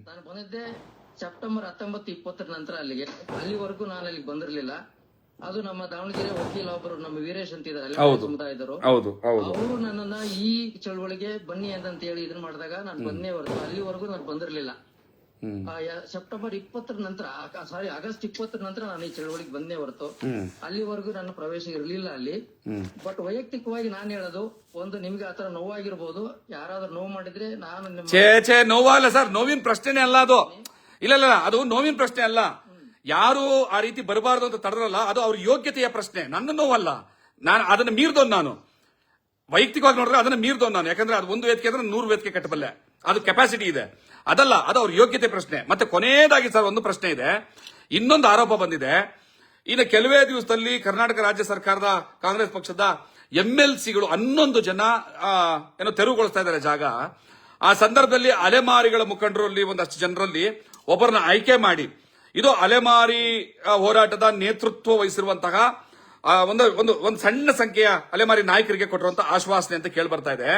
ನಾನು ಬಂದಿದ್ದೆ ಸೆಪ್ಟೆಂಬರ್ 19-20 ನಂತರ ಅಲ್ಲಿವರೆಗೂ ನಾನು ಅಲ್ಲಿಗೆ ಬಂದಿರ್ಲಿಲ್ಲ. ಅದು ನಮ್ಮ ದಾವಣಗೆರೆ ವಕೀಲ ಒಬ್ಬರು ನಮ್ಮ ವೀರೇಶ್ ಅಂತ ಇದ್ದಾರೆ ಸಮುದಾಯದವರು, ಅವರು ನನ್ನನ್ನ ಈ ಚಳವಳಿಗೆ ಬನ್ನಿ ಅಂತ ಹೇಳಿ ಇದನ್ನ ಮಾಡಿದಾಗ ನಾನು ಬಂದೇ ಹೊರತು ಅಲ್ಲಿವರೆಗೂ ನಾನು ಬಂದಿರ್ಲಿಲ್ಲ. ಸೆಪ್ಟೆಂಬರ್ 20 ನಂತರ ಆಗಸ್ಟ್ 20 ನಂತರ ನಾನು ಈ ಚಳವಳಿಗೆ ಬಂದೇ ಹೊರತು ಅಲ್ಲಿವರೆಗೂ ನನ್ನ ಪ್ರವೇಶ ಇರಲಿಲ್ಲ ಅಲ್ಲಿ. ಬಟ್ ವೈಯಕ್ತಿಕವಾಗಿ ನಾನು ಹೇಳೋದು, ಒಂದು ನಿಮ್ಗೆ ಆತರ ನೋವಾಗಿರ್ಬೋದು, ಯಾರಾದ್ರೂ ನೋವು ಮಾಡಿದ್ರೆ ನಾನು ನೋವಲ್ಲ ಸರ್, ನೋವಿನ ಪ್ರಶ್ನೆನೇ ಅಲ್ಲ ಅದು. ಇಲ್ಲ ಅದು ನೋವಿನ ಪ್ರಶ್ನೆ ಅಲ್ಲ. ಯಾರು ಆ ರೀತಿ ಬರಬಾರ್ದು ಅಂತ ತಡರಲ್ಲ, ಅದು ಅವ್ರ ಯೋಗ್ಯತೆಯ ಪ್ರಶ್ನೆ. ನನ್ನ ನೋವಲ್ಲ, ನಾನು ಅದನ್ನ ಮೀರ್ದೋನ್. ನಾನು ವೈಯಕ್ತಿಕವಾಗಿ ನೋಡಿದ್ರೆ ಅದನ್ನ ಮೀರ್ದೋನ್ ನಾನು. ಯಾಕಂದ್ರೆ ಅದು ಒಂದು ವೇದಿಕೆ ಅಂದ್ರೆ 100 ವೇದಿಕೆ ಕಟ್ಟಬಲ್ಲೆ, ಅದು ಕೆಪಾಸಿಟಿ ಇದೆ. ಅದಲ್ಲ, ಅದು ಅವ್ರ ಯೋಗ್ಯತೆ ಪ್ರಶ್ನೆ. ಮತ್ತೆ ಕೊನೆಯದಾಗಿ ಸರ್ ಒಂದು ಪ್ರಶ್ನೆ ಇದೆ, ಇನ್ನೊಂದು ಆರೋಪ ಬಂದಿದೆ. ಇನ್ನು ಕೆಲವೇ ದಿವಸದಲ್ಲಿ ಕರ್ನಾಟಕ ರಾಜ್ಯ ಸರ್ಕಾರದ ಕಾಂಗ್ರೆಸ್ ಪಕ್ಷದ MLCಗಳು 11 ಜನ ಏನೋ ತೆರವುಗೊಳಿಸ್ತಾ ಇದ್ದಾರೆ ಜಾಗ. ಆ ಸಂದರ್ಭದಲ್ಲಿ ಅಲೆಮಾರಿಗಳ ಮುಖಂಡರಲ್ಲಿ ಒಂದಷ್ಟು ಜನರಲ್ಲಿ ಒಬ್ಬರನ್ನ ಆಯ್ಕೆ ಮಾಡಿ, ಇದು ಅಲೆಮಾರಿ ಹೋರಾಟದ ನೇತೃತ್ವ ವಹಿಸಿರುವಂತಹ ಒಂದು ಸಣ್ಣ ಸಂಖ್ಯೆಯ ಅಲೆಮಾರಿ ನಾಯಕರಿಗೆ ಕೊಟ್ಟಿರುವಂತಹ ಆಶ್ವಾಸನೆ ಅಂತ ಕೇಳಿ ಬರ್ತಾ ಇದೆ.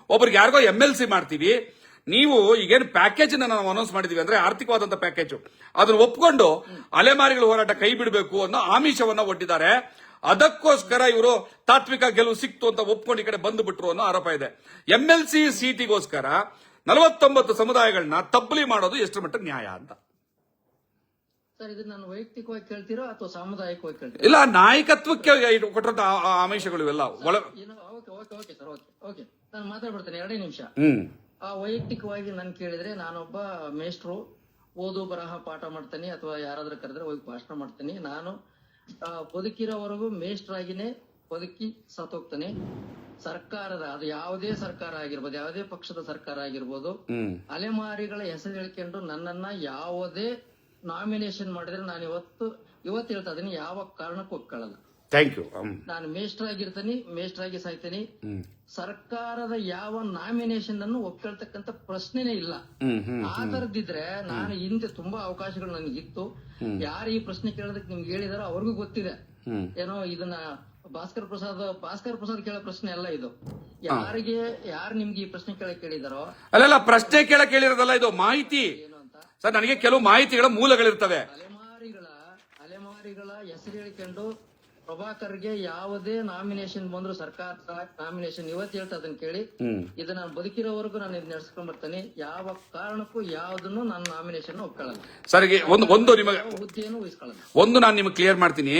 ಒಬ್ಬರಿಗೆ ಯಾರಿಗೋ MLC ಮಾಡ್ತೀವಿ, ನೀವು ಈಗೇನು ಪ್ಯಾಕೇಜ್ ನಾವು ಅನೌನ್ಸ್ ಮಾಡಿದೀವಿ ಅಂದ್ರೆ ಆರ್ಥಿಕವಾದಂತಹ ಪ್ಯಾಕೇಜ್, ಅದನ್ನು ಒಪ್ಕೊಂಡು ಅಲೆಮಾರಿಗಳ ಹೋರಾಟ ಕೈ ಬಿಡಬೇಕು ಅನ್ನೋ ಆಮಿಷವನ್ನ ಒಡ್ಡಿದ್ದಾರೆ. ಅದಕ್ಕೋಸ್ಕರ ಇವರು ತಾತ್ವಿಕ ಗೆಲುವು ಸಿಕ್ತು ಅಂತ ಒಪ್ಕೊಂಡು ಈ ಕಡೆ ಬಂದು ಬಿಟ್ರು ಅನ್ನೋ ಆರೋಪ ಇದೆ. MLC ಸೀಟಿಗೋಸ್ಕರ 49 ಸಮುದಾಯಗಳನ್ನ ತಬ್ಬಲಿ ಮಾಡೋದು ಎಷ್ಟು ಮಟ್ಟ ನ್ಯಾಯ ಅಂತ. ಸರ್, ಇದನ್ನ ನಾನು ವೈಯಕ್ತಿಕವಾಗಿ ಕೇಳ್ತೀರೋ ಅಥವಾ ಸಾಮುದಾಯಿಕವಾಗಿ ಕೇಳ್ತೀರೋ? ಇಲ್ಲ, ನಾಯಕತ್ವಕ್ಕೆ ಕೊಟ್ಟಿರೋ ಆಮಿಷಗಳು ಇವೆಲ್ಲ ಓಕೆ ಸರ್, ಓಕೆ ನಾನು ಮಾತಾಡ್ಬಿಡ್ತೇನೆ 2 ನಿಮಿಷ. ವೈಯಕ್ತಿಕವಾಗಿ ನಾನು ಕೇಳಿದ್ರೆ, ನಾನೊಬ್ಬ ಮೇಷ್ಟ್ರು, ಓದು ಬರಹ ಪಾಠ ಮಾಡ್ತೇನೆ, ಅಥವಾ ಯಾರಾದ್ರೂ ಕರೆದ್ರೆ ಹೋಗಿ ಭಾಷಣ ಮಾಡ್ತೇನೆ. ನಾನು ಬದುಕಿರೋವರೆಗೂ ಮೇಷ್ಟ್ರಾಗಿನೇ ಬದುಕಿ ಸತ್ತೋಗ್ತಾನೆ. ಸರ್ಕಾರದ, ಅದು ಯಾವುದೇ ಸರ್ಕಾರ ಆಗಿರ್ಬೋದು, ಯಾವುದೇ ಪಕ್ಷದ ಸರ್ಕಾರ ಆಗಿರ್ಬೋದು, ಅಲೆಮಾರಿಗಳ ಹೆಸರು ಹೇಳ್ಕೊಂಡು ನನ್ನನ್ನ ಯಾವುದೇ ನಾಮಿನೇಷನ್ ಮಾಡಿದ್ರೆ ನಾನು ಇವತ್ತು ಹೇಳ್ತಾ ಇದೀನಿ, ಯಾವ ಕಾರಣಕ್ಕೂ ಒಪ್ಕೊಳ್ಳಲ್ಲ. Thank you. ನಾನು ಮೇಷ್ಟ್ರಾಗಿರ್ತೀನಿ, ಮೇಷ್ಟ್ರಾಗಿ ಸಾಯ್ತೀನಿ. ಸರ್ಕಾರದ ಯಾವ ನಾಮಿನೇಷನ್ ಅನ್ನು ಒಪ್ಕೊಳ್ತಕ್ಕಂತ ಪ್ರಶ್ನೆನೇ ಇಲ್ಲ. ಆ ತರದಿದ್ರೆ ನಾನು ಹಿಂದೆ ತುಂಬಾ ಅವಕಾಶಗಳು ನನಗಿತ್ತು. ಯಾರು ಈ ಪ್ರಶ್ನೆ ಕೇಳೋದಕ್ಕೆ ನಿಮ್ಗೆ ಹೇಳಿದಾರೋ ಅವ್ರಿಗೂ ಗೊತ್ತಿದೆ. ಏನೋ ಇದನ್ನ ಭಾಸ್ಕರ್ ಪ್ರಸಾದ್ ಕೇಳೋ ಪ್ರಶ್ನೆ ಅಲ್ಲ ಇದು. ಯಾರು ನಿಮ್ಗೆ ಈ ಪ್ರಶ್ನೆ ಕೇಳಿದಾರೋ ಅಲ್ಲ, ಪ್ರಶ್ನೆ ಕೇಳಿರೋದಲ್ಲ, ಇದು ಮಾಹಿತಿ. ಸರ್, ನನಗೆ ಕೆಲವು ಮಾಹಿತಿಗಳ ಮೂಲಗಳಿರ್ತವೆ. ಅಲೆಮಾರಿಗಳ ಹೆಸರು ಹೇಳಿಕೊಂಡು ಪ್ರಭಾಕರ್ಗೆ ಯಾವುದೇ ನಾಮಿನೇಷನ್ ಬಂದ್ರು, ಸರ್ಕಾರದ ನಾಮಿನೇಷನ್ ಇವತ್ತು ಹೇಳ್ತಾ ಅದನ್ನ ಕೇಳಿ, ಇದು ನಾನು ಬದುಕಿರೋವರೆಗೂ ನಾನು ಇದು ನಡೆಸ್ಕೊಂಡ್ ಬರ್ತಾನೆ. ಯಾವ ಕಾರಣಕ್ಕೂ ಯಾವುದನ್ನು ನಾನು ನಾಮಿನೇಷನ್ ಒಪ್ಕೊಳ್ಳಲ್ಲ. ಸರ್, ಹುದ್ದೆಯನ್ನು ವಹಿಸ್ಕೊಳ್ಳಲ್ಲ. ಒಂದು ನಾನು ನಿಮ್ಗೆ ಕ್ಲಿಯರ್ ಮಾಡ್ತೀನಿ,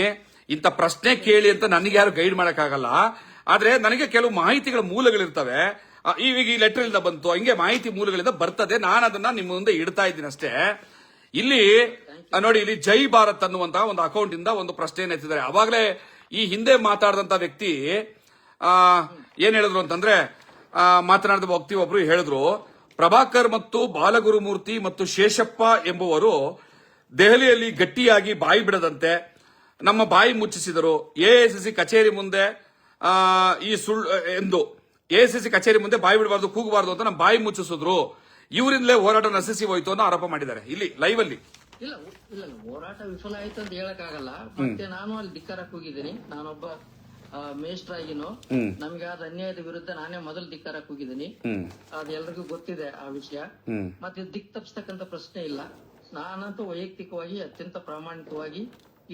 ಇಂಥ ಪ್ರಶ್ನೆ ಕೇಳಿ ಅಂತ ನನಗೆ ಯಾರು ಗೈಡ್ ಮಾಡಕ್ಕಾಗಲ್ಲ. ಆದ್ರೆ ನನಗೆ ಕೆಲವು ಮಾಹಿತಿಗಳ ಮೂಲಗಳಿರ್ತವೆ. ಈಗ ಈ ಲೆಟರ್ ಇಂದ ಬಂತು, ಹಿಂಗೆ ಮಾಹಿತಿ ಮೂಲಗಳಿಂದ ಬರ್ತದೆ. ನಾನು ಅದನ್ನ ನಿಮ್ಮ ಮುಂದೆ ಇಡ್ತಾ ಇದ್ದೀನಿ ಅಷ್ಟೇ. ಇಲ್ಲಿ ನೋಡಿ, ಇಲ್ಲಿ ಜೈ ಭಾರತ್ ಅನ್ನುವಂತಹ ಒಂದು ಅಕೌಂಟ್ ಇಂದ ಒಂದು ಪ್ರಶ್ನೆಯನ್ನು ಎತ್ತಿದ್ದಾರೆ. ಅವಾಗಲೇ ಈ ಹಿಂದೆ ಮಾತಾಡಿದಂತ ವ್ಯಕ್ತಿ ಏನ್ ಹೇಳಿದ್ರು ಅಂತಂದ್ರೆ, ಮಾತನಾಡಿದ ವ್ಯಕ್ತಿ ಒಬ್ರು ಹೇಳಿದ್ರು, ಪ್ರಭಾಕರ್ ಮತ್ತು ಬಾಲಗುರುಮೂರ್ತಿ ಮತ್ತು ಶೇಷಪ್ಪ ಎಂಬುವರು ದೆಹಲಿಯಲ್ಲಿ ಗಟ್ಟಿಯಾಗಿ ಬಾಯಿ ಬಿಡದಂತೆ ನಮ್ಮ ಬಾಯಿ ಮುಚ್ಚಿಸಿದರು. ಎಐಸಿಸಿ ಕಚೇರಿ ಮುಂದೆ ಈ ಸುಳ್ಳು ಎಂದು ಎಐಸಿಸಿ ಕಚೇರಿ ಮುಂದೆ ಬಾಯಿ ಬಿಡಬಾರ್ದು, ಕೂಗಬಾರ್ದು ಅಂತ ನಮ್ಮ ಬಾಯಿ ಮುಚ್ಚಿಸಿದ್ರು. ಇವರಿಂದಲೇ ಹೋರಾಟ ನಶಿಸಿ ಹೋಯ್ತು ಅನ್ನೋ ಆರೋಪ ಮಾಡಿದ್ದಾರೆ ಇಲ್ಲಿ ಲೈವ್ ಅಲ್ಲಿ. ಇಲ್ಲ ಇಲ್ಲ ಹೋರಾಟ ವಿಫಲ ಆಯ್ತು ಅಂತ ಹೇಳಕ್ಕಾಗಲ್ಲ. ಮತ್ತೆ ನಾನು ಅಲ್ಲಿ ಧಿಕ್ಕಾರಕ್ಕೆ ಹೋಗಿದ್ದೀನಿ. ನಾನೊಬ್ಬ ಮೇಷ್ಟ್ರಾಗಿನೂ ನಮ್ಗೆ ಆದ ಅನ್ಯಾಯದ ವಿರುದ್ಧ ನಾನೇ ಮೊದಲು ಧಿಕ್ಕಾರಕ್ಕೆ ಹೋಗಿದ್ದೀನಿ. ಅದು ಎಲ್ರಿಗೂ ಗೊತ್ತಿದೆ ಆ ವಿಷಯ. ಮತ್ತೆ ದಿಕ್ ತಪ್ಪಿಸ್ತಕ್ಕಂತ ಪ್ರಶ್ನೆ ಇಲ್ಲ. ನಾನಂತೂ ವೈಯಕ್ತಿಕವಾಗಿ ಅತ್ಯಂತ ಪ್ರಾಮಾಣಿಕವಾಗಿ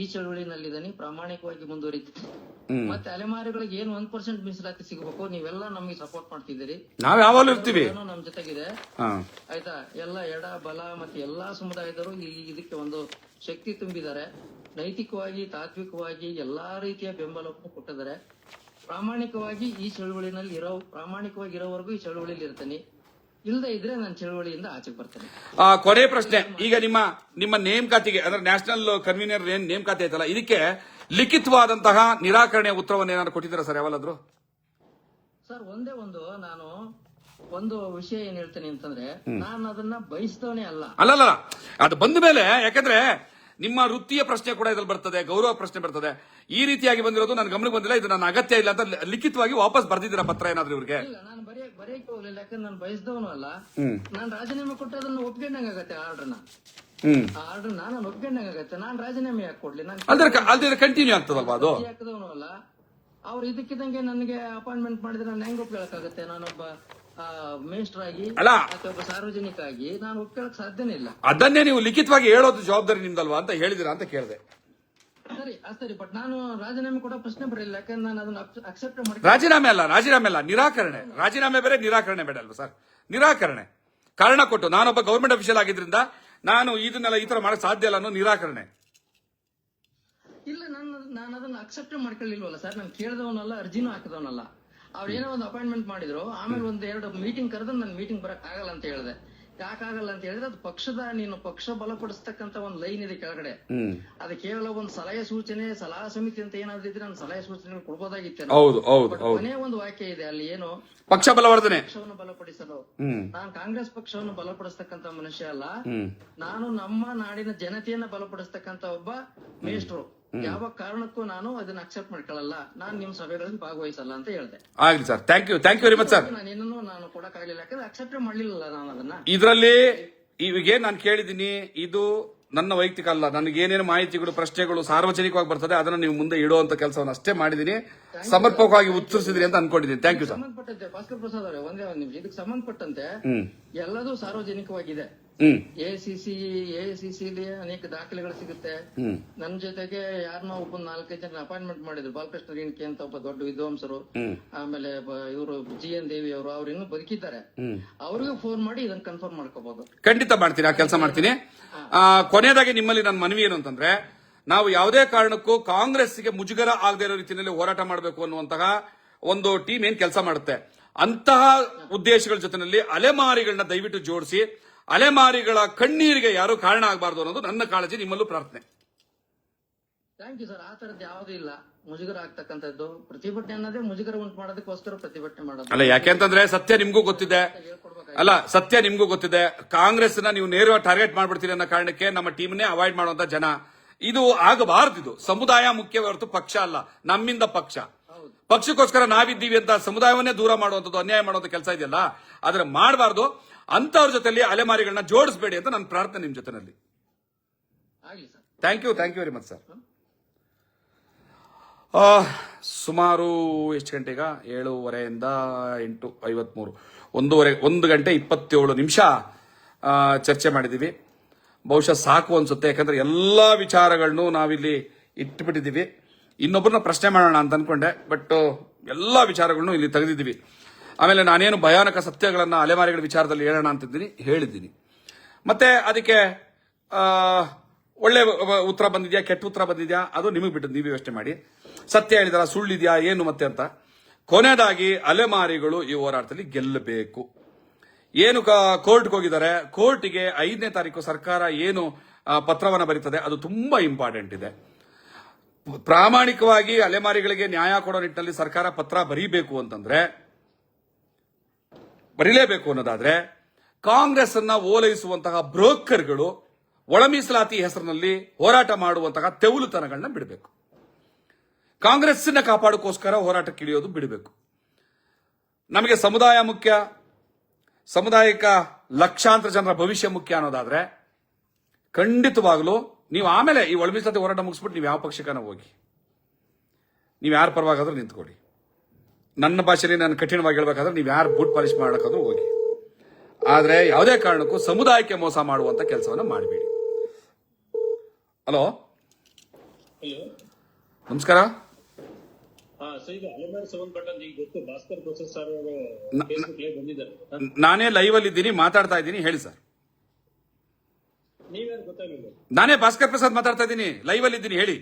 ಈ ಚಳುವಳಿನಲ್ಲಿದ್ದೀನಿ, ಪ್ರಾಮಾಣಿಕವಾಗಿ ಮುಂದುವರಿತೀನಿ. ಮತ್ತೆ ಅಲೆಮಾರಿಗಳಿಗೆ ಏನು 1% ಮೀಸಲಾತಿ ಸಿಗಬೇಕು, ನೀವೆಲ್ಲ ನಮ್ಗೆ ಸಪೋರ್ಟ್ ಮಾಡ್ತಿದ್ದೀರಿ, ನಾವ್ ಯಾವಾಗಲೂ ಇರ್ತೀವಿ, ನಮ್ ಜೊತೆಗಿದೆ. ಆಯ್ತಾ, ಎಲ್ಲ ಎಡ ಬಲ ಮತ್ತೆ ಎಲ್ಲಾ ಸಮುದಾಯದವರು ಇದಕ್ಕೆ ಒಂದು ಶಕ್ತಿ ತುಂಬಿದ್ದಾರೆ. ನೈತಿಕವಾಗಿ ತಾತ್ವಿಕವಾಗಿ ಎಲ್ಲಾ ರೀತಿಯ ಬೆಂಬಲವನ್ನು ಕೊಟ್ಟಿದ್ದಾರೆ. ಪ್ರಾಮಾಣಿಕವಾಗಿ ಈ ಚಳುವಳಿನಲ್ಲಿ ಪ್ರಾಮಾಣಿಕವಾಗಿ ಇರೋವರೆಗೂ ಈ ಚಳುವಳಿಯಲ್ಲಿ ಇರ್ತೀನಿ. ಇಲ್ಲದೆ ಇದ್ರೆ ನಾನು ಚಳುವಳಿಯಿಂದ ಆಚೆಗೆ ಬರ್ತೇನೆ. ಕೊನೆ ಪ್ರಶ್ನೆ, ಈಗ ನಿಮ್ಮ ನೇಮಕಾತಿಗೆ ಅಂದ್ರೆ ನ್ಯಾಷನಲ್ ಕನ್ವೀನರ್ ನೇಮಕಾತಿ ಆಯ್ತಲ್ಲ, ಇದಕ್ಕೆ ಲಿಖಿತವಾದಂತಹ ನಿರಾಕರಣೆಯ ಉತ್ತರವನ್ನು ಏನಾದ್ರು ಕೊಟ್ಟಿದ್ದೀರಾ ಸರ್ ಯಾವಲ್ಲಾದ್ರು? ಸರ್ ನಾನು ಒಂದು ವಿಷಯ ಏನ್ ಹೇಳ್ತೇನೆ ಅಂತಂದ್ರೆ, ನಾನು ಅದನ್ನ ಬಯಸಿದವನೇ ಅಲ್ಲ. ಅಲ್ಲಲ್ಲ, ಅದು ಬಂದ ಮೇಲೆ, ಯಾಕಂದ್ರೆ ನಿಮ್ಮ ವೃತ್ತಿಯ ಪ್ರಶ್ನೆ ಕೂಡ ಇದ್ರಲ್ಲಿ ಬರ್ತದೆ, ಗೌರವ ಪ್ರಶ್ನೆ ಬರ್ತದೆ. ಈ ರೀತಿಯಾಗಿ ಬಂದಿರೋದು ನನ್ನ ಗಮನಕ್ಕೆ ಬಂದಿಲ್ಲ, ಇದು ನನ್ನ ಅಗತ್ಯ ಇಲ್ಲ ಅಂತ ಲಿಖಿತವಾಗಿ ವಾಪಸ್ ಬರ್ದಿದ್ದೀರಾ ಪತ್ರ ಏನಾದ್ರು ಇವ್ರಿಗೆ? ಇಲ್ಲ, ನಾನು ಬರೆಯಕ್ಕೆ ಹೋಗ್ಲಿಲ್ಲ. ಯಾಕಂದ್ರೆ ನಾನು ಬಯಸಿದವನು ಅಲ್ಲ. ನಾನು ರಾಜೀನಾಮೆ ಕೊಟ್ಟು ಅದನ್ನ ಒಪ್ಕೊಂಡಂಗಾಗತ್ತೆ. ಆರ್ಡರ್ ನಾನು ಒಪ್ಕೊಂಡಂಗಾಗತ್ತೆ. ನಾನು ರಾಜೀನಾಮೆ ಯಾಕೆ ಕೊಡ್ಲಿ? ಅಲ್ದಿದ್ರೆ ಕಂಟಿನ್ಯೂ ಆಗ್ತದಲ್ವಾ ಅದು? ಹಾಕದವನು ಅಲ್ಲ. ಅವ್ರು ಇದಕ್ಕಿದಂಗೆ ನನಗೆ ಅಪಾಯಿಂಟ್ಮೆಂಟ್ ಮಾಡಿದ್ರೆ ನಾನು ಹೆಂಗ್ ಒಪ್ಕೊಳಕ್ಕಾಗತ್ತೆ? ನಾನೊಬ್ಬ ಮೇಷ್ಟ್ರಾಗಿ ಅಥವಾ ಒಬ್ಬ ಸಾರ್ವಜನಿಕ ಆಗಿ ನಾನು ಒಪ್ಕೊಳಕ್ ಸಾಧ್ಯನೇ ಇಲ್ಲ. ಅದನ್ನೇ ನೀವು ಲಿಖಿತವಾಗಿ ಹೇಳೋದು ಜವಾಬ್ದಾರಿ ನಿಮ್ದಲ್ವಾ ಅಂತ ಹೇಳಿದಿರಾ ಅಂತ ಕೇಳಿದೆ. ಸರಿ, ಬಟ್ ನಾನು ರಾಜೀನಾಮೆ ಕೊಡೋ ಪ್ರಶ್ನೆ ಬರಲಿಲ್ಲ. ಯಾಕಂದ್ರೆ ನಾನು ಅದನ್ನ ಅಕ್ಸೆಪ್ಟ್ ಮಾಡಿ. ರಾಜೀನಾಮೆ ಅಲ್ಲ, ನಿರಾಕರಣೆ. ರಾಜೀನಾಮೆ ಬೇರೆ, ನಿರಾಕರಣೆ ಬೇಡ ಅಲ್ವಾ ಸರ್? ನಿರಾಕರಣೆ ಕಾರಣ ಕೊಟ್ಟು, ನಾನೊಬ್ಬ ಗವರ್ಮೆಂಟ್ ಅಫಿಷಿಯಲ್ ಆಗಿದ್ರಿಂದ ನಾನು ಇದನ್ನೆಲ್ಲ ಈ ತರ ಮಾಡಕ್ ಸಾಧ್ಯ ಇಲ್ಲ ಅನ್ನೋ ನಿರಾಕರಣೆ. ಇಲ್ಲ, ನಾನು ಅದನ್ನ ಅಕ್ಸೆಪ್ಟ್ ಮಾಡ್ಕೊಳ್ಳಿಲ್ವಲ್ಲ ಸರ್. ನಾನು ಕೇಳಿದವನಲ್ಲ, ಅರ್ಜಿನೂ ಹಾಕಿದವನಲ್ಲ. ಅವ್ರು ಏನೋ ಒಂದು ಅಪಾಯಿಂಟ್ಮೆಂಟ್ ಮಾಡಿದ್ರು, ಆಮೇಲೆ 1-2 ಮೀಟಿಂಗ್ ಕರೆದ್ರೆ ನನ್ ಮೀಟಿಂಗ್ ಬರಕ್ ಆಗಲ್ಲ ಅಂತ ಹೇಳಿದೆ. ಯಾಕಾಗಲ್ಲ ಅಂತ ಹೇಳಿದ್ರೆ, ಅದು ನೀನು ಪಕ್ಷ ಬಲಪಡಿಸ್ತಕ್ಕಂತ ಒಂದು ಲೈನ್ ಇದೆ ಕೆಳಗಡೆ. ಅದು ಕೇವಲ ಒಂದು ಸಲಹೆ ಸೂಚನೆ, ಸಲಹಾ ಸಮಿತಿ ಅಂತ ಏನಾದ್ರು ಇದ್ರೆ ನಾನು ಸಲಹೆ ಸೂಚನೆ ಕೊಡ್ಬೋದಾಗಿತ್ತು. ಕೊನೆ ಒಂದು ವಾಕ್ಯ ಇದೆ ಅಲ್ಲಿ, ಏನು ಪಕ್ಷ ಬಲವರ್ಧನೆ, ಪಕ್ಷವನ್ನು ಬಲಪಡಿಸಲು. ನಾನು ಕಾಂಗ್ರೆಸ್ ಪಕ್ಷವನ್ನು ಬಲಪಡಿಸ್ತಕ್ಕಂತ ಮನುಷ್ಯ ಅಲ್ಲ. ನಾನು ನಮ್ಮ ನಾಡಿನ ಜನತೆಯನ್ನ ಬಲಪಡಿಸ್ತಕ್ಕಂತ ಒಬ್ಬ ಮೇಷ್ಟ್ರು. ಯಾವ ಕಾರಣಕ್ಕೂ ನಾನು ಅದನ್ನ ಅಕ್ಸೆಪ್ಟ್ ಮಾಡ್ಕೊಳ್ಳಲ್ಲ. ನಾನು ನಿಮ್ ಸಭೆಗಳಲ್ಲಿ ಭಾಗವಹಿಸಲ್ಲ ಅಂತ ಹೇಳಿದೆ. ಆಗ್ಲಿ sir, thank you very much sir. ನಾನು ಕೊಡಕ್ಕಾಗಲಿಲ್ಲ, ಯಾಕಂದ್ರೆ ಅಕ್ಸೆಪ್ಟ್ ಮಾಡ್ಲಿಲ್ಲ ನಾನು ಅದನ್ನ. ಇದರಲ್ಲಿ ಈಗ ನಾನು ಕೇಳಿದೀನಿ, ಇದು ನನ್ನ ವೈಯಕ್ತಿಕ ಅಲ್ಲ. ನನಗೆ ಏನೇನು ಮಾಹಿತಿಗಳು, ಪ್ರಶ್ನೆಗಳು ಸಾರ್ವಜನಿಕವಾಗಿ ಬರ್ತದೆ, ಅದನ್ನ ನೀವು ಮುಂದೆ ಇಡುವಂತ ಕೆಲಸವನ್ನು ಅಷ್ಟೇ ಮಾಡಿದೀನಿ. ಸಮರ್ಪಕವಾಗಿ ಉತ್ತರಿಸಿದ್ರಿ ಅಂತ ಅನ್ಕೊಂಡಿದ್ದೀನಿ. Thank you sir. ಸಂಬಂಧಪಟ್ಟಂತೆ ಭಾಸ್ಕರ್ ಪ್ರಸಾದ್ ಅವರೇ, ಒಂದೇ ಒಂದು ನಿಮಿಷ. ಇದಕ್ಕೆ ಸಂಬಂಧಪಟ್ಟಂತೆ ಎಲ್ಲದೂ ಸಾರ್ವಜನಿಕವಾಗಿದೆ. ಎಐಸಿಸಿಲಿ ಅನೇಕ ದಾಖಲೆಗಳು ಸಿಗುತ್ತೆ. ನನ್ನ ಜೊತೆಗೆ ಯಾರನ್ನೋ ಒಬ್ಬ 4-5 ಜನ ಅಪಾಯಿಂಟ್ಮೆಂಟ್ ಮಾಡಿದ್ರು. ಬಾಲಕೃಷ್ಣ ರೇಣಿಕೆ ಅಂತ ಒಬ್ಬ ದೊಡ್ಡ ವಿದ್ವಾಂಸರು, ಆಮೇಲೆ ಇವರು GN ದೇವಿ ಅವರು, ಅವ್ರು ಇನ್ನೂ ಬದುಕಿದ್ದಾರೆ. ಅವ್ರಿಗೂ ಫೋನ್ ಮಾಡಿ ಇದನ್ನ ಕನ್ಫರ್ಮ್ ಮಾಡ್ಕೋಬಹುದು. ಖಂಡಿತ ಮಾಡ್ತೀನಿ, ಆ ಕೆಲಸ ಮಾಡ್ತೀನಿ. ಕೊನೆಯದಾಗಿ ನಿಮ್ಮಲ್ಲಿ ನನ್ನ ಮನವಿ ಏನು ಅಂತಂದ್ರೆ, ನಾವು ಯಾವುದೇ ಕಾರಣಕ್ಕೂ ಕಾಂಗ್ರೆಸ್ಗೆ ಮುಜುಗರ ಆಗದೇ ಇರೋ ರೀತಿಯಲ್ಲಿ ಹೋರಾಟ ಮಾಡಬೇಕು ಅನ್ನುವಂತಹ ಒಂದು ಟೀಮ್ ಏನ್ ಕೆಲಸ ಮಾಡುತ್ತೆ, ಅಂತಹ ಉದ್ದೇಶಗಳ ಜೊತೆಯಲ್ಲಿ ಅಲೆಮಾರಿಗಳನ್ನ ದಯವಿಟ್ಟು ಜೋಡಿಸಿ, ಅಲೆಮಾರಿಗಳ ಕಣ್ಣೀರಿಗೆ ಯಾರು ಕಾರಣ ಆಗಬಾರ್ದು ಅನ್ನೋದು ನನ್ನ ಕಾಳಜಿ, ನಿಮ್ಮಲ್ಲೂ ಪ್ರಾರ್ಥನೆ. Thank you sir. ಆ ತರದ್ದು ಯಾವುದೂ ಇಲ್ಲ. ಮುಜುಗರ ಆಗ್ತಕ್ಕಂಥದ್ದು ಪ್ರತಿಭಟನೆ ಅನ್ನೋದೇ ಮುಜುಗರ ಉಂಟು ಮಾಡೋದಕ್ಕೋಸ್ಕರ ಪ್ರತಿಭಟನೆ ಮಾಡೋದು ಅಲ್ಲ. ಯಾಕೆಂತಂದ್ರೆ ಸತ್ಯ ನಿಮ್ಗೂ ಗೊತ್ತಿದೆ, ಕಾಂಗ್ರೆಸ್ ನೀವು ನೇರವಾಗಿ ಟಾರ್ಗೆಟ್ ಮಾಡ್ಬಿಡ್ತೀರಿ ಅನ್ನೋ ಕಾರಣಕ್ಕೆ ನಮ್ಮ ಟೀಮ್ನೇ ಅವಾಯ್ಡ್ ಮಾಡುವಂತ ಜನ. ಇದು ಆಗಬಾರದು. ಇದು ಸಮುದಾಯ ಮುಖ್ಯವೇ ಹೊರತು ಪಕ್ಷ ಅಲ್ಲ. ನಮ್ಮಿಂದ ಪಕ್ಷಕ್ಕೋಸ್ಕರ ನಾವಿದ್ದೀವಿ ಅಂತ ಸಮುದಾಯವನ್ನೇ ದೂರ ಮಾಡುವಂತದ್ದು, ಅನ್ಯಾಯ ಮಾಡುವಂತ ಕೆಲಸ ಇದೆಯಲ್ಲ, ಆದ್ರೆ ಮಾಡಬಾರ್ದು. ಅಂತವ್ರ ಜೊತೆಲಿ ಅಲೆಮಾರಿಗಳನ್ನ ಜೋಡಿಸಬೇಡಿ ಅಂತ ನನ್ನ ಪ್ರಾರ್ಥನೆ ನಿಮ್ ಜೊತೆನಲ್ಲಿ. Thank you very much sir. ಸುಮಾರು ಎಷ್ಟು ಗಂಟೆಗ? 7:30 8:53, 1 ಗಂಟೆ 27 ನಿಮಿಷ ಚರ್ಚೆ ಮಾಡಿದೀವಿ. ಬಹುಶಃ ಸಾಕು ಅನ್ಸುತ್ತೆ, ಯಾಕಂದ್ರೆ ಎಲ್ಲಾ ವಿಚಾರಗಳನ್ನು ನಾವಿಲ್ಲಿ ಇಟ್ಬಿಟ್ಟಿದೀವಿ. ಇನ್ನೊಬ್ಬರನ್ನ ಪ್ರಶ್ನೆ ಮಾಡೋಣ ಅಂತ ಅನ್ಕೊಂಡೆ, ಬಟ್ ಎಲ್ಲಾ ವಿಚಾರಗಳನ್ನು ಇಲ್ಲಿ ತೆಗೆದಿದ್ದೀವಿ. ಆಮೇಲೆ ನಾನೇನು ಭಯಾನಕ ಸತ್ಯಗಳನ್ನ ಅಲೆಮಾರಿಗಳ ವಿಚಾರದಲ್ಲಿ ಹೇಳೋಣ ಅಂತಿದ್ದೀನಿ, ಹೇಳಿದ್ದೀನಿ. ಮತ್ತೆ ಅದಕ್ಕೆ ಒಳ್ಳೆ ಉತ್ತರ ಬಂದಿದ್ಯಾ, ಕೆಟ್ಟ ಉತ್ತರ ಬಂದಿದ್ಯಾ, ಅದು ನಿಮಗೆ ಬಿಟ್ಟು, ನೀವು ಯೋಚನೆ ಮಾಡಿ. ಸತ್ಯ ಹೇಳಿದಾರ, ಸುಳ್ಳಿದ್ಯಾ, ಏನು ಮತ್ತೆ ಅಂತ. ಕೊನೆಯದಾಗಿ ಅಲೆಮಾರಿಗಳು ಈ ಹೋರಾಟದಲ್ಲಿ ಗೆಲ್ಲಬೇಕು. ಏನು ಕೋರ್ಟ್ಗೆ ಹೋಗಿದ್ದಾರೆ, ಕೋರ್ಟಿಗೆ 5ನೇ ತಾರೀಕು ಸರ್ಕಾರ ಏನು ಪತ್ರವನ್ನು ಬರೀತದೆ ಅದು ತುಂಬಾ ಇಂಪಾರ್ಟೆಂಟ್ ಇದೆ. ಪ್ರಾಮಾಣಿಕವಾಗಿ ಅಲೆಮಾರಿಗಳಿಗೆ ನ್ಯಾಯ ಕೊಡೋ ನಿಟ್ಟಿನಲ್ಲಿ ಸರ್ಕಾರ ಪತ್ರ ಬರೀಬೇಕು ಅಂತಂದ್ರೆ, ಬರೀಲೇಬೇಕು ಅನ್ನೋದಾದ್ರೆ, ಕಾಂಗ್ರೆಸ್ ಅನ್ನ ಓಲೈಸುವಂತಹ ಬ್ರೋಕರ್ಗಳು ಒಳ ಮೀಸಲಾತಿ ಹೆಸರಿನಲ್ಲಿ ಹೋರಾಟ ಮಾಡುವಂತಹ ತೆವಲುತನಗಳನ್ನ ಬಿಡಬೇಕು. ಕಾಂಗ್ರೆಸ್ನ ಕಾಪಾಡೋಕ್ಕೋಸ್ಕರ ಹೋರಾಟಕ್ಕೆ ಇಳಿಯೋದು ಬಿಡಬೇಕು. ನಮಗೆ ಸಮುದಾಯ ಮುಖ್ಯ, ಸಮುದಾಯಕ ಲಕ್ಷಾಂತರ ಜನರ ಭವಿಷ್ಯ ಮುಖ್ಯ ಅನ್ನೋದಾದ್ರೆ ಖಂಡಿತವಾಗ್ಲೂ ನೀವು ಆಮೇಲೆ ಈ ಒಳ ಮೀಸಲಾತಿ ಹೋರಾಟ ಮುಗಿಸ್ಬಿಟ್ಟು ನೀವು ಯಾವ ಪಕ್ಷಕ್ಕನ ಹೋಗಿ, ನೀವು ಯಾರ ಪರವಾಗಾದ್ರೂ ನಿಂತ್ಕೊಳ್ಳಿ. ನನ್ನ ಭಾಷೆಯಲ್ಲಿ ನಾನು ಕಠಿಣವಾಗಿ ಹೇಳ್ಬೇಕಾದ್ರೆ ನೀವು ಯಾರು ಬೂಟ್ ಪಾಲಿಶ್ ಮಾಡೋಕ್ಕಾದ್ರೂ ಹೋಗಿ, ಆದ್ರೆ ಯಾವುದೇ ಕಾರಣಕ್ಕೂ ಸಮುದಾಯಕ್ಕೆ ಮೋಸ ಮಾಡುವಂತ ಕೆಲಸವನ್ನ ಮಾಡಬೇಡಿ. ಹಲೋ, ನಮಸ್ಕಾರ. ನಾನೇ ಲೈವ್ ಅಲ್ಲಿ ಇದ್ದೀನಿ, ಮಾತಾಡ್ತಾ ಇದ್ದೀನಿ, ಹೇಳಿ ಸರ್. ನಾನೇ ಭಾಸ್ಕರ್ ಪ್ರಸಾದ್ ಮಾತಾಡ್ತಾ ಇದ್ದೀನಿ, ಲೈವ್ ಅಲ್ಲಿ ಇದ್ದೀನಿ, ಹೇಳಿ.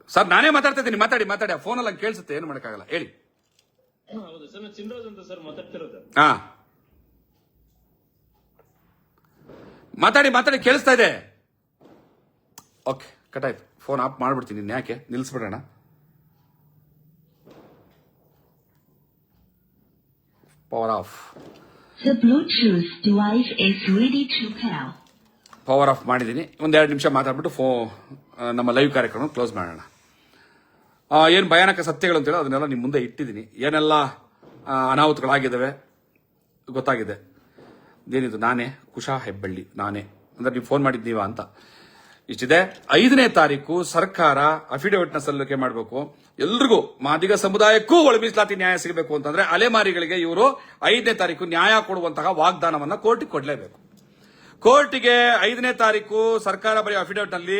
ಸರ್ ನಾನೇ ಮಾತಾಡ್ತಾ ಇದ್ದೀನಿ, ಮಾತಾಡಿ. ಫೋನಲ್ಲಿ ಕೇಳಿಸುತ್ತೆ, ಏನು ಮಾಡಕ್ಕಾಗಲ್ಲ, ಹೇಳಿ. ಹಾ, ಮಾತಾಡಿ, ಕೇಳಿಸ್ತಾ ಇದೆ. ಓಕೆ, ಕಟ್ ಆಯ್ತು, ಫೋನ್ ಆಫ್ ಮಾಡ್ಬಿಡ್ತೀನಿ. ಯಾಕೆ ನಿಲ್ಸ್ಬಿಡೋಣ. Power off. The Bluetooth device is ready to pair. Power off ಮಾಡಿದ್ದೀನಿ. 1-2 ನಿಮಿಷ ಮಾತಾಡ್ಬಿಟ್ಟು ನಮ್ಮ ಲೈವ್ ಕಾರ್ಯಕ್ರಮ ಕ್ಲೋಸ್ ಮಾಡೋಣ. ಏನು ಭಯಾನಕ ಸತ್ಯಗಳು ಅಂತೇಳಿ ಅದನ್ನೆಲ್ಲ ನಿಮ್ಮ ಮುಂದೆ ಇಟ್ಟಿದ್ದೀನಿ. ಏನೆಲ್ಲ ಅನಾಹುತಗಳಾಗಿದ್ದಾವೆ ಗೊತ್ತಾಗಿದೆ. ಏನಿದು, ನಾನೇ ಕುಶಾ ಹೆಬ್ಬಳ್ಳಿ, ನಾನೇ ಅಂದ್ರೆ ನೀವು ಫೋನ್ ಮಾಡಿದ್ದೀವ ಅಂತ ಇಷ್ಟಿದೆ. 5ನೇ ತಾರೀಕು ಸರ್ಕಾರ ಅಫಿಡವಿಟ್ ನ ಸಲ್ಲಿಕೆ ಮಾಡಬೇಕು. ಎಲ್ರಿಗೂ, ಮಾದಿಗ ಸಮುದಾಯಕ್ಕೂ ಒಳ ಮೀಸಲಾತಿ ನ್ಯಾಯ ಸಿಗಬೇಕು ಅಂತಂದ್ರೆ ಅಲೆಮಾರಿಗಳಿಗೆ ಇವರು 5ನೇ ತಾರೀಕು ನ್ಯಾಯ ಕೊಡುವಂತಹ ವಾಗ್ದಾನವನ್ನ ಕೋರ್ಟಿಗೆ ಕೊಡಲೇಬೇಕು. ಕೋರ್ಟಿಗೆ 5ನೇ ತಾರೀಕು ಸರ್ಕಾರ ಬರೆಯೋ ಅಫಿಡವಿಟ್ ನಲ್ಲಿ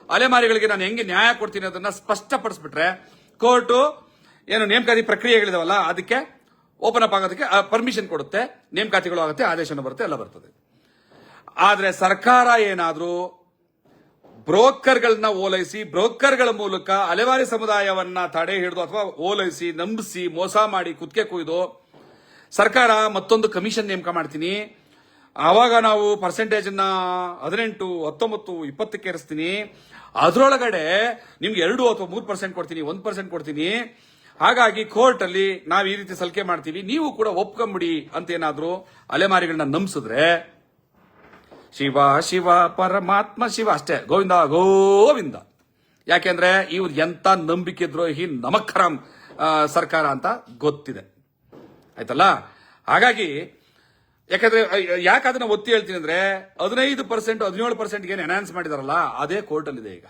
ಅಲೆಮಾರಿಗಳಿಗೆ ನಾನು ಹೆಂಗೆ ನ್ಯಾಯ ಕೊಡ್ತೀನಿ ಅದನ್ನ ಸ್ಪಷ್ಟಪಡಿಸ್ಬಿಟ್ರೆ ಕೋರ್ಟು ಏನು ನೇಮಕಾತಿ ಪ್ರಕ್ರಿಯೆಗಳಿದಾವಲ್ಲ ಅದಕ್ಕೆ ಓಪನ್ ಅಪ್ ಆಗೋದಕ್ಕೆ ಪರ್ಮಿಷನ್ ಕೊಡುತ್ತೆ, ನೇಮಕಾತಿಗಳು ಆಗುತ್ತೆ, ಆದೇಶನ ಬರುತ್ತೆ, ಎಲ್ಲ ಬರ್ತದೆ. ಆದ್ರೆ ಸರ್ಕಾರ ಏನಾದ್ರೂ ಬ್ರೋಕರ್ಗಳನ್ನ ಓಲೈಸಿ, ಬ್ರೋಕರ್ಗಳ ಮೂಲಕ ಅಲೆಮಾರಿ ಸಮುದಾಯವನ್ನ ತಡೆ ಹಿಡಿದು ಅಥವಾ ಓಲೈಸಿ, ನಂಬಿಸಿ, ಮೋಸ ಮಾಡಿ, ಕುತ್ತಿಗೆ ಕುಯ್ದು ಸರ್ಕಾರ ಮತ್ತೊಂದು ಕಮಿಷನ್ ನೇಮಕ ಮಾಡ್ತೀನಿ, ಆವಾಗ ನಾವು ಪರ್ಸೆಂಟೇಜ್ ಅನ್ನ 18, 19, 20ಕ್ಕೆ ಏರಿಸ್ತೀನಿ, ಅದರೊಳಗಡೆ ನಿಮ್ಗೆ 2 ಅಥವಾ 3% ಕೊಡ್ತೀನಿ, 1% ಕೊಡ್ತೀನಿ, ಹಾಗಾಗಿ ಕೋರ್ಟ್ ಅಲ್ಲಿ ನಾವು ಈ ರೀತಿ ಸಲಿಕೆ ಮಾಡ್ತೀವಿ, ನೀವು ಕೂಡ ಒಪ್ಕೊಂಬಿಡಿ ಅಂತ ಏನಾದ್ರು ಅಲೆಮಾರಿಗಳನ್ನ ನಂಬಿಸಿದ್ರೆ ಶಿವ ಶಿವ ಪರಮಾತ್ಮ ಶಿವ ಅಷ್ಟೇ, ಗೋವಿಂದ ಗೋವಿಂದ. ಯಾಕೆಂದ್ರೆ ಇವ್ರು ಎಂತ ನಂಬಿಕೆ ದ್ರೋಹಿ ನಮಖರಾಮ್ ಸರ್ಕಾರ ಅಂತ ಗೊತ್ತಿದೆ, ಆಯ್ತಲ್ಲ. ಹಾಗಾಗಿ ಯಾಕಂದ್ರೆ ಯಾಕೆ ಅದನ್ನ ಒತ್ತಿ ಹೇಳ್ತೀನಿ ಅಂದ್ರೆ 15%, 17% ಏನು ಎನ್ಹಾನ್ಸ್ ಮಾಡಿದಾರಲ್ಲ ಅದೇ ಕೋರ್ಟಲ್ಲಿದೆ. ಈಗ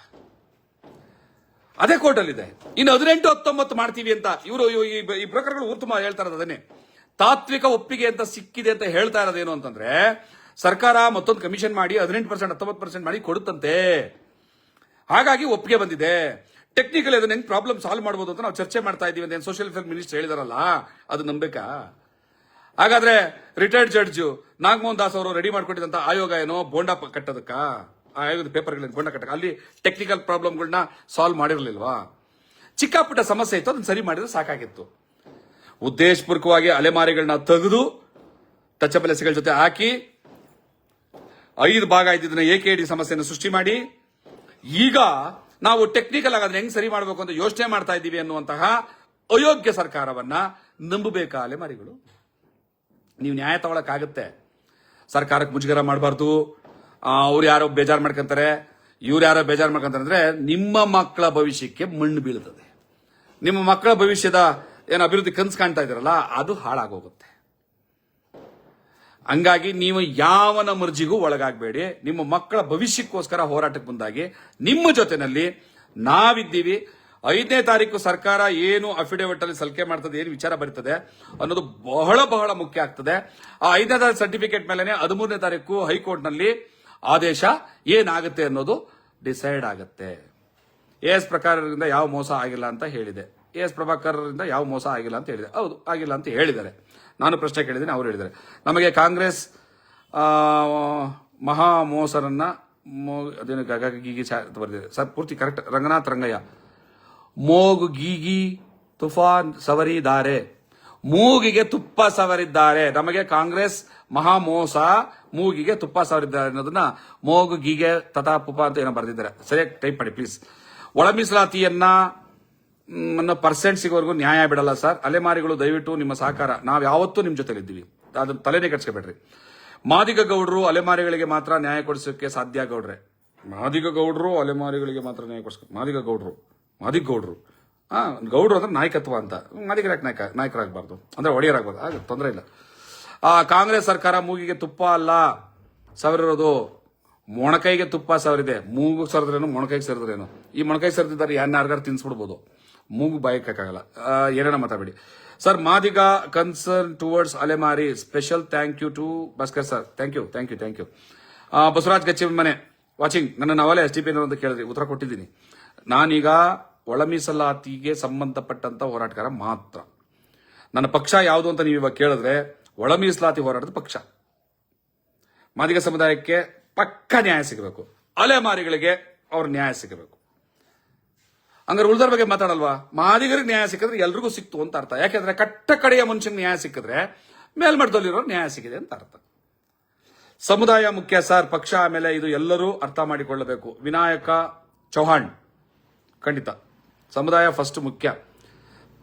ಅದೇ ಕೋರ್ಟಲ್ಲಿದೆ. ಇನ್ನು 18, 19 ಮಾಡ್ತೀವಿ ಅಂತ ಇವರು ಈ ಬ್ರೋಕರ್ಗಳು ಉತ್ತಮ ಹೇಳ್ತಾ ಇರೋದು ಅದನ್ನೇ. ತಾತ್ವಿಕ ಒಪ್ಪಿಗೆ ಅಂತ ಸಿಕ್ಕಿದೆ ಅಂತ ಹೇಳ್ತಾ ಇರೋದೇನು ಅಂತಂದ್ರೆ ಸರ್ಕಾರ ಮತ್ತೊಂದು ಕಮಿಷನ್ ಮಾಡಿ 18%, 19% ಮಾಡಿ ಕೊಡುತ್ತಂತೆ. ಹಾಗಾಗಿ ಒಪ್ಪಿಗೆ ಬಂದಿದೆ. ಟೆಕ್ನಿಕಲ್ ಅದನ್ನ ಹೆಂಗ್ ಪ್ರಾಬ್ಲಮ್ ಸಾಲ್ವ್ ಮಾಡಬಹುದು ಅಂತ ನಾವು ಚರ್ಚೆ ಮಾಡ್ತಾ ಇದೀವಿ ಅಂತ ಸೋಷಿಯಲ್ ವೆಲ್ಫೇರ್ ಮಿನಿಸ್ಟರ್ ಹೇಳಿದಾರಲ್ಲ, ಅದು ನಂಬೇಕಾ? ಹಾಗಾದ್ರೆ ರಿಟೈರ್ಡ್ ಜಡ್ಜ್ ನಾಗಮೋಹನ್ ದಾಸ್ ಅವರು ರೆಡಿ ಮಾಡ್ಕೊಂಡಿದ್ದಂತ ಆಯೋಗ ಏನೋ ಬೋಂಡಾ ಕಟ್ಟೋದಕ್ಕ, ಆಯೋಗದ ಪೇಪರ್ಗಳಿಂದ ಬೋಂಡಾ ಕಟ್ಟಕ, ಅಲ್ಲಿ ಟೆಕ್ನಿಕಲ್ ಪ್ರಾಬ್ಲಮ್ಗಳನ್ನ ಸಾಲ್ವ್ ಮಾಡಿರಲಿಲ್ವಾ? ಚಿಕ್ಕ ಪುಟ್ಟ ಸಮಸ್ಯೆ ಇತ್ತು, ಅದನ್ನ ಸರಿ ಮಾಡಿದ್ರೆ ಸಾಕಾಗಿತ್ತು. ಉದ್ದೇಶಪೂರ್ವಕವಾಗಿ ಅಲೆಮಾರಿಗಳನ್ನ ತೆಗೆದು ಟಚಬಲ್ ಎಸ್ಗಳ ಜೊತೆ ಹಾಕಿ 5 ಭಾಗ ಇದ್ದಿದ್ದನ್ನ AKD ಸಮಸ್ಯೆಯನ್ನು ಸೃಷ್ಟಿ ಮಾಡಿ ಈಗ ನಾವು ಟೆಕ್ನಿಕಲ್ ಆಗಿ ಅದನ್ನ ಹೆಂಗ್ ಸರಿ ಮಾಡಬೇಕು ಅಂತ ಯೋಚನೆ ಮಾಡ್ತಾ ಇದ್ದೀವಿ ಅನ್ನುವಂತಹ ಅಯೋಗ್ಯ ಸರ್ಕಾರವನ್ನ ನಂಬಬೇಕಾ ಅಲೆಮಾರಿಗಳು? ನೀವು ನ್ಯಾಯ ತಗೊಳಕ್ಕಾಗತ್ತೆ. ಸರ್ಕಾರಕ್ಕೆ ಮುಜುಗರ ಮಾಡಬಾರ್ದು. ಅವ್ರು ಯಾರೋ ಬೇಜಾರು ಮಾಡ್ಕೊಂತಾರೆ, ಇವ್ರು ಯಾರೋ ಬೇಜಾರು ಮಾಡ್ಕೊಂತಾರೆ ಅಂದ್ರೆ ನಿಮ್ಮ ಮಕ್ಕಳ ಭವಿಷ್ಯಕ್ಕೆ ಮಣ್ಣು ಬೀಳ್ತದೆ. ನಿಮ್ಮ ಮಕ್ಕಳ ಭವಿಷ್ಯದ ಏನು ಅಭಿವೃದ್ಧಿ ಕನಸು ಕಾಣ್ತಾ ಇದ್ದೀರಲ್ಲ ಅದು ಹಾಳಾಗೋಗುತ್ತೆ. ಹಂಗಾಗಿ ನೀವು ಯಾವನ ಮರ್ಜಿಗೂ ಒಳಗಾಗಬೇಡಿ. ನಿಮ್ಮ ಮಕ್ಕಳ ಭವಿಷ್ಯಕ್ಕೋಸ್ಕರ ಹೋರಾಟಕ್ಕೆ ಮುಂದಾಗಿ ನಿಮ್ಮ ಜೊತೆನಲ್ಲಿ ನಾವಿದ್ದೀವಿ. 5ನೇ ತಾರೀಕು ಸರ್ಕಾರ ಏನು ಅಫಿಡವಿಟ್ ಅಲ್ಲಿ ಸಲ್ಲಿಕೆ ಮಾಡ್ತದೆ, ಏನು ವಿಚಾರ ಬರೀತದೆ ಅನ್ನೋದು ಬಹಳ ಬಹಳ ಮುಖ್ಯ ಆಗ್ತದೆ. ಆ 5ನೇ ತಾರೀಕು ಸರ್ಟಿಫಿಕೇಟ್ ಮೇಲೆ 13ನೇ ತಾರೀಕು ಹೈಕೋರ್ಟ್ ನಲ್ಲಿ ಆದೇಶ ಏನಾಗುತ್ತೆ ಅನ್ನೋದು ಡಿಸೈಡ್ ಆಗುತ್ತೆ. AS ಪ್ರಕಾರದಿಂದ ಯಾವ ಮೋಸ ಆಗಿಲ್ಲ ಅಂತ ಹೇಳಿದೆ, AS ಪ್ರಭಾಕರ್ರಿಂದ ಯಾವ ಮೋಸ ಆಗಿಲ್ಲ ಅಂತ ಹೇಳಿದೆ. ಹೌದು, ಆಗಿಲ್ಲ ಅಂತ ಹೇಳಿದ್ದಾರೆ. ನಾನು ಪ್ರಶ್ನೆ ಕೇಳಿದ್ದೀನಿ, ಅವರು ಹೇಳಿದ್ದಾರೆ ನಮಗೆ ಕಾಂಗ್ರೆಸ್ ಮಹಾ ಮೋಸರನ್ನ ಅದೇನು ಗೀಗಿ ಬರ್ದಿದೆ ಸರ್, ಪೂರ್ತಿ ಕರೆಕ್ಟ್. ರಂಗನಾಥ್ ರಂಗಯ್ಯ, ಮೋಗು ಗೀಗಿ ತುಫಾನ್ ಸವರಿದ್ದಾರೆ, ಮೂಗಿಗೆ ತುಪ್ಪ ಸವರಿದ್ದಾರೆ. ನಮಗೆ ಕಾಂಗ್ರೆಸ್ ಮಹಾ ಮೋಸ, ಮೂಗಿಗೆ ತುಪ್ಪ ಸವರಿದ್ದಾರೆ ಅನ್ನೋದನ್ನ ಮೋಗು ಗೀಗೆ ತಥಾ ಪುಪ ಅಂತ ಏನೋ ಬರ್ದಿದ್ದಾರೆ. ಸರಿಯಾಗಿ ಟೈಪ್ ಮಾಡಿ ಪ್ಲೀಸ್. ಒಳ ಮೀಸಲಾತಿಯನ್ನ ಪರ್ಸೆಂಟ್ ಸಿಗೋವರೆಗೂ ನ್ಯಾಯ ಬಿಡಲ್ಲ ಸರ್. ಅಲೆಮಾರಿಗಳು ದಯವಿಟ್ಟು ನಿಮ್ಮ ಸಹಕಾರ, ನಾವು ಯಾವತ್ತೂ ನಿಮ್ ಜೊತೆಲಿದ್ದೀವಿ, ಅದನ್ನ ತಲೆನೇ ಕೆಡಿಸ್ಕೊಬೇಡ್ರಿ. ಮಾದಿಗ ಗೌಡ್ರು ಅಲೆಮಾರಿಗಳಿಗೆ ಮಾತ್ರ ನ್ಯಾಯ ಕೊಡಿಸೋಕೆ ಸಾಧ್ಯ ಗೌಡ್ರೆ. ಮಾದಿಗ ಗೌಡ್ರು ಅಲೆಮಾರಿಗಳಿಗೆ ಮಾತ್ರ ನ್ಯಾಯ ಕೊಡಿಸ್ಕೊ. ಮಾದಿಗ ಗೌಡ್ರು ಗೌಡ್ರು ಅಂದ್ರೆ ನಾಯಕತ್ವ ಅಂತ. ಮಾದಿಗರಾಗ ನಾಯಕರಾಗಬಾರ್ದು ಅಂದ್ರೆ ಒಡೆಯರಾಗಬಾರ್ದು, ಆಗ ತೊಂದರೆ ಇಲ್ಲ. ಕಾಂಗ್ರೆಸ್ ಸರ್ಕಾರ ಮೂಗಿಗೆ ತುಪ್ಪ ಅಲ್ಲ ಸವರಿರೋದು, ಮೊಣಕೈಗೆ ತುಪ್ಪ ಸವರಿದೆ. ಮೂಗು ಸರಿದ್ರೇನು ಮೊಣಕೈಗೆ ಸರಿದ್ರೇನು? ಈ ಮೊಣಕೈ ಸರಿದಿದ್ದಾರೆ ಯಾರ್ಗಾರು ತಿನ್ಸ್ಬಿಡ್ಬೋದು, ಮೂಗು ಬಾಯಕ್ಕಾಗಲ್ಲ. ಏನೇನ ಮಾತಾಡಬೇಡಿ sir. Madiga concern towards alemari, special thank you to Bhaskar sir. Thank you. Basavaraj Gachchi ಮನೆ ವಾಚಿಂಗ್. ನನ್ನ ನಾವಲ್ಲೇ STP ಅಂತ ಕೇಳಿದ್ರಿ, ಉತ್ತರ ಕೊಟ್ಟಿದ್ದೀನಿ. ನಾನೀಗ ಒಳ ಮೀಸಲಾತಿಗೆ ಸಂಬಂಧಪಟ್ಟಂತ ಹೋರಾಟಗಾರ ಮಾತ್ರ. ನನ್ನ ಪಕ್ಷ ಯಾವುದು ಅಂತ ನೀವು ಇವಾಗ ಕೇಳಿದ್ರೆ ಒಳ ಮೀಸಲಾತಿ ಹೋರಾಟದ ಪಕ್ಷ. ಮಾದಿಗ ಸಮುದಾಯಕ್ಕೆ ಪಕ್ಕ ನ್ಯಾಯ ಸಿಗಬೇಕು, ಅಲೆಮಾರಿಗಳಿಗೆ ಅವ್ರ ನ್ಯಾಯ ಸಿಗಬೇಕು. ಹಂಗಾರೆ ಉಳಿದರ ಬಗ್ಗೆ ಮಾತಾಡಲ್ವಾ? ಮಾದಿಗರಿಗೆ ನ್ಯಾಯ ಸಿಕ್ಕಿದ್ರೆ ಎಲ್ರಿಗೂ ಸಿಕ್ತು ಅಂತ ಅರ್ಥ. ಯಾಕೆಂದ್ರೆ ಕಟ್ಟ ಕಡೆಯ ಮನುಷ್ಯನಿಗೆ ನ್ಯಾಯ ಸಿಕ್ಕಿದ್ರೆ ಮೇಲ್ಮಟ್ಟದಲ್ಲಿರೋ ನ್ಯಾಯ ಸಿಕ್ಕಿದೆ ಅಂತ ಅರ್ಥ. ಸಮುದಾಯ ಮುಖ್ಯ ಸರ್, ಪಕ್ಷ ಆಮೇಲೆ ಇದು ಎಲ್ಲರೂ ಅರ್ಥ ಮಾಡಿಕೊಳ್ಳಬೇಕು. ವಿನಾಯಕ ಚೌಹಾಣ್, ಖಂಡಿತ ಸಮುದಾಯ ಫಸ್ಟ್ ಮುಖ್ಯ.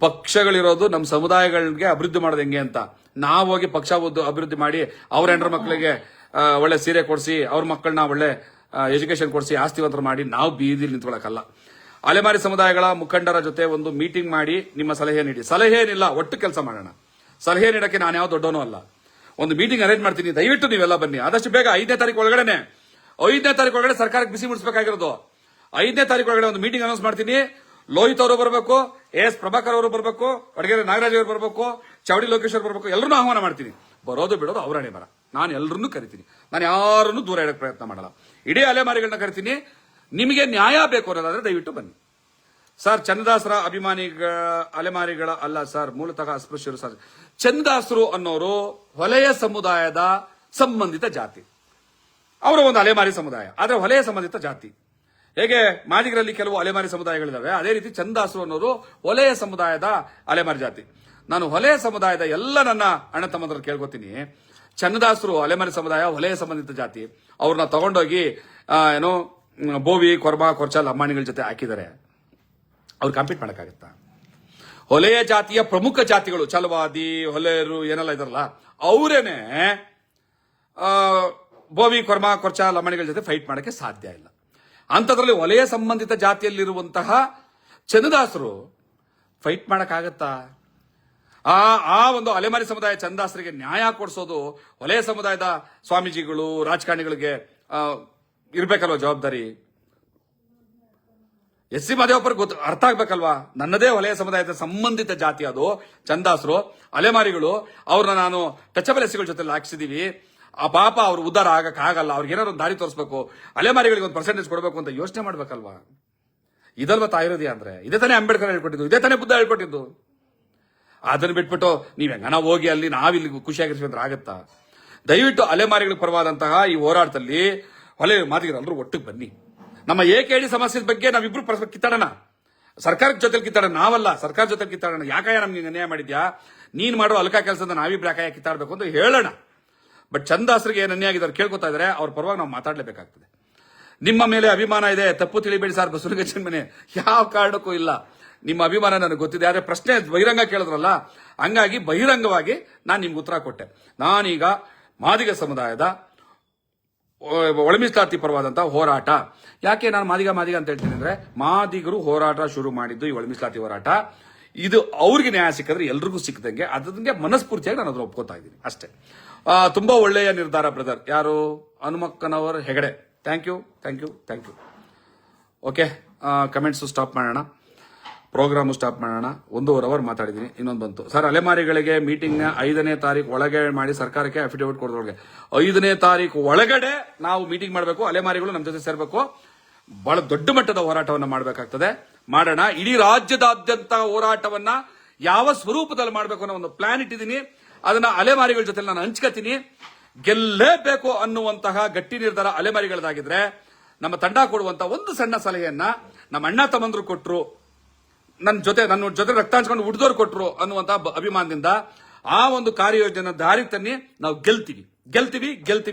ಪಕ್ಷಗಳಿರೋದು ನಮ್ಮ ಸಮುದಾಯಗಳಿಗೆ ಅಭಿವೃದ್ಧಿ ಮಾಡೋದು ಹೆಂಗೆ ಅಂತ. ನಾವು ಹೋಗಿ ಪಕ್ಷ ಅಭಿವೃದ್ಧಿ ಮಾಡಿ ಅವ್ರ ಹೆಂಡ್ರ ಮಕ್ಕಳಿಗೆ ಒಳ್ಳೆ ಸೀರೆ ಕೊಡಿಸಿ, ಅವ್ರ ಮಕ್ಕಳನ್ನ ಒಳ್ಳೆ ಎಜುಕೇಶನ್ ಕೊಡಿಸಿ ಆಸ್ತಿವಂತರು ಮಾಡಿ ನಾವು ಬೀದಿಲಿ ನಿಂತ್ಕೊಳ್ಳೋಕ್ಕಲ್ಲ. ಅಲೆಮಾರಿ ಸಮುದಾಯಗಳ ಮುಖಂಡರ ಜೊತೆ ಒಂದು ಮೀಟಿಂಗ್ ಮಾಡಿ ನಿಮ್ಮ ಸಲಹೆ ನೀಡಿ. ಸಲಹೆ ಏನಿಲ್ಲ, ಒಟ್ಟು ಕೆಲಸ ಮಾಡೋಣ. ಸಲಹೆ ನೀಡಕ್ಕೆ ನಾನು ಯಾವ ದೊಡ್ಡವನೂ ಅಲ್ಲ. ಒಂದು ಮೀಟಿಂಗ್ ಅರೇಂಜ್ ಮಾಡ್ತೀನಿ, ದಯವಿಟ್ಟು ನೀವೆಲ್ಲ ಬನ್ನಿ. ಆದಷ್ಟು ಬೇಗ 5ನೇ ತಾರೀಕು ಒಳಗಡೆ ಸರ್ಕಾರಕ್ಕೆ ಬಿಸಿ ಮುಡಿಸಬೇಕಾಗಿರೋದು. 5ನೇ ತಾರೀಕು ಒಳಗಡೆ ಒಂದು ಮೀಟಿಂಗ್ ಅನೌನ್ಸ್ ಮಾಡ್ತೀನಿ. ಲೋಹಿತ್ ಅವರು ಬರಬೇಕು, AS ಪ್ರಭಾಕರ್ ಅವರು ಬರಬೇಕು, ವಡಗೇರಿ ನಾಗರಾಜ್ ಅವರು ಬರಬೇಕು, ಚೌಡಿ ಲೋಕೇಶ್ ಅವರು ಬರಬೇಕು. ಎಲ್ಲರೂ ಆಹ್ವಾನ ಮಾಡ್ತೀನಿ. ಬರೋದು ಬಿಡೋದು ಅವರೇ ಬರ. ನಾನು ಎಲ್ಲರನ್ನೂ ಕರಿತೀನಿ. ನಾನು ಯಾರನ್ನೂ ದೂರ ಇಡಕ್ಕೆ ಪ್ರಯತ್ನ ಮಾಡಲ್ಲ. ಇಡೀ ಅಲೆಮಾರಿಗಳನ್ನ ಕರಿತೀನಿ. ನಿಮಗೆ ನ್ಯಾಯ ಬೇಕು ಅನ್ನೋದಾದ್ರೆ ದಯವಿಟ್ಟು ಬನ್ನಿ ಸರ್. ಚನ್ನದಾಸರ ಅಲೆಮಾರಿಗಳ ಅಲ್ಲ ಸರ್, ಮೂಲತಃ ಅಸ್ಪೃಶ್ಯರು ಸರ್. ಚನ್ನದಾಸರು ಅನ್ನೋರು ಹೊಲೆಯ ಸಮುದಾಯದ ಸಂಬಂಧಿತ ಜಾತಿ. ಅವರು ಒಂದು ಅಲೆಮಾರಿ ಸಮುದಾಯ, ಆದ್ರೆ ಹೊಲೆಯ ಸಂಬಂಧಿತ ಜಾತಿ. ಹೇಗೆ ಮಾದಿಗರಲ್ಲಿ ಕೆಲವು ಅಲೆಮಾರಿ ಸಮುದಾಯಗಳಿದಾವೆ, ಅದೇ ರೀತಿ ಚನ್ನದಾಸರು ಅನ್ನೋರು ಹೊಲೆಯ ಸಮುದಾಯದ ಅಲೆಮಾರಿ ಜಾತಿ. ನಾನು ಹೊಲೆಯ ಸಮುದಾಯದ ಎಲ್ಲ ನನ್ನ ಅಣ್ಣ ತಮ್ಮಂದ್ರ ಕೇಳ್ಕೊತೀನಿ. ಚನ್ನದಾಸರು ಅಲೆಮಾರಿ ಸಮುದಾಯ, ಹೊಲೆಯ ಸಂಬಂಧಿತ ಜಾತಿ. ಅವ್ರನ್ನ ತಗೊಂಡೋಗಿ ಏನೋ ಬೋವಿ, ಕೊರ್ಬಾ, ಕೊರ್ಚಲ್, ಅಮ್ಮಾಣಿಗಳ ಜೊತೆ ಹಾಕಿದ್ದಾರೆ. ಅವ್ರು ಕಾಂಪೀಟ್ ಮಾಡಕ್ಕಾಗತ್ತಾ? ಹೊಲೆಯ ಜಾತಿಯ ಪ್ರಮುಖ ಜಾತಿಗಳು ಚಲವಾದಿ, ಹೊಲೆಯರು ಏನೆಲ್ಲ ಇದಾರಲ್ಲ, ಅವರೇನೆ ಬೋವಿ, ಕೊರ್ಮಾ, ಕೊರ್ಚಾ, ಲಮ್ಮಣಿಗಳ ಜೊತೆ ಫೈಟ್ ಮಾಡಕ್ಕೆ ಸಾಧ್ಯ ಇಲ್ಲ. ಅಂಥದ್ರಲ್ಲಿ ಹೊಲೆಯ ಸಂಬಂಧಿತ ಜಾತಿಯಲ್ಲಿರುವಂತಹ ಚನ್ನದಾಸರು ಫೈಟ್ ಮಾಡಕ್ಕಾಗತ್ತಾ? ಆ ಒಂದು ಅಲೆಮಾರಿ ಸಮುದಾಯ ಚನ್ನದಾಸರಿಗೆ ನ್ಯಾಯ ಕೊಡಿಸೋದು ಹೊಲೆಯ ಸಮುದಾಯದ ಸ್ವಾಮೀಜಿಗಳು, ರಾಜಕಾರಣಿಗಳಿಗೆ ಇರ್ಬೇಕಲ್ವಾ ಜವಾಬ್ದಾರಿ. SC ಮಾದೇವಪ್ಪರಿಗೆ ಅರ್ಥ ಆಗ್ಬೇಕಲ್ವಾ? ನನ್ನದೇ ಹೊಲೆಯ ಸಮುದಾಯದ ಸಂಬಂಧಿತ ಜಾತಿ ಅದು ಚನ್ನದಾಸರು. ಅಲೆಮಾರಿಗಳು ಅವ್ರನ್ನ ನಾನು ಟಚಬಲ್ SCಗಳ ಜೊತೆ ಹಾಕಿಸಿದೀವಿ. ಆ ಪಾಪ ಅವ್ರು ಉದ್ಧಾರ ಆಗಕ್ಕಾಗಲ್ಲ. ಅವ್ರಿಗೆ ಏನಾದ್ರು ಒಂದು ದಾರಿ ತೋರಿಸಬೇಕು, ಅಲೆಮಾರಿಗಳಿಗೆ ಒಂದು ಪರ್ಸೆಂಟೇಜ್ ಕೊಡಬೇಕು ಅಂತ ಯೋಚನೆ ಮಾಡ್ಬೇಕಲ್ವಾ? ಇದಲ್ವಾ ತಾಯಿರೋದಿಯಾ ಅಂದ್ರೆ? ಇದೇ ತಾನೇ ಅಂಬೇಡ್ಕರ್ ಹೇಳ್ಕೊಟ್ಟಿದ್ದು, ಇದೇ ತಾನೇ ಬುದ್ಧ ಹೇಳ್ಕೊಟ್ಟಿದ್ದು. ಅದನ್ನ ಬಿಟ್ಬಿಟ್ಟು ನೀವ್ ಹೆಂಗನ ಹೋಗಿ ಅಲ್ಲಿ ನಾವಿಲ್ಲಿ ಖುಷಿಯಾಗಿರ್ಸ್ಕೊಂಡ್ರೆ ಆಗತ್ತಾ? ದಯವಿಟ್ಟು ಅಲೆಮಾರಿಗಳಿಗೆ ಪರವಾದಂತಹ ಈ ಹೋರಾಟದಲ್ಲಿ ಹೊಲೆ ಮಾದಿಗರೆಲ್ಲರೂ ಒಟ್ಟಿಗೆ ಬನ್ನಿ. ನಮ್ಮ AKD ಸಮಸ್ಯೆ ಬಗ್ಗೆ ನಾವಿಬ್ರು ಪರಸ್ಪರ ಕಿತ್ತಾಡೋಣ. ಸರ್ಕಾರದ ಜೊತೆ ಕಿತ್ತಾಡೋಣ, ನಾವಲ್ಲ ಸರ್ಕಾರ ಜೊತೆ ಕಿತ್ತಾಡೋಣ. ಯಾಕಾಯ ನಮ್ಗೆ ಅನ್ಯಾಯ ಮಾಡಿದ್ಯಾ, ನೀನ್ ಮಾಡೋ ಅಲ್ಕ ಕೆಲಸದ ನಾವಿಬ್ರು ಯಾಕಾಯ ಕಿತ್ತಾಡಬೇಕು ಅಂತ ಹೇಳೋಣ. ಬಟ್ ಚನ್ನದಾಸರಿಗೆ ಏನ್ ಅನ್ಯಾಯ ಆಗಿದ್ದಾರೆ ಕೇಳ್ಕೊತಾ ಇದಾರೆ, ಅವ್ರ ಪರವಾಗಿ ನಾವು ಮಾತಾಡ್ಲೇಬೇಕಾಗ್ತದೆ. ನಿಮ್ಮ ಮೇಲೆ ಅಭಿಮಾನ ಇದೆ, ತಪ್ಪು ತಿಳಿಬೇಡಿ ಸರ್. ಬಸವನಗಚ್ಚನ ಮನೆ ಯಾವ ಕಾರಣಕ್ಕೂ ಇಲ್ಲ. ನಿಮ್ಮ ಅಭಿಮಾನ ನನಗೆ ಗೊತ್ತಿದೆ, ಆದ್ರೆ ಪ್ರಶ್ನೆ ಬಹಿರಂಗ ಕೇಳಿದ್ರಲ್ಲ, ಹಂಗಾಗಿ ಬಹಿರಂಗವಾಗಿ ನಾನು ನಿಮ್ಗೆ ಉತ್ತರ ಕೊಟ್ಟೆ. ನಾನೀಗ ಮಾದಿಗ ಸಮುದಾಯದ ಒಳ ಮೀಸಲಾತಿ ಪರವಾದಂತಹ ಹೋರಾಟ. ಯಾಕೆ ನಾನು ಮಾದಿಗ ಅಂತ ಹೇಳ್ತೀನಿ ಅಂದ್ರೆ, ಮಾದಿಗರು ಹೋರಾಟ ಶುರು ಮಾಡಿದ್ದು ಈ ಒಳ ಮೀಸಲಾತಿ ಹೋರಾಟ. ಇದು ಅವ್ರಿಗೆ ನ್ಯಾಯ ಸಿಕ್ಕಿದ್ರೆ ಎಲ್ರಿಗೂ ಸಿಕ್ಕದಂಗೆ, ಅದಕ್ಕೆ ಮನಸ್ಫೂರ್ತಿಯಾಗಿ ನಾನು ಅದನ್ನ ಒಪ್ಕೋತಾ ಇದ್ದೀನಿ ಅಷ್ಟೇ. ತುಂಬಾ ಒಳ್ಳೆಯ ನಿರ್ಧಾರ ಬ್ರದರ್. ಯಾರು? Hanumakkanavar Hegde. Thank you. Okay, comments stop ಮಾಡೋಣ, ಪ್ರೋಗ್ರಾಮ್ ಸ್ಟಾಪ್ ಮಾಡೋಣ. 1.5 ಅವರ್ ಮಾತಾಡಿದೀನಿ. ಇನ್ನೊಂದು ಬಂತು ಸರ್, ಅಲೆಮಾರಿಗಳಿಗೆ ಮೀಟಿಂಗ್ 5ನೇ ತಾರೀಕು ಒಳಗೆ ಮಾಡಿ ಸರ್ಕಾರಕ್ಕೆ ಅಫಿಡವಿಟ್ ಕೊಡೋದ್ರೊಳಗೆ 5ನೇ ತಾರೀಕು ಒಳಗಡೆ ನಾವು ಮೀಟಿಂಗ್ ಮಾಡಬೇಕು. ಅಲೆಮಾರಿಗಳು ನಮ್ಮ ಜೊತೆ ಸೇರ್ಬೇಕು. ಬಹಳ ದೊಡ್ಡ ಮಟ್ಟದ ಹೋರಾಟವನ್ನ ಮಾಡಬೇಕಾಗ್ತದೆ. ಮಾಡೋಣ. ಇಡೀ ರಾಜ್ಯದಾದ್ಯಂತ ಹೋರಾಟವನ್ನ ಯಾವ ಸ್ವರೂಪದಲ್ಲಿ ಮಾಡಬೇಕು ಅನ್ನೋ ಒಂದು ಪ್ಲಾನ್ ಇಟ್ಟಿದ್ದೀನಿ. ಅದನ್ನ ಅಲೆಮಾರಿಗಳ ಜೊತೆ ನಾನು ಹಂಚ್ಕೋತೀನಿ. ಗೆಲ್ಲೇಬೇಕು ಅನ್ನುವಂತಹ ಗಟ್ಟಿ ನಿರ್ಧಾರ ಅಲೆಮಾರಿಗಳದಾಗಿದ್ರೆ ನಮ್ಮ ತಂಡ ಕೊಡುವಂತ ಒಂದು ಸಣ್ಣ ಸಲಹೆಯನ್ನ ನಮ್ಮ ಅಣ್ಣ ತಮ್ಮಂದ್ರು ಕೊಟ್ರು, ನನ್ನ ಜೊತೆ ರಕ್ತ ಹಂಚ್ಕೊಂಡು ಹುಡ್ದೋರು ಕೊಟ್ರು ಅನ್ನುವಂತ ಅಭಿಮಾನದಿಂದ ಆ ಒಂದು ಕಾರ್ಯಯೋಜನೆ ದಾರಿ ತನ್ನಿ ನಾವು ಗೆಲ್ತೀವಿ.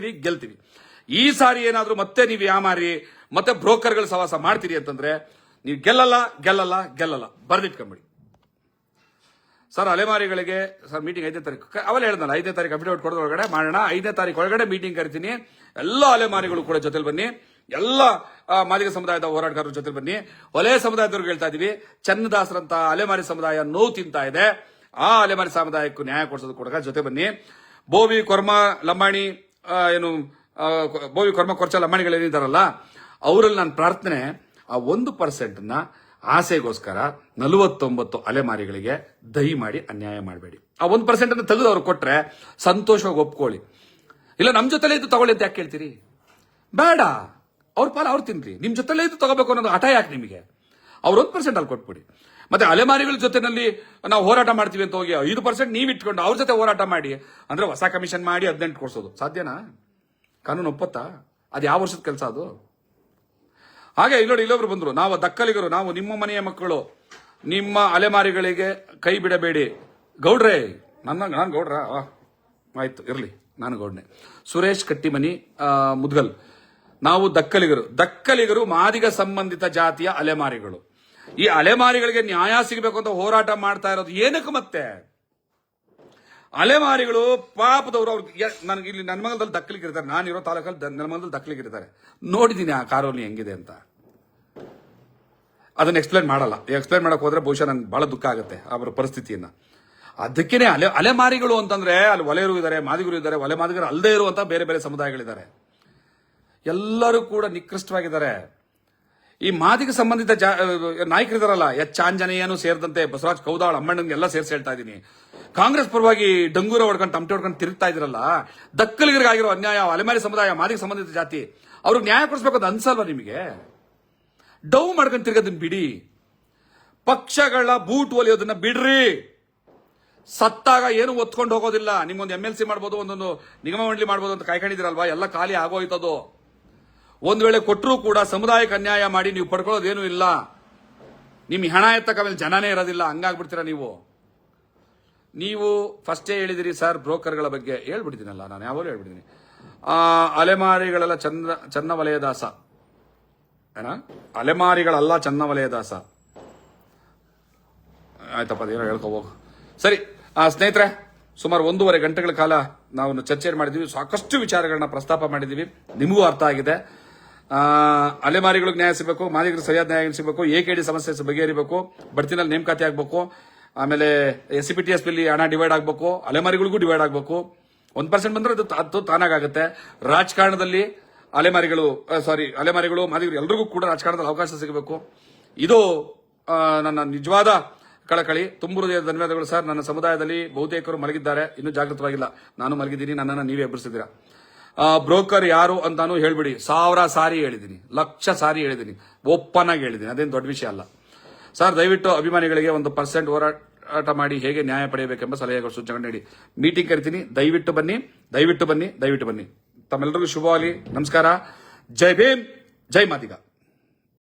ಈ ಸಾರಿ ಏನಾದ್ರೂ ಮತ್ತೆ ನೀವು ಯಾಮಾರಿ ಮತ್ತೆ ಬ್ರೋಕರ್ಗಳು ಸವಾಸ ಮಾಡ್ತೀರಿ ಅಂತಂದ್ರೆ ನೀವು ಗೆಲ್ಲಲ್ಲ ಬರ್ದಿಟ್ಕೊಂಬಿಡಿ. ಸರ್ ಅಲೆಮಾರಿಗಳಿಗೆ ಸರ್ ಮೀಟಿಂಗ್ 5ನೇ ತಾರೀಕು ಅವೆಲ್ಲ ಹೇಳ್ದಲ್ಲ, 5ನೇ ತಾರೀಕು ಅಫಿಡೇವಿಟ್ ಕೊಡೋದ್ರೊಳಗಡೆ ಮಾಡೋಣ, 5ನೇ ತಾರೀಕು ಒಳಗಡೆ ಮೀಟಿಂಗ್ ಕರಿತೀನಿ. ಎಲ್ಲ ಅಲೆಮಾರಿಗಳು ಕೂಡ ಜೊತೆಲಿ ಬನ್ನಿ, ಎಲ್ಲ ಮಾದಿಗ ಸಮುದಾಯದ ಹೋರಾಟಗಾರರ ಜೊತೆ ಬನ್ನಿ. ಹೊಲೆ ಸಮುದಾಯದವ್ರಿಗೆ ಹೇಳ್ತಾ ಇದೀವಿ, ಚನ್ನದಾಸರಂತ ಅಲೆಮಾರಿ ಸಮುದಾಯ ನೋವು ತಿಂತಾ ಇದೆ, ಆ ಅಲೆಮಾರಿ ಸಮುದಾಯಕ್ಕೂ ನ್ಯಾಯ ಕೊಡಿಸೋದು ಕೂಡ ಜೊತೆ ಬನ್ನಿ. ಬೋವಿ ಕೊರ್ಮ ಲಂಬಾಣಿ ಬೋವಿ ಕೊರ್ಮ ಕೊರ್ಚ ಲಂಬಾಣಿಗಳು ಏನಿದಾರಲ್ಲ ಅವರಲ್ಲಿ ನನ್ನ ಪ್ರಾರ್ಥನೆ, ಆ 1% ಆಸೆಗೋಸ್ಕರ 49 ಅಲೆಮಾರಿಗಳಿಗೆ ದಯಮಾಡಿ ಅನ್ಯಾಯ ಮಾಡಬೇಡಿ. ಆ 1% ಅನ್ನು ತೆಗೆದು ಅವ್ರು ಕೊಟ್ರೆ ಸಂತೋಷವಾಗಿ ಒಪ್ಕೊಳ್ಳಿ, ಇಲ್ಲ ನಮ್ಮ ಜೊತೆಲೇ ಇದು ತಗೊಳ್ಳಿ ಅಂತ ಯಾಕೆ ಕೇಳ್ತೀರಿ? ಬೇಡ, ಅವ್ರ ಪಾಲ ಅವ್ರು ತಿನ್ರಿ, ನಿಮ್ ಜೊತೆಲೇ ಇದು ತಗೋಬೇಕು ಅನ್ನೋದು ಹಠ ಯಾಕೆ ನಿಮಗೆ? ಅವ್ರು 1% ಅಲ್ಲಿ ಕೊಟ್ಬಿಡಿ. ಮತ್ತೆ ಅಲೆಮಾರಿಗಳ ಜೊತೆನಲ್ಲಿ ನಾವು ಹೋರಾಟ ಮಾಡ್ತೀವಿ ಅಂತ ಹೋಗಿ 5% ನೀವು ಇಟ್ಕೊಂಡು ಅವ್ರ ಜೊತೆ ಹೋರಾಟ ಮಾಡಿ ಅಂದ್ರೆ ಹೊಸ ಕಮಿಷನ್ ಮಾಡಿ 18 ಕೊಡ್ಸೋದು ಸಾಧ್ಯನಾ? ಕಾನೂನು ಒಪ್ಪತ್ತಾ? ಅದು ಯಾವ ವರ್ಷದ ಕೆಲಸ ಅದು? ಹಾಗೆ ಇಲ್ಲೊಬ್ರು ಬಂದ್ರು, ನಾವು ದಕ್ಕಲಿಗರು, ನಾವು ನಿಮ್ಮ ಮನೆಯ ಮಕ್ಕಳು, ನಿಮ್ಮ ಅಲೆಮಾರಿಗಳಿಗೆ ಕೈ ಬಿಡಬೇಡಿ. ಗೌಡ್ರೆ, ನಾನು ಗೌಡ್ರ ಆಯ್ತು ಇರ್ಲಿ, ನಾನು ಗೌಡ್ನೆ. ಸುರೇಶ್ ಕಟ್ಟಿಮನಿ ಮುದ್ಗಲ್, ನಾವು ದಕ್ಕಲಿಗರು ಮಾದಿಗ ಸಂಬಂಧಿತ ಜಾತಿಯ ಅಲೆಮಾರಿಗಳು. ಈ ಅಲೆಮಾರಿಗಳಿಗೆ ನ್ಯಾಯ ಸಿಗಬೇಕು ಅಂತ ಹೋರಾಟ ಮಾಡ್ತಾ ಇರೋದು ಏನಕ್ಕೆ? ಮತ್ತೆ ಅಲೆಮಾರಿಗಳು ಪಾಪದವರು, ಅವ್ರಿಗೆ ನನಗೆ ಇಲ್ಲಿ ನೆಲಮಂಗಲದಲ್ಲಿ ದಕ್ಕಲಿಗಿರ್ತಾರೆ, ನಾನಿರೋ ತಾಲೂಕಲ್ಲಿ ನೆಲಮಂಗಲದಲ್ಲಿ ದಕ್ಕಲಿಗಿರ್ತಾರೆ, ನೋಡಿದ್ದೀನಿ ಆ ಕಾಲೋನಿ ಹೆಂಗಿದೆ ಅಂತ. ಅದನ್ನ ಎಕ್ಸ್ಪ್ಲೈನ್ ಮಾಡಕ್ ಹೋದ್ರೆ ಬಹುಶಃ ನಂಗೆ ಬಹಳ ದುಃಖ ಆಗುತ್ತೆ ಅವರ ಪರಿಸ್ಥಿತಿಯನ್ನ. ಅದಕ್ಕೇನೆ ಅಲೆಮಾರಿಗಳು ಅಂತಂದ್ರೆ ಅಲ್ಲಿ ಒಲೆಯರು ಇದ್ದಾರೆ, ಮಾದಿಗರು ಇದ್ದಾರೆ, ಒಲೆ ಮಾದಿಗರು ಅಲ್ಲದೆ ಇರುವಂತ ಬೇರೆ ಬೇರೆ ಸಮುದಾಯಗಳಿದ್ದಾರೆ. ಎಲ್ಲರೂ ಕೂಡ ನಿಕೃಷ್ಟವಾಗಿದ್ದಾರೆ. ಈ ಮಾದಿಗ ಸಂಬಂಧಿತ ನಾಯಕರಿದಾರಲ್ಲ, ಎಚ್ ಆಂಜನೇಯನು ಸೇರಿದಂತೆ ಬಸವರಾಜ್ ಕೌದಾಳ್ ಅಮ್ಮಣ್ಣಂಗೆಲ್ಲ ಸೇರಿಸಿ ಹೇಳ್ತಾ ಇದ್ದೀನಿ, ಕಾಂಗ್ರೆಸ್ ಪರವಾಗಿ ಡಂಗೂರ ಹೊಡ್ಕೊಂಡು ತಮಟೆ ಹೊಡ್ಕೊಂಡು ತಿರುಗ್ತಾ ಇದ್ರಲ್ಲ, ದಕ್ಕಲಿಗರಿಗಾಗಿರೋ ಅನ್ಯಾಯ, ಅಲೆಮಾರಿ ಸಮುದಾಯ, ಮಾದಿಗ ಸಂಬಂಧಿತ ಜಾತಿ, ಅವ್ರಿಗೆ ನ್ಯಾಯ ಕೊಡಿಸ್ಬೇಕು ಅಂತ ಅನ್ಸಲ್ವಾ ನಿಮಗೆ? ಡೌ ಮಾಡ್ಕೊಂಡು ತಿರ್ಗೋದನ್ನ ಬಿಡಿ, ಪಕ್ಷಗಳ ಬೂಟ್ ಒಲಿಯೋದನ್ನ ಬಿಡ್ರಿ. ಸತ್ತಾಗ ಏನು ಒತ್ಕೊಂಡು ಹೋಗೋದಿಲ್ಲ. ನಿಮ್ಮೊಂದು MLC ಮಾಡ್ಬೋದು, ಒಂದೊಂದು ನಿಗಮ ಮಂಡಳಿ ಮಾಡ್ಬೋದು ಅಂತ ಕಾಯ್ಕೊಂಡಿದ್ದೀರಲ್ವಾ, ಎಲ್ಲ ಖಾಲಿ ಆಗೋಯ್ತದು. ಒಂದ್ ವೇಳೆ ಕೊಟ್ಟರೂ ಕೂಡ ಸಮುದಾಯಕ್ಕೆ ಅನ್ಯಾಯ ಮಾಡಿ ನೀವು ಪಡ್ಕೊಳ್ಳೋದೇನು ಇಲ್ಲ. ನಿಮ್ ಹಣ ಎತ್ತಕ ಮೇಲೆ ಜನನೇ ಇರೋದಿಲ್ಲ, ಹಂಗಾಗ್ಬಿಡ್ತೀರಾ ನೀವು ಫಸ್ಟೇ ಹೇಳಿದಿರಿ ಸರ್ ಬ್ರೋಕರ್ಗಳ ಬಗ್ಗೆ. ಹೇಳ್ಬಿಡ್ತೀನಲ್ಲ, ನಾನು ಯಾವಾಗಲೂ ಹೇಳ್ಬಿಡ್ತೀನಿ. ಅಲೆಮಾರಿಗಳೆಲ್ಲ ಚನ್ನ ವಲಯ ದಾಸ, ಏನ ಅಲೆಮಾರಿಗಳಲ್ಲ ಚನ್ನ ವಲಯ ದಾಸ. ಆಯ್ತಪ್ಪ, ಅದೇನೋ ಹೇಳ್ಕೋಬೋಗು. ಸರಿ ಸ್ನೇಹಿತರೆ, ಸುಮಾರು 1.5 ಗಂಟೆಗಳ ಕಾಲ ನಾವು ಚರ್ಚೆ ಮಾಡಿದೀವಿ, ಸಾಕಷ್ಟು ವಿಚಾರಗಳನ್ನ ಪ್ರಸ್ತಾಪ ಮಾಡಿದೀವಿ, ನಿಮಗೂ ಅರ್ಥ ಆಗಿದೆ. ಅಲೆಮಾರಿಗಳಿಗೆ ನ್ಯಾಯ ಸಿಗಬೇಕು, ಮಾದಿಗರಿಗೆ ಸರಿಯಾದ ನ್ಯಾಯ ಸಿಗಬೇಕು, AKD ಸಮಸ್ಯೆ ಬಗೆಹರಿಬೇಕು, ಬಡ್ತಿನಲ್ಲಿ ನೇಮಕಾತಿ ಆಗಬೇಕು, ಆಮೇಲೆ SCPTS ಹಣ ಡಿವೈಡ್ ಆಗಬೇಕು, ಅಲೆಮಾರಿಗಳಿಗೂ ಡಿವೈಡ್ ಆಗಬೇಕು. 1% ಬಂದ್ರೆ ಅದು ತಾನಾಗುತ್ತೆ. ರಾಜಕಾರಣದಲ್ಲಿ ಅಲೆಮಾರಿಗಳು ಮಾದಿಗರು ಎಲ್ರಿಗೂ ಕೂಡ ರಾಜಕಾರಣದಲ್ಲಿ ಅವಕಾಶ ಸಿಗಬೇಕು. ಇದು ನನ್ನ ನಿಜವಾದ ಕಳಕಳಿ. ತುಂಬ ಹೃದಯದ ಧನ್ಯವಾದಗಳು ಸರ್. ನನ್ನ ಸಮುದಾಯದಲ್ಲಿ ಬಹುತೇಕರು ಮಲಗಿದ್ದಾರೆ, ಇನ್ನೂ ಜಾಗೃತವಾಗಿಲ್ಲ. ನಾನು ಮಲಗಿದ್ದೀನಿ, ನನ್ನನ್ನು ನೀವೇ ಎಬ್ಬರಿಸಿದ್ದೀರಾ. ಬ್ರೋಕರ್ ಯಾರು ಅಂತಾನು ಹೇಳ್ಬಿಡಿ. 1000 ಸಾರಿ ಹೇಳಿದ್ದೀನಿ, 1,00,000 ಸಾರಿ ಹೇಳಿದ್ದೀನಿ, ಓಪನ್ ಆಗಿ ಹೇಳಿದ್ದೀನಿ, ಅದೇನು ದೊಡ್ಡ ವಿಷಯ ಅಲ್ಲ ಸರ್. ದಯವಿಟ್ಟು ಅಭಿಮಾನಿಗಳಿಗೆ 1% ಹೋರಾಟ ಮಾಡಿ ಹೇಗೆ ನ್ಯಾಯ ಪಡೆಯಬೇಕೆಂಬ ಸಲಹೆಗಳು ಸೂಚನೆ ನೀಡಿ. ಮೀಟಿಂಗ್ ಕರಿತೀನಿ, ದಯವಿಟ್ಟು ಬನ್ನಿ. ತಮ್ಮೆಲ್ಲರಿಗೂ ಶುಭವಾಗಲಿ. ನಮಸ್ಕಾರ. ಜೈ ಭೀಮ್, ಜೈ ಮಾದಿಗ.